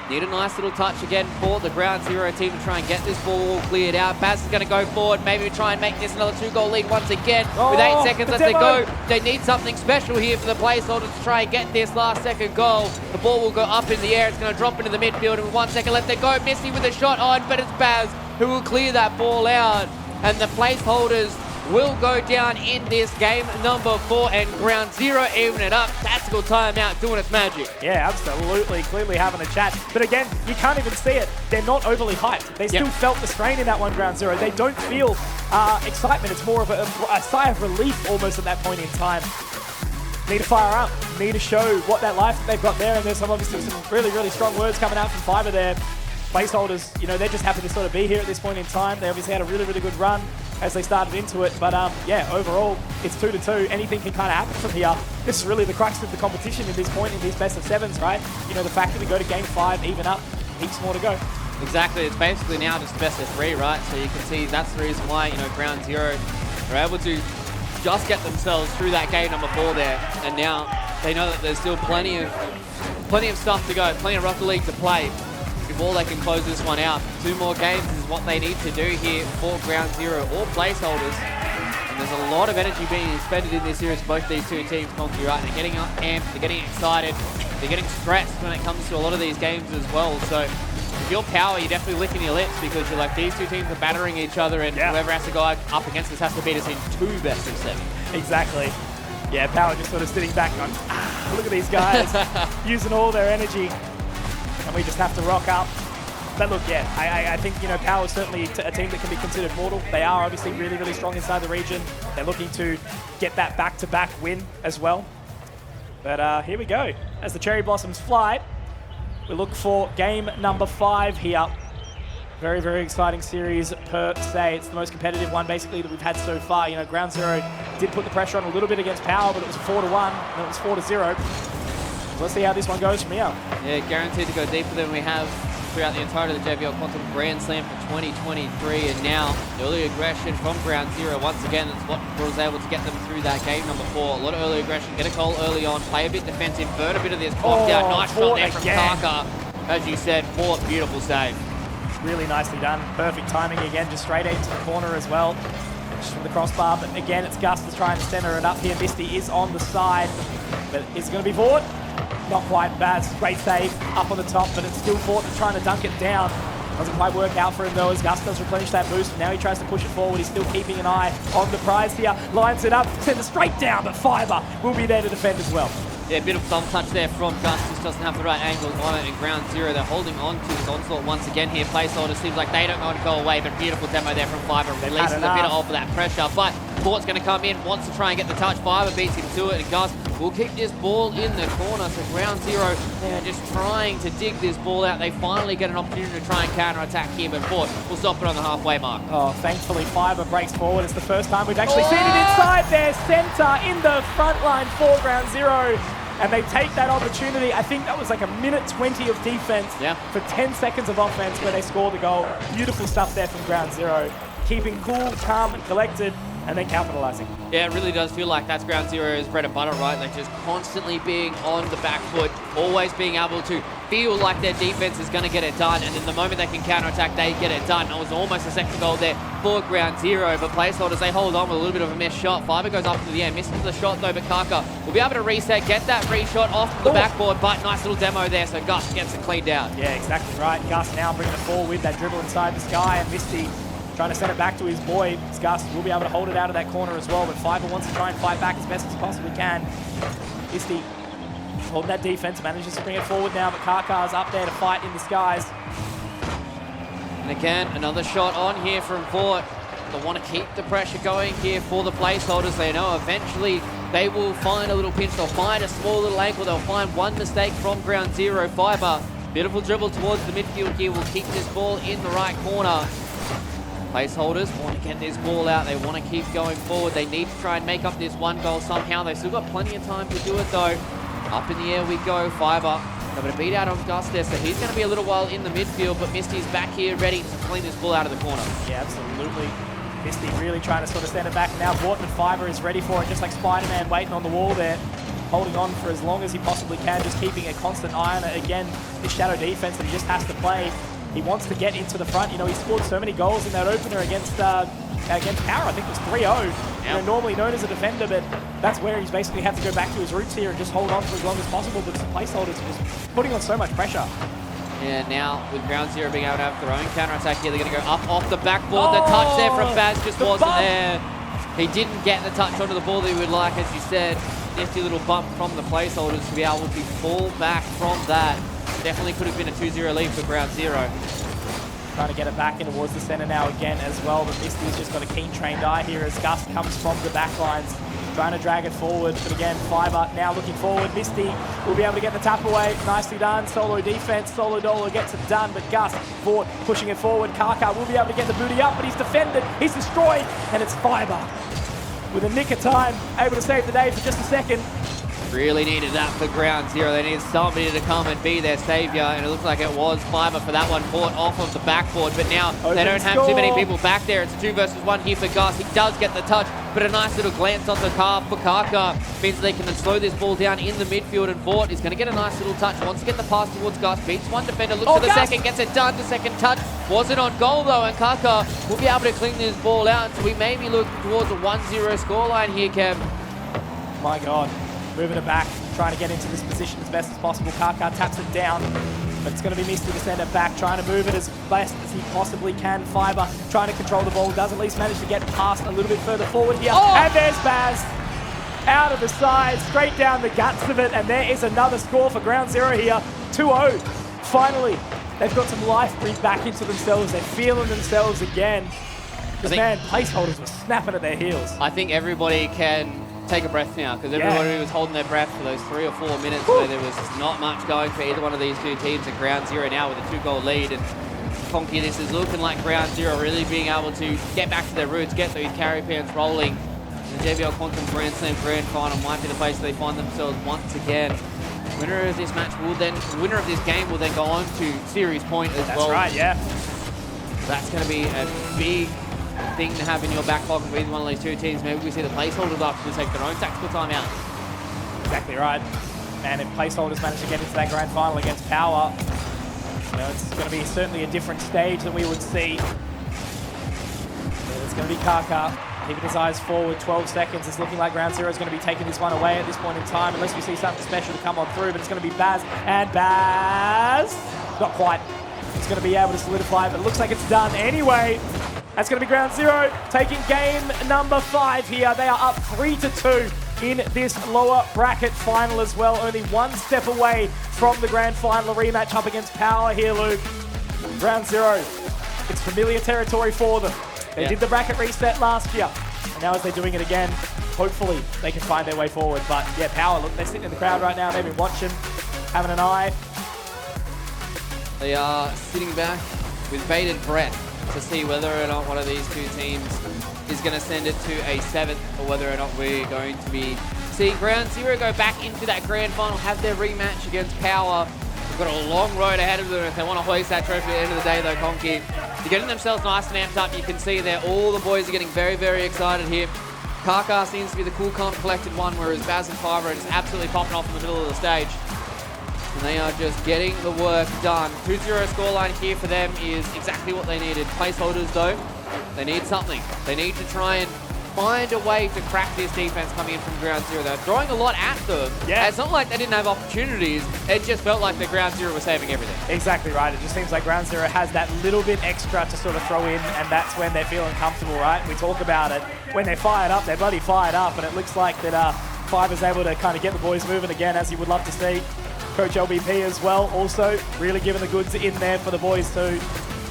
Need a nice little touch again for the Ground Zero team to try and get this ball all cleared out. Baz is going to go forward, maybe try and make this another 2-goal lead once again. With 8 seconds as they go, they need something special here for the placeholders to try and get this last second goal. The ball will go up in the air, it's going to drop into the midfield, and with 1 second left they go. Missy with a shot on, but it's Baz who will clear that ball out. And the placeholders will go down in this game number 4, and Ground Zero even it up. Tactical timeout doing its magic. Yeah, absolutely. Clearly having a chat. But again, you can't even see it. They're not overly hyped. They still felt the strain in that one, Ground Zero. They don't feel excitement. It's more of a sigh of relief almost at that point in time. Need to fire up. Need to show what that life that they've got there. And there's obviously some really, really strong words coming out from Fiverr there. Placeholders, you know, they're just happy to sort of be here at this point in time. They obviously had a really, really good run as they started into it. But yeah, overall, it's 2-2. Anything can kind of happen from here. This is really the crux of the competition at this point in these best of sevens, right? You know, the fact that we go to game 5, even up, heaps more to go. Exactly. It's basically now just best of 3, right? So you can see that's the reason why, you know, Ground Zero are able to just get themselves through that game number 4 there. And now they know that there's still plenty of stuff to go, plenty of Rocket League to play before they can close this one out. 2 more games is what they need to do here for Ground Zero or placeholders. And there's a lot of energy being expended in this series. Both these two teams gone through, right? They're getting amped, they're getting excited, they're getting stressed when it comes to a lot of these games as well. So if you're Power, you're definitely licking your lips because you're like, these two teams are battering each other, and whoever has to go up against us has to beat us in 2 best of 7. Exactly. Yeah, Power just sort of sitting back on, look at these guys using all their energy. And we just have to rock up. But look, yeah, I think, you know, Power is certainly a team that can be considered mortal. They are obviously really, really strong inside the region. They're looking to get that back-to-back win as well. But here we go. As the Cherry Blossoms fly, we look for game number 5 here. Very, very exciting series per se. It's the most competitive one basically that we've had so far. You know, Ground Zero did put the pressure on a little bit against Power, but it was a 4-1, and it was 4-0. Let's see how this one goes from here. Yeah, guaranteed to go deeper than we have throughout the entirety of the JBL Quantum Grand Slam for 2023. And now, the early aggression from Ground Zero. Once again, that's what was able to get them through that game number 4. A lot of early aggression, get a goal early on, play a bit defensive, burn a bit of this clock down. Nice shot there from Kaka. As you said, Fort, beautiful save. Really nicely done. Perfect timing again, just straight into the corner as well. Just from the crossbar, but again, it's Gus that's trying to center it up here. Misty is on the side, but is it going to be Fort? Not quite bad. Great save up on the top, but it's still Fort that's trying to dunk it down. Doesn't quite work out for him though, as Gus does replenish that boost. And now he tries to push it forward. He's still keeping an eye on the prize here. Lines it up, sends it straight down, but Fiverr will be there to defend as well. Yeah, a bit of thumb touch there from Gus, just doesn't have the right angle on it in Ground Zero. They're holding on to his onslaught once again here. Placeholder seems like they don't want to go away, but beautiful demo there from Fiverr, releasing a bit of that pressure. But Fort's going to come in, wants to try and get the touch. Fiverr beats him to it, and Gus will keep this ball in the corner. So Ground Zero, they're just trying to dig this ball out. They finally get an opportunity to try and counter-attack here, but Fort will stop it on the halfway mark. Oh, thankfully Fiverr breaks forward. It's the first time we've actually seen it inside their center in the front line for Ground Zero. And they take that opportunity. I think that was like a minute 20 of defense for 10 seconds of offense where they scored the goal. Beautiful stuff there from Ground Zero. Keeping cool, calm, and collected, and then capitalizing. Yeah, it really does feel like that's Ground Zero's bread and butter, right? Like just constantly being on the back foot, always being able to feel like their defense is going to get it done, and then the moment they can counterattack, they get it done. It was almost a second goal there for Ground Zero, but placeholders, they hold on with a little bit of a missed shot. Fiverr goes up into the air, misses the shot though, but Kaka will be able to reset, get that reshot off the backboard, but nice little demo there, so Gus gets it cleaned out. Yeah, exactly right. Gus now bringing it forward with that dribble inside the sky, and Misty trying to send it back to his boy. Gus will be able to hold it out of that corner as well, but Fiverr wants to try and fight back as best as possibly can. Misty holding that defense, manages to bring it forward now, but Karkar's up there to fight in the skies. And again, another shot on here from Fort. They want to keep the pressure going here for the placeholders. They know eventually they will find a little pinch. They'll find a small little ankle. They'll find one mistake from Ground Zero. Fiverr, beautiful dribble towards the midfield here, will keep this ball in the right corner. Placeholders want to get this ball out. They want to keep going forward. They need to try and make up this one goal somehow. They've still got plenty of time to do it though. Up in the air we go. Fiverr, they're going to beat out on Gus there, so he's going to be a little while in the midfield, but Misty's back here ready to clean this ball out of the corner. Yeah, absolutely. Misty really trying to sort of send it back now. Bortman Fiverr is ready for it, just like Spider-Man waiting on the wall there, holding on for as long as he possibly can, just keeping a constant eye on it. Again, this shadow defense that he just has to play. He wants to get into the front. You know, he scored so many goals in that opener against Power. I think it was 3-0. You know, normally known as a defender, but that's where he's basically had to go back to his roots here and just hold on for as long as possible. But the placeholders are just putting on so much pressure. Yeah, now with Ground Zero being able to have their own counter-attack here, they're going to go up off the backboard. The touch there from Baz just wasn't there. He didn't get the touch onto the ball that he would like, as you said. Nifty little bump from the placeholders to be able to fall back from that. Definitely could have been a 2-0 lead for Ground Zero. Trying to get it back in towards the center now again as well, but Misty's just got a keen trained eye here as Gus comes from the back lines, trying to drag it forward. But again, Fiverr now looking forward. Misty will be able to get the tap away. Nicely done. Solo defense. Solo Dolo gets it done, but Gus, Vort pushing it forward. Kaka will be able to get the booty up, but he's defended. He's destroyed, and it's Fiverr with a nick of time, able to save the day for just a second. Really needed that for Ground Zero. They needed somebody to come and be their saviour, and it looks like it was Fiverr for that one, caught off of the backboard. But now they don't have too many people back there. It's a 2 versus 1 here for Gus. He does get the touch, but a nice little glance on the car for Kaka means they can then slow this ball down in the midfield, and Vort is going to get a nice little touch. Wants to get the pass towards Gus, beats one defender, looks for the second, gets it done. The second touch wasn't on goal though, and Kaka will be able to clean this ball out. So we may be looking towards a 1-0 scoreline here, Kev. My God. Moving it back, trying to get into this position as best as possible. Kaka taps it down, but it's going to be Misty to send it back, trying to move it as best as he possibly can. Fiverr trying to control the ball, does at least manage to get past a little bit further forward here. Oh! And there's Baz, out of the side, straight down the guts of it, and there is another score for Ground Zero here, 2-0. Finally, they've got some life breathed back into themselves. They're feeling themselves again. Because, man, placeholders were snapping at their heels. I think everybody can take a breath now, because everybody was holding their breath for those 3 or 4 minutes where there was not much going for either one of these two teams, and Ground Zero now with a 2-goal lead. And Conky, this is looking like Ground Zero really being able to get back to their roots, get those carry pans rolling. The JBL Quantum Grand Slam Grand Final might be the place they find themselves once again. Winner of this match will then, winner of this game will then go on to series point as well. That's right, yeah. That's going to be a big thing to have in your back pocket for either one of these two teams. Maybe we see the placeholders up to take their own tactical time out. Exactly right. And if placeholders manage to get into that grand final against Power, you know, it's going to be certainly a different stage than we would see. But it's going to be Kaka keeping his eyes forward. 12 seconds. It's looking like Ground Zero is going to be taking this one away at this point in time, unless we see something special to come on through. But it's going to be Baz, and Baz, not quite. It's going to be able to solidify, but it looks like it's done anyway. That's going to be Ground Zero taking game number 5 here. They are up 3-2 in this lower bracket final as well. Only one step away from the grand final rematch up against Power here, Luke. Ground Zero, it's familiar territory for them. They did the bracket reset last year, and now as they're doing it again, hopefully they can find their way forward. But yeah, Power, look, they're sitting in the crowd right now. They've been watching, having an eye. They are sitting back with bated breath to see whether or not one of these two teams is going to send it to a 7th, or whether or not we're going to be seeing Ground Zero go back into that grand final, have their rematch against Power. They've got a long road ahead of them if they want to hoist that trophy at the end of the day though, Conky. They're getting themselves nice and amped up. You can see there all the boys are getting very, very excited here. Kaka seems to be the cool, calm, collected one, whereas Baz and Fiverr are just absolutely popping off in the middle of the stage. And they are just getting the work done. 2-0 scoreline here for them is exactly what they needed. Placeholders though, they need something. They need to try and find a way to crack this defense coming in from Ground Zero. They're throwing a lot at them. Yeah. It's not like they didn't have opportunities. It just felt like the Ground Zero was saving everything. Exactly right. It just seems like Ground Zero has that little bit extra to sort of throw in, and that's when they're feeling comfortable, right? We talk about it. When they're fired up, they're bloody fired up, and it looks like that Fiverr's able to kind of get the boys moving again, as you would love to see. Coach LBP as well, also really giving the goods in there for the boys too.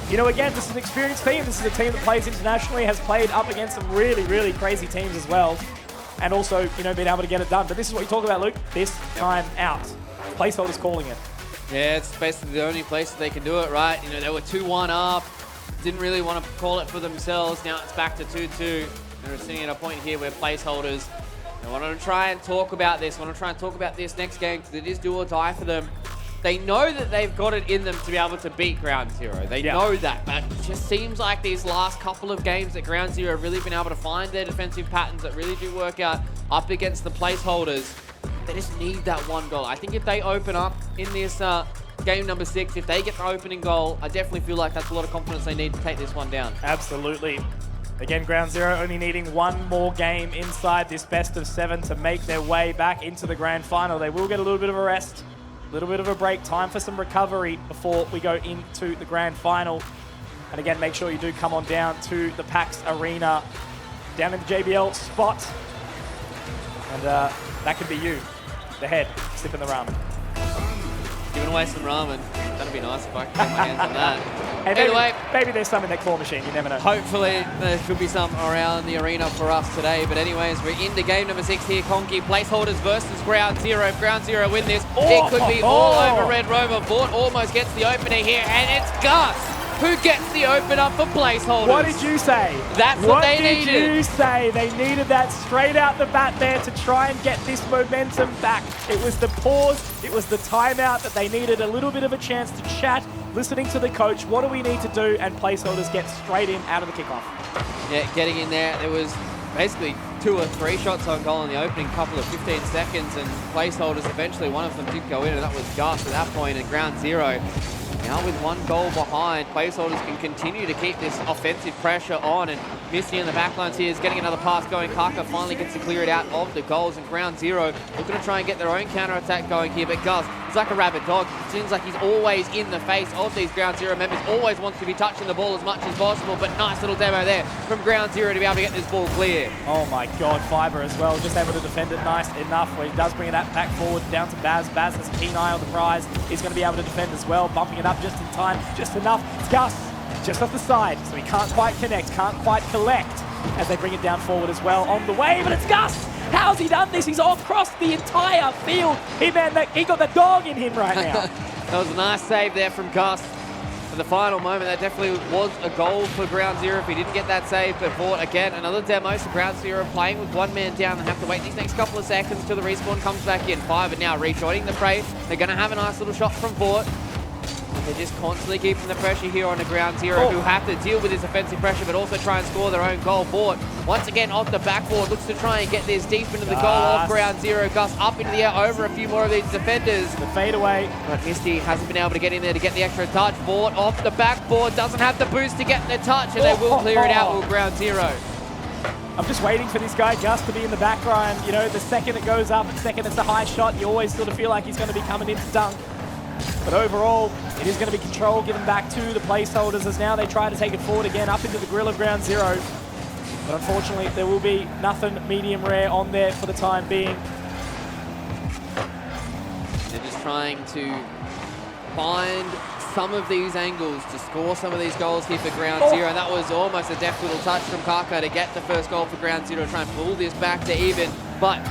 You know, again, this is an experienced team. This is a team that plays internationally, has played up against some really, really crazy teams as well. And also, you know, being able to get it done. But this is what you talk about, Luke. This time out. Placeholders calling it. Yeah, it's basically the only place that they can do it, right? You know, they were 2-1 up. Didn't really want to call it for themselves. Now it's back to 2-2. And we're sitting at a point here where placeholders, I want to try and talk about this. I want to try and talk about this next game because it is do or die for them. They know that they've got it in them to be able to beat Ground Zero. They know that, but it just seems like these last couple of games that Ground Zero have really been able to find their defensive patterns that really do work out up against the placeholders. They just need that one goal. I think if they open up in this game number 6, if they get the opening goal, I definitely feel like that's a lot of confidence they need to take this one down. Absolutely. Again, Ground Zero only needing one more game inside this best of 7 to make their way back into the grand final. They will get a little bit of a rest, a little bit of a break, time for some recovery before we go into the grand final. And again, make sure you do come on down to the PAX Arena down in the JBL spot. And that could be you, the head, sipping the ramen. Giving away some ramen. That'd be nice if I could get my hands on that. Hey, maybe, Anyway, maybe there's some in that claw machine, you never know. hopefully there could be some around the arena for us today. But anyways, we're into game number 6 here, Conky. Placeholders versus Ground Zero. If Ground Zero win this, it could be all over Red Rover. Vought almost gets the opener here, and it's Gus who gets the opener for Placeholders. What did you say? That's what they needed. What did you say? They needed that straight out the bat there to try and get this momentum back. It was the pause, it was the timeout that they needed a little bit of a chance to chat, listening to the coach. What do we need to do? And Placeholders get straight in out of the kickoff. Yeah, getting in there. There was basically 2 or 3 shots on goal in the opening couple of 15 seconds, and Placeholders, eventually one of them did go in, and that was Gus at that point, and Ground Zero. Now with 1 goal behind, Placeholders can continue to keep this offensive pressure on, and Misty in the backlines here is getting another pass going. Kaka finally gets to clear it out of the goals, and Ground Zero looking to try and get their own counter-attack going here, but Gus, he's like a rabid dog. It seems like he's always in the face of these Ground Zero members, always wants to be touching the ball as much as possible, but nice little demo there from Ground Zero to be able to get this ball clear. Oh my God, Fiber as well, just able to defend it nice enough where he does bring it back forward down to Baz. Baz has a keen eye on the prize. He's going to be able to defend as well, bumping it up just in time, just enough. It's Gus, just off the side, so he can't quite connect, can't quite collect as they bring it down forward as well on the way, but it's Gus! How's he done this? He's all across the entire field. He got the dog in him right now. That was a nice save there from Gus. For the final moment, that definitely was a goal for Ground Zero if he didn't get that save. But Vought, again, another demo. So Ground Zero playing with 1 man down. They have to wait these next couple of seconds till the respawn comes back in. Five are now rejoining the fray. They're going to have a nice little shot from Vought. They're just constantly keeping the pressure here on the Ground Zero, who have to deal with this offensive pressure, but also try and score their own goal. Vought, once again, off the backboard, looks to try and get this deep into the goal off Ground Zero. Gus up into the air over a few more of these defenders. The fadeaway. But Misty hasn't been able to get in there to get the extra touch. Vought off the backboard, doesn't have the boost to get the touch, and they will clear it out with Ground Zero. I'm just waiting for this guy Gus to be in the background. You know, the second it goes up, the second it's a high shot, you always sort of feel like he's going to be coming in to dunk. But overall, it is going to be control given back to the Placeholders as now they try to take it forward again up into the grill of Ground Zero. But unfortunately, there will be nothing medium rare on there for the time being. They're just trying to find some of these angles to score some of these goals here for Ground Zero, and that was almost a deft little touch from Kaka to get the first goal for Ground Zero, to try and pull this back to even. But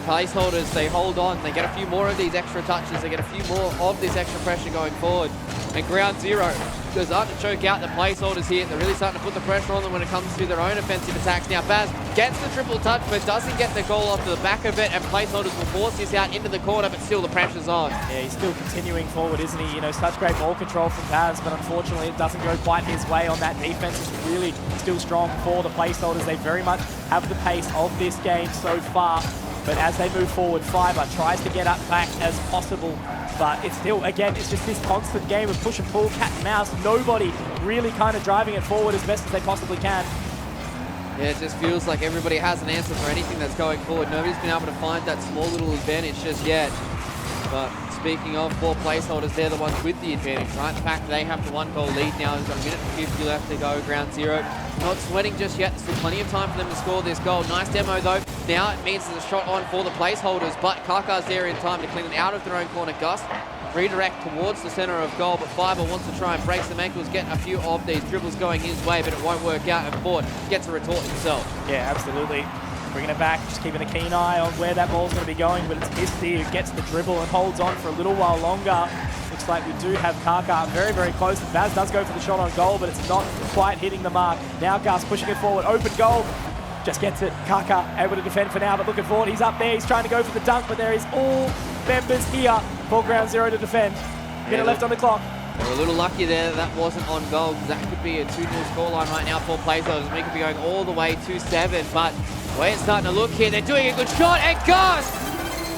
Placeholders, they hold on, they get a few more of these extra touches, they get a few more of this extra pressure going forward. And Ground Zero goes starting to choke out the Placeholders here. They're really starting to put the pressure on them when it comes to their own offensive attacks. Now Baz gets the triple touch, but doesn't get the goal off the back of it, and Placeholders will force this out into the corner, but still the pressure's on. Yeah, he's still continuing forward, isn't he? You know, such great ball control from Baz, but unfortunately it doesn't go quite his way on that defense. It's really still strong for the Placeholders. They very much have the pace of this game so far. But as they move forward, Fiber tries to get up back as possible. But it's still, again, it's just this constant game of push and pull, cat and mouse. Nobody really kind of driving it forward as best as they possibly can. Yeah, it just feels like everybody has an answer for anything that's going forward. Nobody's been able to find that small little advantage just yet. But speaking of 4 Placeholders, they're the ones with the advantage, right? The fact that they have the 1 goal lead now. There's got a minute and 50 left to go. Ground Zero not sweating just yet. There's still plenty of time for them to score this goal. Nice demo though. Now it means there's a shot on for the Placeholders, but Kaka's there in time to clean it out of their own corner. Gus redirect towards the center of goal, but Fiber wants to try and break some ankles, get a few of these dribbles going his way, but it won't work out, and Vought gets a retort himself. Yeah, absolutely. Bringing it back, just keeping a keen eye on where that ball's going to be going, but it's Misty who gets the dribble and holds on for a little while longer. Looks like we do have Kaka very, very close. Baz does go for the shot on goal, but it's not quite hitting the mark. Now Gus pushing it forward, open goal. Just gets it. Kaka able to defend for now, but looking forward, he's up there. He's trying to go for the dunk, but there is all members here for Ground Zero to defend. Minute left on the clock. They were a little lucky there that wasn't on goal, because that could be a 2-0 scoreline right now for Placeholders. We could be going all the way to 7, but the way it's starting to look here, they're doing a good shot, and Gus,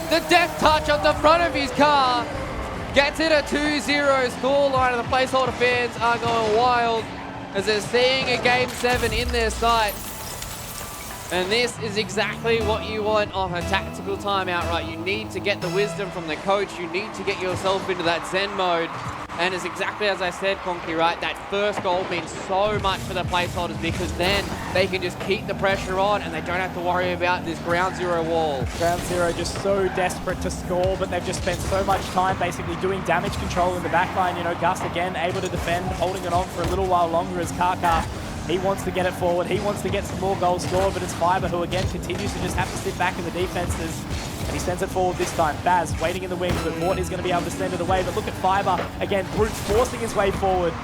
the death touch on the front of his car, gets it a 2-0 scoreline, and the Placeholder fans are going wild as they're seeing a Game 7 in their sights. And this is exactly what you want on a tactical timeout, right? You need to get the wisdom from the coach. You need to get yourself into that Zen mode. And it's exactly as I said, Conky, right? That first goal means so much for the placeholders because then they can just keep the pressure on and they don't have to worry about this ground zero wall. Ground zero just so desperate to score, but they've just spent so much time basically doing damage control in the back line. You know, Gus again able to defend, holding it on for a little while longer as Kaka. He wants to get it forward. He wants to get some more goals scored, but it's Fiber who again continues to just have to sit back in the defenses. And he sends it forward this time. Baz waiting in the wings, but Mort is going to be able to send it away. But look at Fiber again, Brute forcing his way forward.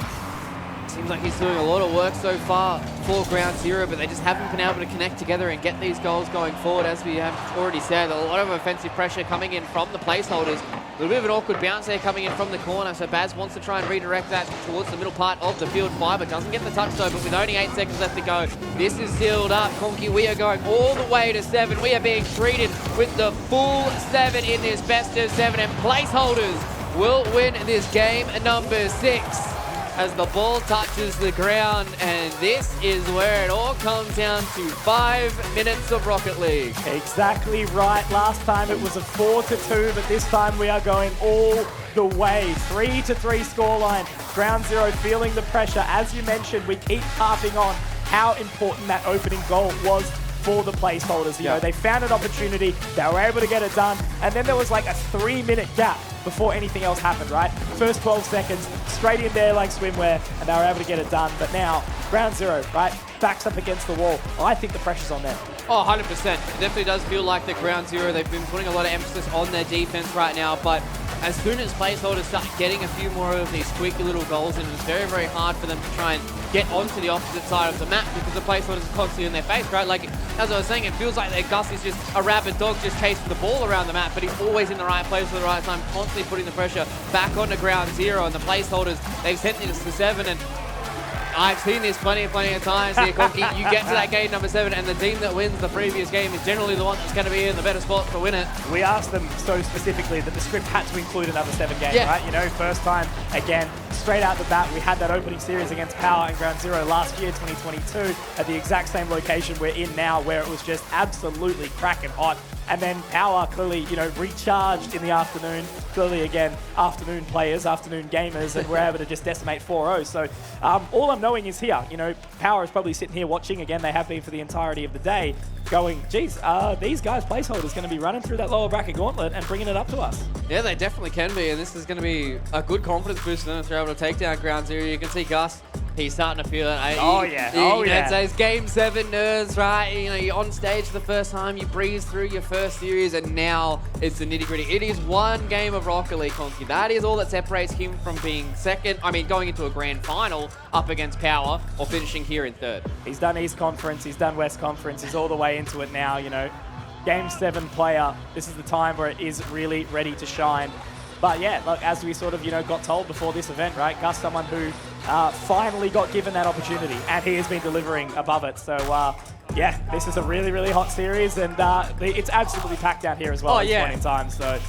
Seems like he's doing a lot of work so far for ground zero, but they just haven't been able to connect together and get these goals going forward. As we have already said, a lot of offensive pressure coming in from the placeholders. A little bit of an awkward bounce there coming in from the corner, so Baz wants to try and redirect that towards the middle part of the field. Fiber doesn't get the touch though, but with only 8 seconds left to go, this is sealed up. Conky, we are going all the way to 7. We are being treated with the full 7 in this best of 7, and placeholders will win this game number 6. As the ball touches the ground, and this is where it all comes down to 5 minutes of Rocket League. Exactly right. Last time it was a 4-2, but this time we are going all the way. 3-3 scoreline. Ground zero feeling the pressure. As you mentioned, we keep harping on how important that opening goal was for the placeholders. You know, they found an opportunity, they were able to get it done, and then there was like a 3-minute gap before anything else happened, right? First 12 seconds, straight in there like swimwear, and they were able to get it done. But now, ground zero, right? Backs up against the wall. I think the pressure's on them. Oh, 100%. It definitely does feel like the ground zero. They've been putting a lot of emphasis on their defense right now, but as soon as placeholders start getting a few more of these squeaky little goals in, it's very, very hard for them to try and get onto the opposite side of the map because the placeholders are constantly in their face, right? Like, as I was saying, it feels like their Gus is just a rabid dog just chasing the ball around the map, but he's always in the right place at the right time, constantly putting the pressure back onto ground zero, and the placeholders, they've sent this to 7, and I've seen this plenty of times here, Conky. You get to that game number 7, and the team that wins the previous game is generally the one that's going to be in the better spot to win it. We asked them so specifically that the script had to include another 7 game, right? You know, first time, again, straight out the bat, we had that opening series against Power and Ground Zero last year, 2022, at the exact same location we're in now, where it was just absolutely cracking hot. And then Power clearly, you know, recharged in the afternoon. Clearly, again, afternoon players, afternoon gamers, and we're able to just decimate 4-0. So all I'm knowing is here, you know, Power is probably sitting here watching. Again, they have been for the entirety of the day, going, geez, these guys, placeholders, going to be running through that lower bracket gauntlet and bringing it up to us. Yeah, they definitely can be, and this is going to be a good confidence boost for them if they're able to take down ground zero. You can see Gus, he's starting to feel it. It's those game 7 nerves, right? You know, you're on stage the first time, you breeze through your first series, and now it's the nitty gritty. It is one game of Rocket League, Conky. That is all that separates him from being second, going into a grand final up against Power, or finishing here in 3rd. He's done East Conference, he's done West Conference, he's all the way into it now, you know. Game 7 player, this is the time where it is really ready to shine. But yeah, look, as we sort of, you know, got told before this event, right, Gus, someone who finally got given that opportunity, and he has been delivering above it. So yeah, this is a really, really hot series, and it's absolutely packed down here as well at this point in time. So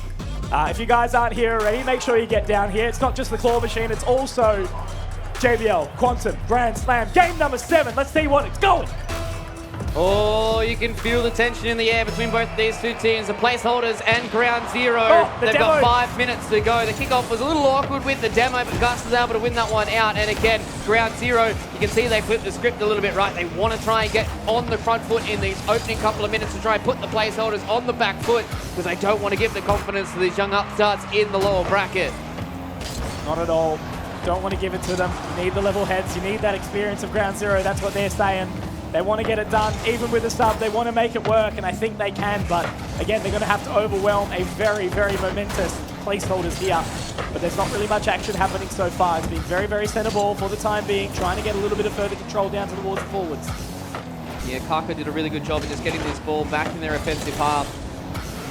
if you guys aren't here already, make sure you get down here. It's not just the claw machine, it's also JBL Quantum Grand Slam game number 7. Let's see what it's going. Oh, you can feel the tension in the air between both these two teams, the placeholders and ground zero. They've got 5 minutes to go. The kickoff was a little awkward with the demo, but Gus was able to win that one out. And again, ground zero, you can see they flipped the script a little bit, right? They want to try and get on the front foot in these opening couple of minutes to try and put the placeholders on the back foot, because they don't want to give the confidence to these young upstarts in the lower bracket. Not at all. Don't want to give it to them. You need the level heads. You need that experience of ground zero. That's what they're saying. They want to get it done, even with a sub. They want to make it work, and I think they can. But again, they're going to have to overwhelm a very, very momentous placeholders here. But there's not really much action happening so far. It's been very, very center ball for the time being, trying to get a little bit of further control down towards the forwards. Yeah, Kaka did a really good job of just getting this ball back in their offensive half.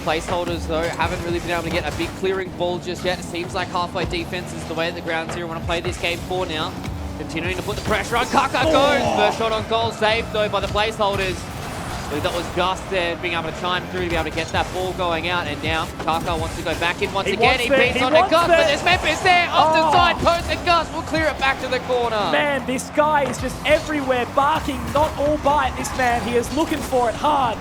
Placeholders, though, haven't really been able to get a big clearing ball just yet. It seems like halfway defense is the way that ground zero want to play this game for now. Continuing to put the pressure on. Kaka goes. First shot on goal, saved though by the placeholders. I believe that was Gus there, being able to chime through to be able to get that ball going out. And now Kaka wants to go back in once again. He beats onto Gus, but there's Memphis there off the side post, and Gus will clear it back to the corner. Man, this guy is just everywhere, barking, not all bite. This man, he is looking for it hard,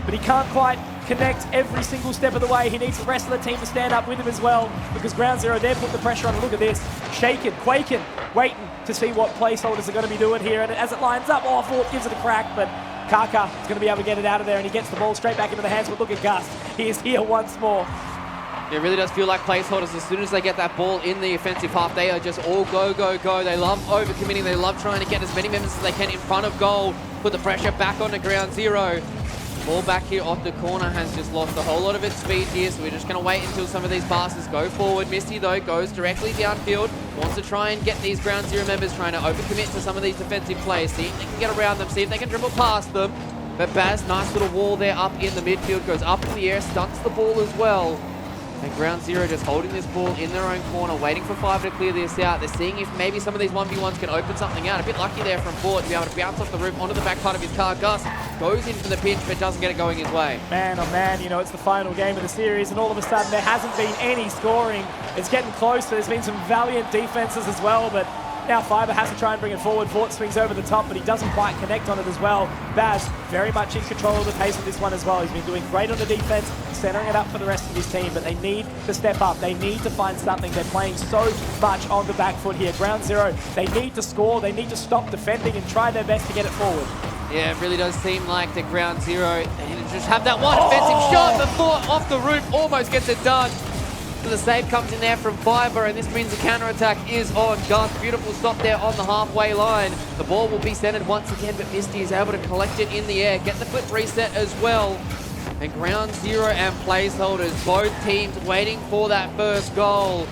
but he can't quite connect every single step of the way. He needs the rest of the team to stand up with him as well, because Ground Zero, they're putting the pressure on. Look at this. Shaking, quaking, waiting to see what placeholders are going to be doing here. And as it lines up, Fort gives it a crack, but Kaka is going to be able to get it out of there, and he gets the ball straight back into the hands. But look at Gus. He is here once more. It really does feel like placeholders. As soon as they get that ball in the offensive half, they are just all go, go, go. They love overcommitting. They love trying to get as many members as they can in front of goal. Put the pressure back onto Ground Zero. Ball back here off the corner has just lost a whole lot of its speed here, so we're just going to wait until some of these passes go forward. Misty, though, goes directly downfield. Wants to try and get these Ground Zero members, trying to overcommit to some of these defensive plays. See if they can get around them, see if they can dribble past them. But Baz, nice little wall there up in the midfield, goes up in the air, stunts the ball as well. And Ground Zero just holding this ball in their own corner, waiting for Fiver to clear this out. They're seeing if maybe some of these 1v1s can open something out. A bit lucky there from Ford to be able to bounce off the roof onto the back part of his car. Gus goes in for the pinch, but doesn't get it going his way. Man, oh man, you know, it's the final game of the series, and all of a sudden there hasn't been any scoring. It's getting closer. There's been some valiant defenses as well, but now Fiber has to try and bring it forward. Fort swings over the top, but he doesn't quite connect on it as well. Baz very much in control of the pace of this one as well. He's been doing great on the defense, centering it up for the rest of his team, but they need to step up. They need to find something. They're playing so much on the back foot here. Ground Zero, they need to score. They need to stop defending and try their best to get it forward. Yeah, it really does seem like the Ground Zero, they need to just have that one offensive shot before off the roof, almost gets it done. So the save comes in there from Fiber, and this means the counter-attack is on. Gus, beautiful stop there on the halfway line. The ball will be centered once again, but Misty is able to collect it in the air, get the flip reset as well. And Ground Zero and placeholders, both teams waiting for that first goal.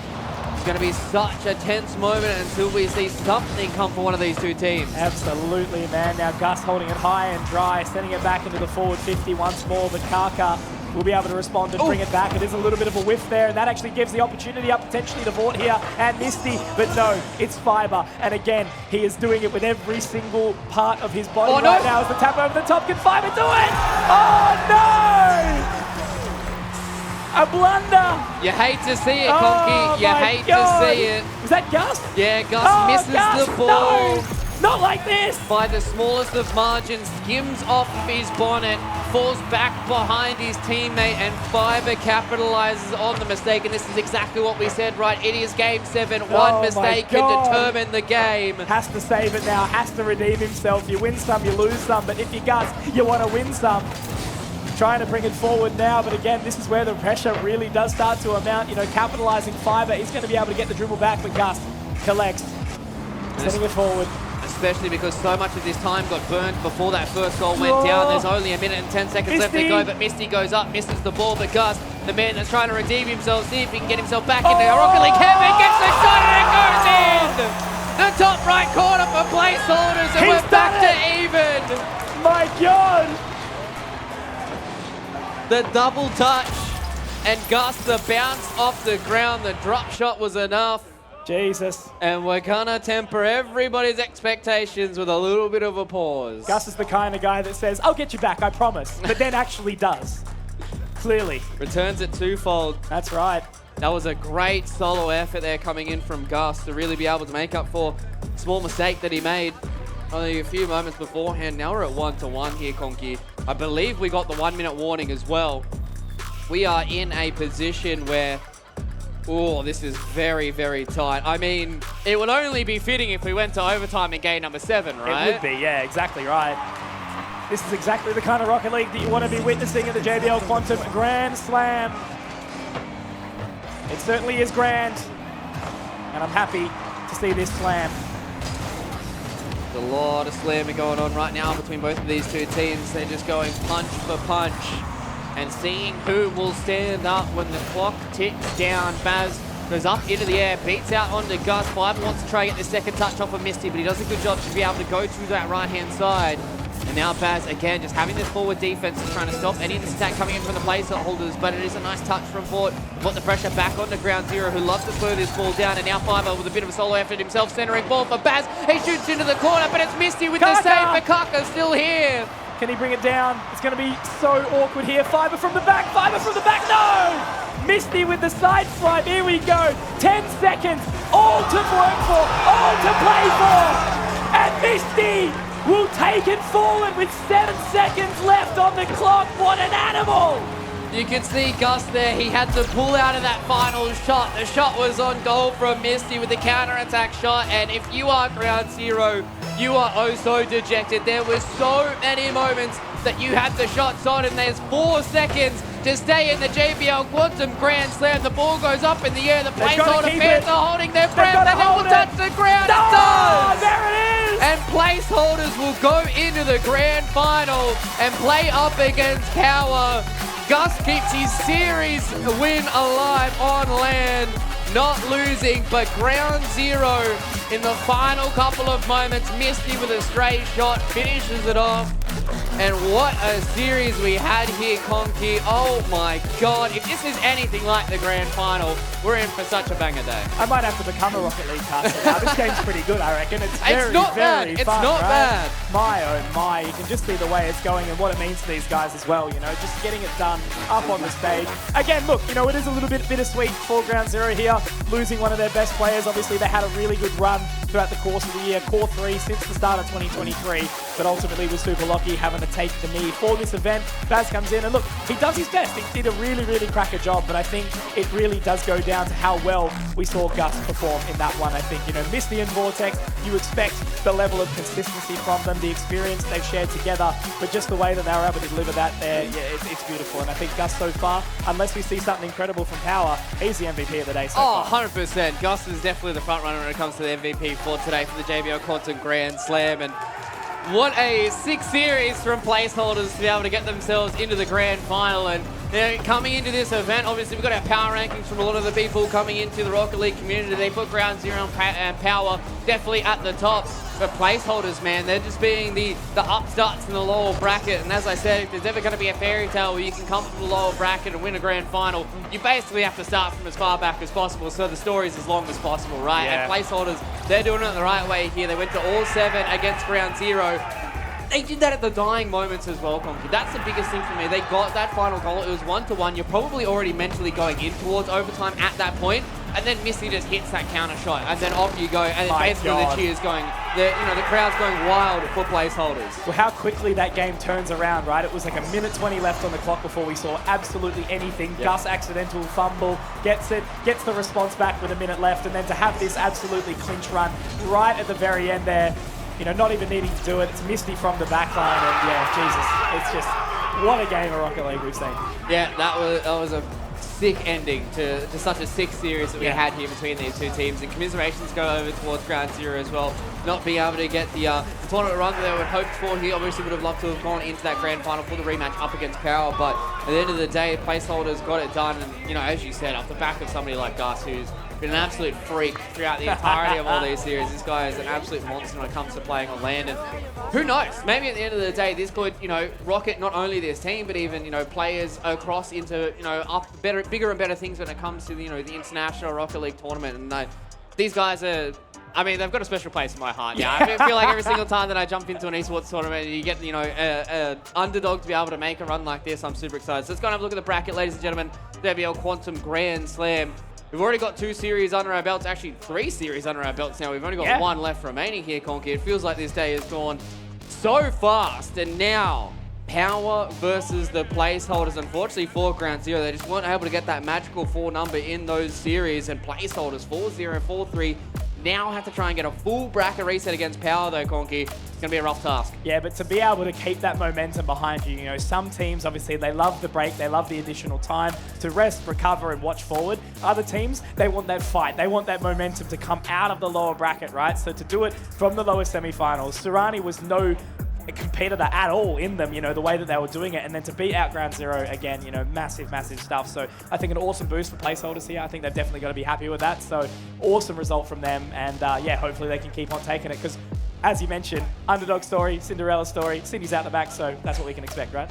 It's going to be such a tense moment until we see something come for one of these two teams. Absolutely, man. Now Gus holding it high and dry, sending it back into the forward 50 once more, but Kaka will be able to respond and bring it back. It is a little bit of a whiff there, and that actually gives the opportunity up potentially to Vort here and Misty, but no, it's Fiber. And again, he is doing it with every single part of his body right now as the tap over the top. Can Fiber do it? Oh no! A blunder! You hate to see it, Conky. You hate to see it. Was that Gus? Yeah, Gus misses Gus, the ball. No! Not like this! By the smallest of margins, skims off his bonnet, falls back behind his teammate, and Fiber capitalizes on the mistake. And this is exactly what we said, right? It is game 7. One mistake can determine the game. Has to save it now, has to redeem himself. You win some, you lose some, but if you Gus, you want to win some. Trying to bring it forward now, but again, this is where the pressure really does start to amount. You know, capitalizing Fiber, he's going to be able to get the dribble back, but Gus collects, sending it forward. Especially because so much of this time got burned before that first goal went down. There's only a minute and 10 seconds left to go, but Misty goes up, misses the ball, but Gus, the man that's trying to redeem himself, see if he can get himself back into Rocket League heaven, gets the shot and it goes in! The top right corner for placeholders, and we're back to even! My God! The double touch, and Gus, the bounce off the ground, the drop shot was enough. Jesus. And we're gonna temper everybody's expectations with a little bit of a pause. Gus is the kind of guy that says, I'll get you back, I promise, but then actually does. Clearly. Returns it twofold. That's right. That was a great solo effort there coming in from Gus to really be able to make up for a small mistake that he made only a few moments beforehand. Now we're at 1-1 here, Conky. I believe we got the 1 minute warning as well. We are in a position where, oh, this is very, very tight. I mean, it would only be fitting if we went to overtime in game number 7, right? It would be, yeah, exactly right. This is exactly the kind of Rocket League that you want to be witnessing in the JBL Quantum Grand Slam. It certainly is grand, and I'm happy to see this slam. There's a lot of slamming going on right now between both of these two teams. They're just going punch for punch and seeing who will stand up when the clock ticks down. Baz goes up into the air, beats out onto Gus. Fiber wants to try and get the second touch off of Misty, but he does a good job to be able to go to that right-hand side. And now Baz, again, just having this forward defense and trying to stop any of this attack coming in from the placeholders, but it is a nice touch from Fort. Put the pressure back onto Ground Zero, who loves to slow this ball down, and now Fiber with a bit of a solo effort himself, centering ball for Baz. He shoots into the corner, but it's Misty with the save, but Kaka's still here. Can he bring it down? It's going to be so awkward here. Fiber from the back, no! Misty with the side swipe, here we go. 10 seconds, all to work for, all to play for. And Misty will take it forward with 7 seconds left on the clock. What an animal! You can see Gus there. He had to pull out of that final shot. The shot was on goal from Misty with the counter-attack shot. And if you are ground zero, you are oh so dejected. There was so many moments that you had the shots on, and there's 4 seconds to stay in the JBL Quantum Grand Slam. The ball goes up in the air. The placeholder fans are holding their breath, and it will touch the ground. It does! There it is! And placeholders will go into the grand final and play up against Power. Gus keeps his series win alive on land, not losing, but ground zero in the final couple of moments. Misty with a straight shot finishes it off. And what a series we had here, Conky. Oh my God. If this is anything like the grand final, we're in for such a banger day. I might have to become a Rocket League caster now. This game's pretty good, I reckon. It's very, not very bad. fun, It's not right? bad. My, oh my. You can just see the way it's going and what it means to these guys as well, you know, just getting it done up on the stage. Again, look, you know, it is a little bit bittersweet for ground zero here, losing one of their best players. Obviously, they had a really good run throughout the course of the year, core 3 since the start of 2023, but ultimately was super lucky having to take the knee for this event. Baz comes in and look, he does his best. He did a really, really cracker job, but I think it really does go down to how well we saw Gus perform in that one. I think, you know, Misty and Vortex, you expect the level of consistency from them, the experience they've shared together, but just the way that they were able to deliver that there, yeah, it's beautiful. And I think Gus so far, unless we see something incredible from Power, he's the MVP of the day so far. 100%. Gus is definitely the front runner when it comes to the MVP for today for the JBL Quantum Grand Slam. And what a sick series from placeholders to be able to get themselves into the grand final. And you know, coming into this event, obviously we've got our power rankings from a lot of the people coming into the Rocket League community. They put ground zero and Power definitely at the top. But placeholders, man, they're just being the upstarts in the lower bracket. And as I said, if there's ever going to be a fairy tale where you can come from the lower bracket and win a grand final, you basically have to start from as far back as possible, so the story's as long as possible, right? Yeah. And placeholders, they're doing it the right way here. They went to all 7 against ground zero. They did that at the dying moments as well, Conky. That's the biggest thing for me. They got that final goal. It was 1-1. You're probably already mentally going in towards overtime at that point. And then Misty just hits that counter shot. And then off you go. And then basically the cheers going, the crowd's going wild for placeholders. Well, how quickly that game turns around, right? It was like 1:20 left on the clock before we saw absolutely anything. Yep. Gus accidental fumble, gets the response back with a minute left. And then to have this absolutely clinch run right at the very end there, you know, not even needing to do it. It's Misty from the back line, and yeah, Jesus, it's just, what a game of Rocket League we've seen. Yeah, that was a sick ending to such a sick series that we had here between these two teams. And commiserations go over towards ground zero as well. Not being able to get the tournament run that they would hoped for here. Obviously would have loved to have gone into that grand final for the rematch up against Power, but at the end of the day, placeholders got it done. And, you know, as you said, off the back of somebody like Gus, who's been an absolute freak throughout the entirety of all these series. This guy is an absolute monster when it comes to playing on land. And who knows? Maybe at the end of the day, this could, you know, rocket not only this team, but even, you know, players across into, you know, up bigger and better things when it comes to, you know, the International Rocket League tournament. And these guys are, I mean, they've got a special place in my heart. Yeah, I feel like every single time that I jump into an esports tournament, you get, you know, an underdog to be able to make a run like this. I'm super excited. So let's go and have a look at the bracket, ladies and gentlemen. JBL Quantum Grand Slam. We've already got 2 series under our belts, actually 3 series under our belts now. We've only got 1 left remaining here, Conky. It feels like this day has gone so fast. And now, Power versus the placeholders. Unfortunately for ground zero, they just weren't able to get that magical 4 number in those series. And placeholders 4-0, 4-3. Now have to try and get a full bracket reset against Power though, Conky. It's going to be a rough task. Yeah, but to be able to keep that momentum behind you, you know, some teams, obviously, they love the break, they love the additional time to rest, recover, and watch forward. Other teams, they want that fight. They want that momentum to come out of the lower bracket, right? So to do it from the lower semi-finals, Surani was no competitor at all in them, you know, the way that they were doing it, and then to beat out ground zero again, you know, massive stuff. So I think an awesome boost for placeholders here. I think they're definitely going to be happy with that. So awesome result from them, and yeah, hopefully they can keep on taking it, because as you mentioned, underdog story, Cinderella story, Cindy's out the back, so that's what we can expect, right?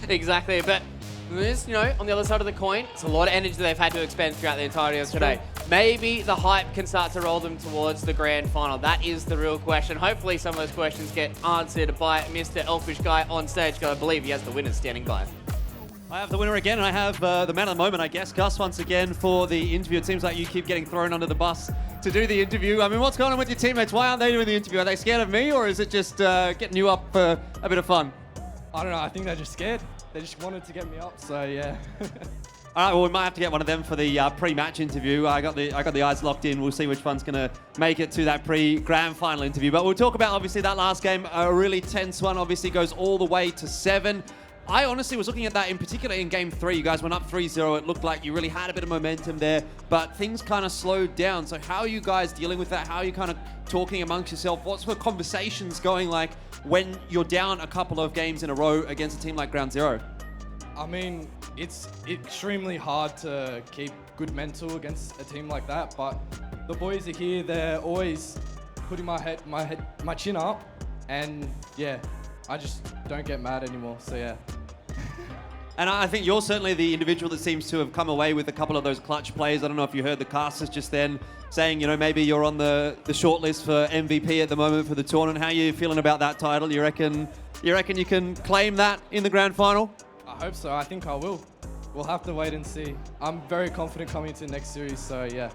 Exactly, but this, you know, on the other side of the coin, it's a lot of energy they've had to expend throughout the entirety of today. Maybe the hype can start to roll them towards the grand final. That is the real question. Hopefully some of those questions get answered by Mr. Elfish Guy on stage, because I believe he has the winners standing by. I have the winner again, and I have the man of the moment, I guess, Gus, once again for the interview. It seems like you keep getting thrown under the bus to do the interview. I mean, what's going on with your teammates? Why aren't they doing the interview? Are they scared of me, or is it just getting you up for a bit of fun? I don't know. I think they're just scared. They just wanted to get me up. So yeah. All right, well, we might have to get one of them for the pre-match interview. I got the eyes locked in. We'll see which one's going to make it to that pre-grand final interview. But we'll talk about, obviously, that last game. A really tense one, obviously, goes all the way to 7. I honestly was looking at that in particular in Game 3. You guys went up 3-0. It looked like you really had a bit of momentum there, but things kind of slowed down. So how are you guys dealing with that? How are you kind of talking amongst yourself? What's the conversations going like when you're down a couple of games in a row against a team like Ground Zero? I mean, it's extremely hard to keep good mental against a team like that, but the boys are here. They're always putting my chin up, and yeah, I just don't get mad anymore. So yeah. And I think you're certainly the individual that seems to have come away with a couple of those clutch plays. I don't know if you heard the casters just then saying, you know, maybe you're on the shortlist for MVP at the moment for the tournament. How are you feeling about that title? You reckon you can claim that in the grand final? I hope so. I think I will. We'll have to wait and see. I'm very confident coming into the next series, so yeah.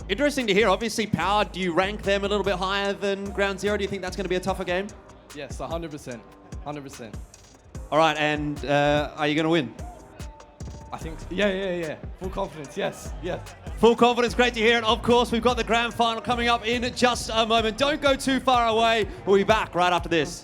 Interesting to hear. Obviously, Power, do you rank them a little bit higher than Ground Zero? Do you think that's going to be a tougher game? Yes, 100%. 100%. All right, and are you going to win? I think, yeah. Full confidence, yes. Full confidence, great to hear it. Of course, we've got the grand final coming up in just a moment. Don't go too far away. We'll be back right after this.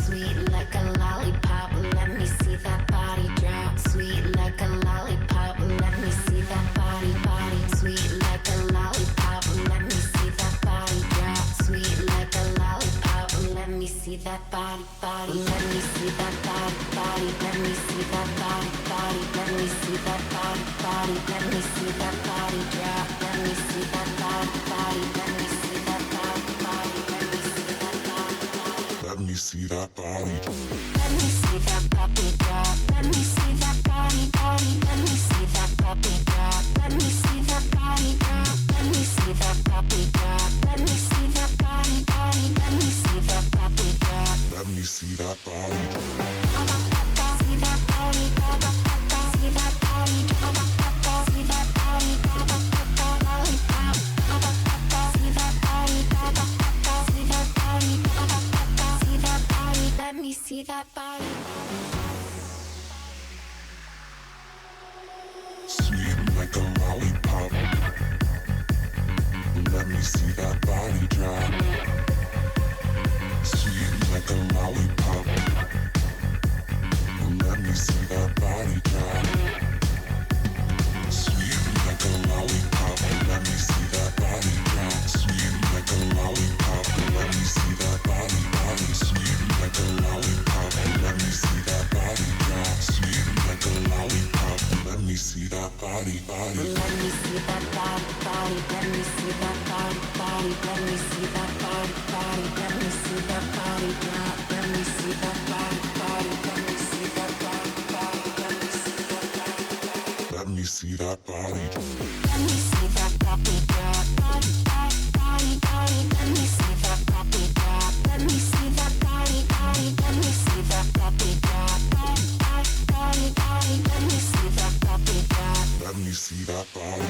Sweet like a lollipop, let me see that body drop. Sweet like a lollipop, let me see that body, body. Sweet like a lollipop, let me see that body drop. Sweet like a lollipop, let me see that body, body. Let me see that body, body. Let me see that body, body. Let me see that body, body. Let me see that body drop. Let me see that body, body. Let me see that body, body. Let me see that body, body. Let me see that body. Let me see that puppy drop. Let me see that body, body. Let me see that puppy drop. Let me see that body drop. Let me see that puppy drop. Let me see that body, body. Let me see that puppy drop. Let me see that body. See that body, see that body, see that body, lollipop. See that body, see that body, see that body. Let me see that body. Sweet like a lollipop. Let me see that body drop. Sweet like a lollipop. Let me see that body drop. Sweet like a lollipop. Let me see that body drop. Sweet like a lollipop. Let me see that body, body. Sweet like a lollipop. Let me see that body drop. Sweet like a lollipop. Let me see that body, body. Let me see that body, body. Let me see that body, body. Let me see that body, body. Let me see that body drop. Let me see that body, body. Let me see that body, body. Let me see that body, body. Let me see that body. Let me see that puppy drop. Body, body, body, body. Let me see that puppy drop. Let me see that body, body. Let me see that puppy drop. Body, body, body, body. Let me see that puppy drop. Let me see that body.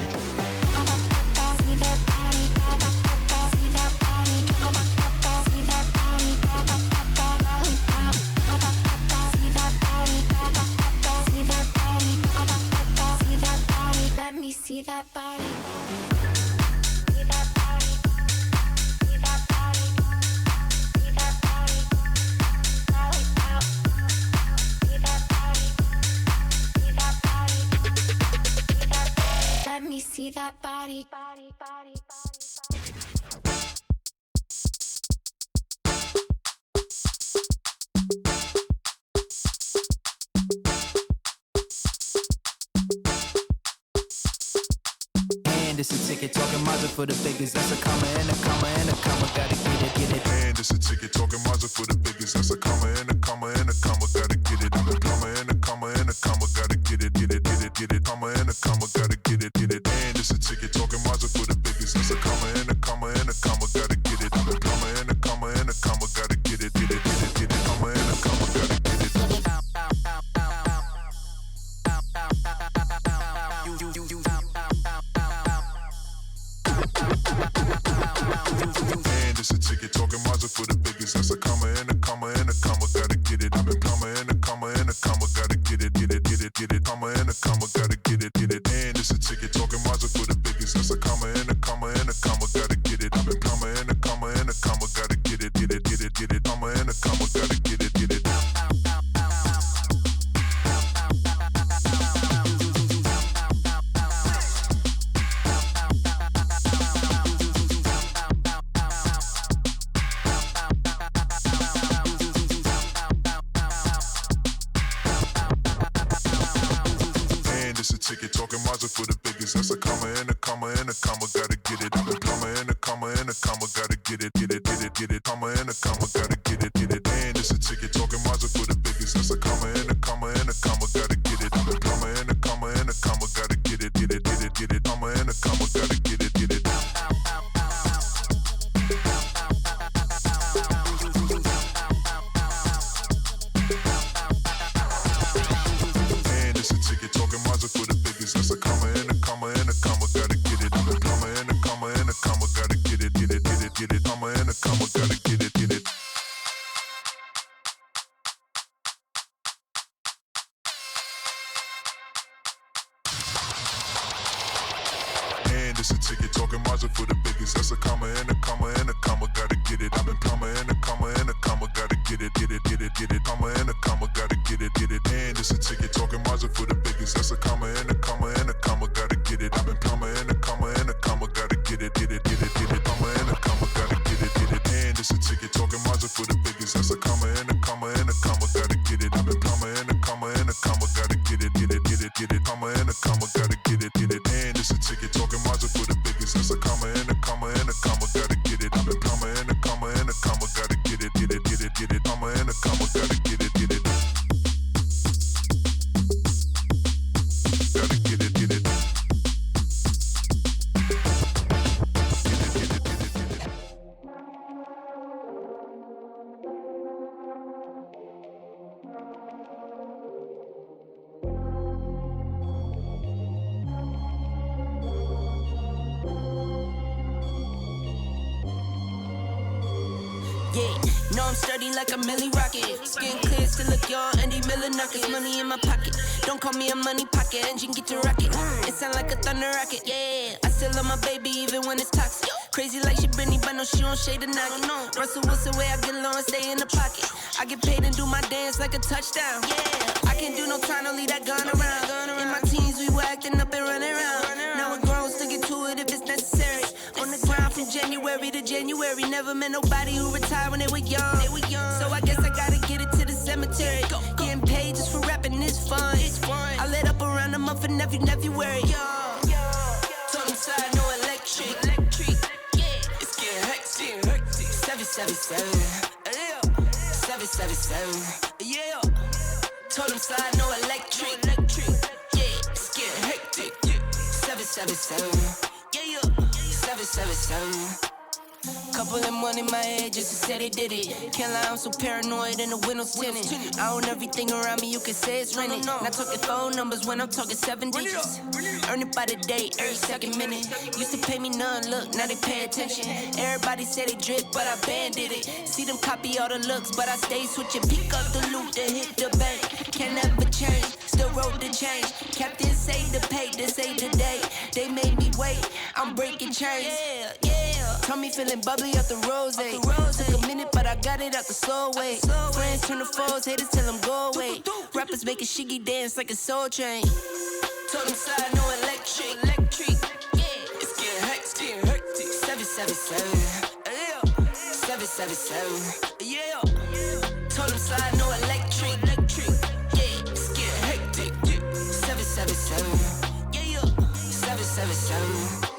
See that body, see that body, see that body, lollipop. See that body, see that body, see that body. Let me see that body. See that body, see that body, see that body, lollipop. See that body, see that body, see that body. Let me see that body. Body, body, body. And it's a ticket talking Mazda for the biggest. That's a comma and a comma and a comma. Gotta get it, get it. And it's a ticket talking Mazda for the biggest. That's a comma and a comma and a comma. Gotta get it. I'm a comma and a comma and a comma. Gotta get it, get it, get it, get it. Comma and a comma. Gotta get it, get it. And it's a ticket talking Mazda for the biggest. That's a comma and a comma and a comma. Gotta get it. I'm a comma and a comma and a comma. Gotta get it, get it, get it, get it. Comma and a comma. Gotta get it. And it's a ticket talking Mazda for the biggest. That's a comma and a comma and a comma. Gotta get it. I'm a comma and a comma and a comma. Gotta get it, get it, get it, get it. Comma and a comma. Gotta get it, get it. And it's a ticket talking Mazda for the biggest. That's a comma and a comma and a comma. Gotta get it. I'm a comma and a comma and a comma. Gotta get it, get it, get it, get it. Comma and a comma. Gotta get it, get it. Ticket talking Mazda for the biggest. That's a comma and a comma and a comma, gotta get it. I'm a comma and a comma and a comma, gotta get it, get it, get it, get it. Comma and a comma, gotta get it, get it. And it's a ticket talking Mazda for the biggest. That's a comma and a comma and a comma, gotta get it. I'm a comma and a comma and a comma, gotta get it, get it, get it, get it. Comma and a comma, gotta get it, get it. And it's a ticket talking Mazda for the biggest. That's a comma and a comma and a comma, gotta get it. I'm a comma and a comma and a comma, gotta get it, get it, get it, get it. Comma and a comma, gotta get it, get it. And it's a ticket talking Mazda for the biggest. That's a comma and a comma and a comma, gotta get it. I've been comma and a comma and a comma, gotta get it, get it, get it, get it. Comma and a comma, gotta get it, get it. And it's a ticket talking Mazda for the biggest. That's a comma and a comma and a comma, gotta get it. I've been comma and a comma and a comma, gotta get it, get it, get it, get it. Comma and a comma, gotta get it, get it. And it's a ticket talking Mazda for the biggest. That's a comma and a comma and a comma, gotta get it. I've been comma and a comma and a comma, gotta get it, get it, get it, get it. Comma and a comma, gotta get it, get it. And it's a ticket talking Mazda for the biggest. That's a comma and a comma and a comma, gotta get it. I've been comma and a comma and a comma, gotta get it, get it, get it, get it. Comma and a comma, gotta get it, get it. Gotta get it, get it. Yeah, know I'm sturdy like a Millie Rocket. Skin clear, still look young, Andy Miller knockers. Money in my pocket. Don't call me a money pocket. Engine get to rocket. It sound like a thunder rocket. Yeah, I still love my baby even when it's toxic. Crazy like she Britney, but no, she don't shade the noggin. Russell Wilson way I get low and stay in the pocket. I get paid and do my dance like a touchdown. Yeah, I can't do no time to leave that gun around. In my teens, we were acting up and running around. Now we're grown, sticking to it if it's necessary. On the ground from January to January. Never met nobody who retired when they were young. So I guess I gotta get it to the cemetery. Getting paid just for rapping is fun. I lit up around a month in every February. Told them side, no electric. Yeah, it's getting hectic. 777. Yeah. 777. Yeah. Told them side, no electric. Yeah, it's getting hectic. 777. Yeah. 777. Couple of money in my head just to say they did it. Can't lie, I'm so paranoid and the windows tinted. I own everything around me, you can say it's rented. Not talking phone numbers when I'm talking 7 digits. Earn it by the day, every second minute. Used to pay me none, look, now they pay attention. Everybody say they drip, but I banded it. See them copy all the looks, but I stay switching. Pick up the loot to hit the bank. Can never change, still wrote the change. Captain say the pay, this ain't the day. They made me wait, I'm breaking chains. Yeah. Tell me feeling bubbly off the rose. Took a minute, but I got it out the slow way. Friends turn to foes, haters tell them go away. Rappers make a shiggy dance like a soul train. Told them side, no electric. Yeah, it's getting hectic. 777. Yeah, 777. Yeah, told them side, no electric. Yeah, it's getting hectic. 777. Yeah, 777.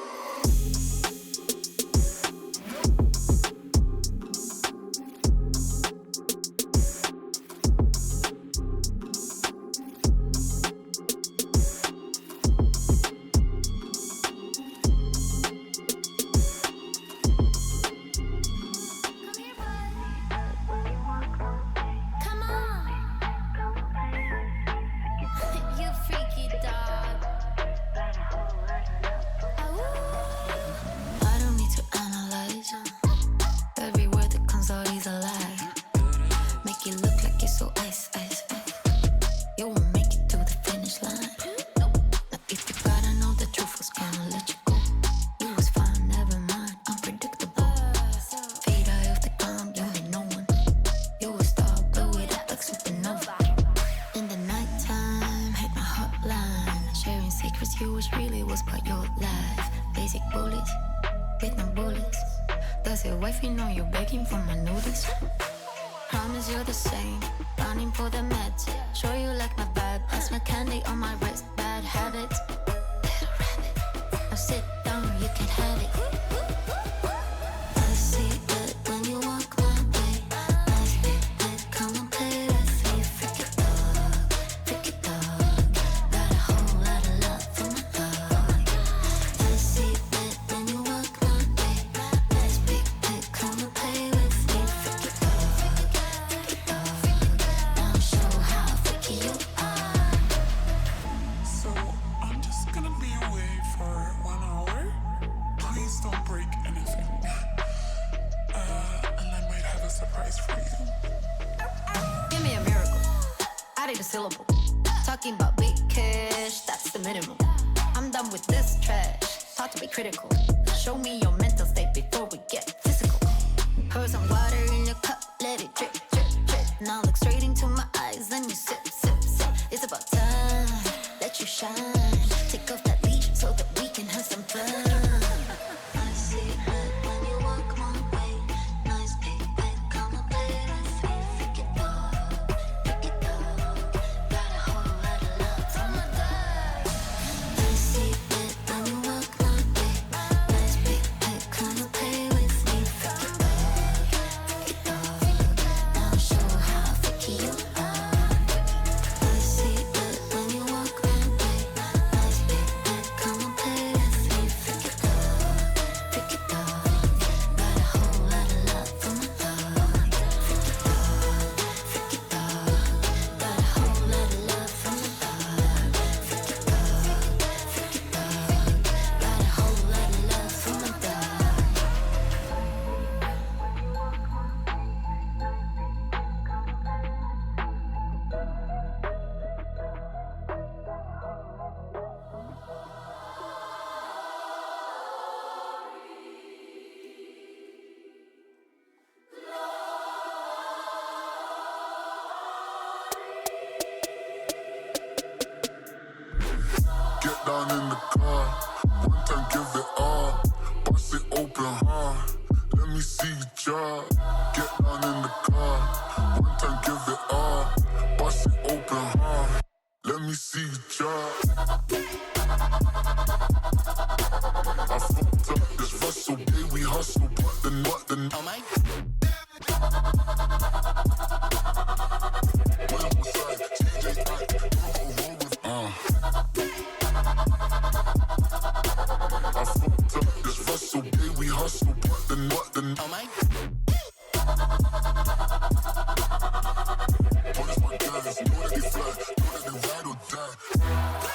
Show you like my vibe. That's my candy on my wrist. Bad habits. syllable. Talking about big cash, that's the minimum. I'm done with this trash, hard to be critical. Show me your mental state before we get physical. Pour some water in your cup, let it drip, drip, drip. Now look straight into my eyes, then you sip, sip, sip. It's about time, let you shine. Take off that leash so that we can have some fun. I see it when you walk my way. Nice big bed, come and play with me. Freak it up, freak it up. Got a whole lot of love for my dog. I see it when you walk my way. Nice big bed, come and play with me. Freak it up, now show how freaky you are. I see it when you walk my way. Nice big bed, come and play with me. Freak it up, got a whole lot of love for my dog. Freak it up, got a whole lot of love for my dog. Freak it up, got a whole lot of love for my dog. Get down in the car, one time give it all. Bust it open hard, let me see you jaw. Get down in the car, one time give it all. Bust it open hard, let me see you jaw. I fucked up this Russell, day we hustle, but the oh my. I fucked up this Russell, day we hustle, but the oh my. What is my guys? Know that they fly, know that they ride or die.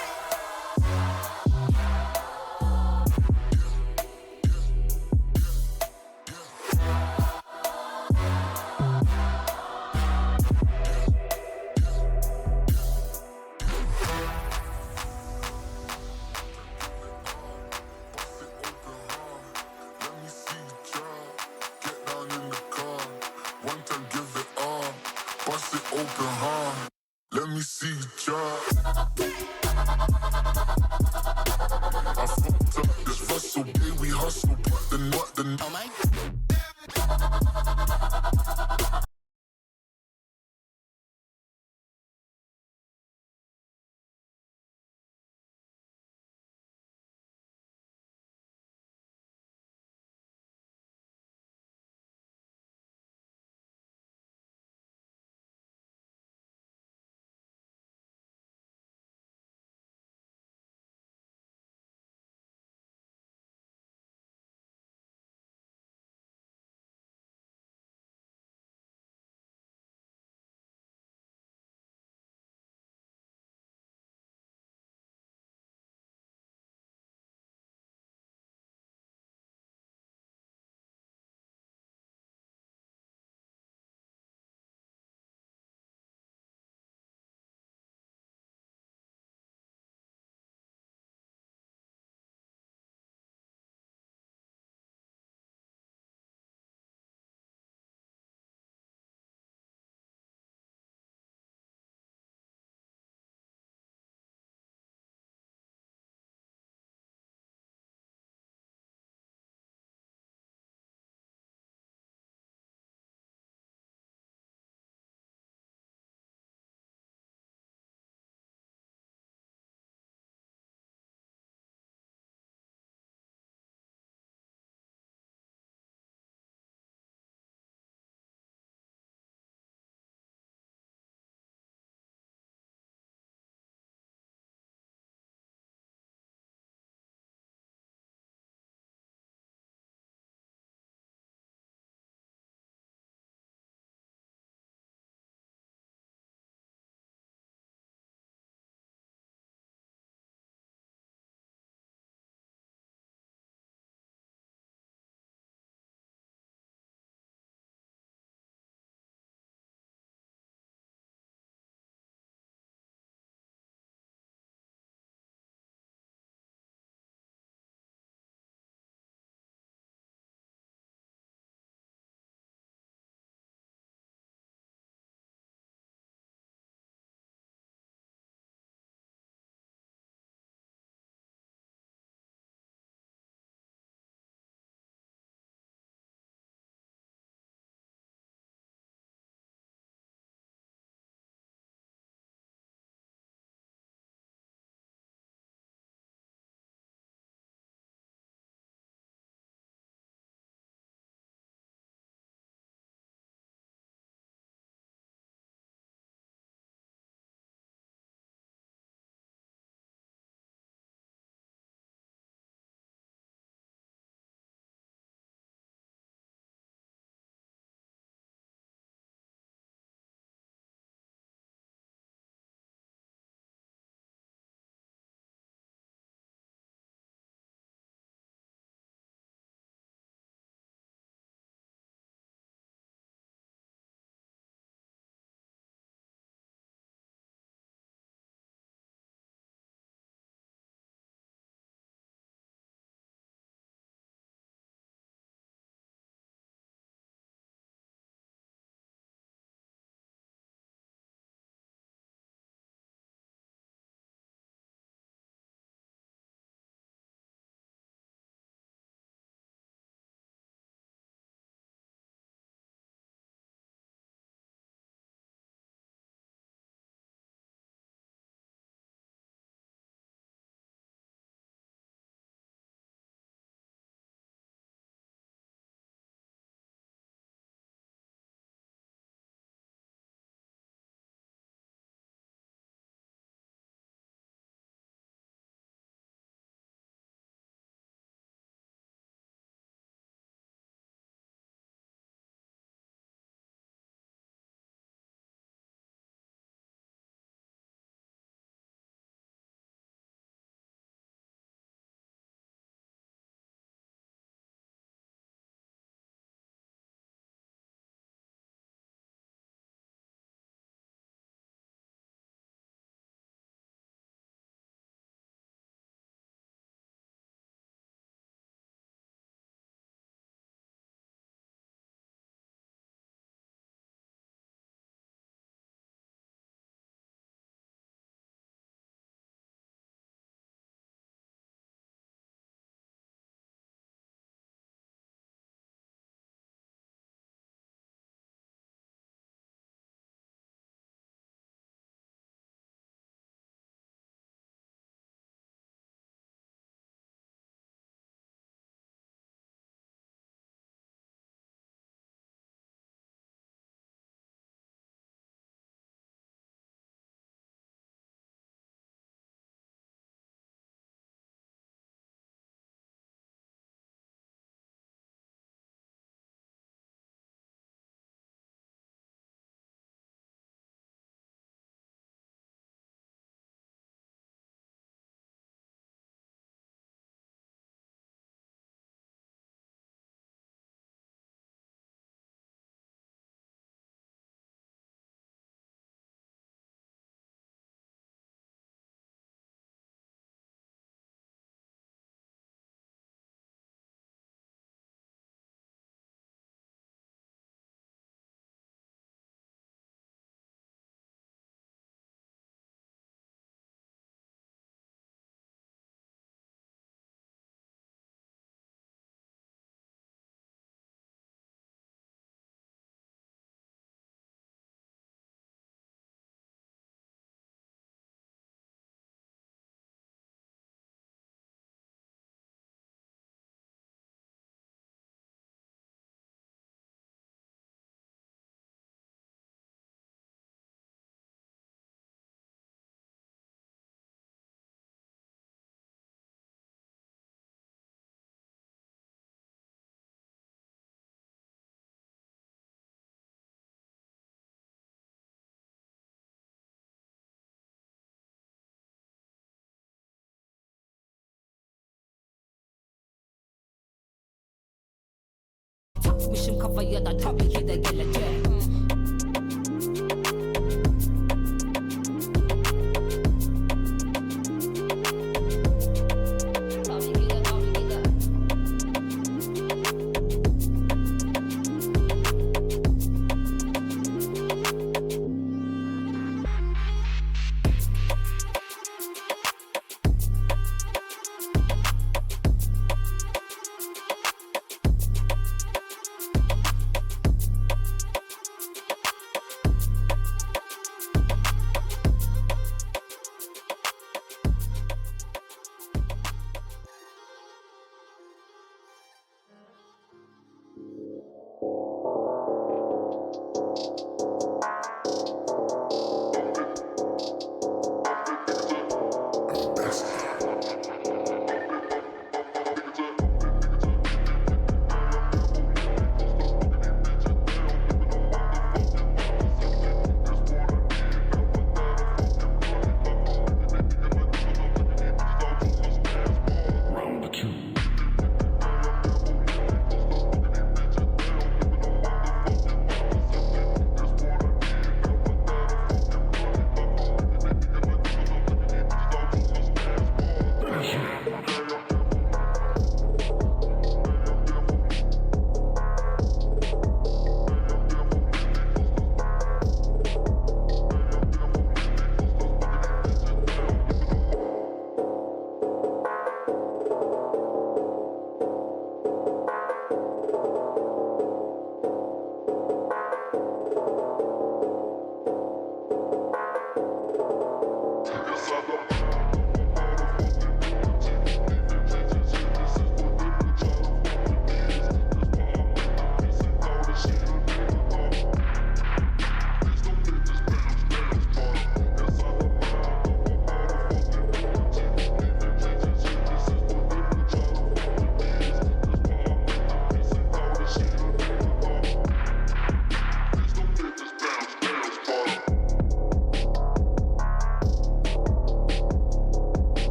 미심 커버여다 탑이 기대길래 돼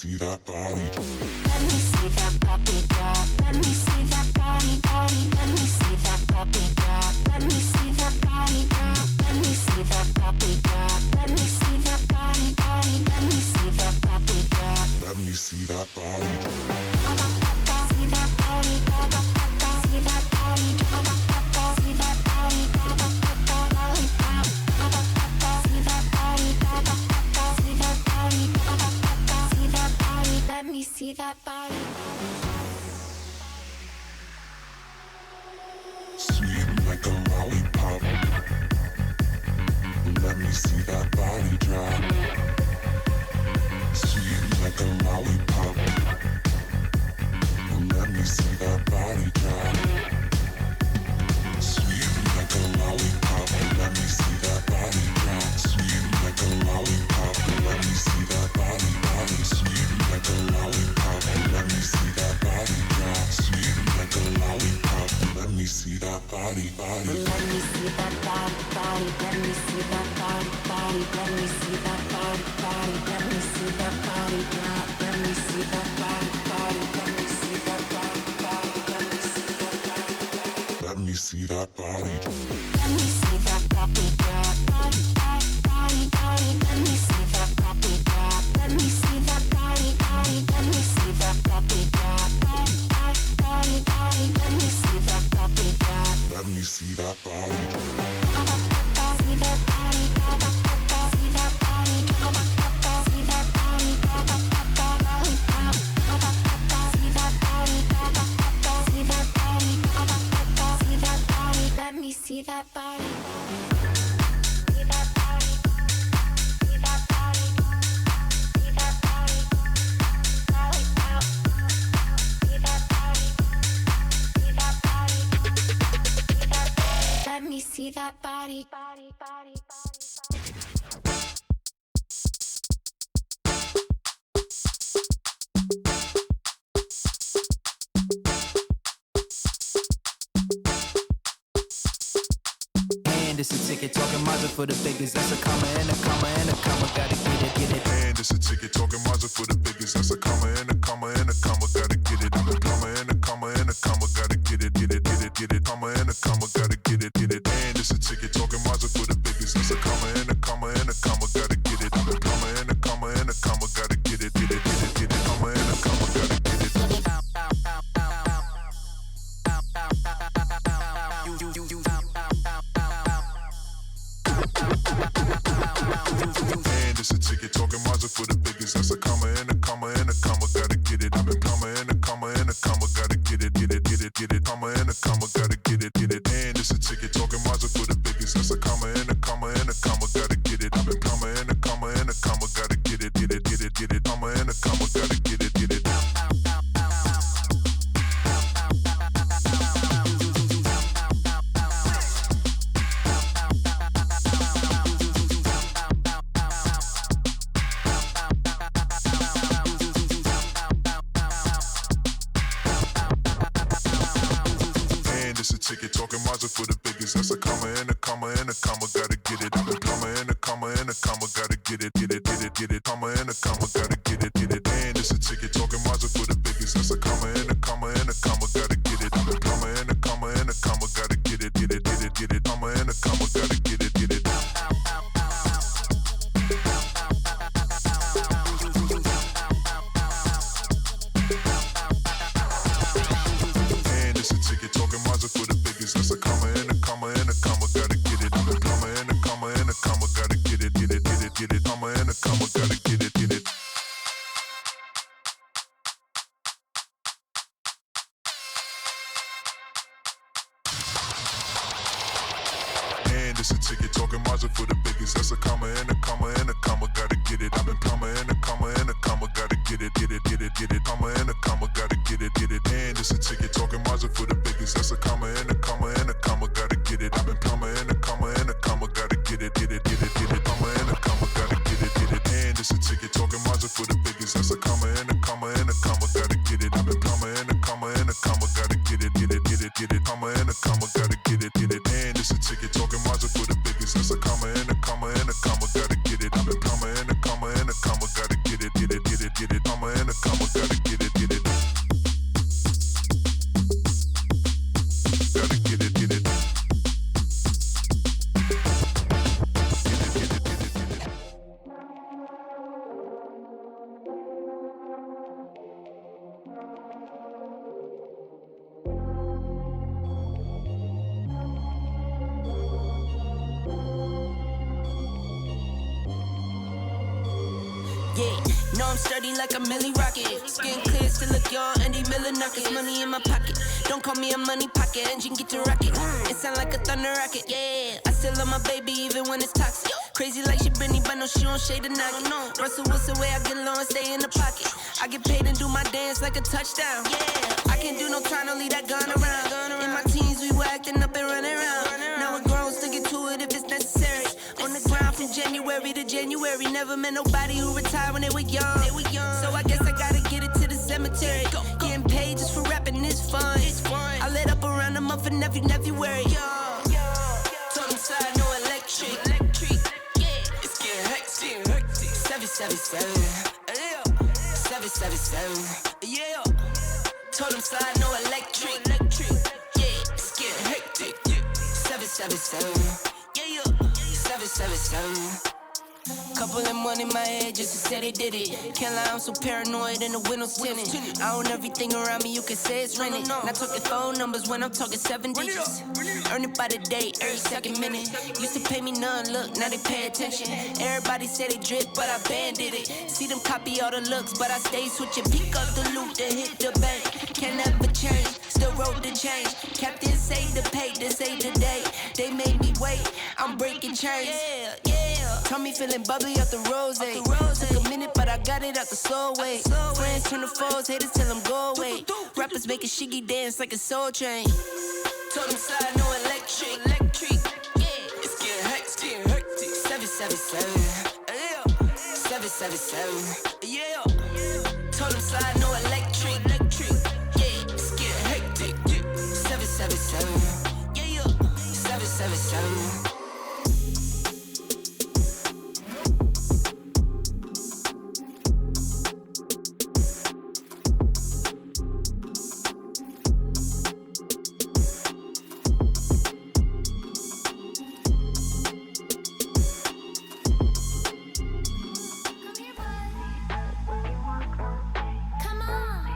See that body. See that body. me see that body. And it's a ticket talking Mazda for the biggest. That's a comma and a comma and a comma. Gotta get it, get it. And it's a ticket talking Mazda for the biggest. That's a comma and a comma and a comma. Gotta get it. I'm a comma and a comma and a comma. Gotta get it, get it, get it, get it. Comma and a comma. Gotta get it, get it. And it's a ticket talking Mazda for the biggest. That's a comma and a comma and a comma. Gotta get it. I'm a comma and a comma and a comma. Gotta get it, get it, get it, get it. Comma and a comma. Gotta get it. And it's a ticket talking Mazda for the biggest. That's a comma and a comma and a comma. Gotta get it. I'm a comma and a comma and a comma. Gotta get it, get it, get it, get it. Comma and a comma. Gotta get it, get it. And it's a ticket talking Mazda for the biggest. That's a comma and a comma and a comma. Gotta get it. I'm a comma and a comma and a comma. Gotta get it, get it, get it, get it. Comma and a comma. Gotta get it, get it. Ticket talking Mazda for the biggest. That's a comma and a comma and a comma. Gotta get it. I'm a comma and a comma and a comma. Gotta get it, get it, get it, get it. Comma and a comma. Gotta get it, get it. And it's a ticket talking Mazda for the biggest. That's a comma and a comma and a comma. Gotta get it. I'm a comma and a comma and a comma. Gotta get it, get it, get it, get it. Comma and a comma. Gotta get it, get it. And it's a ticket talking Mazda for the biggest. That's a comma and a comma and a comma. Gotta get it. I'm a comma and a comma and a comma. Gotta get it, get it, get it, get it. Comma and a comma. Gotta get it, get it. And it's a ticket talking Mazda for the biggest. That's a comma and a comma and a comma. Gotta get it. I'm a comma and a comma and a comma. Gotta get it, get it, get it, get it. Comma and a comma. Gotta get it, get it. And it's a ticket talking Mazda for the biggest. That's a comma and a comma and a comma. Gotta get it. I'm a comma and a comma and a comma. Gotta get it, get it, get it, get it. Comma and a comma. Gotta get it, get it. And it's a ticket talking Mazda for the biggest. That's a comma and a comma and a comma. Gotta get it. I'm a comma and a comma and a comma. Gotta get it, get it, get it, get it. Comma and a comma. Gotta get it, get it. And it's a ticket talking Mazda for the biggest. That's a comma and a comma and a comma. Gotta get it. I'm a comma and a comma and a comma. Gotta get it, get it, get it, get it. Comma and a comma. Gotta get it, get it. Gotta get it, get it. Yeah, know I'm sturdy like a Millie Rocket. Skin clear, still look young, Andy Miller knockers. Money in my pocket, don't call me a money pocket. Engine get to rocket, it sound like a thunder rocket. Yeah, I still love my baby even when it's toxic. Crazy like she Britney, but no, she don't shade the knock. No, Russell Wilson way I get low and stay in the pocket. I get paid and do my dance like a touchdown. Yeah, I can't do no trying to leave that gun around. In my teens, we were acting up and running around. Now we're grown, still get to it if it's necessary. On the ground from January to January. Never met nobody who retired when they were young. So I guess I gotta get it to the cemetery. Getting paid just for rapping is fun. I lit up around a month in every February. Told him side, no electric. It's getting hectic. 777. 777. Yeah. Told him slide, no electric. Yeah. It's getting hectic. 777. Yeah. 777. Couple of money in my head just to say they did it. Can't lie, I'm so paranoid and the windows tinted. I own everything around me, you can say it's rented. Not talking phone numbers when I'm talking 7 digits. Earn it by the day, every second minute. Used to pay me none, look, now they pay attention. Everybody say they drip, but I banded it. See them copy all the looks, but I stay switching. Pick up the loot, then hit the bank. Can never change, still wrote the change. Captain say the pay, this ain't the day. They made me wait, I'm breaking chains. Yeah. Told me feeling bubbly off the rose. Took a minute, but I got it out the slow way. Friends turn to foes, haters tell them go away. Rappers make a shiggy dance like a soul train. Told them slide, no electric. 777. Yeah. 777. Yeah. Told him slide no electric. Yeah. It's getting hectic. Yeah. 777. Yeah. 777. Come on.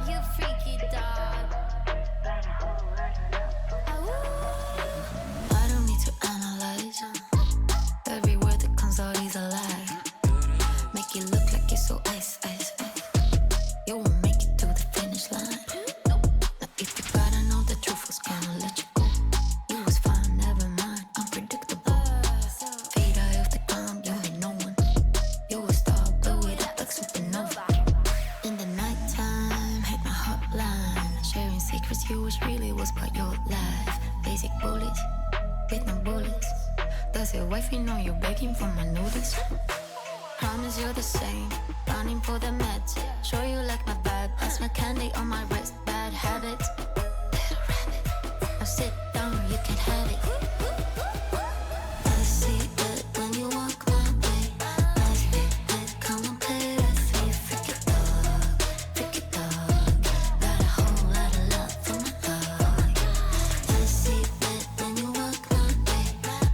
You freaky dog. I don't need to analyze. Every word that comes out is a lie. Make it look like it's so ice. You won't make it to the finish line. Now if you gotta know the truth was gonna let you go. You was fine, never mind, unpredictable. Fade eye off the ground, you ain't no one. You a star, blow it up like supernova. In the nighttime, hit my hotline. Sharing secrets, you wish really was part your life. Basic bullets, with no bullets. Does your wifey know you're begging for my notice? Promise you're the same, running for the meds. Sure you like my vibe, pass my candy on my wrist. Bad habits, little rabbit. Now sit down, you can have it. I see it when you walk my way. Nice big head, come and play with me. Freaky dog. Got a whole lot of love for my dog. I see it when you walk my way.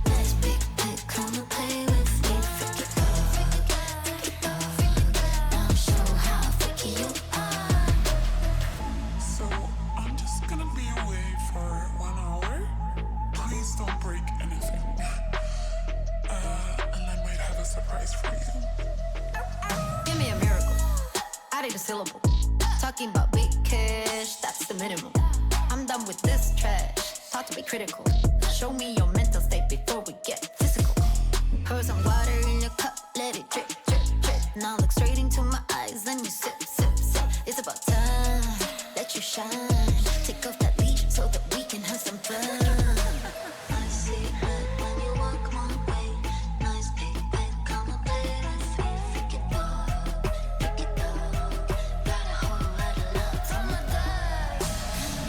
Nice big head, come and play with me. Freaky dog. Now show how freaky you are. So I'm just gonna be away for 1 hour. Please don't break anything. And I might have a surprise for you. Give me a miracle. I need a syllable. Talking about big cash, that's the minimum. I'm done with this trash. Thought to be critical. Show me your mental state before we get physical. Pour some water in your cup, let it drip. Now look straight into my eyes, then you sip. It's about time, let you shine. Take off that leash so that we can have some fun. I see it when you walk my way. Nice big bed, come and play with me. Freaky dog. Got a whole lot of love for my dog.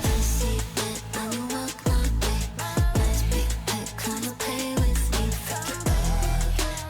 I see it when you walk my way. Nice big bed, come and play with me. Freaky dog.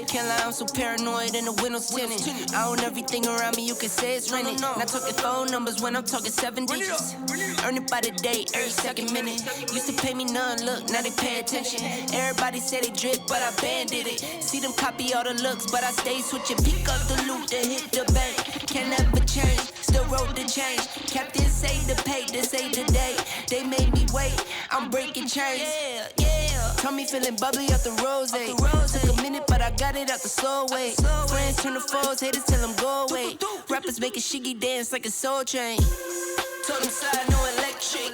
Can't lie, I'm so paranoid and the windows tinted. I own everything around me, you can say it's rented. Not talking phone numbers when I'm talking 7 digits. Earn it by the day, every second minute. Used to pay me none, look, now they pay attention. Everybody say they drip, but I banded it. See them copy all the looks, but I stay switching. Pick up the loot, then hit the bank. Can never change, still wrote the change. Captain say the pay, this ain't the day. They made me wait, I'm breaking chains. Yeah. Tell me feeling bubbly off the rose. Took a minute, but I got it out the soul way. Friends turn to foes, haters tell them go away. Rappers make a shiggy dance like a soul train. Told them side, no electric.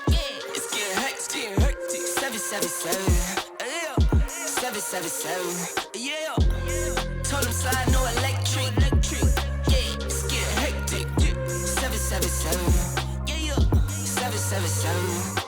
Yeah, it's getting hectic. 777. Yeah. 777. Yeah. Told them slide, no electric. Yeah, it's getting hectic. 777. Yeah. 777.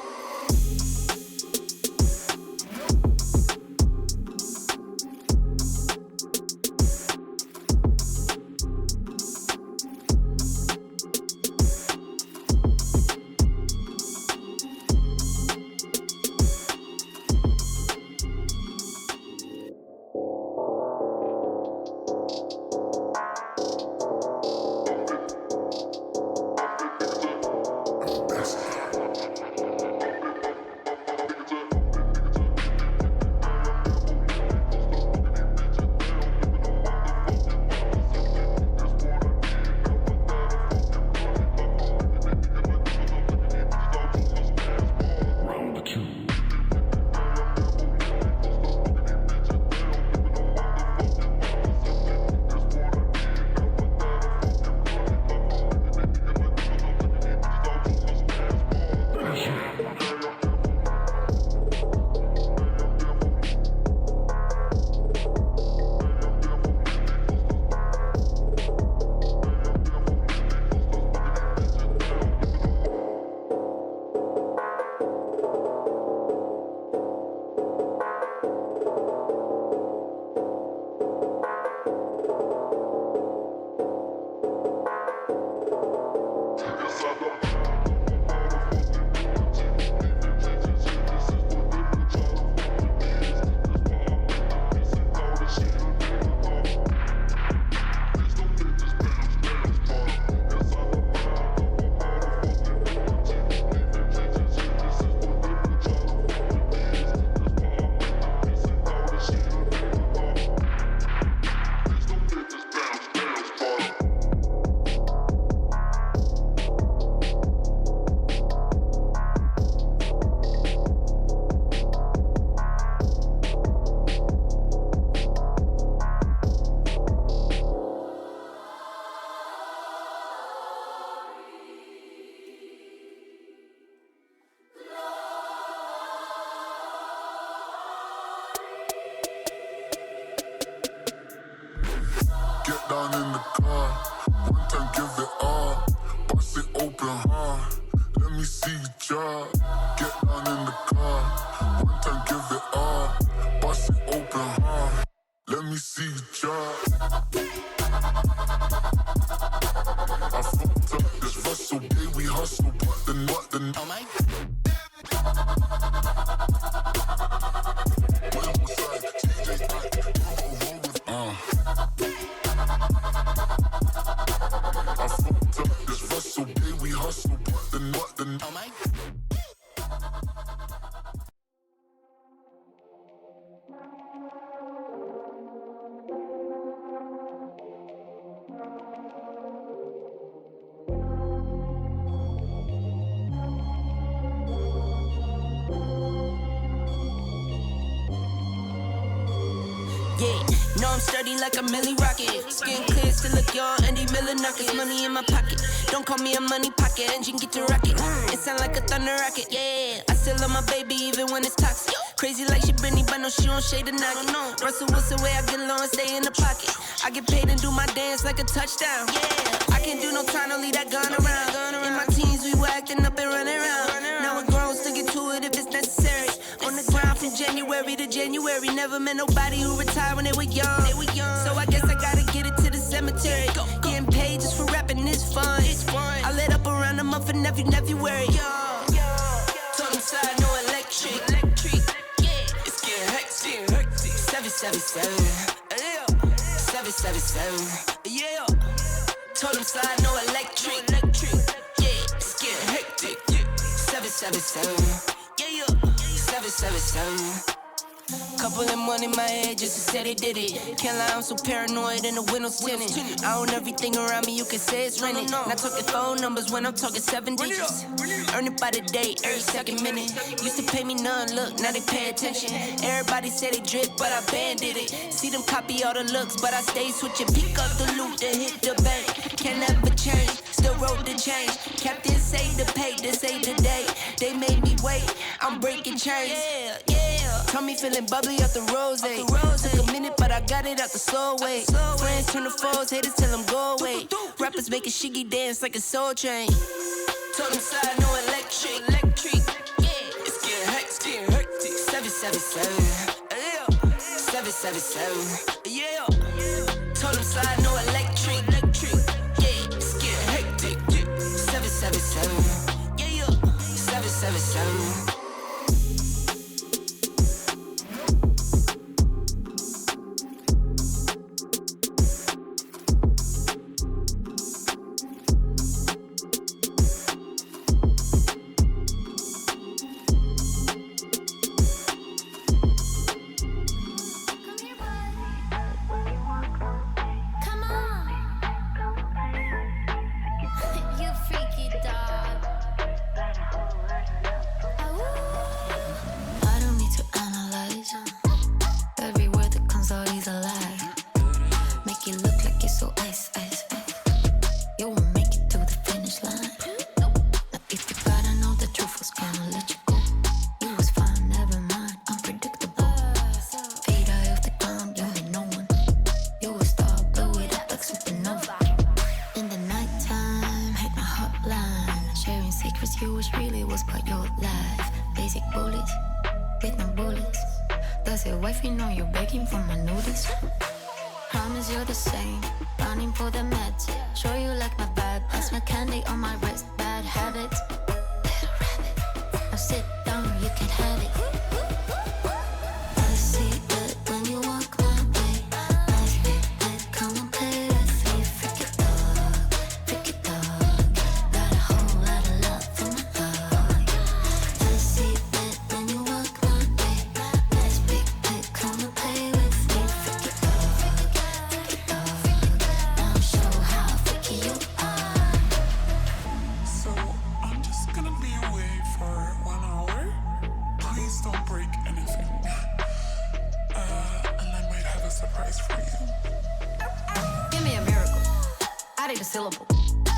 Get down in the car, one time give it all. Bust it open hard, let me see you drop. Get down in the car, one time give it all. Bust it open hard, let me see you drop. I fucked up this Russell, yeah, we hustle, but then what the oh my. No, I'm sturdy like a Millie Rocket. Skin clear, still look young, Andy Miller knockers. Money in my pocket. Don't call me a money pocket. Engine get to rocket. It sound like a thunder rocket. Yeah, I still love my baby even when it's toxic. Crazy like she Britney, but no, she don't shade the knock. No, Russell Wilson way I get low and stay in the pocket. I get paid and do my dance like a touchdown. Yeah, I can't do no time, don't leave that gun around. In my teens, we were acting up and running around. Now we're grown, still get to it if it's necessary. On the ground from January to January. Never met nobody who retired when they were young. So I guess I gotta get it to the cemetery. Getting paid just for rapping is fun. I lit up around a month in every February. Told them side, no electric. Yeah, it's getting hectic. 777. Yeah. 777. Yeah. Told him slide, no electric. Yeah, it's getting hectic. Yeah. 777. Yeah. 777. Couple of money in my head just to say they did it. Can't lie, I'm so paranoid and the windows tinted. I own everything around me, you can say it's rented. Not talking phone numbers when I'm talking 7 digits. Earn it by the day, every second minute. Used to pay me none, look, now they pay attention. Everybody say they drip, but I banded it. See them copy all the looks, but I stay switching. Pick up the loot, then hit the bank. Can never change, still wrote the change. Captain say the pay, this ain't the day. They made me wait, I'm breaking chains. Yeah. Tell me feeling bubbly out the rose. Took a minute, but I got it out the soul way. Friends turn to foes, haters tell them go away. Rappers making shiggy dance like a soul train. Told them slide, no electric. Yeah, it's getting hectic. 777. Yeah, 777. Yeah, told them slide, no electric. Yeah, it's getting hectic. Yeah, 777. Yeah, 777.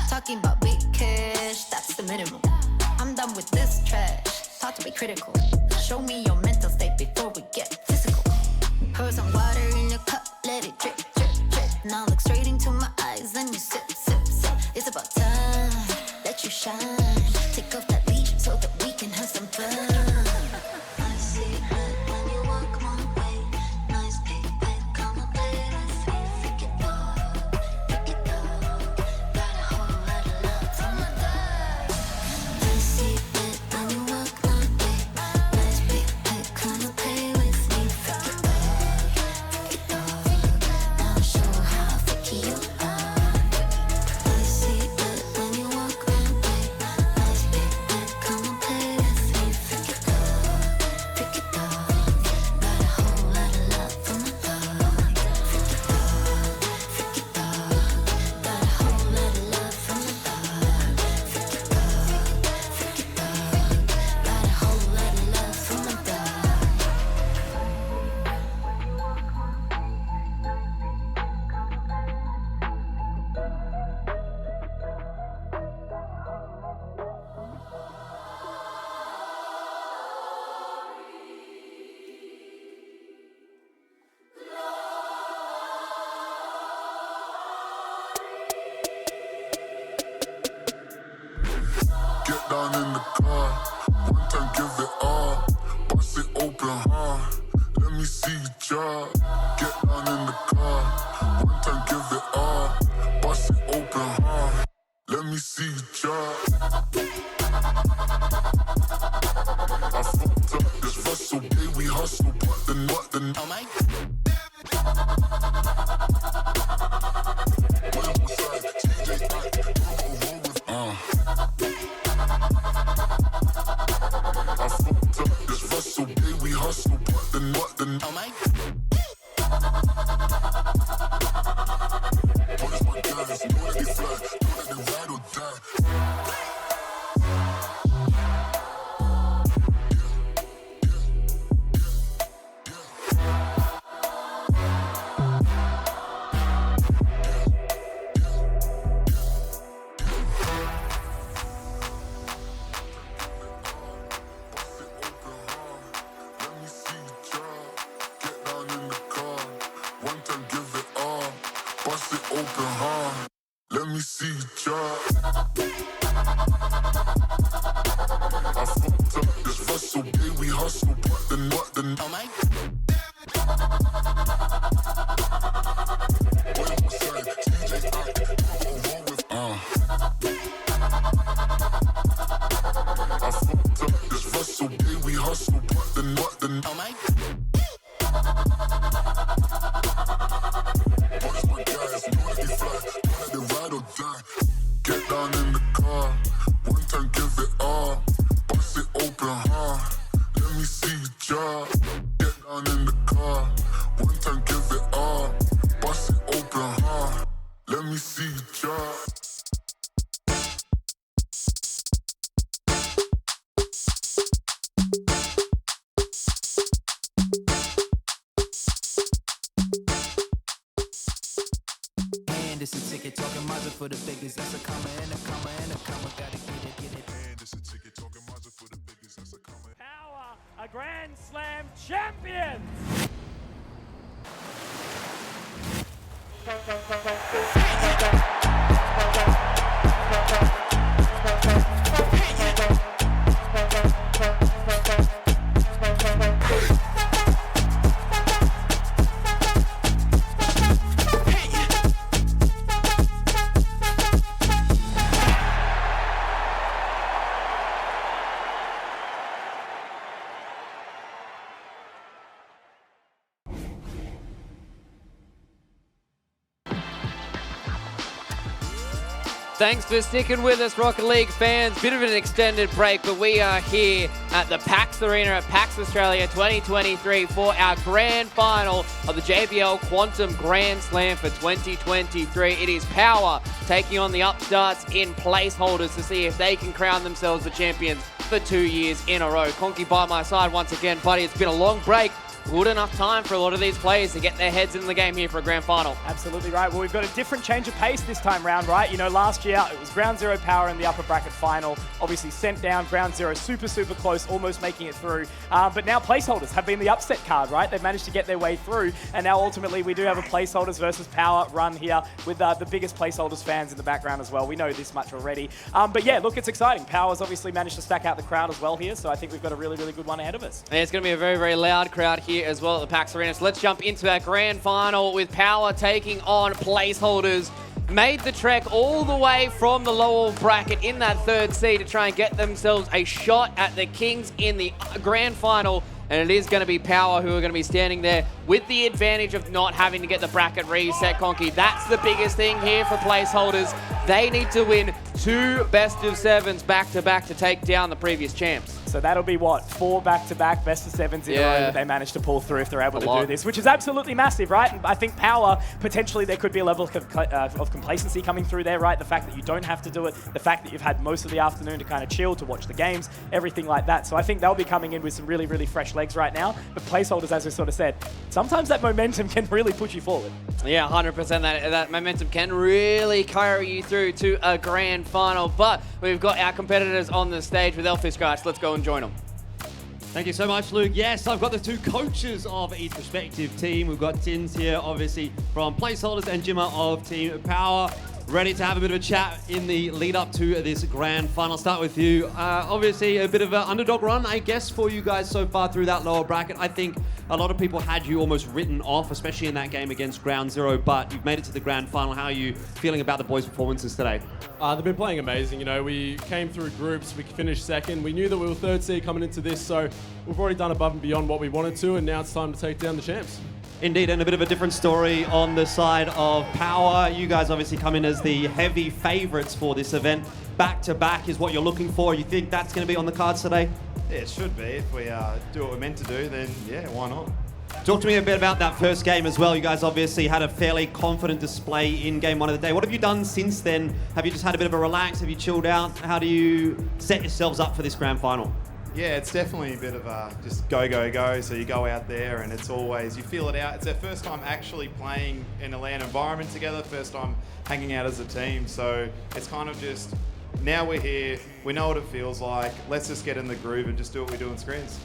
Talking about big cash, that's the minimum. I'm done with this trash, taught to be critical. Show me your mental state before we get physical. Pour some water in your cup, let it drip, drip, drip. Now look straight into my eyes, then you sip, sip, sip. It's about time, let you shine. Take off that leash so that we can have some fun. I see it when you walk my way. Nice big bed, come and play with me. Freak it up, freak it up. Got a whole lot of love for my dog. I see it when you walk my way. Nice big bed, come and play with me. Freak it up, now show how freaky you are. I see it when you walk my way. Nice big bed, come and play with me. Freak it up, got a whole lot of love for my dog. Freak it up, got a whole lot of love for my dog. Freak it up, got a whole lot of love for my dog. Get down in the car, one time give it all. Bust it open hard, let me see you drop. Get down in the car, one time give it all. Bust it open hard, let me see you drop. I fucked up this Russell, yeah, we hustle, but the Oh my. what then? Oh my. What is my guys? Know that they fly, know that they ride or die. Let me see you try. I fucked up this hustle, baby, we hustle. What then? Oh my. Boy, on my side, DJ, I roll with. I fucked up this hustle, baby, we hustle. What then? Oh my. What is my guys? Know that they fly, know that they ride or die. Get down in the car, one time give it all. Bust it open hard, let me see you jaw. Get down in the car, one time give it all. Bust it open hard, let me see you jaw. And it's a ticket talking Mazda for the biggest. That's a comma and a comma and a comma. Gotta get it. And it's a ticket talking Mazda for the biggest. That's a comment. Power are Grand Slam champions! Thanks for sticking with us, Rocket League fans. Bit of an extended break, but we are here at the PAX Arena at PAX Australia 2023 for our grand final of the JBL Quantum Grand Slam for 2023. It is Power taking on the upstarts in placeholders to see if they can crown themselves the champions for 2 years in a row. Conky by my side once again, buddy. It's been a long break. Good enough time for a lot of these players to get their heads in the game here for a grand final. Absolutely right. Well, we've got a different change of pace this time round, right? You know, last year it was Ground Zero Power in the upper bracket final. Obviously sent down Ground Zero super close, almost making it through. But now placeholders have been the upset card, right? They've managed to get their way through. And now ultimately we do have a placeholders versus Power run here with the biggest placeholders fans in the background as well. We know this much already. But yeah, look, it's exciting. Power's obviously managed to stack out the crowd as well here. So I think we've got a really good one ahead of us. And it's going to be a very loud crowd here as well at the PAX Arena. So let's jump into our grand final with Power taking on placeholders. Made the trek all the way from the lower bracket in that third seed to try and get themselves a shot at the Kings in the grand final. And it is going to be Power who are going to be standing there with the advantage of not having to get the bracket reset, Conky. That's the biggest thing here for placeholders. They need to win 2 best-of-7s back-to-back to take down the previous champs. So that'll be what, 4 back-to-back best-of-7s in a row that they managed to pull through if they're able to do this, which is absolutely massive, right? And I think Power, potentially there could be a level of complacency coming through there, right? The fact that you don't have to do it, the fact that you've had most of the afternoon to kind of chill, to watch the games, everything like that. So I think they'll be coming in with some really fresh legs right now. But placeholders, as we sort of said, sometimes that momentum can really push you forward. Yeah, 100%. That momentum can really carry you through to a grand final. But we've got our competitors on the stage with Elfish Scratch. Let's go and join them. Thank you so much, Luke. Yes, I've got the 2 coaches of each respective team. We've got Tins here, obviously, from placeholders, and Jimmer of Team Power. Ready to have a bit of a chat in the lead up to this grand final. Start with you. Obviously, a bit of an underdog run, I guess, for you guys so far through that lower bracket. I think a lot of people had you almost written off, especially in that game against Ground Zero, but you've made it to the grand final. How are you feeling about the boys' performances today? They've been playing amazing. You know, we came through groups, we finished second. We knew that we were third seed coming into this, so we've already done above and beyond what we wanted to, and now it's time to take down the champs. Indeed, and a bit of a different story on the side of Power. You guys obviously come in as the heavy favourites for this event. Back-to-back is what you're looking for. You think that's going to be on the cards today? Yeah, it should be. If we do what we're meant to do, then yeah, why not? Talk to me a bit about that first game as well. You guys obviously had a fairly confident display in game 1 of the day. What have you done since then? Have you just had a bit of a relax? Have you chilled out? How do you set yourselves up for this grand final? Yeah, it's definitely a bit of just go, go, go. So you go out there and it's always, you feel it out. It's our first time actually playing in a LAN environment together, first time hanging out as a team. So it's kind of just, now we're here, we know what it feels like. Let's just get in the groove and just do what we do in screens.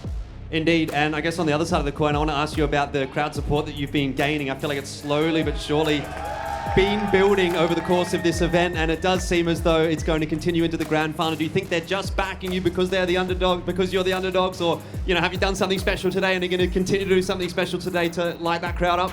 Indeed, and I guess on the other side of the coin, I want to ask you about the crowd support that you've been gaining. I feel like it's slowly but surely been building over the course of this event, and it does seem as though it's going to continue into the grand final. Do you think they're just backing you because they're the underdog, because you're the underdogs, or have you done something special today and are going to continue to do something special today to light that crowd up?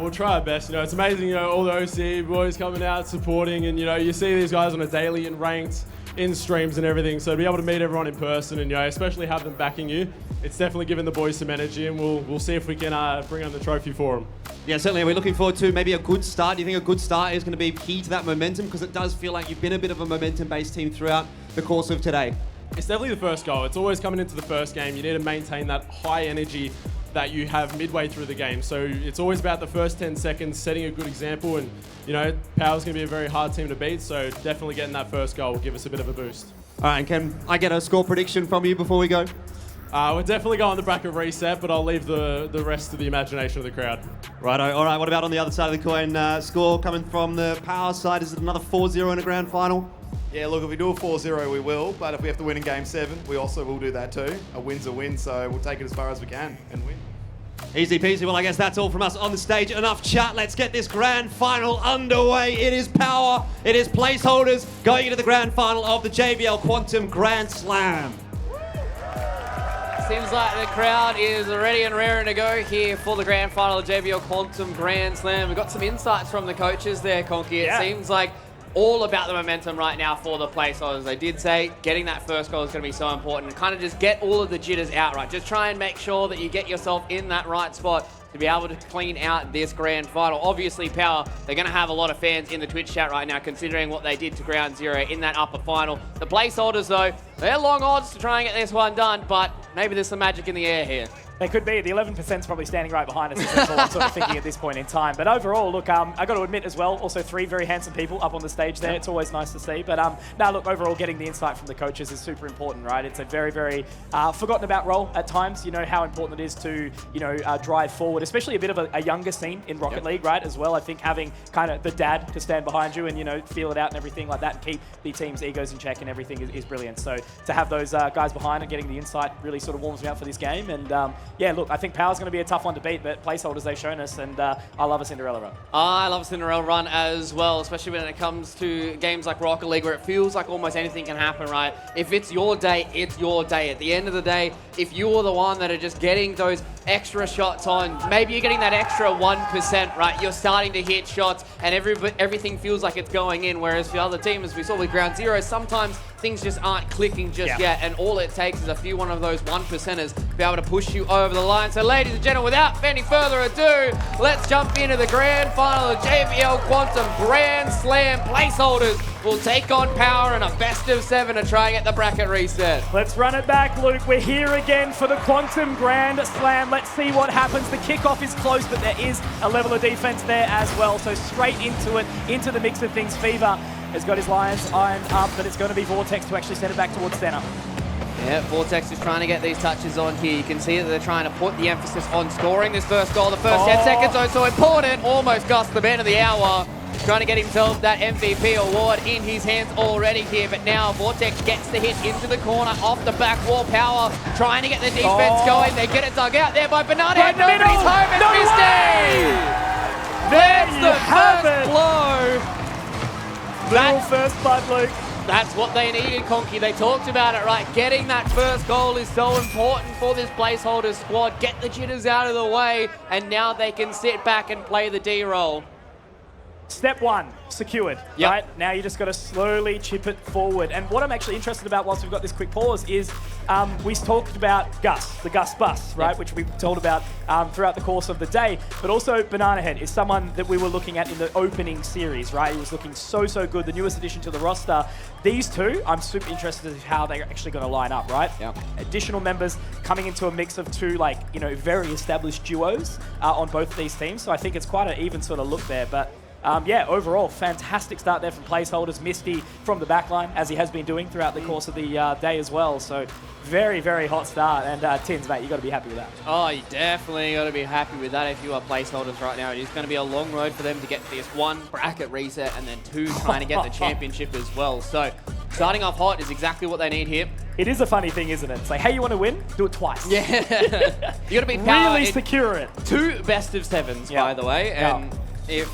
We'll try our best. It's amazing, all the OC boys coming out supporting, and you see these guys on a daily and ranked in streams and everything. So to be able to meet everyone in person and especially have them backing you, it's definitely given the boys some energy, and we'll see if we can bring on the trophy for them. Yeah, certainly. We're looking forward to maybe a good start. Do you think a good start is going to be key to that momentum? Because it does feel like you've been a bit of a momentum-based team throughout the course of today. It's definitely the first goal. It's always coming into the first game. You need to maintain that high energy that you have midway through the game. So it's always about the first 10 seconds, setting a good example, and Power's going to be a very hard team to beat, so definitely getting that first goal will give us a bit of a boost. All right, and can I get a score prediction from you before we go? We're definitely going the bracket reset, but I'll leave the rest to the imagination of the crowd. Righto. All right, what about on the other side of the coin? Score coming from the Power side, is it another 4-0 in a grand final? Yeah, look, if we do a 4-0, we will, but if we have to win in game 7, we also will do that too. A win's a win, so we'll take it as far as we can and win. Easy peasy. Well, I guess that's all from us on the stage. Enough chat. Let's get this grand final underway. It is Power. It is placeholders going into the grand final of the JBL Quantum Grand Slam. Seems like the crowd is ready and raring to go here for the grand final of JBL Quantum Grand Slam. We've got some insights from the coaches there, Conky. It seems like all about the momentum right now for the placeholders. They did say getting that first goal is going to be so important. Kind of just get all of the jitters out, right? Just try and make sure that you get yourself in that right spot to be able to clean out this grand final. Obviously, Power, they're going to have a lot of fans in the Twitch chat right now, considering what they did to Ground Zero in that upper final. The placeholders, though, they're long odds to try and get this one done, but maybe there's some magic in the air here. They could be. The 11% is probably standing right behind us. That's all I'm sort of thinking at this point in time. But overall, look, I got to admit as well, also 3 very handsome people up on the stage there. It's always nice to see. But now, look, overall, getting the insight from the coaches is super important, right? It's a very, very forgotten about role at times. You know how important it is to, drive forward, especially a bit of a younger scene in Rocket League, right? As well, I think having kind of the dad to stand behind you and, feel it out and everything like that, and keep the team's egos in check and everything is brilliant. So to have those guys behind and getting the insight really sort of warms me up for this game. And yeah, look, I think Power's going to be a tough one to beat, but placeholders they've shown us, and I love a Cinderella run. I love a Cinderella run as well, especially when it comes to games like Rocket League, where it feels like almost anything can happen, right? If it's your day, it's your day. At the end of the day, if you're the one that are just getting those extra shots on, maybe you're getting that extra 1%, right? You're starting to hit shots, and everything feels like it's going in, whereas for other teams, as we saw with Ground Zero, sometimes things just aren't clicking just yet, and all it takes is a few one of those 1%ers to be able to push you over the line. So ladies and gentlemen, without any further ado, let's jump into the grand final of JBL Quantum Grand Slam. Placeholders will take on Power in a best of 7 to try and get the bracket reset. Let's run it back, Luke. We're here again for the Quantum Grand Slam. Let's see what happens. The kickoff is close, but there is a level of defense there as well. So straight into it, into the mix of things. Fever has got his lines ironed up, but it's going to be Vortex to actually send it back towards center. Yeah, Vortex is trying to get these touches on here. You can see that they're trying to put the emphasis on scoring this first goal. The first 10 seconds are so important. Almost got the man of the hour. Trying to get himself that MVP award in his hands already here, but now Vortex gets the hit into the corner off the back wall. Power trying to get the defense going. They get it dug out there by Banana Head. Nobody's home. It's Misty! There's the first blow. Little first blood, Luke. That's what they needed, Conky. They talked about it, right? Getting that first goal is so important for this placeholder squad. Get the jitters out of the way, and now they can sit back and play the D-roll. Step one, secured, right? Now you just got to slowly chip it forward. And what I'm actually interested about whilst we've got this quick pause is we talked about Gus, the Gus bus, right? Which we told about throughout the course of the day. But also Banana Head is someone that we were looking at in the opening series, right? He was looking so good, the newest addition to the roster. These two, I'm super interested in how they're actually going to line up, right? Yeah. Additional members coming into a mix of two, like, you know, very established duos on both of these teams. So I think it's quite an even sort of look there. But yeah, overall, fantastic start there from placeholders. Misty from the backline, as he has been doing throughout the course of the day as well. So very, very hot start. And Tins, mate, you got to be happy with that. Oh, you definitely got to be happy with that if you are placeholders right now. It is going to be a long road for them to get this 1 bracket reset and then 2 trying to get the championship as well. So starting off hot is exactly what they need here. It is a funny thing, isn't it? It's like, hey, you want to win? Do it twice. Yeah. You got to be power. Really secure it. 2 best of 7s, by the way. And if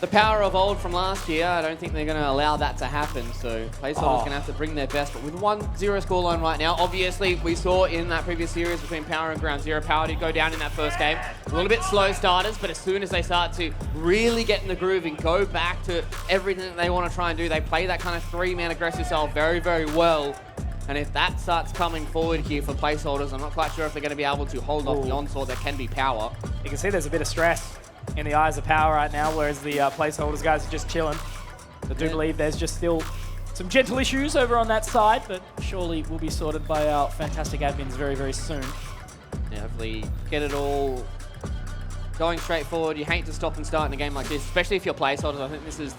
the power of old from last year, I don't think they're going to allow that to happen. So placeholders going to have to bring their best. But with 1-0 scoreline right now, obviously we saw in that previous series between Power and Ground Zero, Power did go down in that first game. A little bit slow starters, but as soon as they start to really get in the groove and go back to everything that they want to try and do, they play that kind of 3-man aggressive style very, very well. And if that starts coming forward here for placeholders, I'm not quite sure if they're going to be able to hold off the onslaught that can be Power. You can see there's a bit of stress in the eyes of Power right now, whereas the placeholders guys are just chilling. I do believe there's just still some gentle issues over on that side, but surely will be sorted by our fantastic admins very, very soon. Yeah, hopefully get it all going straight forward. You hate to stop and start in a game like this, especially if you're placeholders. I think this is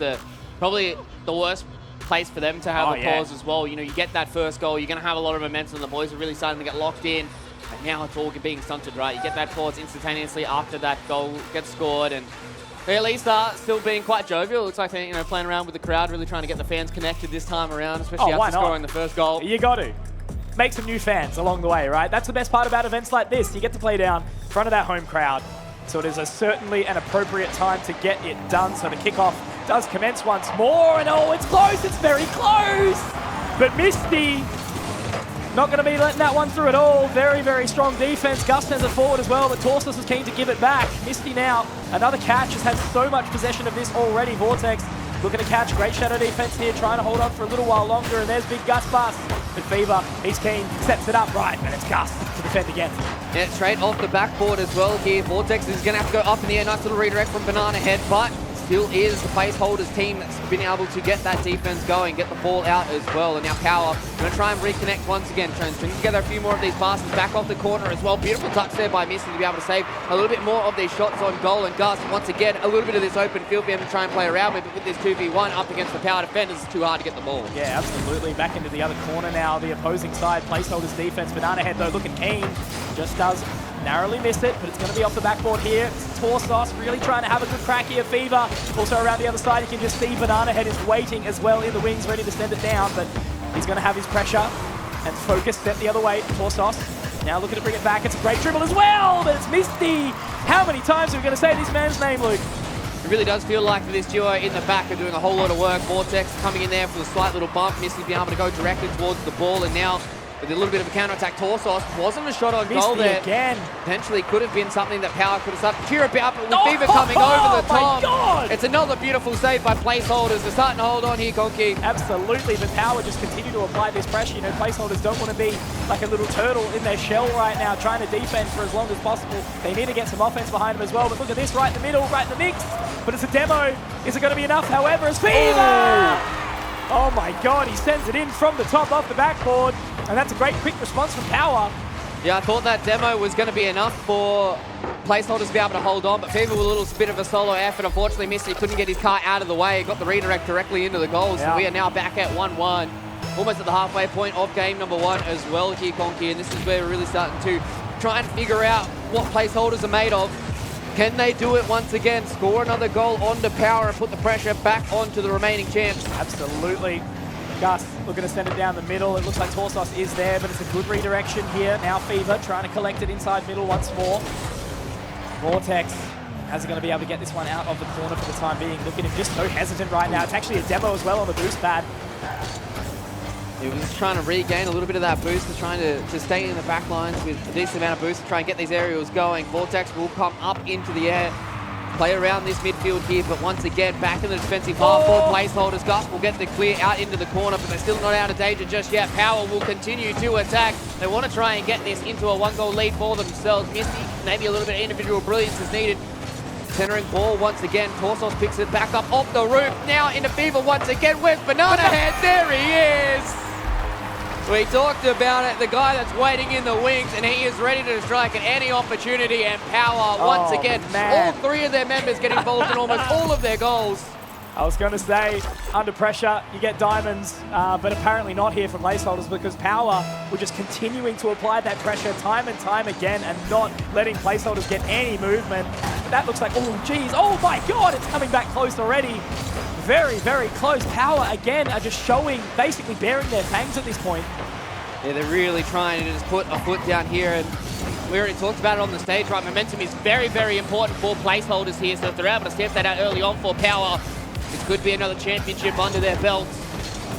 probably the worst place for them to have a pause as well. You know, you get that first goal, you're going to have a lot of momentum. The boys are really starting to get locked in. And now it's all being stunted, right? You get that pause instantaneously after that goal gets scored, and they at least are still being quite jovial. It looks like they're, you know, playing around with the crowd, really trying to get the fans connected this time around, especially after scoring the first goal. You got to make some new fans along the way, right? That's the best part about events like this. You get to play down in front of that home crowd. So it is certainly an appropriate time to get it done. So the kickoff does commence once more, and oh, it's close. It's very close. But Misty not going to be letting that one through at all. Very, very strong defense. Gus sends it forward as well, but Torsos is keen to give it back. Misty now, another catch, has had so much possession of this already. Vortex looking to catch. Great shadow defense here, trying to hold on for a little while longer, and there's big Gus bus. But Fever, he's keen, sets it up right, and it's Gus to defend again. Yeah, straight off the backboard as well here. Vortex is going to have to go up in the air. Nice little redirect from Banana Head, but still is the placeholders team that's been able to get that defense going, get the ball out as well. And now Power going to try and reconnect once again, trying to string together a few more of these passes back off the corner as well. Beautiful touch there by Misty to be able to save a little bit more of these shots on goal. And Gus, once again, a little bit of this open field for him to try and play around with, but with this 2v1 up against the Power defenders, it's too hard to get the ball. Yeah, absolutely. Back into the other corner now, the opposing side. Placeholders defense. Banana Head, though, looking keen. Just does narrowly miss it, but it's going to be off the backboard here. Torsos really trying to have a good crack here. Fever also around the other side. You can just see Banana Head is waiting as well in the wings, ready to send it down, but he's going to have his pressure and focus set the other way. Torsos now looking to bring it back. It's a great dribble as well, but it's Misty. How many times are we going to say this man's name, Luke? It really does feel like this duo in the back are doing a whole lot of work. Vortex coming in there for a slight little bump. Misty being able to go directly towards the ball, and now with a little bit of a counter-attack. Torsos wasn't a shot on goal there. Again. Potentially could have been something that Power could have started to cheer about, but with Fever coming over the top. God. It's another beautiful save by placeholders. They're starting to hold on here, Conky. Absolutely, but Power just continue to apply this pressure. You know, placeholders don't want to be like a little turtle in their shell right now, trying to defend for as long as possible. They need to get some offense behind them as well, but look at this right in the middle, right in the mix. But it's a demo. Is it going to be enough? However, it's Fever! Oh my God, he sends it in from the top off the backboard. And that's a great quick response from Power. Yeah, I thought that demo was going to be enough for placeholders to be able to hold on, but Fever with a little bit of a solo effort. Unfortunately, Misty couldn't get his car out of the way. Got the redirect directly into the goal, so we are now back at 1-1. Almost at the halfway point of game number 1 as well here, Conky, and this is where we're really starting to try and figure out what placeholders are made of. Can they do it once again? Score another goal onto Power and put the pressure back onto the remaining champs? Absolutely. Gus looking to send it down the middle. It looks like Torsos is there, but it's a good redirection here. Now Fever trying to collect it inside middle once more. Vortex, how's he going to be able to get this one out of the corner for the time being? Look at him just so hesitant right now. It's actually a demo as well on the boost pad. He was just trying to regain a little bit of that boost, and trying to stay in the back lines with a decent amount of boost to try and get these aerials going. Vortex will come up into the air. play around this midfield here, but once again, back in the defensive half for placeholders. Gus will get the clear out into the corner, but they're still not out of danger just yet. Power will continue to attack. They want to try and get this into a 1-goal lead for themselves. Misty, maybe a little bit of individual brilliance is needed. Centering ball once again. Torsos picks it back up off the roof. Now into Fever once again. Where's Banana Head? There he is! We talked about it, the guy that's waiting in the wings, and he is ready to strike at any opportunity, and Power once again. Man. All three of their members get involved in almost all of their goals. I was going to say, under pressure, you get diamonds, but apparently not here from placeholders because Power were just continuing to apply that pressure time and time again and not letting placeholders get any movement. But that looks like, oh, geez, oh my God, it's coming back close already. Very, very close. Power, again, are just showing, basically bearing their fangs at this point. Yeah, they're really trying to just put a foot down here, and we already talked about it on the stage, right? Momentum is very, very important for placeholders here, so if they're able to step that out early on for Power, it could be another championship under their belt.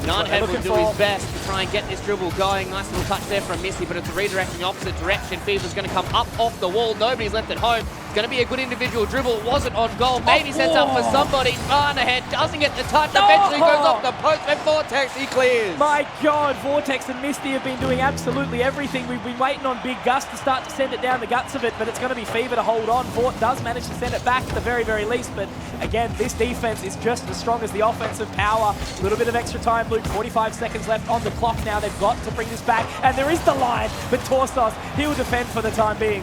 Nunhead will do his best to try and get this dribble going. Nice little touch there from Missy, but it's a redirect in the opposite direction. Fever's going to come up off the wall. Nobody's left at home. It's going to be a good individual dribble. It wasn't on goal. Maybe sets up for somebody. Nunhead doesn't get the touch. Eventually goes off the post, and Vortex, he clears. My God, Vortex and Misty have been doing absolutely everything. We've been waiting on Big Gus to start to send it down the guts of it, but it's going to be Fever to hold on. Vort does manage to send it back at the very, very least, but again, this defense is just as strong as the offensive power. A little bit of extra time, Luke. 45 seconds left on the clock now. They've got to bring this back, and there is the line, but Torsos, he'll defend for the time being.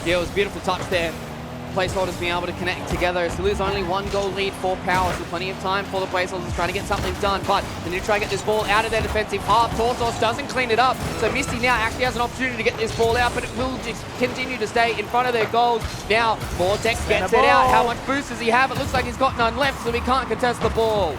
Yeah, it was a beautiful touch there. Placeholders being able to connect together. Still is only 1-goal lead for Power, so plenty of time for the placeholders trying to get something done, but they need to try and get this ball out of their defensive half. Torsos doesn't clean it up, so Misty now actually has an opportunity to get this ball out, but it will just continue to stay in front of their goals. Now, Vortex gets it out. How much boost does he have? It looks like he's got none left, so he can't contest the ball.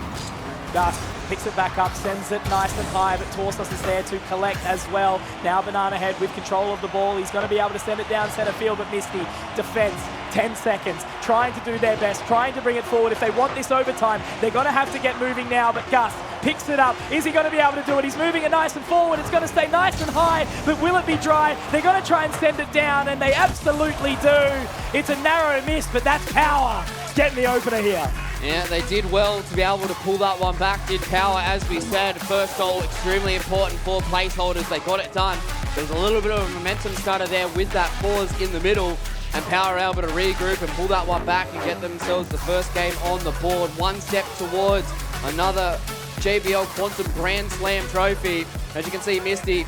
Gus picks it back up, sends it nice and high, but Torsos is there to collect as well. Now Banana Head with control of the ball. He's going to be able to send it down center field, but Misty, defense, 10 seconds, trying to do their best, trying to bring it forward. If they want this overtime, they're going to have to get moving now, but Gus picks it up. Is he going to be able to do it? He's moving it nice and forward. It's going to stay nice and high, but will it be dry? They're going to try and send it down, and they absolutely do. It's a narrow miss, but that's Power getting the opener here. Yeah, they did well to be able to pull that one back. Did Power, as we said. First goal, extremely important for placeholders. They got it done. There's a little bit of a momentum starter there with that pause in the middle, and Power able to regroup and pull that one back and get themselves the first game on the board. One step towards another JBL Quantum Grand Slam trophy. As you can see, Misty,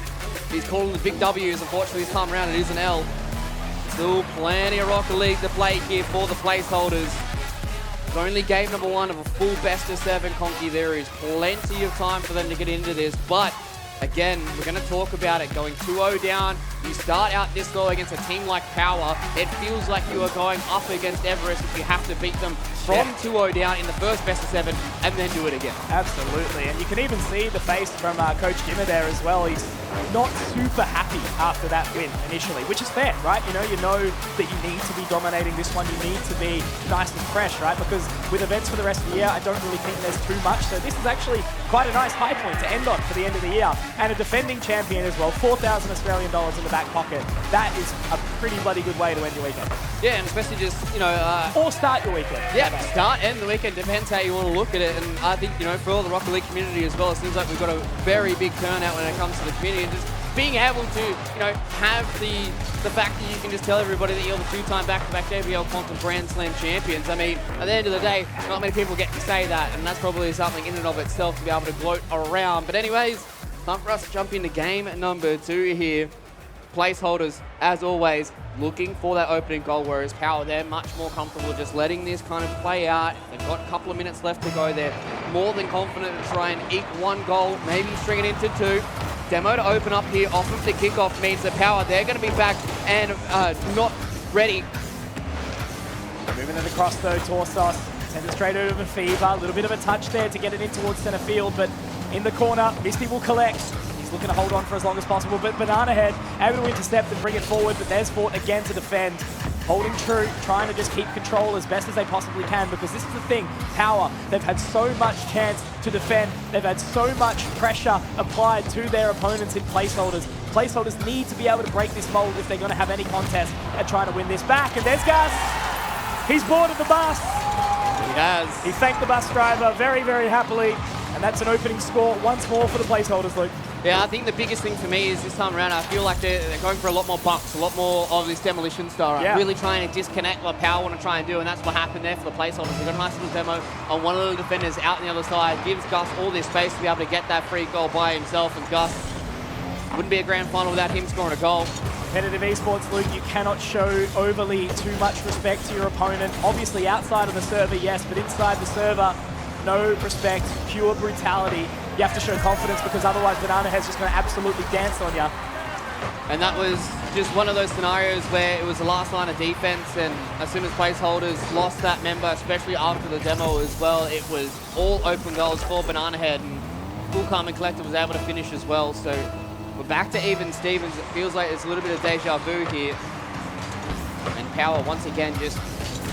he's calling the big W's. Unfortunately, this time around it is an L. Still plenty of Rocket League to play here for the placeholders. It's only game number 1 of a full best-of-7, Conky. There is plenty of time for them to get into this, but again, we're going to talk about it. Going 2-0 down, you start out this low against a team like Power. It feels like you are going up against Everest if you have to beat them from 2-0 down in the first best-of-7 and then do it again. Absolutely, and you can even see the face from Coach Gimmer there as well. He's not super happy after that win initially, which is fair, right? You know that you need to be dominating this one. You need to be nice and fresh, right? Because with events for the rest of the year, I don't really think there's too much. So this is actually quite a nice high point to end on for the end of the year. And a defending champion as well, 4,000 Australian dollars in the back pocket. That is a pretty bloody good way to end your weekend. Yeah, and especially just, or start your weekend. Yeah, start, end the weekend, depends how you want to look at it. And I think, for all the Rocket League community as well, it seems like we've got a very big turnout when it comes to the community. And just being able to, have the fact that you can just tell everybody that you're the 2-time back-to-back JBL Quantum Grand Slam champions. I mean, at the end of the day, not many people get to say that, and that's probably something in and of itself to be able to gloat around. But anyways, time for us to jump into game number 2 here. Placeholders, as always, looking for that opening goal, whereas Power, they're much more comfortable just letting this kind of play out. They've got a couple of minutes left to go. They're more than confident to try and eke 1 goal, maybe string it into 2. Demo to open up here off of the kickoff means that Power, they're going to be back and not ready. Moving it across though, Torsos sends it straight over Fever. A little bit of a touch there to get it in towards center field, but in the corner, Misty will collect. Looking to hold on for as long as possible, but Banana Head able to intercept and bring it forward, but there's Fort again to defend. Holding true, trying to just keep control as best as they possibly can, because this is the thing, Power, they've had so much chance to defend, they've had so much pressure applied to their opponents in placeholders. Placeholders need to be able to break this mold if they're going to have any contest at trying to win this back, and there's Gus! He's boarded the bus. He has. He thanked the bus driver very, very happily. And that's an opening score once more for the placeholders, Luke. Yeah, I think the biggest thing for me is this time around, I feel like they're going for a lot more bumps, a lot more of this demolition style. Yeah. Really trying to disconnect what Power want to try and do, and that's what happened there for the placeholders. They got a nice little demo on one of the defenders out on the other side, gives Gus all this space to be able to get that free goal by himself, and Gus wouldn't be a grand final without him scoring a goal. Competitive esports, Luke, you cannot show overly too much respect to your opponent. Obviously, outside of the server, yes, but inside the server, no respect, pure brutality. You have to show confidence because otherwise Banana Head's just going to absolutely dance on you. And that was just one of those scenarios where it was the last line of defense, and as soon as placeholders lost that member, especially after the demo as well, it was all open goals for Banana Head, and Full Calm and Collective was able to finish as well. So we're back to even Stevens. It feels like there's a little bit of deja vu here. And Power once again just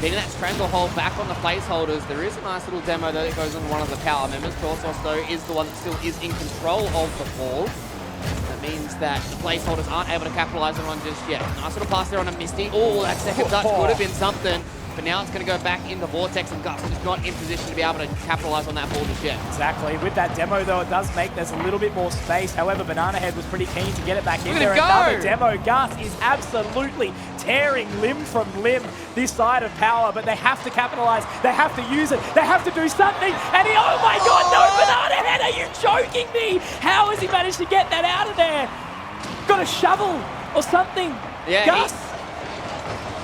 getting that stranglehold back on the placeholders. There is a nice little demo that goes on one of the Power members. Torsos, though, is the one that still is in control of the ball. That means that the placeholders aren't able to capitalize on just yet. Nice little pass there on a Misty. Oh, that second touch could have been something. But now it's going to go back in the Vortex, and Gus is not in position to be able to capitalize on that ball just yet. Exactly. With that demo, though, it does make there's a little bit more space. However, Banana Head was pretty keen to get it back in there. Another demo. Gus is absolutely tearing limb from limb this side of Power, but they have to capitalize. They have to use it. They have to do something. And he, oh my God, no, Banana Head, are you joking me? How has he managed to get that out of there? Got a shovel or something. Yeah, Gus.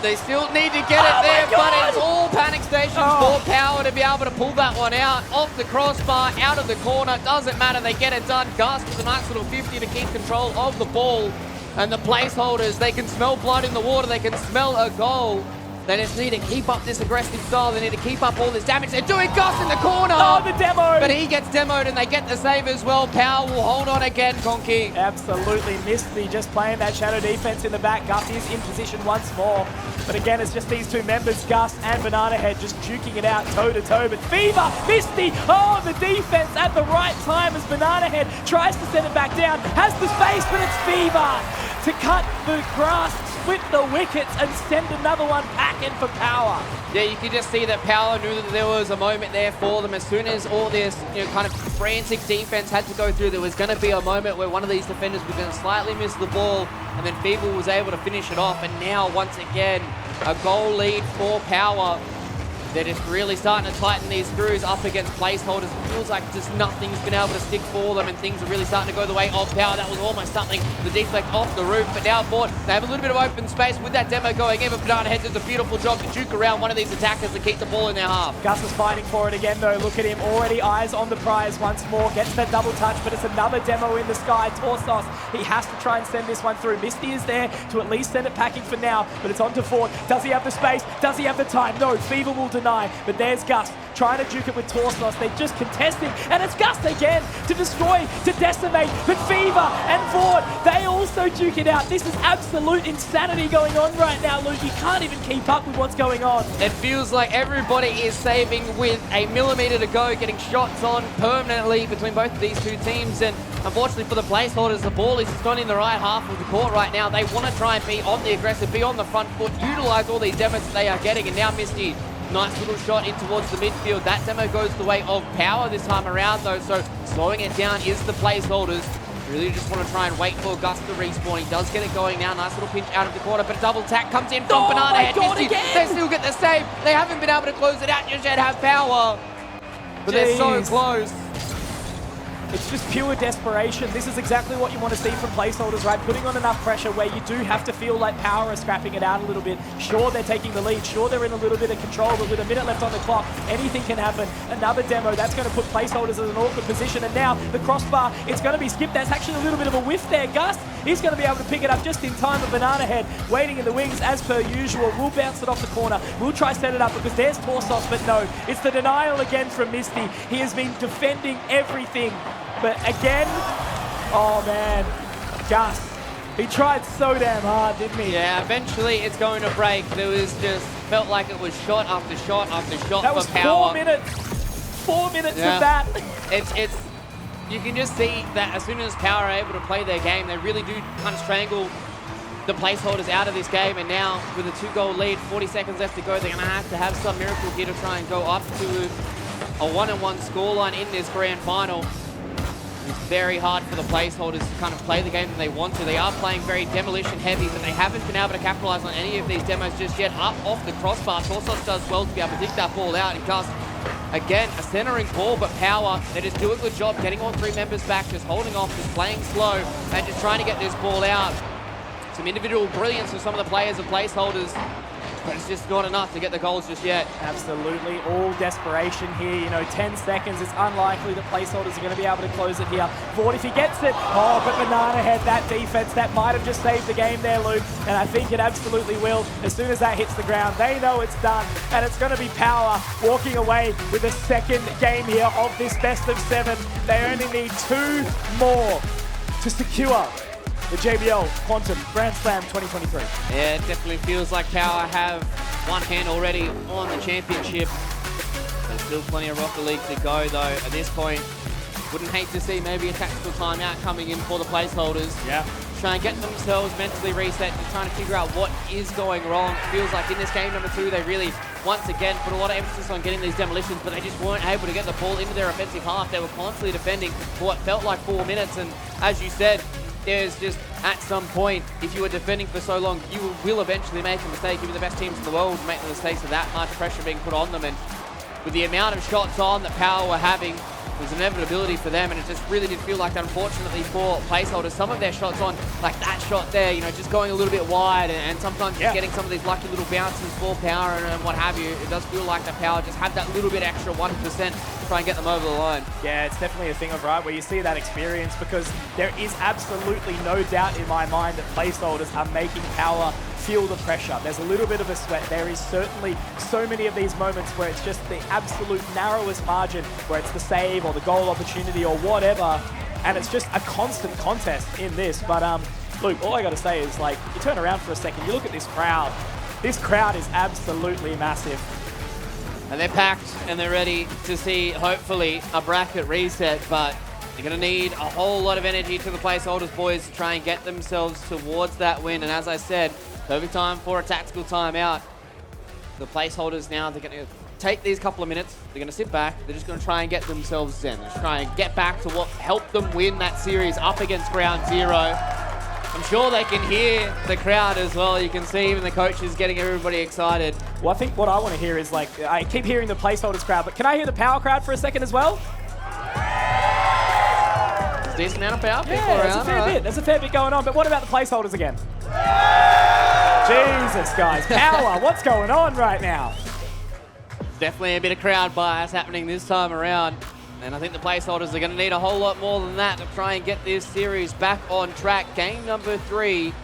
They still need to get it there, but it's all panic stations for Power to be able to pull that one out. Off the crossbar, out of the corner, doesn't matter, they get it done. Gus with a nice little 50 to keep control of the ball. And the placeholders, they can smell blood in the water, they can smell a goal. They just need to keep up this aggressive style. They need to keep up all this damage. They're doing Gus in the corner. Oh, the demo. But he gets demoed and they get the save as well. Power will hold on again, Conky. Absolutely missed me just playing that shadow defense in the back. Gus is in position once more. But again, it's just these two members, Gus and Banana Head, just duking it out toe to toe. But Fever, Misty, oh, the defense at the right time as Banana Head tries to send it back down. Has the space, but it's Fever to cut the grass, split the wickets, and send another one back in for Power. Yeah, you can just see that Power knew that there was a moment there for them. As soon as all this, kind of frantic defense had to go through, there was going to be a moment where one of these defenders was going to slightly miss the ball, and then Feeble was able to finish it off. And now, once again, a goal lead for Power. They're just really starting to tighten these screws up against placeholders. It feels like just nothing's been able to stick for them, and things are really starting to go the way of Power. That was almost something, the deflect off the roof, but now Ford, they have a little bit of open space with that demo going in, but Banana Head does a beautiful job to juke around one of these attackers to keep the ball in their half. Gus is fighting for it again, though. Look at him, already eyes on the prize once more. Gets that double touch, but it's another demo in the sky. Torsos, he has to try and send this one through. Misty is there to at least send it packing for now, but it's on to Ford. Does he have the space? Does he have the time? No, Fever will deny, but there's Gus trying to duke it with Torsos. They're just contesting, and it's Gus again to destroy, to decimate, but Fever and Ford, they also duke it out. This is absolute insanity going on right now, Luke. You can't even keep up with what's going on. It feels like everybody is saving with a millimeter to go, getting shots on permanently between both of these two teams, and unfortunately for the placeholders, the ball is just not in the right half of the court right now. They want to try and be on the aggressive, be on the front foot, utilize all these demos that they are getting, and now Misty, nice little shot in towards the midfield. That demo goes the way of Power this time around, though, so slowing it down is the placeholders. Really just want to try and wait for Gus to respawn. He does get it going now. Nice little pinch out of the corner, but a double tack comes in from Banana Head. They still get the save. They haven't been able to close it out just yet, have Power. But they're so close. It's just pure desperation. This is exactly what you want to see from placeholders, right? Putting on enough pressure where you do have to feel like Power is scrapping it out a little bit. Sure, they're taking the lead. Sure, they're in a little bit of control, but with a minute left on the clock, anything can happen. Another demo, that's going to put placeholders in an awkward position. And now the crossbar, it's going to be skipped. That's actually a little bit of a whiff there. Gus, he's going to be able to pick it up just in time. But Banana Head waiting in the wings as per usual. We'll bounce it off the corner. We'll try set it up because there's Torsos, but no. It's the denial again from Misty. He has been defending everything. But again, oh man, Gus, he tried so damn hard, didn't he? Yeah, eventually it's going to break. There was just, felt like it was shot after shot after shot that was for Power. 4 minutes. 4 minutes of that. It's, you can just see that as soon as Power are able to play their game, they really do kind of strangle the placeholders out of this game, and now with a 2-goal lead, 40 seconds left to go, they're going to have some miracle here to try and go up to a 1-1 scoreline in this grand final. It's very hard for the placeholders to kind of play the game that they want to. They are playing very demolition heavy, but they haven't been able to capitalize on any of these demos just yet. Up off the crossbar, Torsos does well to be able to dig that ball out, and Gus, again, a centering ball, but Power, they just do a good job getting all three members back, just holding off, just playing slow, and just trying to get this ball out. Some individual brilliance from some of the players and placeholders, but it's just not enough to get the goals just yet. Absolutely, all desperation here. You know, 10 seconds, it's unlikely that placeholders are going to be able to close it here. Vaught, if he gets it, oh, but Banana Head, that defense, that might have just saved the game there, Luke, and I think it absolutely will. As soon as that hits the ground, they know it's done, and it's going to be Power walking away with a second game here of this best of 7. They only need 2 more to secure the JBL Quantum Grand Slam 2023. Yeah, it definitely feels like Power have one hand already on the championship. There's still plenty of Rocket League to go, though. At this point, wouldn't hate to see maybe a tactical timeout coming in for the placeholders. Yeah. Try and get themselves mentally reset, just trying to figure out what is going wrong. It feels like in this game number 2, they really, once again, put a lot of emphasis on getting these demolitions, but they just weren't able to get the ball into their offensive half. They were constantly defending for what felt like 4 minutes, and as you said, there's just, at some point, if you are defending for so long, you will eventually make a mistake. Even the best teams in the world make the mistakes of that much pressure being put on them. And with the amount of shots on that Power were having, there's an inevitability for them, and it just really did feel like, unfortunately for placeholders, some of their shots on, like that shot there, you know, just going a little bit wide, and sometimes just getting some of these lucky little bounces for Power and what have you. It does feel like the Power just had that little bit extra 1% to try and get them over the line. Yeah, it's definitely a thing of right where you see that experience, because there is absolutely no doubt in my mind that placeholders are making Power feel the pressure. There's a little bit of a sweat. There is certainly so many of these moments where it's just the absolute narrowest margin, where it's the save or the goal opportunity or whatever, and it's just a constant contest in this. But Luke, all I got to say is, like, you turn around for a second, you look at this crowd. This crowd is absolutely massive. And they're packed and they're ready to see, hopefully, a bracket reset, but they're going to need a whole lot of energy to the placeholders, boys, to try and get themselves towards that win. And as I said, perfect time for a tactical timeout. The placeholders now, they're going to take these couple of minutes, they're going to sit back, they're just going to try and get themselves zen. They're just try and get back to what helped them win that series up against Ground Zero. I'm sure they can hear the crowd as well. You can see even the coaches getting everybody excited. Well, I think what I want to hear is, like, I keep hearing the placeholders crowd, but can I hear the Power crowd for a second as well? There's a decent amount of Power people around. There's a fair bit going on, but what about the placeholders again? Jesus, guys. Power, what's going on right now? Definitely a bit of crowd bias happening this time around. And I think the placeholders are going to need a whole lot more than that to try and get this series back on track. Game number 3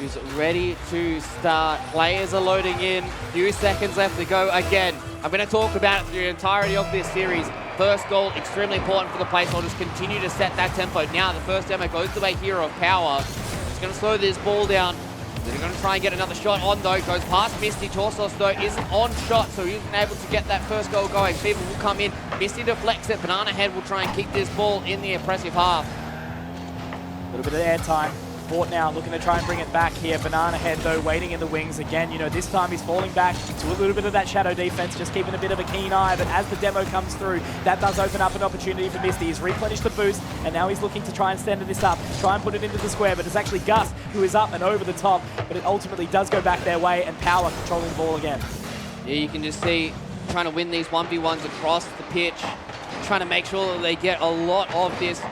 is ready to start. Players are loading in. Few seconds left to go again. I'm going to talk about it through the entirety of this series. First goal, extremely important for the placeholders. Continue to set that tempo. Now the first demo goes the way here of Power. It's going to slow this ball down. They're going to try and get another shot on, though. Goes past Misty. Torsos, though, isn't on shot, so he isn't able to get that first goal going. Fever will come in. Misty deflects it. Banana Head will try and keep this ball in the oppressive half. A little bit of airtime. Vaught now looking to try and bring it back here. Banana Head, though, waiting in the wings again. You know, this time he's falling back to a little bit of that shadow defense, just keeping a bit of a keen eye. But as the demo comes through, that does open up an opportunity for Misty. He's replenished the boost, and now he's looking to try and send this up, try and put it into the square. But it's actually Gus who is up and over the top. But it ultimately does go back their way, and Power controlling the ball again. Yeah, you can just see trying to win these 1v1s across the pitch, trying to make sure that they get a lot of this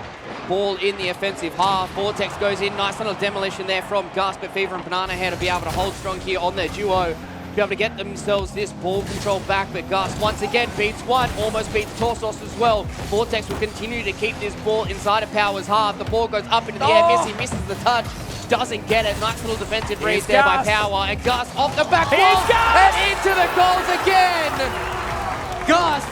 ball in the offensive half. Vortex goes in, nice little demolition there from Gus, but Fever and Banana Head will be able to hold strong here on their duo, be able to get themselves this ball control back. But Gus once again beats one, almost beats Torsos as well. Vortex will continue to keep this ball inside of Power's half. The ball goes up into the air, Missy misses the touch, doesn't get it. Nice little defensive read there by Power, and Gus off the back wall and into the goals again. Gus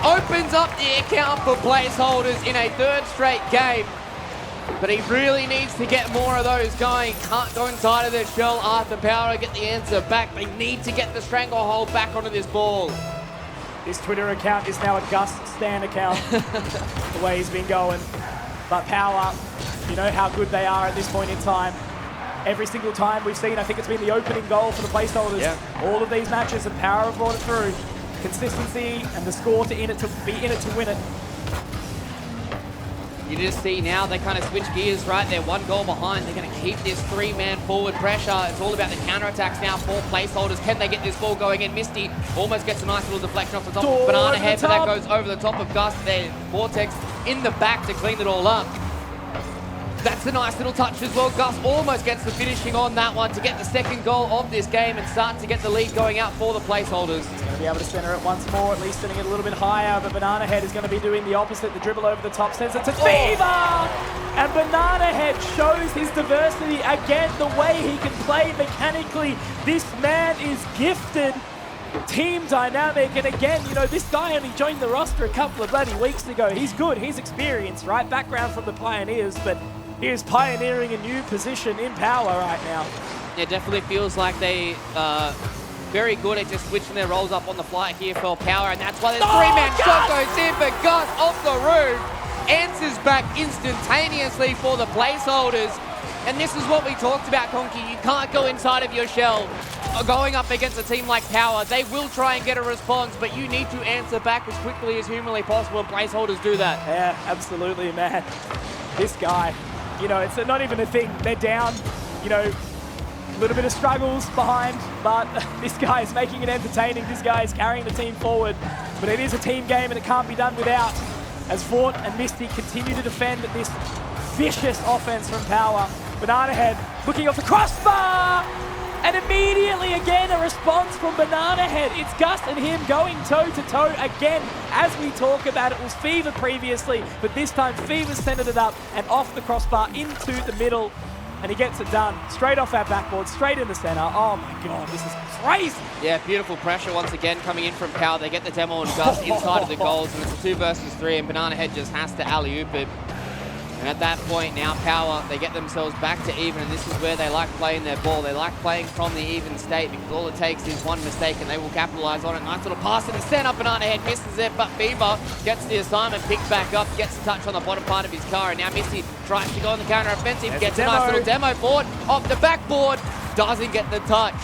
opens up the account for placeholders in a 3rd straight game, but he really needs to get more of those going. Can't go inside of their shell. Arthur Power get the answer back. They need to get the stranglehold back onto this ball. This Twitter account is now a Gus Stan account, the way he's been going. But Power, you know how good they are at this point in time. every single time we've seen, I think it's been the opening goal for the placeholders. Yeah. All of these matches, and Power have brought it through. Consistency and the score to be in it to win it. You just see now they kind of switch gears, right? They're 1 goal behind. They're going to keep this 3-man forward pressure. It's all about the counterattacks now for placeholders. Can they get this ball going in? Misty almost gets a nice little deflection off the top of Banana Head, but that goes over the top of Gus. Their Vortex in the back to clean it all up. That's a nice little touch as well. Gus almost gets the finishing on that one to get the 2nd goal of this game and start to get the lead going out for the placeholders. He's going to be able to center it once more, at least sending it a little bit higher, but Banana Head is going to be doing the opposite. The dribble over the top sends it to Fever! And Banana Head shows his diversity again, the way he can play mechanically. This man is gifted. Team dynamic, and again, you know, this guy only joined the roster a couple of bloody weeks ago. He's good, he's experienced, right? Background from the Pioneers, but he is pioneering a new position in Power right now. It definitely feels like they very good at just switching their roles up on the fly here for Power, and that's why this 3-man shot goes in, but Gus off the roof answers back instantaneously for the placeholders. And this is what we talked about, Conky. You can't go inside of your shell. Going up against a team like Power, they will try and get a response, but you need to answer back as quickly as humanly possible, and placeholders do that. Yeah, absolutely, man. This guy, you know, it's not even a thing. They're down, you know, a little bit of struggles behind, but this guy is making it entertaining. This guy is carrying the team forward, but it is a team game and it can't be done without. As Vort and Misty continue to defend this vicious offense from Power. Banana Head looking off the crossbar! And immediately again a response from Banana Head. It's Gus and him going toe-to-toe again. As we talk about, it was Fever previously, but this time Fever centered it up and off the crossbar into the middle. And he gets it done. Straight off our backboard, straight in the center. Oh my God, this is crazy. Yeah, beautiful pressure once again coming in from Power. They get the demo and Gus inside of the goals, and it's a 2 versus 3, and Banana Head just has to alley-oop it. And at that point now, Power, they get themselves back to even, and this is where they like playing their ball. They like playing from the even state, because all it takes is one mistake and they will capitalize on it. Nice little pass in the center. Banana Head misses it, but Fever gets the assignment, picks back up, gets a touch on the bottom part of his car, and now Misty tries to go on the counter offensive, gets a nice little demo forward off the backboard, doesn't get the touch.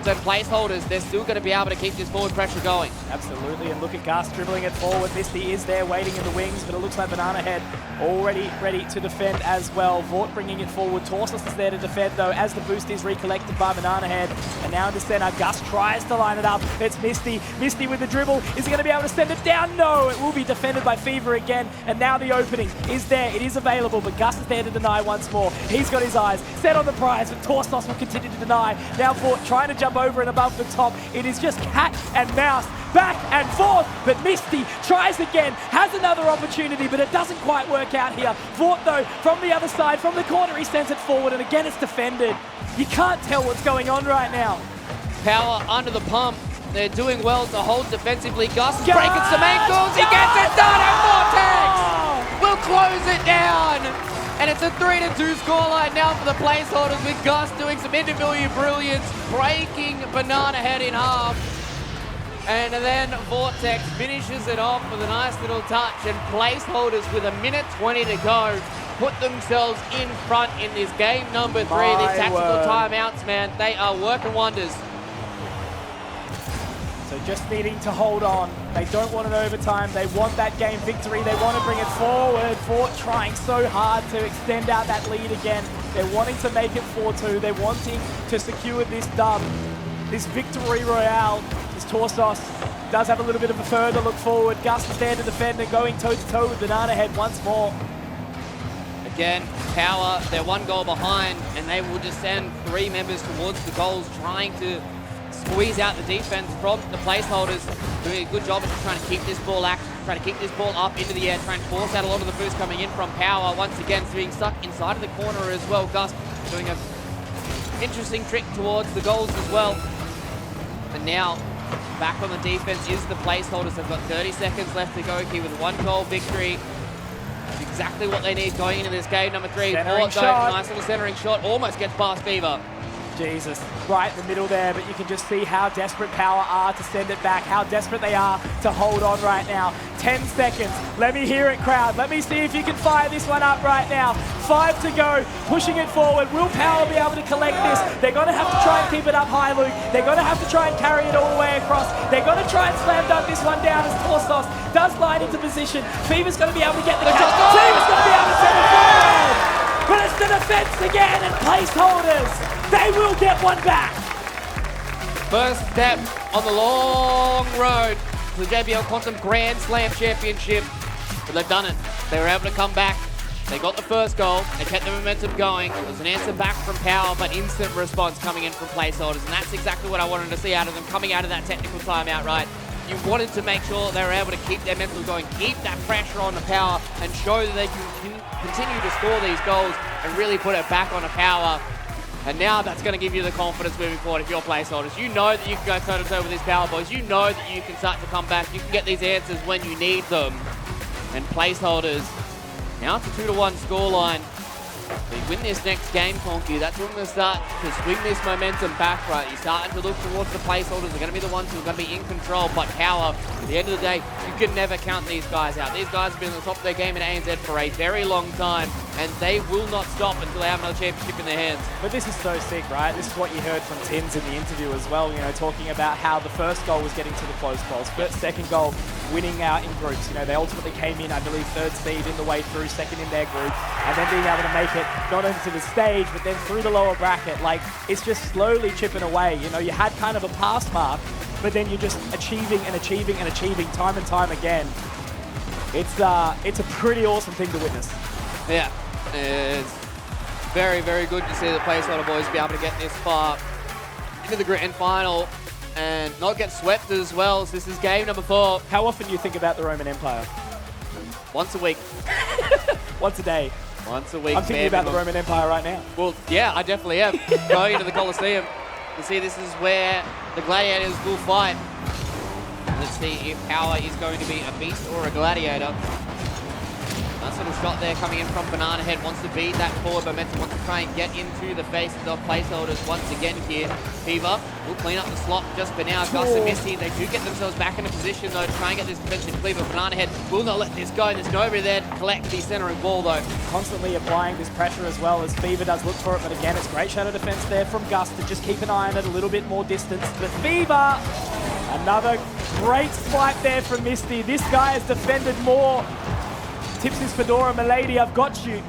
So placeholders, they're still going to be able to keep this forward pressure going. Absolutely, and look at Gus dribbling it forward. Misty is there waiting in the wings, but it looks like Banana Head already ready to defend as well. Vort bringing it forward. Torsos is there to defend though, as the boost is recollected by Banana Head. And now in the center, Gus tries to line it up. It's Misty. Misty with the dribble. Is he going to be able to send it down? No, it will be defended by Fever again. And now the opening is there. It is available, but Gus is there to deny once more. He's got his eyes set on the prize, but Torsos will continue to deny. Now Vort trying to jump over and above the top. It is just cat and mouse, back and forth, but Misty tries again, has another opportunity, but it doesn't quite work out here. Vort though, from the other side, from the corner, he sends it forward, and again it's defended. You can't tell what's going on right now. Power under the pump. They're doing well to hold defensively. Gus is breaking some ankles. He gets it done, and Vortex will close it down. And it's a 3-2 scoreline now for the placeholders, with Gus doing some individual brilliance, breaking Banana Head in half. And then Vortex finishes it off with a nice little touch, and placeholders with 1:20 to go put themselves in front in this game number 3. These tactical timeouts, man, they are working wonders. So just needing to hold on. They don't want an overtime. They want that game victory. They want to bring it forward. Vort trying so hard to extend out that lead again. They're wanting to make it 4-2. They're wanting to secure this dub, this victory royale. This Torsos does have a little bit of a further look forward. Gus is there to defend and going toe-to-toe with Banana Head once more. Again, Power, they're 1 goal behind, and they will just send 3 members towards the goals, trying to squeeze out the defense from the placeholders, doing a good job of trying to keep this ball active, trying to keep this ball up into the air, trying to force out a lot of the boost coming in from Power. Once again, being stuck inside of the corner as well. Gus doing an interesting trick towards the goals as well. And now, back on the defense is the placeholders. They've got 30 seconds left to go here with 1 goal victory. It's exactly what they need going into this game number 3. Vort, nice little centering shot, almost gets past Fever. Jesus, right in the middle there, but you can just see how desperate Power are to send it back, how desperate they are to hold on right now. 10 seconds. Let me hear it, crowd. Let me see if you can fire this one up right now. 5 to go, pushing it forward. Will Power be able to collect this? They're going to have to try and keep it up high, Luke. They're going to have to try and carry it all the way across. They're going to try and slam dunk this one down as Torsos does line into position. Fever's going to be able to get the catch. Fever's going to be able to send it forward. But it's the defense again, and placeholders, they will get one back. First step on the long road to the JBL Quantum Grand Slam Championship. But they've done it. They were able to come back. They got the first goal. They kept the momentum going. There was an answer back from Power, but instant response coming in from placeholders. And that's exactly what I wanted to see out of them coming out of that technical timeout, right? You wanted to make sure they were able to keep their mental going, keep that pressure on the Power, and show that they can continue to score these goals and really put it back on the Power. And now that's going to give you the confidence moving forward if you're placeholders. You know that you can go toe-to-toe with these Power boys. You know that you can start to come back. You can get these answers when you need them. And placeholders, now it's a 2-1 scoreline. If we win this next game, Conky, that's when we're going to start to swing this momentum back, right? You're starting to look towards the placeholders. They're going to be the ones who are going to be in control. But Power, at the end of the day, you can never count these guys out. These guys have been at the top of their game in ANZ for a very long time, and they will not stop until they have another championship in their hands. But this is so sick, right? This is what you heard from Tins in the interview as well, you know, talking about how the first goal was getting to the close balls. Second goal, winning out in groups. You know, they ultimately came in, I believe, 3rd seed in the way through, second in their group, and then being able to make it not only to the stage, but then through the lower bracket. Like, it's just slowly chipping away. You know, you had kind of a pass mark, but then you're just achieving and achieving and achieving time and time again. It's a pretty awesome thing to witness. Yeah, it's very, very good to see the placeholder boys be able to get this far into the grand final and not get swept as well. So this is game number 4. How often do you think about the Roman Empire? Once a week. Once a day. Once a week. I'm thinking about the Roman Empire right now. Well, yeah, I definitely am. Going into the Colosseum. You see, this is where the gladiators will fight. Let's see if Power is going to be a beast or a gladiator. Nice little shot there coming in from Banana Head. Wants to beat that forward momentum. Wants to try and get into the faces of placeholders once again here. Fever will clean up the slot just for now. Gus and Misty, they do get themselves back in a position though to try and get this defensive clear, but Banana Head will not let this go. There's nobody there to collect the centering ball though. Constantly applying this pressure as well as Fever does look for it, but again, it's great shadow defense there from Gus to just keep an eye on it, a little bit more distance. But Fever, another great swipe there from Misty. This guy has defended more. Tips his fedora, Milady, I've got you.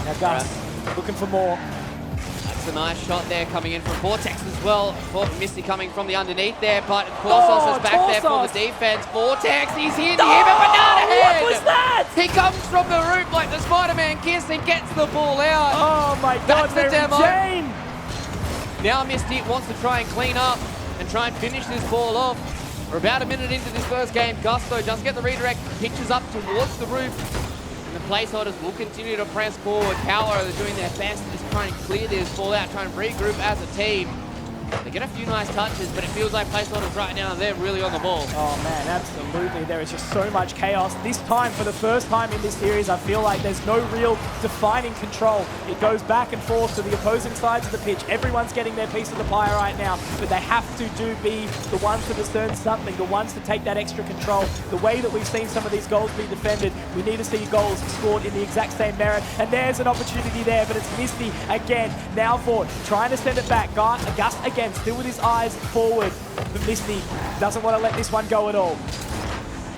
Now Gus, looking for more. That's a nice shot there coming in from Vortex as well. Misty coming from the underneath there, but Torsos is back there for the defense. Vortex, he's here to him, and Banana Head! What was that? He comes from the roof like the Spider-Man kiss and gets the ball out. Oh my God, that's the demo. Jane. Now Misty wants to try and clean up and try and finish this ball off. We're about a minute into this first game. Gusto just get the redirect, pitches up towards the roof. And the placeholders will continue to press forward. Power are doing their best to just try and clear this ball out, try and regroup as a team. They get a few nice touches, but it feels like placeholders right now, they're really on the ball. Oh man, absolutely. There is just so much chaos. This time, for the first time in this series, I feel like there's no real defining control. It goes back and forth to the opposing sides of the pitch. Everyone's getting their piece of the pie right now, but they have to be the ones to discern something, the ones to take that extra control. The way that we've seen some of these goals be defended, we need to see goals scored in the exact same merit. And there's an opportunity there, but it's Misty again. Now Ford trying to send it back. Gus again, still with his eyes forward, but Misty doesn't want to let this one go at all.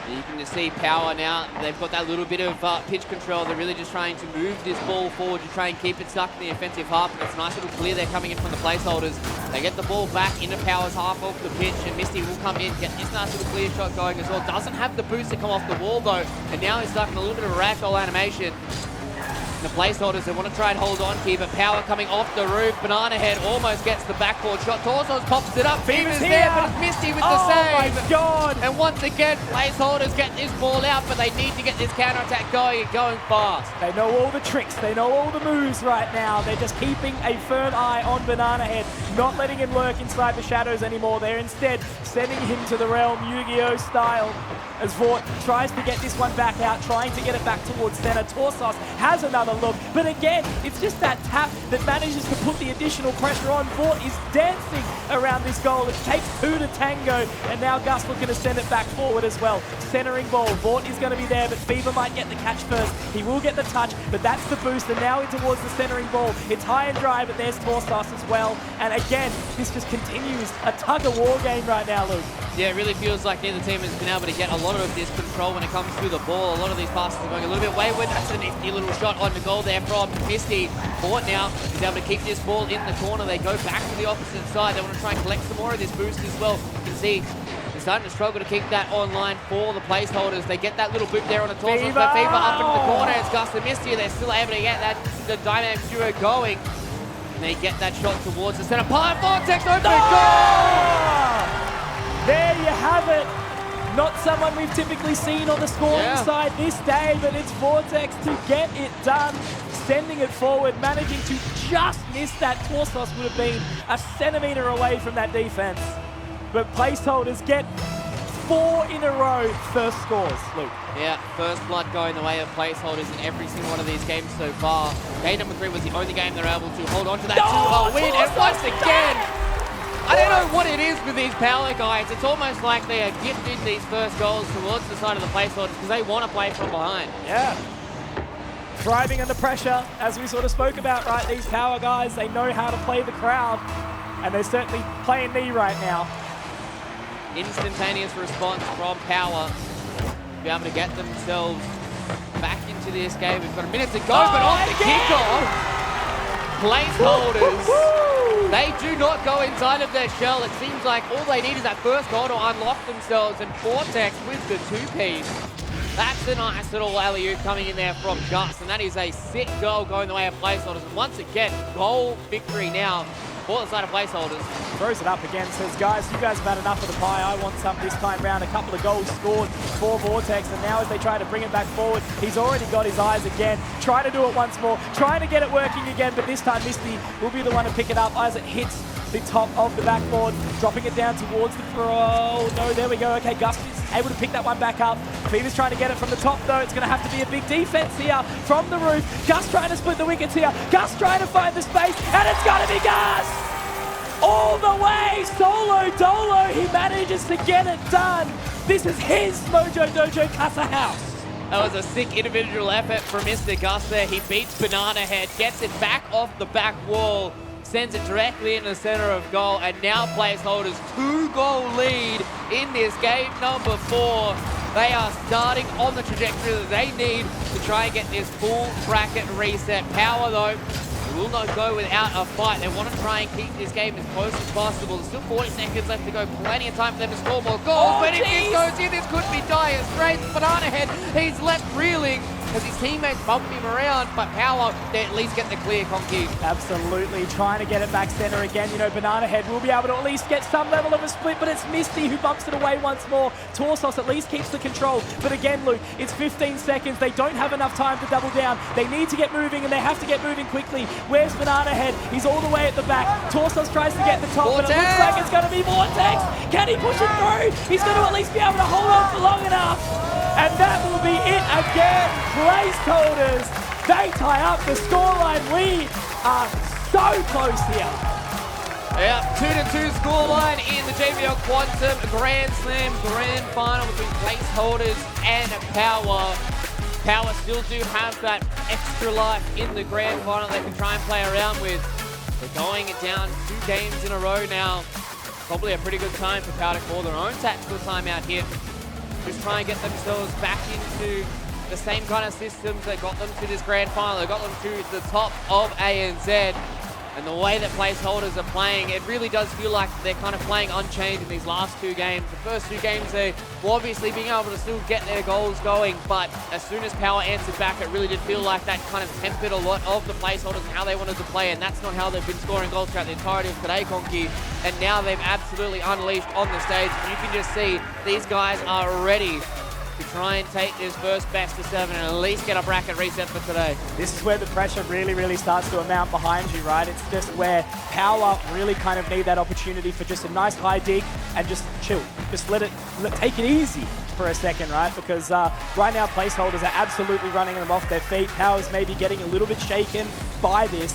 You can just see Power now. They've got that little bit of pitch control. They're really just trying to move this ball forward to try and keep it stuck in the offensive half. And it's a nice little clear there coming in from the placeholders. They get the ball back into Power's half off the pitch, and Misty will come in, get this nice little clear shot going as well. Doesn't have the boost to come off the wall though, and now he's stuck in a little bit of a ragdoll animation. The placeholders, they want to try and hold on here, but Power coming off the roof. Banana Head almost gets the backboard shot. Torsos pops it up. Fever's there, but it's Misty with the save. Oh my God! And once again, placeholders get this ball out, but they need to get this counter-attack going and going fast. They know all the tricks. They know all the moves right now. They're just keeping a firm eye on Banana Head, not letting him lurk inside the shadows anymore. They're instead sending him to the realm Yu-Gi-Oh style as Vort tries to get this one back out, trying to get it back towards center. Torsos has another look. But again, it's just that tap that manages to put the additional pressure on. Vort is dancing around this goal. It takes 2 to tango, and now Gus looking to send it back forward as well. Centering ball. Vort is going to be there, but Fever might get the catch first. He will get the touch, but that's the boost, and now in towards the centering ball. It's high and dry, but there's Torsos as well. And again, this just continues a tug-of-war game right now, Luke. Yeah, it really feels like neither team has been able to get a lot of this control when it comes to the ball. A lot of these passes are going a little bit wayward. That's a nifty little shot on the goal there from Misty. Fort now is able to keep this ball in the corner. They go back to the opposite side. They want to try and collect some more of this boost as well. You can see they're starting to struggle to keep that online for the placeholders. They get that little boot there on the torso. Fever up into the corner. It's Gus and Misty. They're still able to get that the dynamic duo going. And they get that shot towards the center part. Vortex open goal! There you have it. Not someone we've typically seen on the scoring side this day, but it's Vortex to get it done. Sending it forward, managing to just miss that. Torsos would have been a centimetre away from that defense. But placeholders get 4 in a row first scores, Luke. Yeah, first blood going the way of placeholders in every single one of these games so far. Game number 3 was the only game they're able to hold on to that 2-0 win. And once again, I don't know what it is with these power guys. It's almost like they are gifted these first goals towards the side of the placeholders because they want to play from behind. Yeah. Thriving under pressure, as we sort of spoke about, right? These power guys, they know how to play the crowd, and they're certainly playing me right now. Instantaneous response from Power to be able to get themselves back into this game. We've got a minute to go, but on the kickoff, placeholders, they do not go inside of their shell. It seems like all they need is that first goal to unlock themselves, and Vortex with the 2-piece. That's a nice little alley-oop coming in there from Gus, and that is a sick goal going the way of placeholders. And once again, goal victory now for the side of placeholders. Throws it up again, says, guys, you guys have had enough of the pie. I want some this time round. A couple of goals scored for Vortex, and now as they try to bring it back forward, he's already got his eyes again. Trying to do it once more, trying to get it working again, but this time Misty will be the one to pick it up as it hits the top of the backboard, dropping it down towards the oh no, there we go. Okay, Gus is able to pick that one back up. Fever's trying to get it from the top though. It's going to have to be a big defense here from the roof. Gus trying to split the wickets here. Gus trying to find the space, and it's got to be Gus! All the way, solo dolo, he manages to get it done. This is his Mojo Dojo Casa house. That was a sick individual effort from Mr. Gus there. He beats Banana Head, gets it back off the back wall, sends it directly in the center of goal, and now placeholders 2-goal lead in this game number 4. They are starting on the trajectory that they need to try and get this full bracket reset. Power though, will not go without a fight. They want to try and keep this game as close as possible. There's still 40 seconds left to go. Plenty of time for them to score more goals. But if this goes in, this could be dire straits. Banana Head, he's left reeling as his teammates bump him around, but Power, they at least get the clear, Conky. Absolutely, trying to get it back center again. You know, Banana Head will be able to at least get some level of a split, but it's Misty who bumps it away once more. Torsos at least keeps the control, but again, Luke, it's 15 seconds. They don't have enough time to double down. They need to get moving, and they have to get moving quickly. Where's Banana Head? He's all the way at the back. Torsos tries to get the top, Vortex! But it looks like it's going to be Vortex. Can he push it through? He's going to at least be able to hold on for long enough. And that will be it again. Placeholders, they tie up the scoreline. We are so close here. Yeah, 2-2 scoreline in the JBL Quantum Grand Slam Grand Final between placeholders and Power. Power still do have that extra life in the Grand Final they can try and play around with. They're going down 2 games in a row now. Probably a pretty good time for Power to call their own tactical timeout here. Just try and get themselves back into the same kind of systems that got them to this Grand Final. They got them to the top of ANZ. And the way that placeholders are playing, it really does feel like they're kind of playing unchanged in these last 2 games. The first 2 games, they were obviously being able to still get their goals going, but as soon as Power answered back, it really did feel like that kind of tempered a lot of the placeholders and how they wanted to play, and that's not how they've been scoring goals throughout the entirety of today, Conky. And now they've absolutely unleashed on the stage. And you can just see these guys are ready to try and take this first best of 7 and at least get a bracket reset for today. This is where the pressure really starts to amount behind you, right? It's just where Power really kind of need that opportunity for just a nice high dig and just chill. Just take it easy. for a second, right? Because right now placeholders are absolutely running them off their feet. Power's maybe getting a little bit shaken by this.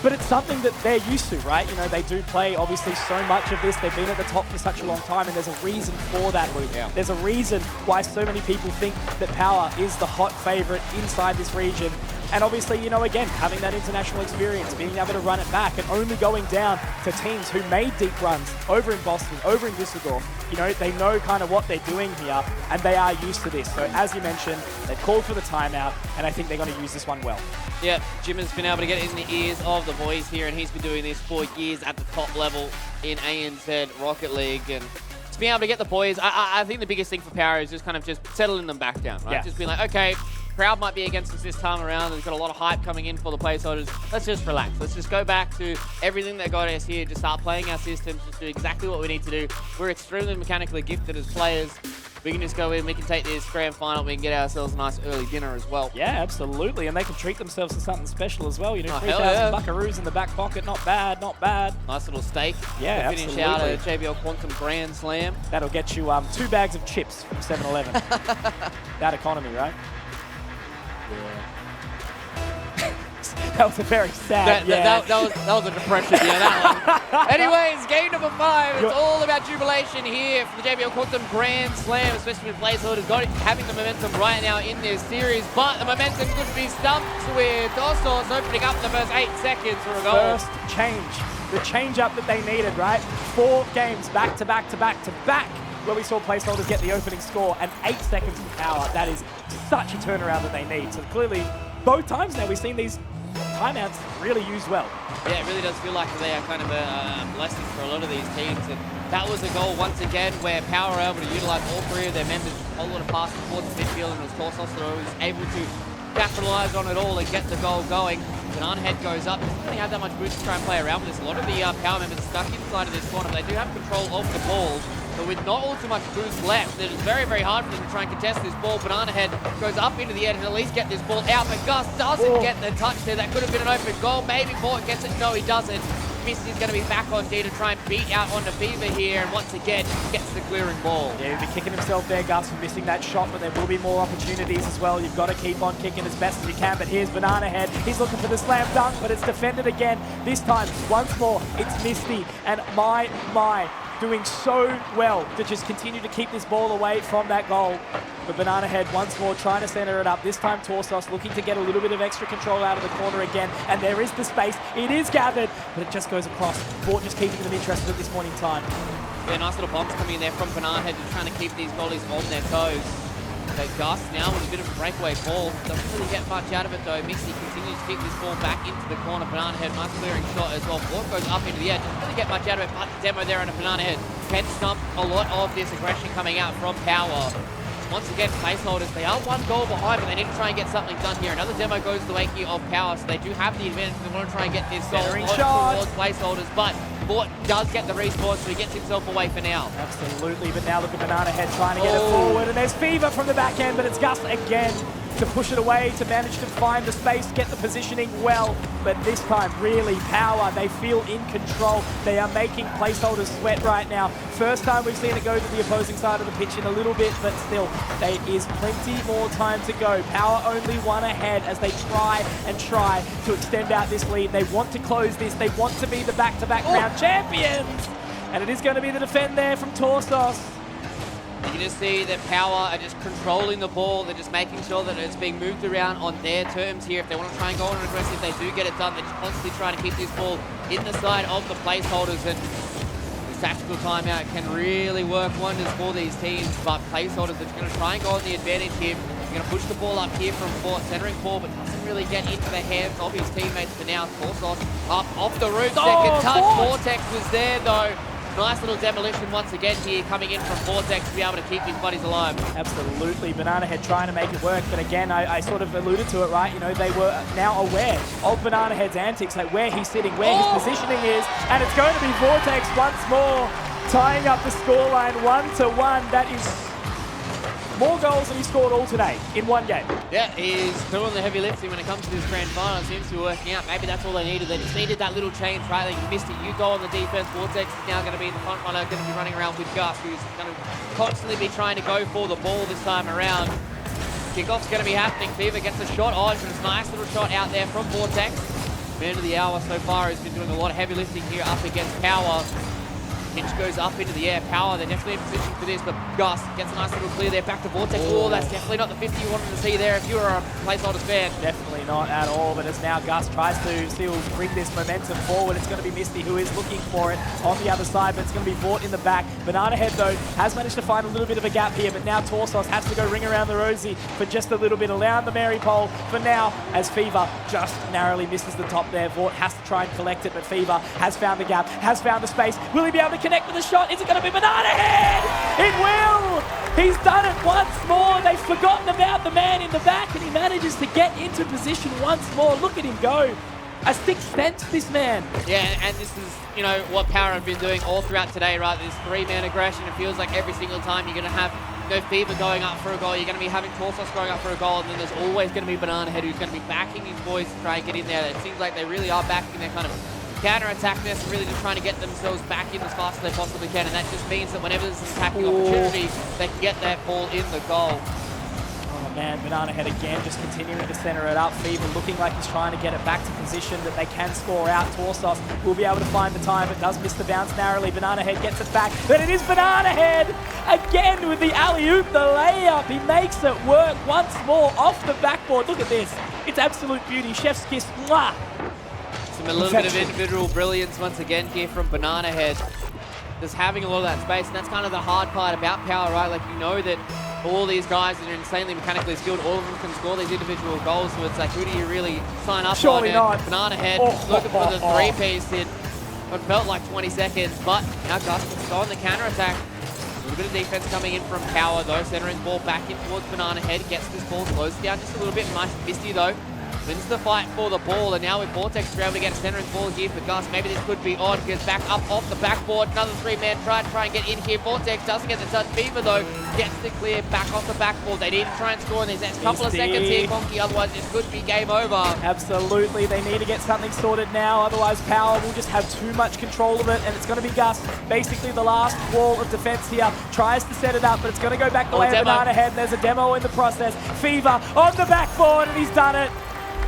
But it's something that they're used to, right? You know, they do play, obviously, so much of this. They've been at the top for such a long time, and there's a reason for that, Luke. Yeah. There's a reason why so many people think that Power is the hot favorite inside this region. And obviously, you know, again, having that international experience, being able to run it back, and only going down to teams who made deep runs over in Boston, over in Düsseldorf. You know, they know kind of what they're doing here, and they are used to this. So as you mentioned, they've called for the timeout, and I think they're going to use this one well. Yeah, Jim has been able to get in the ears of the boys here, and he's been doing this for years at the top level in ANZ Rocket League. And to be able to get the boys, I think the biggest thing for Power is just kind of just settling them back down, right? Yeah. Just being like, okay, crowd might be against us this time around. There's got a lot of hype coming in for the placeholders. Let's just relax. Let's just go back to everything that got us here. Just start playing our systems. Just do exactly what we need to do. We're extremely mechanically gifted as players. We can just go in, we can take this grand final, we can get ourselves a nice early dinner as well. Yeah, absolutely. And they can treat themselves to something special as well. You know, Oh, 3,000 hell yeah. buckaroos in the back pocket. Not bad, not bad. Nice little steak. Yeah, to finish out a absolutely. JBL Quantum Grand Slam. That'll get you 2 bags of chips from 7-Eleven. That economy, right? That was a very sad, That was a depression, yeah, that one. Anyways, game number 5. It's all about jubilation here for the JBL Quantum Grand Slam, especially with placeholders having the momentum right now in this series. But the momentum could be stumped with Dosos opening up the first 8 seconds for a goal. First change. The change up that they needed, right? 4 games back to back to back to back where we saw placeholders get the opening score and 8 seconds from Power. That is such a turnaround that they need. So clearly, both times now we've seen these timeouts really used well. Yeah, it really does feel like they are kind of a blessing for a lot of these teams. And that was a goal once again where Power were able to utilize all 3 of their members, a whole lot of passes towards the midfield, and it was Torsos that was able to capitalize on it all and get the goal going. Banana Head goes up. Doesn't really have that much boost to try and play around with this. A lot of the Power members are stuck inside of this corner, but they do have control of the ball. But with not all too much boost left, it is very, very hard for them to try and contest this ball. Banana Head goes up into the air and at least get this ball out, but Gus doesn't get the touch there. That could have been an open goal. Maybe Fort gets it. No, he doesn't. Misty's going to be back on D to try and beat out onto Fever here, and once again, gets the clearing ball. Yeah, he'll be kicking himself there, Gus, for missing that shot, but there will be more opportunities as well. You've got to keep on kicking as best as you can, but here's Banana Head. He's looking for the slam dunk, but it's defended again. This time, once more, it's Misty, and my, doing so well to just continue to keep this ball away from that goal. But Banana Head once more trying to center it up. This time Torsos looking to get a little bit of extra control out of the corner again. And there is the space. It is gathered, but it just goes across. Fort just keeping them interested at this point in time. Yeah, nice little bombs coming in there from Banana Head, just trying to keep these goalies on their toes. So Gus now with a bit of a breakaway ball. Doesn't really get much out of it though. Mixie continues to kick this ball back into the corner. Banana Head, nice clearing shot as well. Fort goes up into the air. Doesn't really get much out of it, but the demo there on a Banana Head can stump a lot of this aggression coming out from Power. Once again, placeholders, they are 1 goal behind, but they need to try and get something done here. Another demo goes the way here of Power, so they do have the advantage. They want to try and get this goal towards placeholders, but Fort does get the respawn, so he gets himself away for now. Absolutely, but now look at Banana Head trying to get it forward, and there's Fever from the back end, but it's Gus again to push it away, to manage to find the space, get the positioning well. But this time, really, Power, they feel in control. They are making placeholders sweat right now. First time we've seen it go to the opposing side of the pitch in a little bit, but still, there is plenty more time to go. Power only 1 ahead as they try to extend out this lead. They want to close this. They want to be the back-to-back round champions. And it is going to be the defend there from Torsos. You can just see that Power are just controlling the ball. They're just making sure that it's being moved around on their terms here. If they want to try and go on and aggressive, they do get it done. They're just constantly trying to keep this ball in the side of the placeholders. And this tactical timeout can really work wonders for these teams. But placeholders are going to try and go on the advantage here. They're going to push the ball up here from Fort, centering forward, but doesn't really get into the hands of his teammates for now. Torsos up off the roof. Second touch. Vortex was there though. Nice little demolition once again here coming in from Vortex to be able to keep his buddies alive. Absolutely. Banana Head trying to make it work. But again, I sort of alluded to it, right? You know, they were now aware of Banana Head's antics, like where he's sitting, where his positioning is. And it's going to be Vortex once more, tying up the scoreline 1-1. That is more goals than he scored all today in one game. Yeah, he's doing the heavy lifting when it comes to this grand final. It seems to be working out. Maybe that's all they needed. They just needed that little change, right? They missed it. You go on the defense. Vortex is now going to be in the front runner, going to be running around with Gus, who's going to constantly be trying to go for the ball this time around. Kickoff's going to be happening. Fever gets a shot on. It's a nice little shot out there from Vortex. Man of the hour so far has been doing a lot of heavy lifting here up against Power. Hinch goes up into the air. Power, they're definitely in position for this, but Gus gets a nice little clear there back to Vortex. Oh, that's definitely not the 50 you wanted to see there if you were a placeholders fan. Definitely not at all, but as now Gus tries to still bring this momentum forward, it's going to be Misty who is looking for it on the other side, but it's going to be Vort in the back. Banana Head, though, has managed to find a little bit of a gap here, but now Torsos has to go ring around the Rosie for just a little bit, allowing the Mary Pole for now, as Fever just narrowly misses the top there. Vort has to try and collect it, but Fever has found the gap, has found the space. Will he be able to connect with the shot? Is it going to be Banana Head? It will! He's done it once more. They've forgotten about the man in the back, and he manages to get into position once more. Look at him go. A sixth sense, this man. Yeah, and this is, you know, what Power have been doing all throughout today, right? This three-man aggression. It feels like every single time you're going to have, you know, Fever going up for a goal. You're going to be having Torsos going up for a goal, and then there's always going to be Banana Head who's going to be backing his boys to try and get in there. It seems like they really are backing their kind of counter-attackness and really just trying to get themselves back in as fast as they possibly can, and that just means that whenever there's an attacking opportunity, they can get that ball in the goal. Oh man, Banana Head again, just continuing to center it up. Fever looking like he's trying to get it back to position that they can score out. Torsos will be able to find the time, but does miss the bounce narrowly. Banana Head gets it back, but it is Banana Head again with the alley-oop, the layup. He makes it work once more off the backboard. Look at this. It's absolute beauty. Chef's kiss. Mwah! A little bit of individual brilliance once again here from Banana Head. Just having a lot of that space, and that's kind of the hard part about Power, right? Like, you know that all these guys that are insanely mechanically skilled, all of them can score these individual goals, so it's like, who do you really sign up Surely on? not. Banana Head looking for the three-piece in what felt like 20 seconds, but now Gus gets on the counter-attack. A little bit of defense coming in from Power, though. Centering ball back in towards Banana Head, gets this ball, slows it down just a little bit. Nice Misty, though. Wins the fight for the ball, and now with Vortex to be able to get a centering ball here for Gus. Maybe this could be on, gets back up off the backboard. Another three-man try and get in here. Vortex doesn't get the touch. Fever, though, gets the clear back off the backboard. They need to try and score in these next couple of seconds here, Conky, otherwise this could be game over. Absolutely, they need to get something sorted now, otherwise Power will just have too much control of it, and it's going to be Gus, basically the last wall of defense here. Tries to set it up, but it's going to go back the way of Banana Head. There's a demo in the process. Fever on the backboard, and he's done it.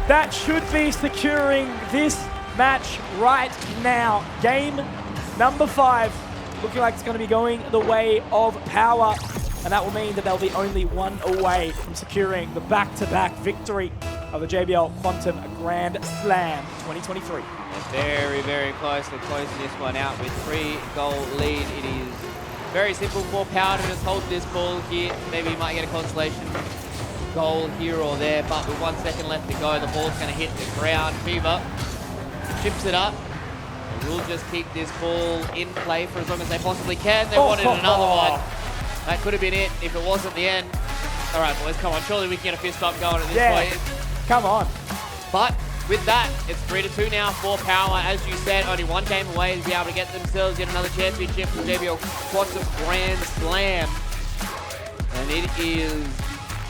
That should be securing this match right now. Game number 5, looking like it's going to be going the way of Power, and that will mean that they'll be only one away from securing the back-to-back victory of the JBL Quantum Grand Slam 2023. Very, very close. They're closing this one out with 3-goal lead. It is very simple for Power to just hold this ball here. Maybe you might get a consolation goal here or there, but with 1 second left to go, the ball's going to hit the ground. Fever chips it up. They will just keep this ball in play for as long as they possibly can. They wanted another one. That could have been it if it wasn't the end. All right, boys, come on. Surely we can get a fist bump going at this point. Come on. But with that, it's 3-2 now for Power. As you said, only one game away to be able to get themselves yet another championship for JBL Quantum Grand Slam. And it is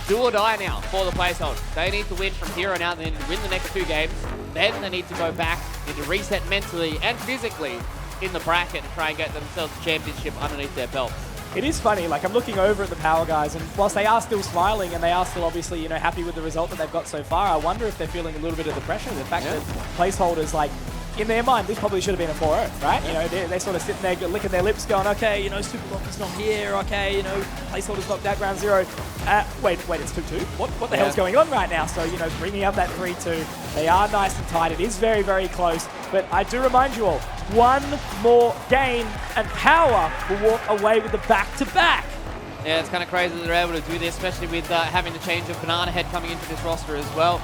do or die now for the placeholders. They need to win from here on out. They need to win the next 2 games. Then they need to go back, need to reset mentally and physically in the bracket and try and get themselves a championship underneath their belt. It is funny, like I'm looking over at the Power guys, and whilst they are still smiling and they are still obviously, you know, happy with the result that they've got so far, I wonder if they're feeling a little bit of the pressure. The fact that placeholders, like, in their mind, this probably should have been a 4-0, right? You know, they're sort of sitting there licking their lips going, okay, you know, Superlock is not here, okay, you know, placeholders knocked out ground 0. Wait, it's 2-2? What the hell's going on right now? So, you know, bringing up that 3-2, they are nice and tight. It is very, very close. But I do remind you all, one more game and Power will walk away with the back-to-back. Yeah, it's kind of crazy that they're able to do this, especially with having the change of Banana Head coming into this roster as well.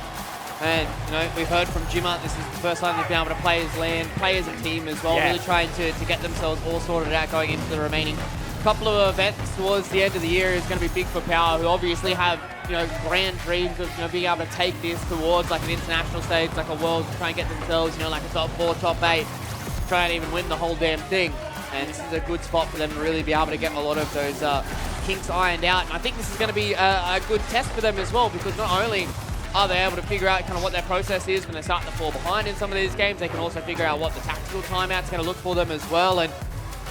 And, you know, we've heard from Jimmer, this is the first time they've been able to play as LAN, play as a team as well, really trying to get themselves all sorted out going into the remaining couple of events towards the end of the year is going to be big for Power, who obviously have, you know, grand dreams of, you know, being able to take this towards like an international stage, like a world, to try and get themselves, you know, like a top 4, top 8, try and even win the whole damn thing. And this is a good spot for them to really be able to get a lot of those kinks ironed out. And I think this is going to be a good test for them as well, because not only are they able to figure out kind of what their process is when they start to fall behind in some of these games, they can also figure out what the tactical timeout's going to look for them as well. And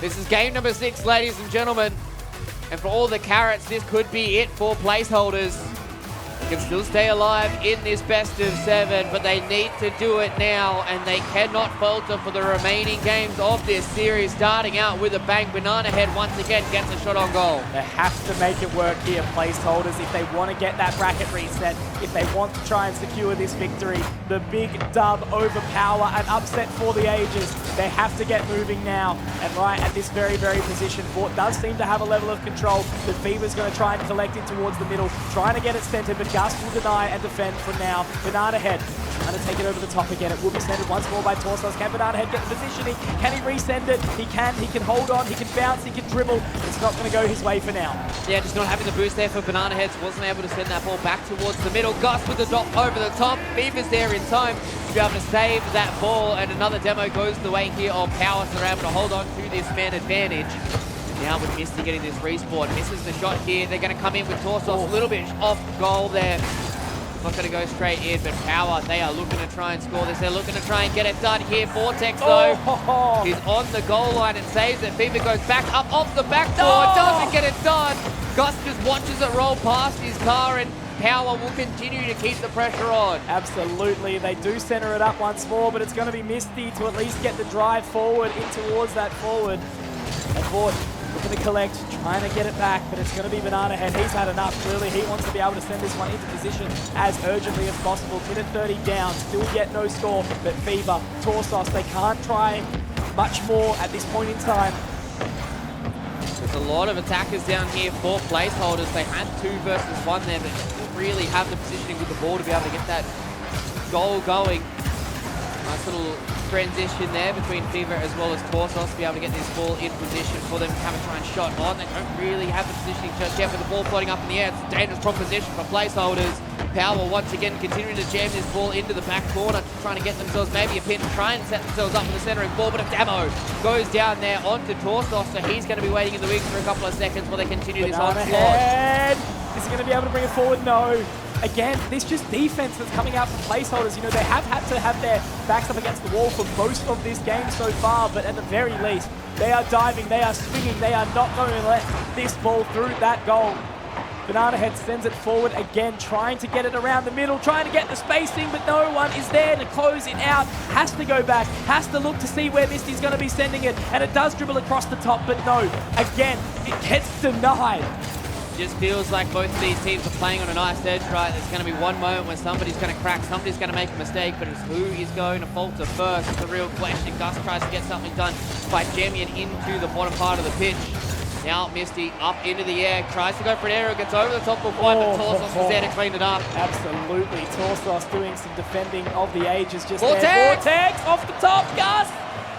this is game number 6, ladies and gentlemen. And for all the carrots, this could be it for placeholders. They can still stay alive in this best of 7, but they need to do it now, and they cannot falter for the remaining games of this series. Starting out with a bang, Banana Head once again gets a shot on goal. They have to make it work here, placeholders, if they want to get that bracket reset, if they want to try and secure this victory. The big dub over Power, an upset for the ages. They have to get moving now, and right at this very, very position, Fort does seem to have a level of control. The Fever's going to try and collect it towards the middle, trying to get it centered, but Gus will deny and defend for now. Banana Head trying to take it over the top again. It will be centered once more by Torsos. Can Banana Head get the positioning? Can he resend it? He can. He can hold on. He can bounce. He can dribble. It's not going to go his way for now. Yeah, just not having the boost there for Banana Heads. Wasn't able to send that ball back towards the middle. Gus with the drop over the top. Fever's there in time to be able to save that ball. And another demo goes the way here of Power, so they're able to hold on to this man advantage. Now with Misty getting this respawn, misses the shot here. They're going to come in with Torsos a little bit off goal there. Not going to go straight in, but Power, they are looking to try and score this. They're looking to try and get it done here. Vortex, though, is on the goal line and saves it. Fever goes back up off the backboard, doesn't get it done. Gus just watches it roll past his car, and Power will continue to keep the pressure on. Absolutely. They do center it up once more, but it's going to be Misty to at least get the drive forward in towards that forward. And Ford looking to collect, trying to get it back, but it's going to be Banana Head. He's had enough, clearly. He wants to be able to send this one into position as urgently as possible. Minute 30 down, still yet no score, but Fever, Torsos, they can't try much more at this point in time. There's a lot of attackers down here for placeholders. They had 2 versus 1 there, but didn't really have the positioning with the ball to be able to get that goal going. Nice little transition there between Fever as well as Torsos to be able to get this ball in position for them to have a try and shot on. They don't really have the positioning just yet with the ball floating up in the air. It's a dangerous proposition for placeholders. Power once again continuing to jam this ball into the back corner, trying to get themselves maybe a pin, try and set themselves up for the centering ball, but a demo goes down there onto Torsos, so he's going to be waiting in the wings for a couple of seconds while they continue this onslaught. Is he going to be able to bring it forward? No. Again, this just defense that's coming out from placeholders. You know, they have had to have their backs up against the wall for most of this game so far, but at the very least, they are diving, they are swinging, they are not going to let this ball through that goal. Banana Head sends it forward again, trying to get it around the middle, trying to get the spacing, but no one is there to close it out. Has to go back, has to look to see where Misty's going to be sending it, and it does dribble across the top, but no, again, it gets denied. Just feels like both of these teams are playing on a nice edge, right? There's going to be one moment where somebody's going to crack, somebody's going to make a mistake, but it's who is going to falter first. It's the real question. Gus tries to get something done by jamming it into the bottom part of the pitch. Now Misty up into the air, tries to go for an aerial, gets over the top of one, but Torsos is there to clean it up. Absolutely. Torsos doing some defending of the ages just Vortex! there. Vortex off the top, Gus!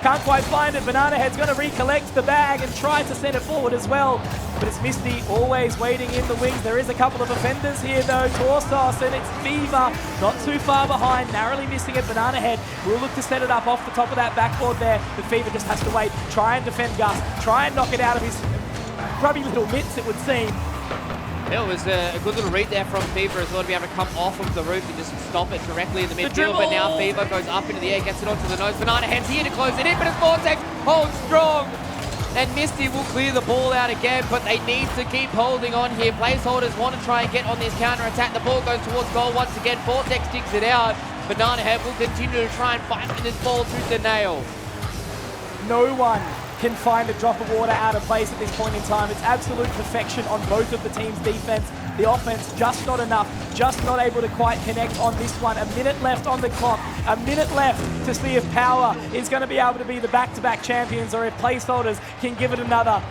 Can't quite find it. Banana Head's going to recollect the bag and try to send it forward as well. But it's Misty always waiting in the wings. There is a couple of offenders here though. Torsos, and it's Fever. Not too far behind, narrowly missing it. Banana Head will look to set it up off the top of that backboard there. But Fever just has to wait. Try and defend Gus. Try and knock it out of his grubby little mitts, it would seem. It was a good little read there from Fever as well to be able to come off of the roof and just stop it directly in the midfield. But now Fever goes up into the air, gets it onto the nose. Banana Head's here to close it in, but it's Vortex holds strong. And Misty will clear the ball out again, but they need to keep holding on here. Placeholders want to try and get on this counter-attack. The ball goes towards goal once again. Vortex digs it out. Banana Head will continue to try and fight for this ball tooth and nail. No one can find a drop of water out of place at this point in time. It's absolute perfection on both of the teams' defense. The offense just not enough, just not able to quite connect on this one. A minute left on the clock, a minute left to see if Power is going to be able to be the back-to-back champions, or if placeholders can give it another.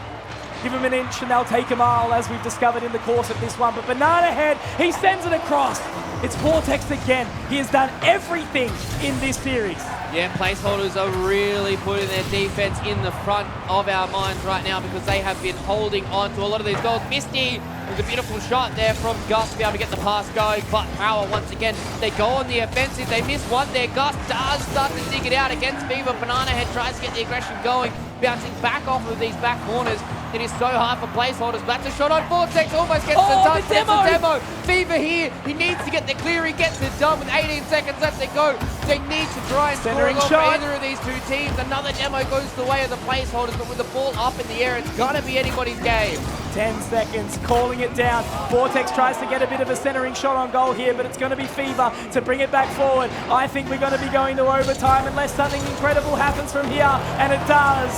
Give them an inch and they'll take a mile, as we've discovered in the course of this one. But Banana Head, he sends it across. It's Vortex again. He has done everything in this series. Yeah, placeholders are really putting their defense in the front of our minds right now, because they have been holding on to a lot of these goals. Misty with a beautiful shot there from Gus to be able to get the pass going, but Power once again, they go on the offensive. They miss one there. Gus does start to dig it out against Fever. Banana Head tries to get the aggression going, bouncing back off of these back corners. It is so hard for placeholders. That's a shot on Vortex. Almost gets the Oh, touch, the but it's a demo. demo. Fever here. He needs to get the clear. He gets it done with 18 seconds left to go. They need to try and score a Centering goal for shot. either of these two teams. Another demo goes the way of the placeholders, but with the ball up in the air, it's gonna be anybody's game. 10 seconds, calling it down. Vortex tries to get a bit of a centering shot on goal here, but it's going to be Fever to bring it back forward. I think we're going to be going to overtime unless something incredible happens from here, and it does.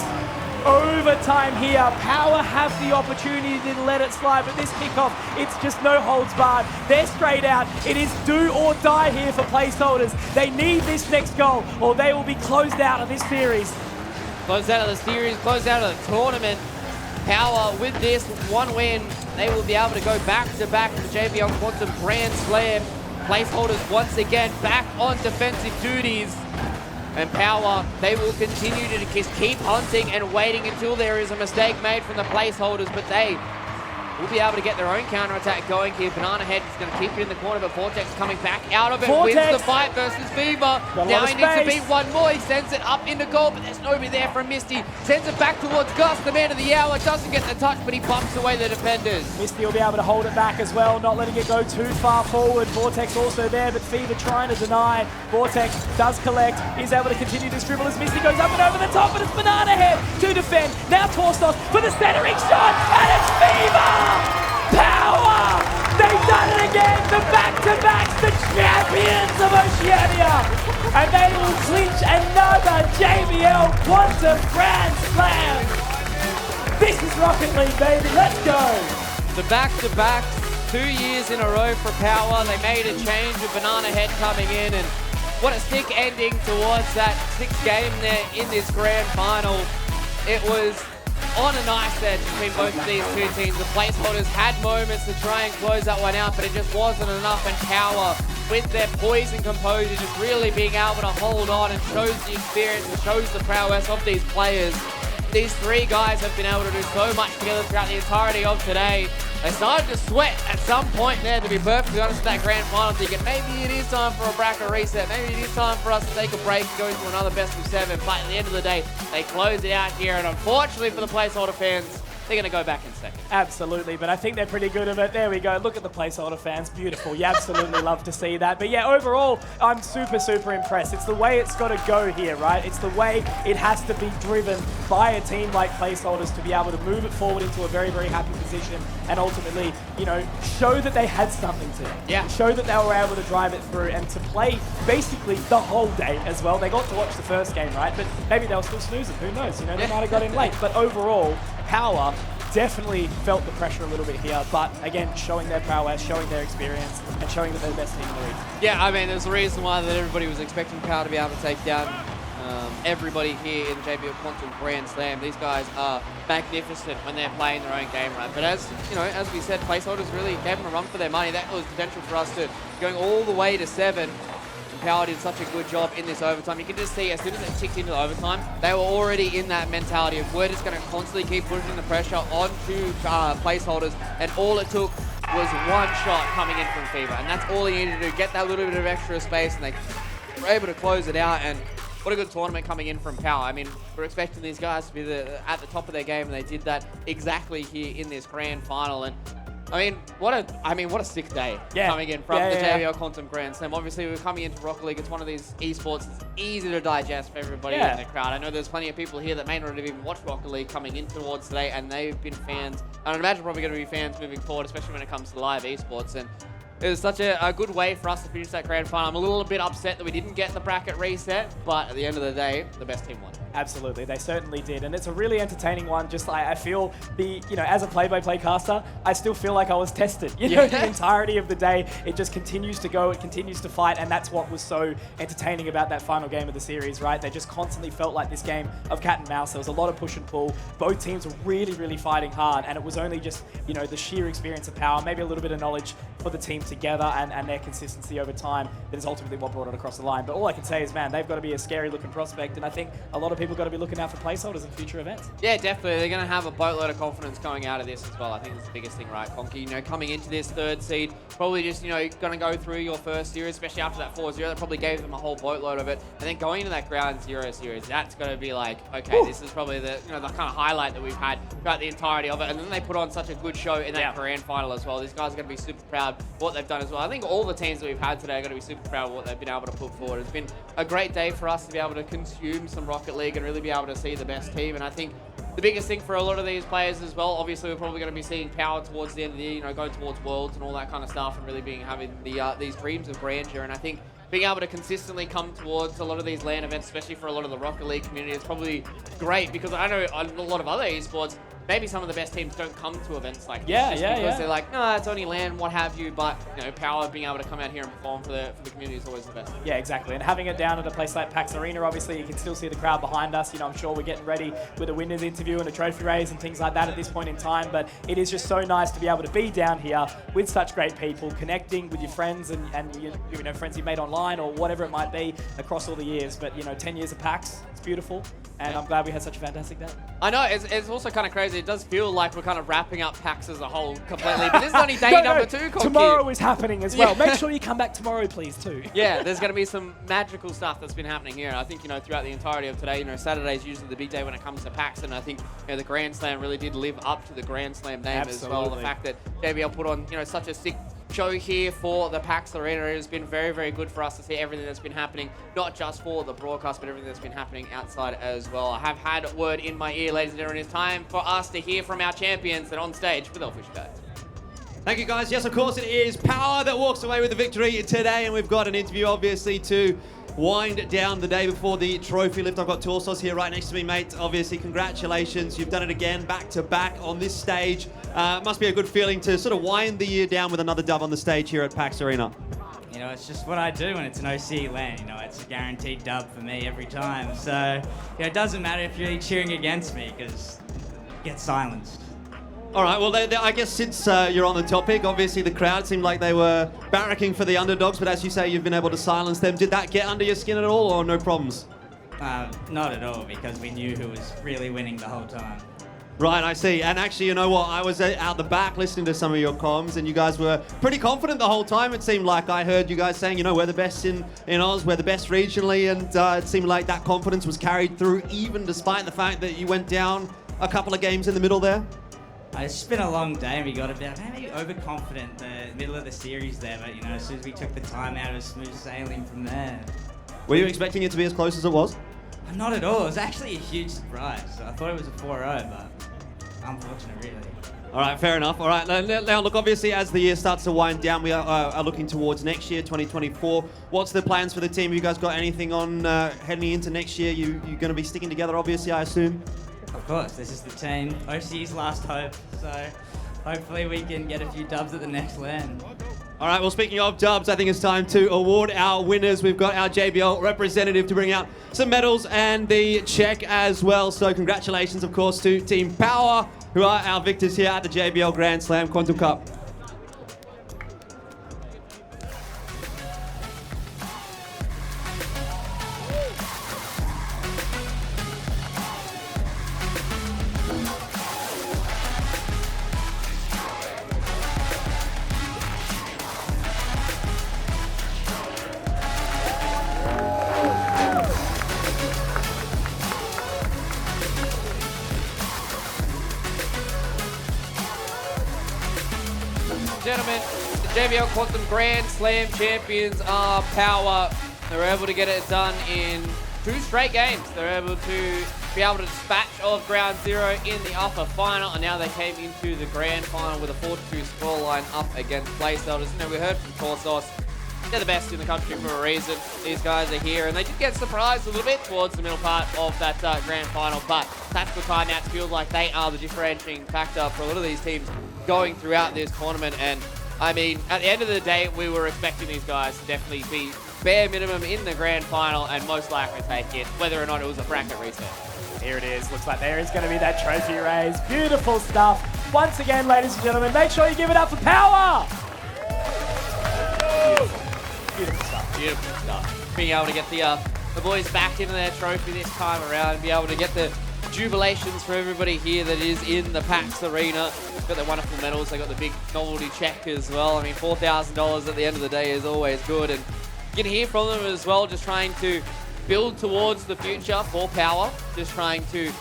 Overtime here. Power have the opportunity to let it slide, but this kickoff, it's just no holds barred. They're straight out. It is do or die here for placeholders. They need this next goal, or they will be closed out of this series. Close out of the series, close out of the tournament. Power with this one win, they will be able to go back-to-back in the JBL Quantum Grand Slam. Placeholders once again back on defensive duties. And Power, they will continue to just keep hunting and waiting until there is a mistake made from the placeholders, but they will be able to get their own counter-attack going here. Banana Head is going to keep it in the corner, but Vortex coming back out of it, Vortex wins the fight versus Fever. Now he needs to beat one more. He sends it up into goal, but there's nobody there from Misty. Sends it back towards Gus, the man of the hour. Doesn't get the touch, but he bumps away the defenders. Misty will be able to hold it back as well, not letting it go too far forward. Vortex also there, but Fever trying to deny. Vortex does collect, is able to continue this dribble as Misty goes up and over the top, but it's Banana Head to defend. Now Torsos for the centering shot, and it's Fever! Power! They've done it again! The back-to-backs, the champions of Oceania! And they will clinch another JBL Quantum Grand Slam! This is Rocket League, baby, let's go! The back-to-backs, 2 years in a row for Power. They made a change with Banana Head coming in, and what a sick ending towards that sixth game there in this grand final. It was on a nice edge between both of these two teams. The placeholders had moments to try and close that one out, but it just wasn't enough, and Power, with their poise and composure, just really being able to hold on, and shows the experience and shows the prowess of these players. These three guys have been able to do so much together throughout the entirety of today. They started to sweat at some point there, to be perfectly honest, in that grand final, thinking maybe it is time for a bracket reset, maybe it is time for us to take a break and go into another best of 7, but at the end of the day, they close it out here, and unfortunately for the placeholder fans, they're going to go back in second. Absolutely, but I think they're pretty good at it. There we go. Look at the placeholder fans. Beautiful. You absolutely love to see that. But yeah, overall, I'm super, super impressed. It's the way it's got to go here, right? It's the way it has to be driven by a team like placeholders to be able to move it forward into a very, very happy position and ultimately, you know, show that they had something to. Yeah. Show that they were able to drive it through and to play basically the whole day as well. They got to watch the first game, right? But maybe they were still snoozing. Who knows? You know, they might have got in late. But overall, Power definitely felt the pressure a little bit here, but again, showing their prowess, showing their experience, and showing that they're the best team in the league. Yeah, I mean, there's a reason why that everybody was expecting Power to be able to take down everybody here in the JBL Quantum Grand Slam. These guys are magnificent when they're playing their own game, right? But as you know, as we said, placeholders really gave them a run for their money. That was potential for us to going all the way to 7. Power did such a good job in this overtime. You can just see as soon as it ticked into the overtime, they were already in that mentality of we're just going to constantly keep pushing the pressure onto placeholders, and all it took was one shot coming in from Fever, and that's all he needed to do, get that little bit of extra space, and they were able to close it out. And what a good tournament coming in from Power. I mean, we're expecting these guys to be at the top of their game, and they did that exactly here in this grand final. And I mean, what a sick day coming in from the JBL Quantum Grand Slam. Obviously, we're coming into Rocket League. It's one of these esports that's easy to digest for everybody in the crowd. I know there's plenty of people here that may not have even watched Rocket League coming in towards today, and they've been fans. And I'd imagine probably going to be fans moving forward, especially when it comes to live esports. And it was such a good way for us to finish that grand final. I'm a little bit upset that we didn't get the bracket reset, but at the end of the day, the best team won. Absolutely, they certainly did, and it's a really entertaining one. Just like I feel as a play-by-play caster, I still feel like I was tested. You know, the entirety of the day, it just continues to go, it continues to fight, and that's what was so entertaining about that final game of the series, right? They just constantly felt like this game of cat and mouse. There was a lot of push and pull. Both teams were really, really fighting hard, and it was only just, you know, the sheer experience of Power, maybe a little bit of knowledge for the team together, and their consistency over time that is ultimately what brought it across the line. But all I can say is, man, they've got to be a scary-looking prospect, and I think a lot of people people got to be looking out for placeholders in future events. Yeah, definitely. They're going to have a boatload of confidence coming out of this as well. I think that's the biggest thing, right, Conky? You know, coming into this third seed, probably just, you know, going to go through your first series, especially after that 4-0. That probably gave them a whole boatload of it. And then going into that ground 0 series, that's going to be like, okay, this is probably the, you know, the kind of highlight that we've had throughout the entirety of it. And then they put on such a good show in that grand final as well. These guys are going to be super proud of what they've done as well. I think all the teams that we've had today are going to be super proud of what they've been able to put forward. It's been a great day for us to be able to consume some Rocket League and really be able to see the best team. And I think the biggest thing for a lot of these players as well, obviously we're probably going to be seeing Power towards the end of the year, you know, going towards Worlds and all that kind of stuff, and really having these dreams of grandeur. And I think being able to consistently come towards a lot of these LAN events, especially for a lot of the Rocket League community, is probably great, because I know a lot of other esports, maybe some of the best teams don't come to events like this because they're like, no, it's only LAN, what have you. But you know, Power being able to come out here and perform for the community is always the best. Yeah, exactly. And having it down at a place like PAX Arena, obviously you can still see the crowd behind us. You know, I'm sure we're getting ready with a winners interview and a trophy raise and things like that at this point in time. But it is just so nice to be able to be down here with such great people, connecting with your friends and you know, friends you've made online or whatever it might be across all the years. But you know, 10 years of PAX, it's beautiful. And I'm glad we had such a fantastic day. I know, it's also kind of crazy. It does feel like we're kind of wrapping up PAX as a whole completely, but this is only day number 2, Conky. Tomorrow is happening as well. Make sure you come back tomorrow, please, too. Yeah, there's going to be some magical stuff that's been happening here. And I think, you know, throughout the entirety of today, you know, Saturday is usually the big day when it comes to PAX, and I think, you know, the Grand Slam really did live up to the Grand Slam name as well. The fact that JBL put on, you know, such a sick show here for the PAX Arena. It has been very, very good for us to see everything that's been happening, not just for the broadcast, but everything that's been happening outside as well. I have had word in my ear, ladies and gentlemen. It's time for us to hear from our champions and on stage with Elfish Guys. Thank you, guys. Yes, of course, it is Power that walks away with the victory today, and we've got an interview, obviously, to wind down the day before the trophy lift. I've got Torsos here right next to me, mate. Obviously, congratulations. You've done it again, back to back on this stage. Must be a good feeling to sort of wind the year down with another dub on the stage here at PAX Arena. You know, it's just what I do when it's an OC LAN. You know, it's a guaranteed dub for me every time. So, you know, it doesn't matter if you're cheering against me, because it gets silenced. All right, well, I guess since you're on the topic, obviously the crowd seemed like they were barracking for the underdogs, but as you say, you've been able to silence them. Did that get under your skin at all, or no problems? Not at all, because we knew who was really winning the whole time. Right, I see. And actually, you know what? I was out the back listening to some of your comms, and you guys were pretty confident the whole time. It seemed like I heard you guys saying, you know, we're the best in Oz, we're the best regionally, and it seemed like that confidence was carried through, even despite the fact that you went down a couple of games in the middle there. It's just been a long day, and we got a bit maybe overconfident the middle of the series there, but you know, as soon as we took the time out, it was smooth sailing from there. Were you expecting it to be as close as it was? Not at all. It was actually a huge surprise. I thought it was a 4-0, but unfortunate, really. All right, fair enough. All right, now look, obviously as the year starts to wind down, we are looking towards next year, 2024. What's the plans for the team? Have you guys got anything on heading into next year? You're going to be sticking together, obviously, I assume? Of course, this is the team. OC's last hope, so hopefully we can get a few dubs at the next LAN. All right, well, speaking of dubs, I think it's time to award our winners. We've got our JBL representative to bring out some medals and the check as well. So congratulations, of course, to Team Power, who are our victors here at the JBL Grand Slam Quantum Cup. Gentlemen, the JBL Quantum Grand Slam champions are Power. They were able to get it done in 2 straight games. They were able to dispatch of Ground Zero in the upper final, and now they came into the grand final with a 4-2 scoreline up against Placeholders. You know, we heard from Torsos, they're the best in the country for a reason. These guys are here, and they did get surprised a little bit towards the middle part of that grand final, but tactical timeouts feel like they are the differentiating factor for a lot of these teams going throughout this tournament. And I mean, at the end of the day, we were expecting these guys to definitely be bare minimum in the grand final and most likely take it, whether or not it was a bracket reset. Here it is. Looks like there is going to be that trophy raise. Beautiful stuff. Once again, ladies and gentlemen, make sure you give it up for Power. Beautiful stuff. Being able to get the the boys back into their trophy this time around and be able to get the jubilations for everybody here that is in the PAX Arena. They've got their wonderful medals. They got the big novelty check as well. I mean, $4,000 at the end of the day is always good. And you can hear from them as well, just trying to build towards the future for Power. Just trying to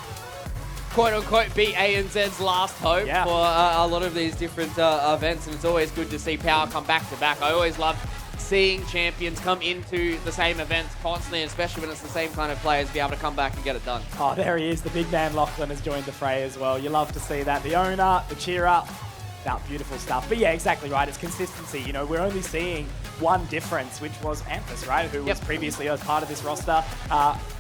quote-unquote beat ANZ's last hope for a lot of these different events. And it's always good to see Power come back to back. I always love seeing champions come into the same events constantly, especially when it's the same kind of players, be able to come back and get it done. Oh, there he is. The big man Lachlan has joined the fray as well. You love to see that. The owner, the cheer up. Now, beautiful stuff. But yeah, exactly right. It's consistency. You know, we're only seeing one difference, which was Anthus, right? Who was previously a part of this roster.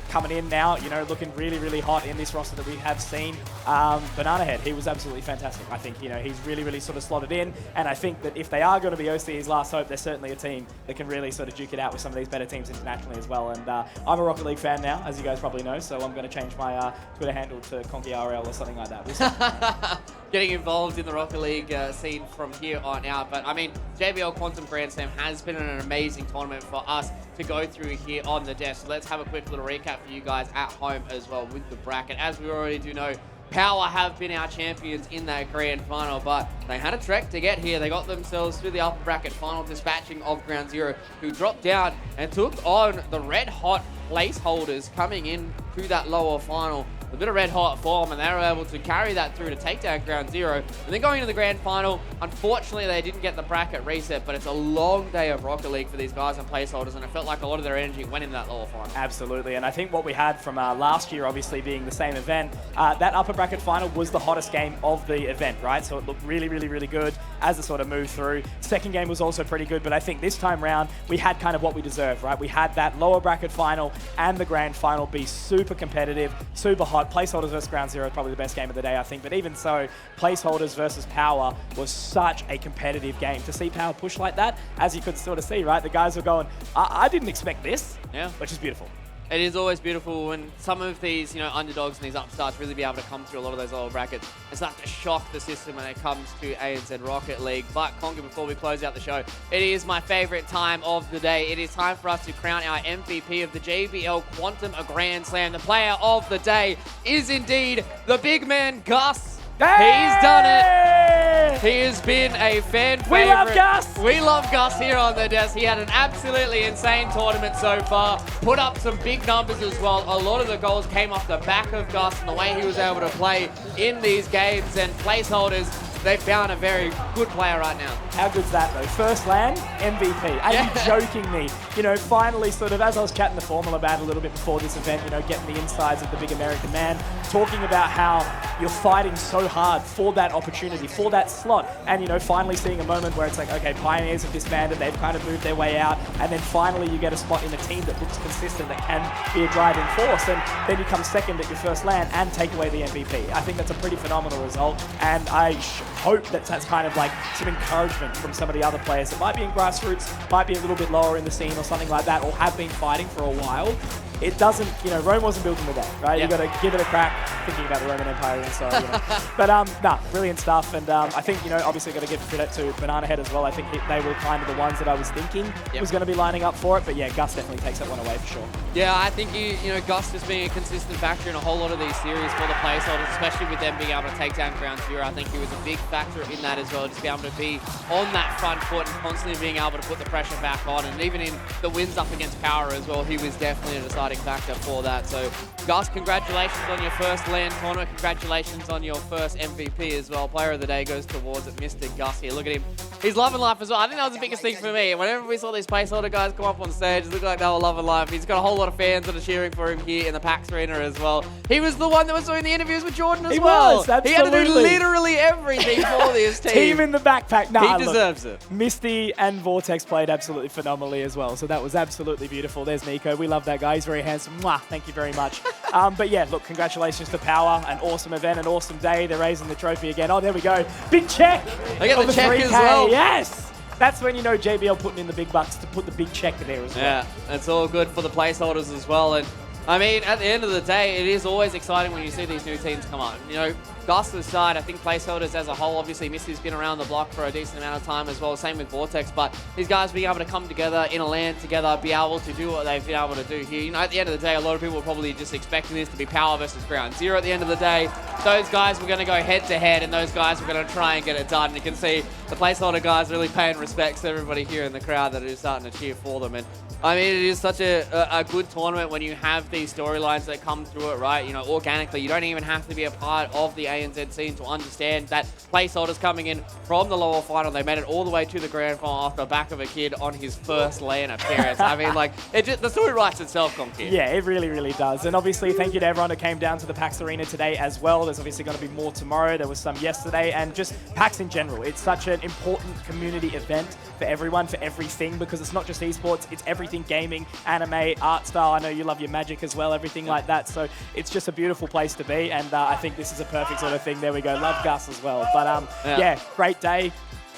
Coming in now, you know, looking really, really hot in this roster that we have seen. Banana Head, he was absolutely fantastic. I think, you know, he's really, really sort of slotted in. And I think that if they are going to be OCE's last hope, they're certainly a team that can really sort of duke it out with some of these better teams internationally as well. And I'm a Rocket League fan now, as you guys probably know, so I'm going to change my Twitter handle to ConkyRL or something like that. We'll see. Getting involved in the Rocket League scene from here on out. But I mean, JBL Quantum Grand Slam has been an amazing tournament for us to go through here on the desk. So let's have a quick little recap for you guys at home as well with the bracket. As we already do know, Power have been our champions in that grand final, but they had a trek to get here. They got themselves through the upper bracket final, dispatching of Ground Zero, who dropped down and took on the red hot placeholders coming in to that lower final. A bit of red hot form, and they were able to carry that through to take down Ground Zero. And then going into the grand final, unfortunately they didn't get the bracket reset, but it's a long day of Rocket League for these guys and placeholders, and it felt like a lot of their energy went in that lower final. Absolutely, and I think what we had from last year, obviously being the same event, that upper bracket final was the hottest game of the event, right? So it looked really, really, really good as it sort of moved through. Second game was also pretty good, but I think this time round, we had kind of what we deserved, right? We had that lower bracket final and the grand final be super competitive, super hot. Placeholders versus Ground Zero is probably the best game of the day, I think. But even so, Placeholders versus Power was such a competitive game. To see Power push like that, as you could sort of see, right? The guys were going, I didn't expect this, which is beautiful. It is always beautiful when some of these, you know, underdogs and these upstarts really be able to come through a lot of those lower brackets and start to shock the system when it comes to ANZ Rocket League. But, Conker, before we close out the show, it is my favorite time of the day. It is time for us to crown our MVP of the JBL Quantum Grand Slam. The player of the day is indeed the big man, Gus. Hey! He's done it. He has been a fan favorite. We love Gus. We love Gus here on the desk. He had an absolutely insane tournament so far. Put up some big numbers as well. A lot of the goals came off the back of Gus and the way he was able to play in these games. And placeholders, they found a very good player right now. How good's that, though? First land, MVP. Are you joking me? You know, finally, sort of, as I was chatting to Formal about a little bit before this event, you know, getting the insides of the big American man, talking about how you're fighting so hard for that opportunity, for that slot, and, you know, finally seeing a moment where it's like, okay, Pioneers have disbanded, they've kind of moved their way out, and then finally you get a spot in a team that looks consistent, that can be a driving force, and then you come second at your first land and take away the MVP. I think that's a pretty phenomenal result, and I hope that that's kind of like some encouragement from some of the other players that might be in grassroots, might be a little bit lower in the scene or something like that, or have been fighting for a while. It doesn't, you know, Rome wasn't built in a day, right? You've got to give it a crack, thinking about the Roman Empire and so, you know. But, nah, brilliant stuff. And I think, you know, obviously got to give credit to Banana Head as well. I think they were kind of the ones that I was thinking was going to be lining up for it. But yeah, Gus definitely takes that one away for sure. Yeah, I think, you know, Gus just being a consistent factor in a whole lot of these series for the placeholders, especially with them being able to take down Ground Zero. I think he was a big factor in that as well, just being able to be on that front foot and constantly being able to put the pressure back on. And even in the wins up against Power as well, he was definitely a deciding factor for that. So, Gus, congratulations on your first LAN tournament. Congratulations on your first MVP as well. Player of the day goes towards it, Mr. Gus here. Look at him. He's loving life as well. I think that was the biggest thing for me. Whenever we saw these placeholder guys come up on stage, it looked like they were loving life. He's got a whole lot of fans that are cheering for him here in the PAX Arena as well. He was the one that was doing the interviews with Jordan as well. He had to do literally everything for this team. Team in the backpack. Nah, he deserves it. Misty and Vortex played absolutely phenomenally as well, so that was absolutely beautiful. There's Nico. We love that guy. He's very handsome. Mwah. Thank you very much. But yeah, look, congratulations to Power. An awesome event, an awesome day. They're raising the trophy again. Oh, there we go. Big check. They get the check 3K. as well. Yes. That's when you know JBL putting in the big bucks to put the big check there as well. Yeah, it's all good for the placeholders as well. And I mean, at the end of the day, it is always exciting when you see these new teams come on. You know, Gus's side, I think placeholders as a whole, obviously Misty's been around the block for a decent amount of time as well, same with Vortex, but these guys being able to come together in a LAN together, be able to do what they've been able to do here. You know, at the end of the day, a lot of people were probably just expecting this to be Power versus Ground Zero at the end of the day. Those guys were going to go head to head, and those guys were going to try and get it done. You can see the placeholder guys really paying respects to everybody here in the crowd that is starting to cheer for them. And I mean, it is such a good tournament when you have these storylines that come through it, right? You know, organically, you don't even have to be a part of the ANZ scene to understand that placeholders coming in from the lower final, they made it all the way to the grand final off the back of a kid on his first LAN appearance. I mean, like, the story writes itself, Conky. Yeah, it really, really does. And obviously, thank you to everyone who came down to the PAX Arena today as well. There's obviously going to be more tomorrow. There was some yesterday, and just PAX in general. It's such an important community event for everyone, for everything, because it's not just esports, it's everything gaming, anime, art style. I know you love your Magic as well, everything like that. So it's just a beautiful place to be, and I think this is a perfect sort of thing. There we go. Love Gus as well. But yeah, great day,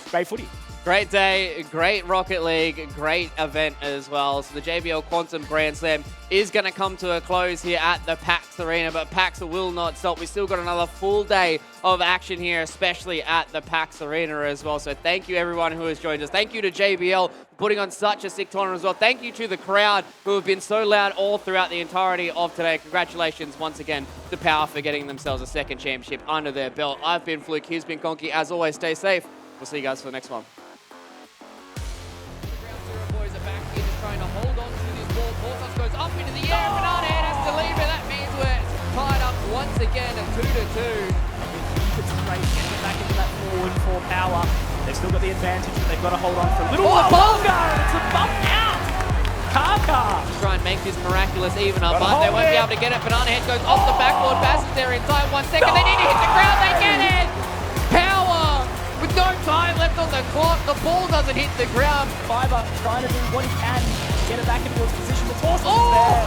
great footy. Great day, great Rocket League, great event as well. So the JBL Quantum Grand Slam is going to come to a close here at the PAX Arena, but PAX will not stop. We've still got another full day of action here, especially at the PAX Arena as well. So thank you everyone who has joined us. Thank you to JBL for putting on such a sick tournament as well. Thank you to the crowd who have been so loud all throughout the entirety of today. Congratulations once again to Power for getting themselves a second championship under their belt. I've been Fluke, he's been Conky. As always, stay safe. We'll see you guys for the next one. Trying to hold on to this ball. Portos goes up into the air. Banana Head has to leave it. That means we're tied up once again at 2-2. Keep it straight, getting back into that forward for Power. They've still got the advantage, but they've got to hold on for a little while longer. It's a bump out. Kaka. Try and make this miraculous even up, but they won't be able to get it. Banana Head goes off the backboard. Passes there in time. 1 second. They need to hit the ground. They get it. Power with no time left on the clock. The ball doesn't hit the ground. Fiverr trying to do what he can to get it back into its position. The toss is there.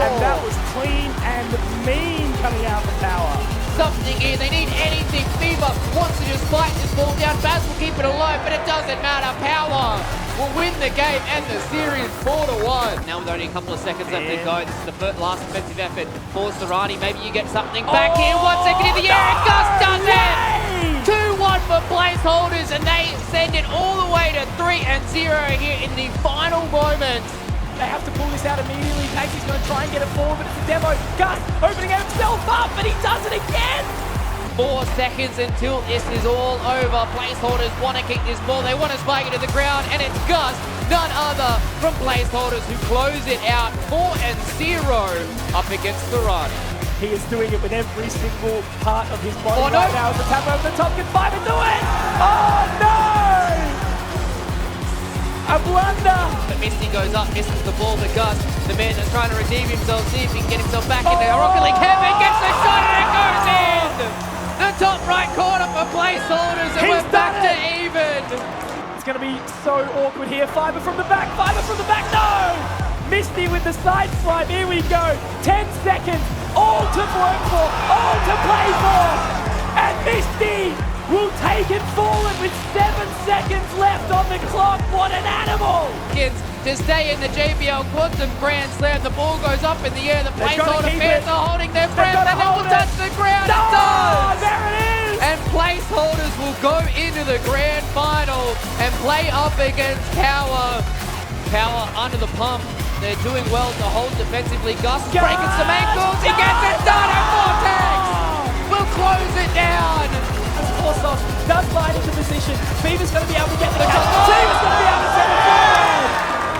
And that was clean and mean coming out from Power. Something here. They need anything. Fever wants to just fight this ball down. Baz will keep it alive, but it doesn't matter. Power will win the game and the series 4-1. Now with only a couple of seconds left to go, this is the last defensive effort for Serrani. Maybe you get something back here. 1 second in the air, and Gus does it! 2-1 for placeholders, and they send it all the way to 3-0 here in the final moments. They have to pull this out immediately. Paxy's going to try and get it forward, but it's a demo. Gus opening himself up, but he does it again! 4 seconds until this is all over. Placeholders want to kick this ball. They want to spike it to the ground, and it's Gus, none other from placeholders, who close it out 4-0 up against Serrani. He is doing it with every single part of his body right now. As the tap over the top, can Fiverr do it? Oh no! A blunder! But Misty goes up, misses the ball to Gus. The man is trying to redeem himself, see if he can get himself back into Rocket League heaven. Gets the shot and it goes in! The top right corner for placeholders, and we're back to even. It's going to be so awkward here. Fiverr from the back, no! Misty with the side swipe, here we go. 10 seconds, all to work for, all to play for. And Misty will take it forward with 7 seconds left on the clock. What an animal! Kids, to stay in the JBL Quantum Grand Slam, the ball goes up in the air. The placeholder fans are holding their breath, and it will touch the ground. No! It does! There it is! And placeholders will go into the grand final and play up against Power. Power under the pump. They're doing well to hold defensively. Gus is breaking some ankles. He gets it done, and Vortex will close it down. Portos does line into position. Fever's going to be able to get the catch. Fever's going to be able to send it forward.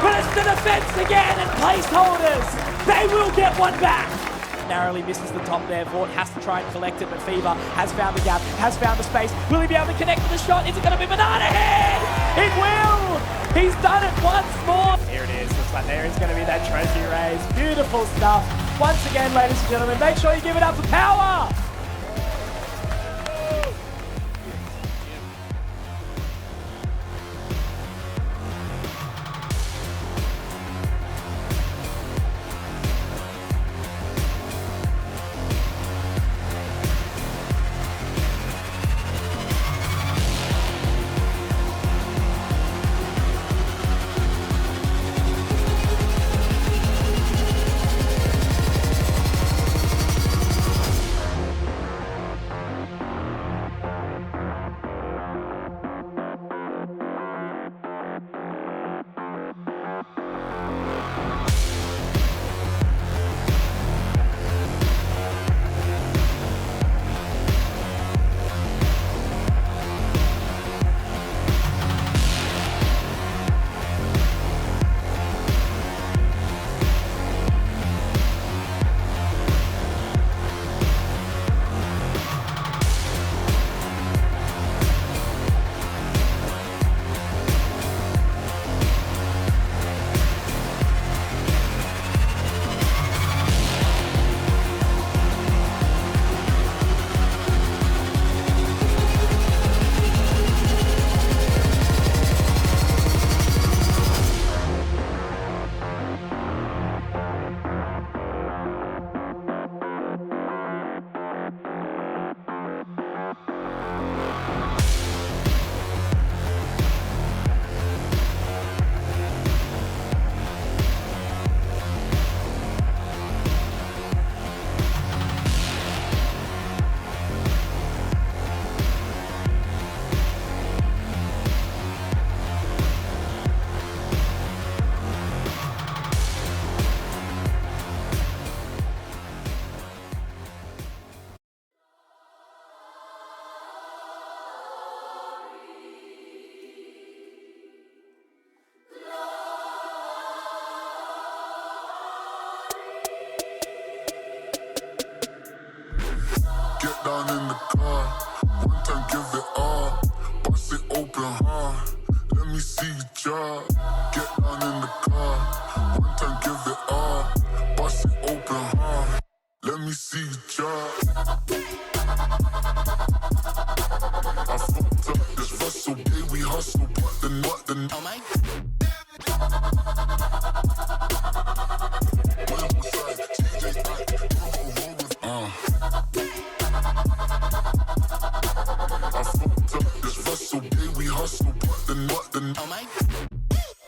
But it's the defense again, and placeholders, they will get one back. Narrowly misses the top there. Vort has to try and collect it, but Fever has found the gap, has found the space. Will he be able to connect with the shot? Is it going to be Banana Head? It will! He's done it once more. Here it is. Looks like there is going to be that trophy raise. Beautiful stuff. Once again, ladies and gentlemen, make sure you give it up for Power. hard. Let me see you job. Get down in the car. One time, give it all. Bust it open hard. Let me see you job. I fucked up this Russell, yeah, we hustle, but the oh my.